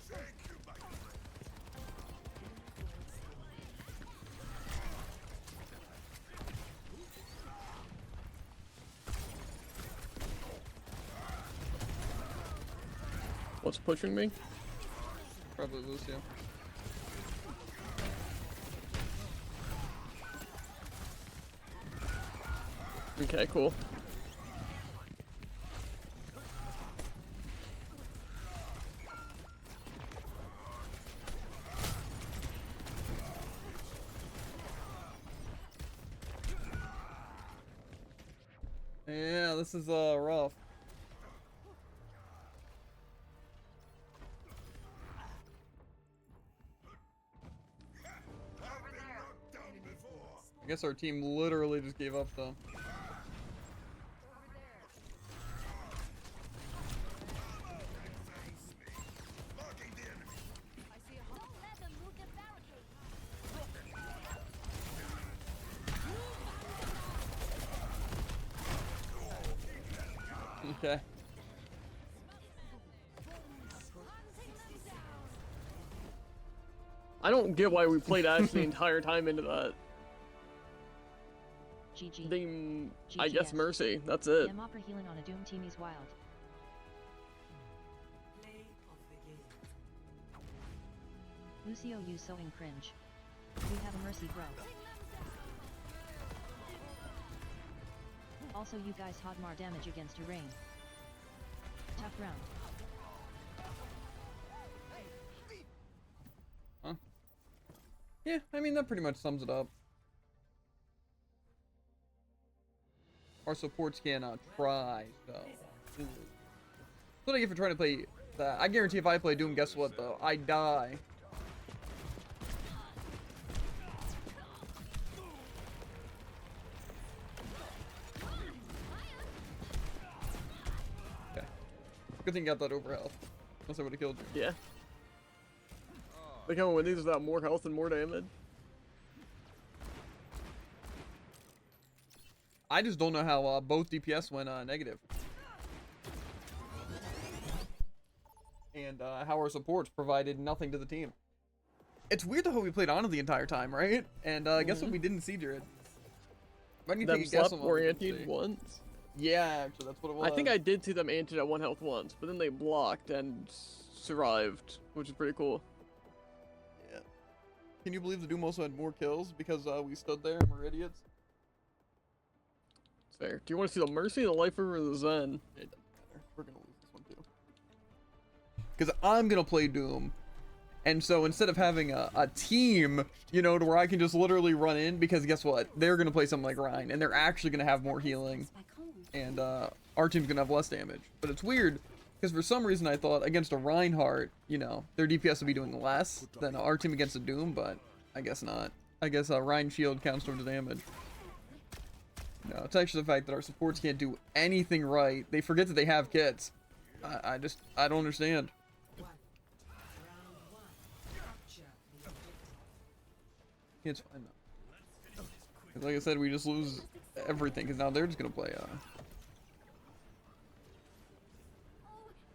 Thank you, my friend. What's pushing me? Probably Lucio. Okay, cool. Yeah, this is rough. I've been knocked down before. I guess our team literally just gave up though. Marking the enemy. I see a hole. Don't let them move the barricade. Okay. I don't get why we played Ash the entire time into that. GG. They, I guess GGS. Mercy. That's it. I'm opera healing on a Doom team, he's wild. Play of the game. Lucio, you so in cringe. We have a mercy, bro. Also, you guys had more damage against Urain. Tough round. Huh? Yeah, I mean that pretty much sums it up. Our supports can try, so. That's what I get for trying to play that. I guarantee if I play Doom, guess what though? I die. Okay. Good thing you got that over health. Unless I would have killed you. Yeah. They come with these without more health and more damage. I just don't know how both DPS went negative. And how our supports provided nothing to the team. It's weird though how we played Ana the entire time, right? And guess what we didn't see, Jared? Why don't you Them take a guess slap on what we didn't oriented see? once. Yeah, actually, that's what it was. I think I did see them anted at 1 health once, but then they blocked and survived, which is pretty cool. Yeah. Can you believe the Doom also had more kills because we stood there and we're idiots? It's fair. Do you want to see the Mercy, the Lifer, or the Zen? It doesn't matter. We're gonna lose this one too. Because I'm gonna play Doom. And so instead of having a team, you know, to where I can just literally run in, because guess what? They're going to play something like Ryan, and they're actually going to have more healing. And our team's going to have less damage. But it's weird, because for some reason I thought against a Reinhardt, you know, their DPS would be doing less than our team against a Doom, but I guess not. I guess Ryan shield counts towards the damage. No, it's actually the fact that our supports can't do anything right. They forget that they have kits. I don't understand. It's fine though. 'Cause like I said, we just lose everything because now they're just gonna play. Oh,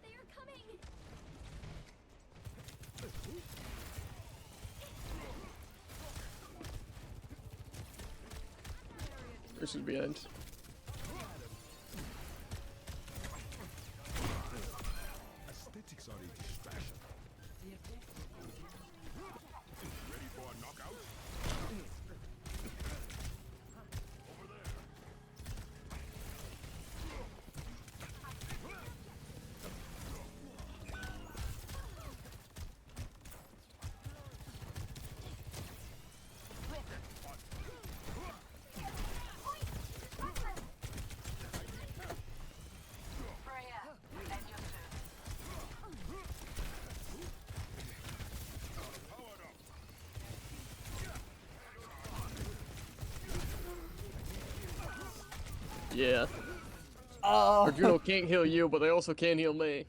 they are coming. There should be end. Aesthetics are a distraction. Ready for a knockout? Over there. Yeah. Oh. Arjuno can't heal you, but they also can't heal me.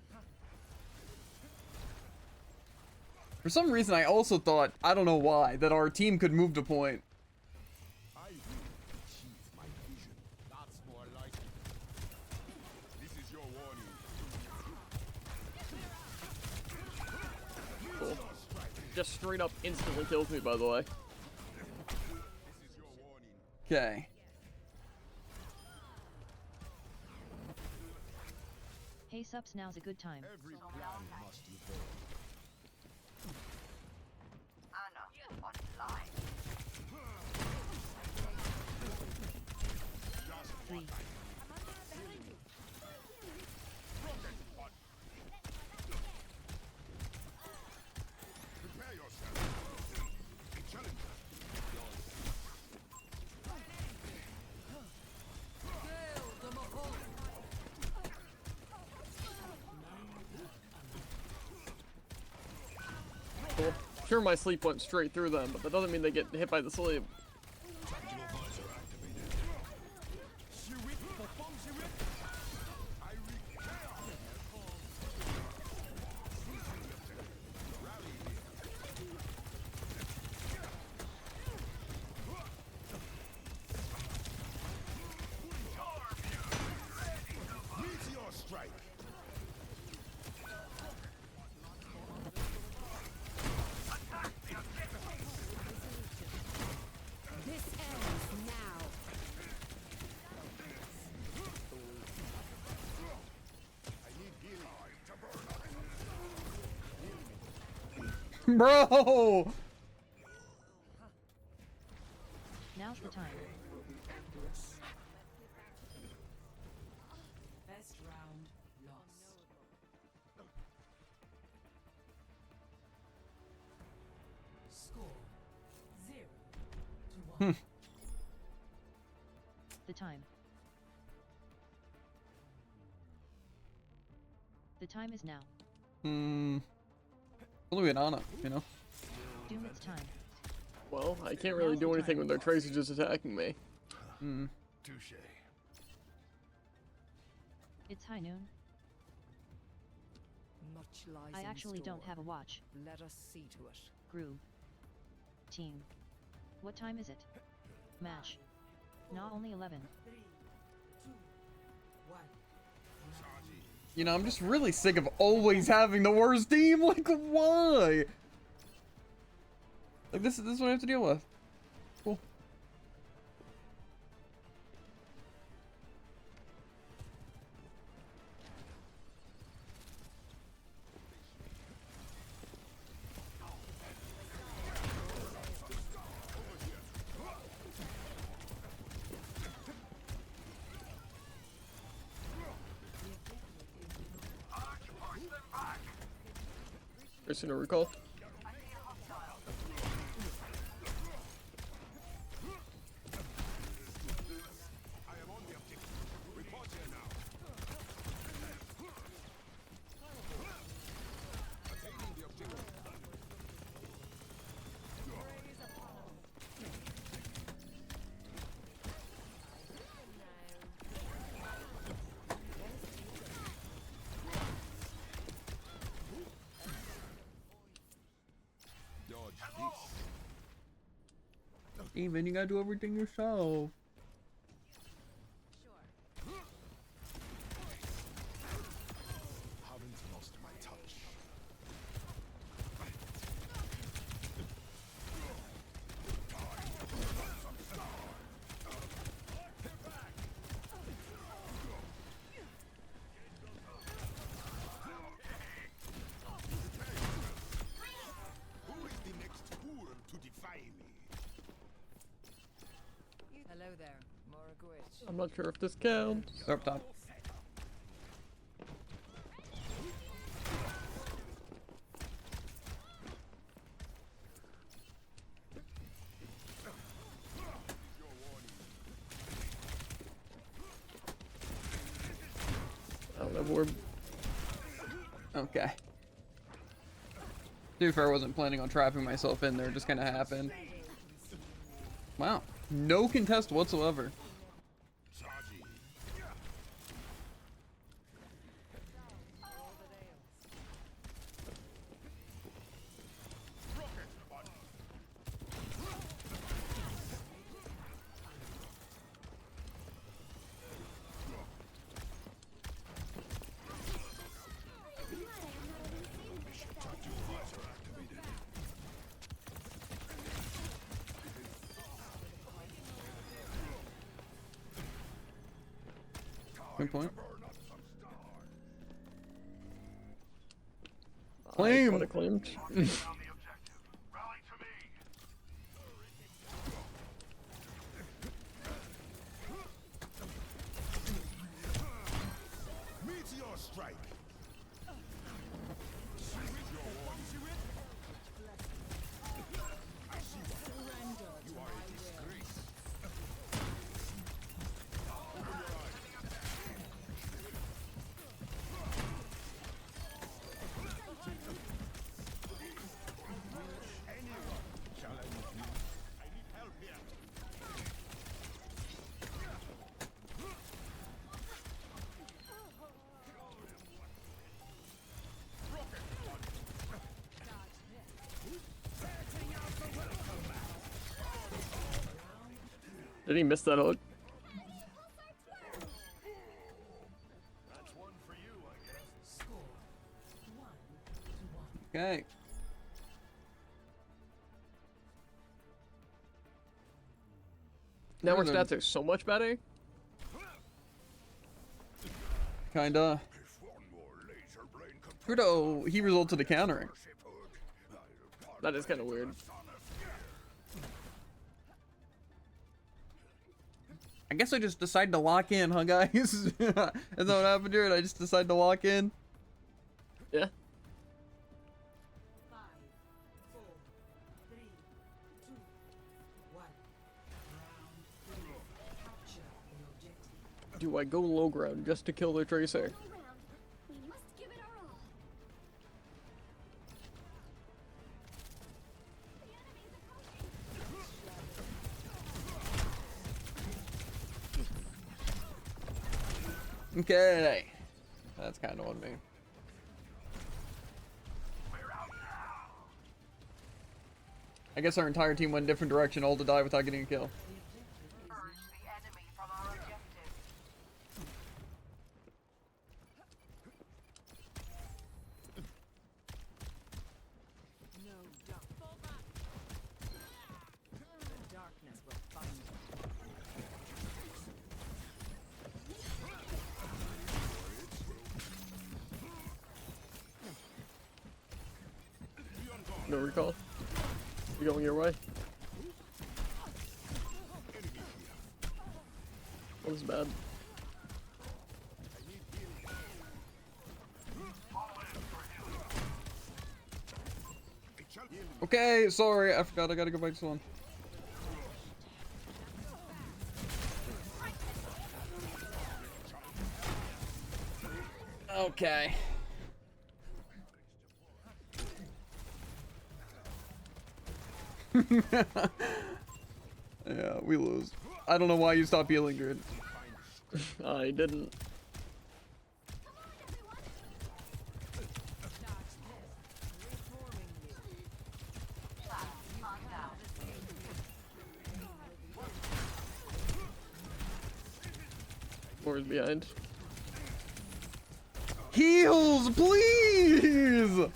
For some reason, I also thought, I don't know why, that our team could move to point. I will achieve my vision. That's more like it. This is your warning. Cool. Just straight up instantly kills me, by the way. This is your warning. Okay. Hey subs, now's a good time. Every plan must evolve. Three. Prepare yourself. A challenger. Cool. Sure, my sleep went straight through them, but that doesn't mean they get hit by the sleep. Tactical visor activated. I wreak chaos. Rally here. Meteor strike. This ends now. I need healing. Bro! Now's the time. Best round lost. Score 0-1. The time. The time is now. Only an Ana, you know? Doom, it's time. Well, I can't really do anything when their Tracer just attacking me. Touche. It's high noon. Much lies I in actually don't store. have a watch. Let us see to it. Groove. Team. What time is it? Match. Not only 11. 3, 2, 1. You know, I'm just really sick of always having the worst team. Like, why? Like, this is what I have to deal with. Cool. There's no recall. I am on the objective. Report here now. Attaining the objective. Steven, you gotta do everything yourself. Haven't lost my touch. Who is the next fool to defy me? Hello there, Moragwitch. I'm not sure if this counts. They're up top. I don't know where. Okay. To be fair, I wasn't planning on trapping myself in there. It just kind of happened. Wow. No contest whatsoever. Good point. Claim. I claimed. Meteor strike. You are a disgrace. Anyone challenge me? I need help here. Did he miss that hook? That's one for you, I guess. Okay. Now our Good. stats are so much better. Kinda. If one more laser brain Trudeau, he resulted to countering. That is kind of weird. I guess I just decided to lock in, huh, guys? Is that what happened here? I just decided to lock in. Yeah. 5, 4, 3, 2, 1. Round 3. Capture the objective. Do I go low ground just to kill the Tracer? We must give it our all. Okay. That's kind of on me. I guess our entire team went a different direction, all to die without getting a kill. No doubt. The darkness will find you. No recall. You going your way? That was bad. Okay, sorry, I forgot I gotta go back to this one. Okay. Yeah, we lose. I don't know why you stopped healing, dude. I didn't. inventory's behind. Heals, please!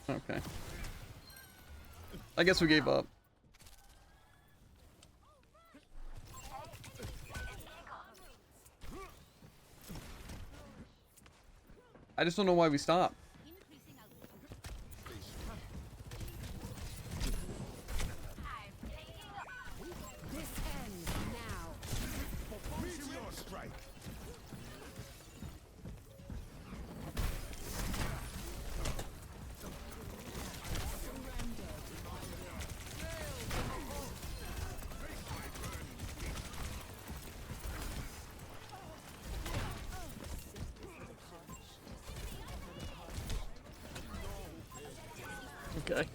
Okay. I guess we gave up. I just don't know why we stopped. This ends now. Meteor strike. Okay.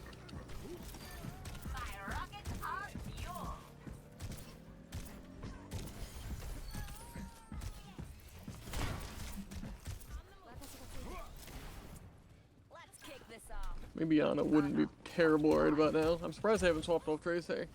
Let's kick this off. Maybe Ana wouldn't be terrible right about now. I'm surprised I haven't swapped off Tracer.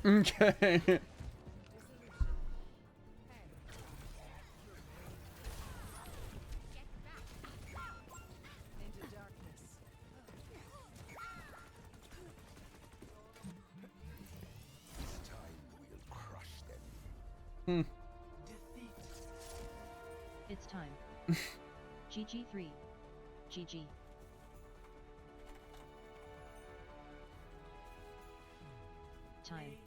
Okay. Into darkness. This time we'll crush them. It's time. GG3. GG. Time.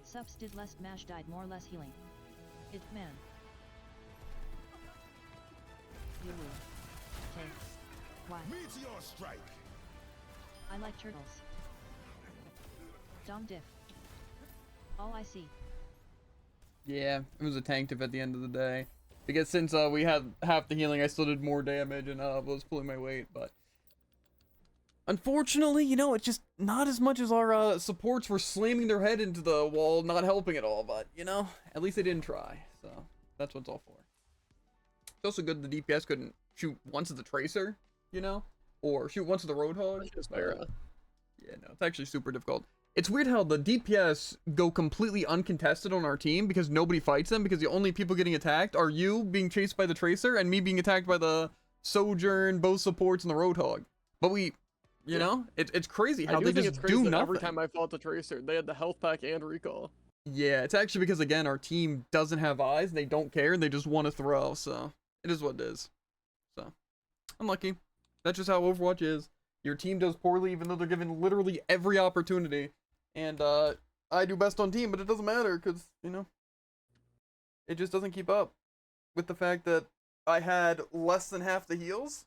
Subs did less, Mash died more, less healing. It man. You will. K. Why? Meteor strike. I like turtles. Dom diff. All I see. Yeah, it was a tank tip at the end of the day. Because since we had half the healing, I still did more damage and was pulling my weight, but unfortunately, you know, it's just not as much as our supports were slamming their head into the wall, not helping at all, but, you know, at least they didn't try, so that's what it's all for. It's also good the DPS couldn't shoot once at the Tracer, you know, or shoot once at the Roadhog. Yeah, no, it's actually super difficult. It's weird how the DPS go completely uncontested on our team because nobody fights them, because the only people getting attacked are you being chased by the Tracer and me being attacked by the Sojourn, both supports, and the Roadhog. But we, you know, it's crazy how they just do nothing. Every time I fought the Tracer, they had the health pack and recall. Yeah, it's actually because, again, our team doesn't have eyes, and they don't care, and they just want to throw, so it is what it is. So, unlucky. That's just how Overwatch is. Your team does poorly even though they're given literally every opportunity. And I do best on team, but it doesn't matter because, you know, it just doesn't keep up with the fact that I had less than half the heals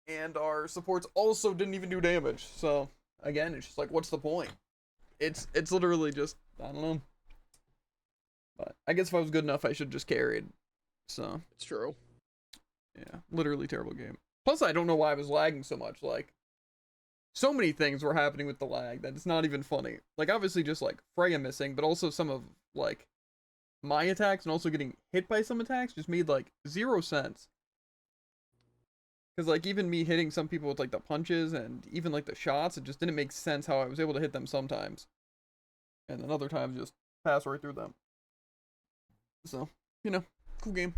and our supports also didn't even do damage. So, again, it's just like, what's the point? It's literally just, I don't know. But I guess if I was good enough, I should just carried. So. It's true. Yeah, literally terrible game. Plus, I don't know why I was lagging so much. Like, so many things were happening with the lag that it's not even funny. Like, obviously just, like, Freya missing, but also some of, like, my attacks and also getting hit by some attacks just made, like, 0 sense. Because, like, even me hitting some people with, like, the punches and even, like, the shots, it just didn't make sense how I was able to hit them sometimes. And then other times just pass right through them. So, you know, cool game.